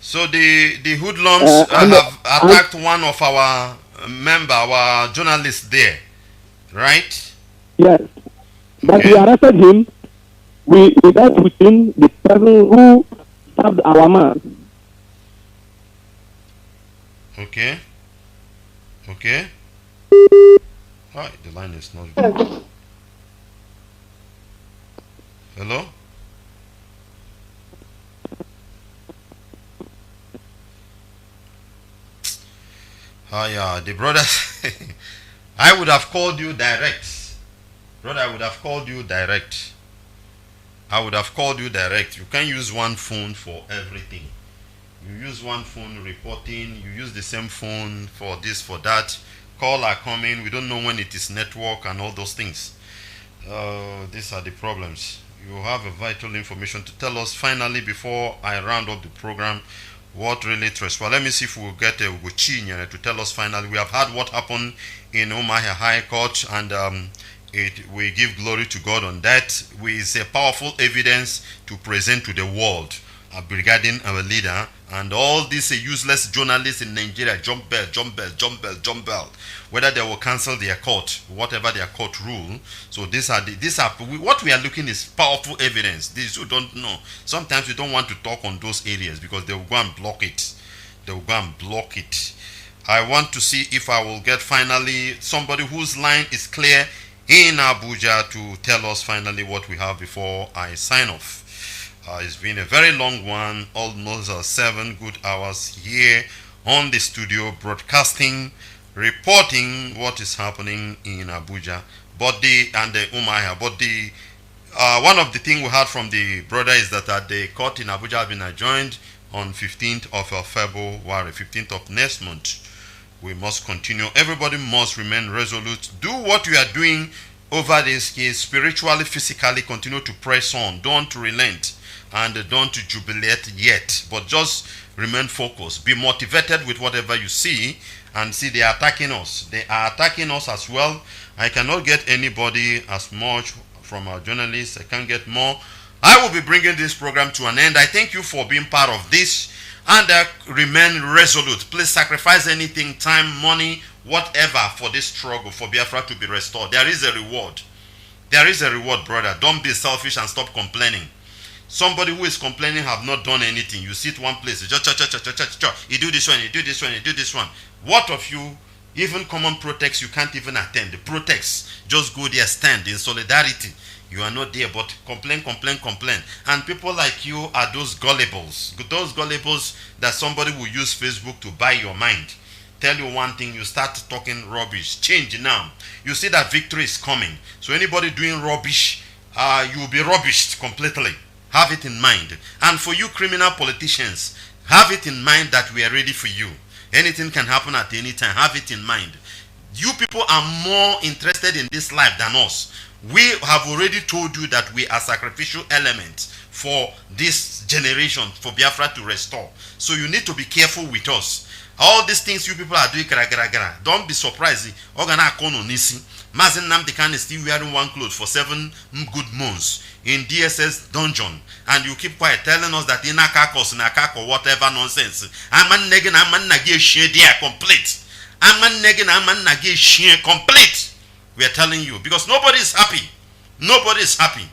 S1: so the hoodlums have attacked one of our our journalists there, right?
S24: Yes, but we arrested him. We dealt with him, the person who stabbed our man.
S1: Okay. Okay. Right, the line is not good. Hello? Yeah, the brothers. I would have called you direct. Brother, I would have called you direct. I would have called you direct. You can't use one phone for everything. You use one phone reporting, you use the same phone for this, for that. Call are coming, we don't know when it is network and all those things. These are the problems. You have a vital information to tell us finally before I round up the program. What really transpired? Let me see if we'll get a Ugochinya to tell us finally. We have had what happened in Umuahia High Court, and we give glory to God on that. With a powerful evidence to present to the world regarding our leader and all these useless journalists in Nigeria. Jump bell. Whether they will cancel their court, whatever their court rule. So these are what we are looking is powerful evidence. These who don't know, sometimes we don't want to talk on those areas because they will go and block it. They will go and block it. I want to see if I will get finally somebody whose line is clear in Abuja to tell us finally what we have before I sign off. It's been a very long one, almost 7 good hours here on the studio, broadcasting, reporting what is happening in Abuja, but the Umuahia. But one of the things we heard from the brother is that the court in Abuja has been adjourned on 15th of February, 15th of next month. We must continue. Everybody must remain resolute. Do what you are doing over this case, spiritually, physically. Continue to press on. Don't relent and don't jubilate yet, but just remain focused. Be motivated with whatever you see, and see they are attacking us. They are attacking us as well. I cannot get anybody as much from our journalists. I can't get more. I will be bringing this program to an end. I thank you for being part of this, and remain resolute. Please sacrifice anything, time, money, whatever, for this struggle for Biafra to be restored. There is a reward. There is a reward, brother. Don't be selfish and stop complaining. Somebody who is complaining have not done anything. You sit one place, you do this one, you do this one, you do this one. What of you? Even common protests you can't even attend. The protests, just go there, stand in solidarity. You are not there, but complain. And people like you are those gullibles. Those gullibles that somebody will use Facebook to buy your mind. Tell you one thing, you start talking rubbish. Change now. You see that victory is coming. So anybody doing rubbish, you will be rubbished completely. Have it in mind. And for you criminal politicians, have it in mind that we are ready for you. Anything can happen at any time. Have it in mind. You people are more interested in this life than us. We have already told you that we are sacrificial elements for this generation, for Biafra to restore. So you need to be careful with us. All these things you people are doing, don't be surprised. Mazi Nnamdi Kanu is still wearing one clothes for 7 good months in DSS dungeon, and you keep quiet telling us that in a kakos, or whatever nonsense. Complete. We are telling you, because nobody is happy. Nobody is happy.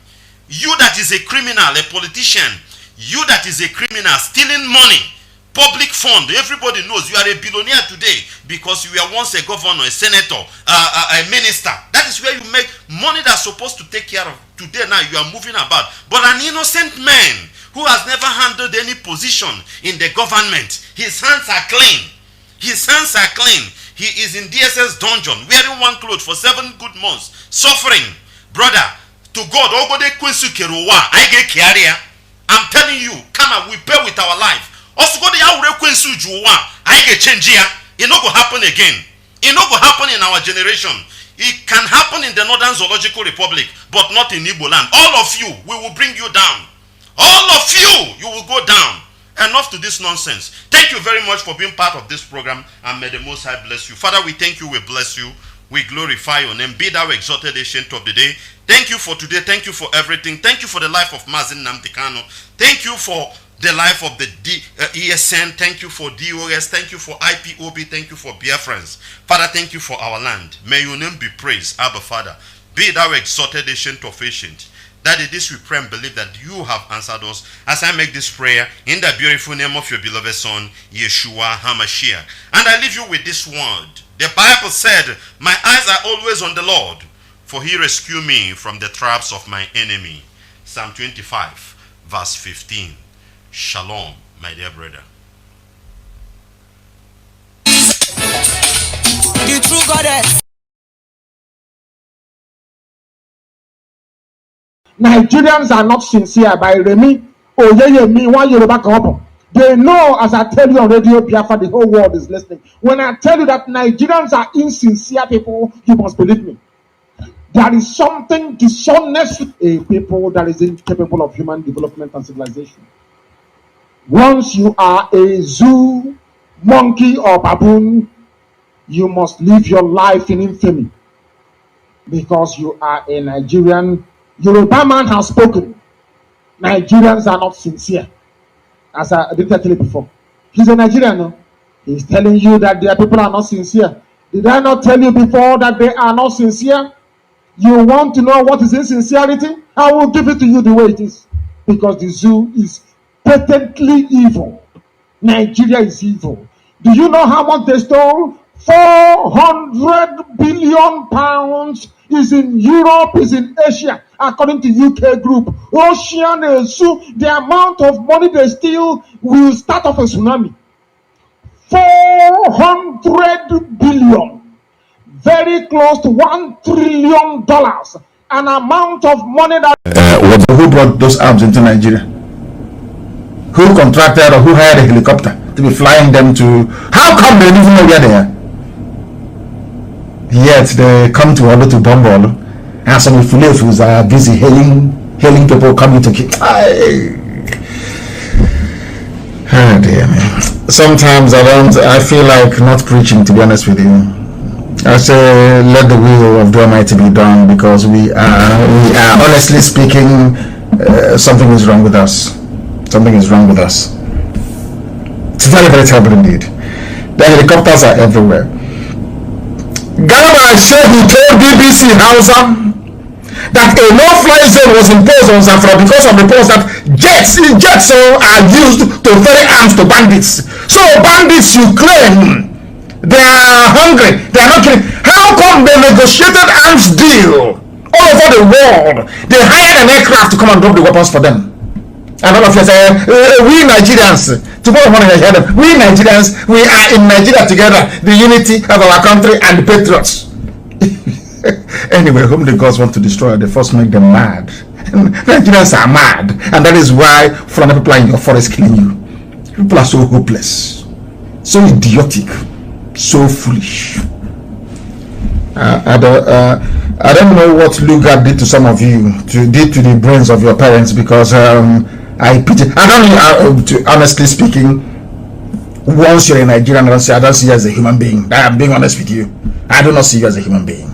S1: You that is a criminal, a politician, you that is a criminal stealing money, public fund, everybody knows you are a billionaire today because you were once a governor, a senator, a minister. That is where you make money that's supposed to take care of. Today now you are moving about. But an innocent man who has never handled any position in the government, his hands are clean. His hands are clean. He is in DSS dungeon, wearing one clothes for 7 good months, suffering. Brother, to God, I get carrier. I'm telling you, come on, we pay with our life. Also, go the I get change here. It not go happen again. It not go happen in our generation. It can happen in the Northern Zoological Republic, but not in Igbo land. All of you, we will bring you down. All of you, you will go down. Enough to this nonsense. Thank you very much for being part of this program, and may the Most High bless you. Father, we thank you, we bless you, we glorify your name. Be thou exalted, ancient of the day. Thank you for today. Thank you for everything. Thank you for the life of Mazi Nnamdi Kanu. Thank you for the life of the ESN. Thank you for DOS. Thank you for IPOB. Thank you for Biafrans. Father, thank you for our land. May your name be praised, Abba Father. Be thou exalted, ancient of ancient. Daddy, this we pray and believe that you have answered us as I make this prayer in the beautiful name of your beloved Son, Yeshua HaMashiach. And I leave you with this word. The Bible said, my eyes are always on the Lord, for he rescued me from the traps of my enemy. Psalm 25, verse 15. Shalom, my dear brother.
S5: The true goddess.
S9: Nigerians are not sincere by Remi Oyeyemi, one Yoruba couple. They know, as I tell you on Radio Biafra, the whole world is listening. When I tell you that Nigerians are insincere people, you must believe me. There is something dishonest with a people that is incapable of human development and civilization. Once you are a zoo, monkey, or baboon, you must live your life in infamy because you are a Nigerian. Yoruba man has spoken. Nigerians are not sincere. As I did tell you before. He's a Nigerian, no? He's telling you that their people are not sincere. Did I not tell you before that they are not sincere? You want to know what is insincerity? I will give it to you the way it is. Because the zoo is patently evil. Nigeria is evil. Do you know how much they stole? 400 billion pounds is in Europe, is in Asia, according to UK group. Ocean Zoo, the amount of money they steal will start off a tsunami. 400 billion, very close to $1 trillion, an amount of money that.
S10: Who brought those arms into Nigeria? Who contracted or who hired a helicopter to be flying them to? How come they didn't even know where they are? Yet they come to order to bomb all, and some Fulefus are busy hailing people coming to kill. Oh dear man. Sometimes I feel like not preaching, to be honest with you. I say let the will of the Almighty be done, because we are honestly speaking, something is wrong with us. Something is wrong with us. It's very, very terrible indeed. The helicopters are everywhere. Garba Shehu told BBC Hausa that a no-fly zone was imposed on Zamfara because of reports that jets are used to ferry arms to bandits. So bandits, you claim, they are hungry, they are not killing. How come they negotiated arms deal all over the world? They hired an aircraft to come and drop the weapons for them. And all of you say, we Nigerians, tomorrow morning I hear them, we Nigerians, we are in Nigeria together, the unity of our country and the patriots. Anyway, whom the gods want to destroy, they first make them mad. Nigerians are mad, and that is why Fulani people are in your forest killing you. People are so hopeless. so idiotic, so foolish. I don't know what Lugard did to some of you, did to the brains of your parents, because I pity. I don't honestly speaking, once you're in Nigeria, I don't see you as a human being. I'm being honest with you. I do not see you as a human being.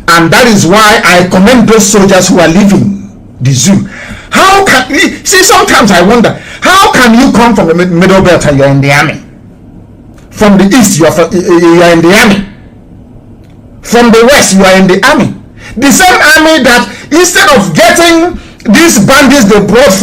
S10: And that is why I commend those soldiers who are leaving the zoo. How can you see? Sometimes I wonder, how can you come from the middle belt and you're in the army? From the east, you are in the army. From the west, you are in the army. The same army that, instead of getting these bandits they brought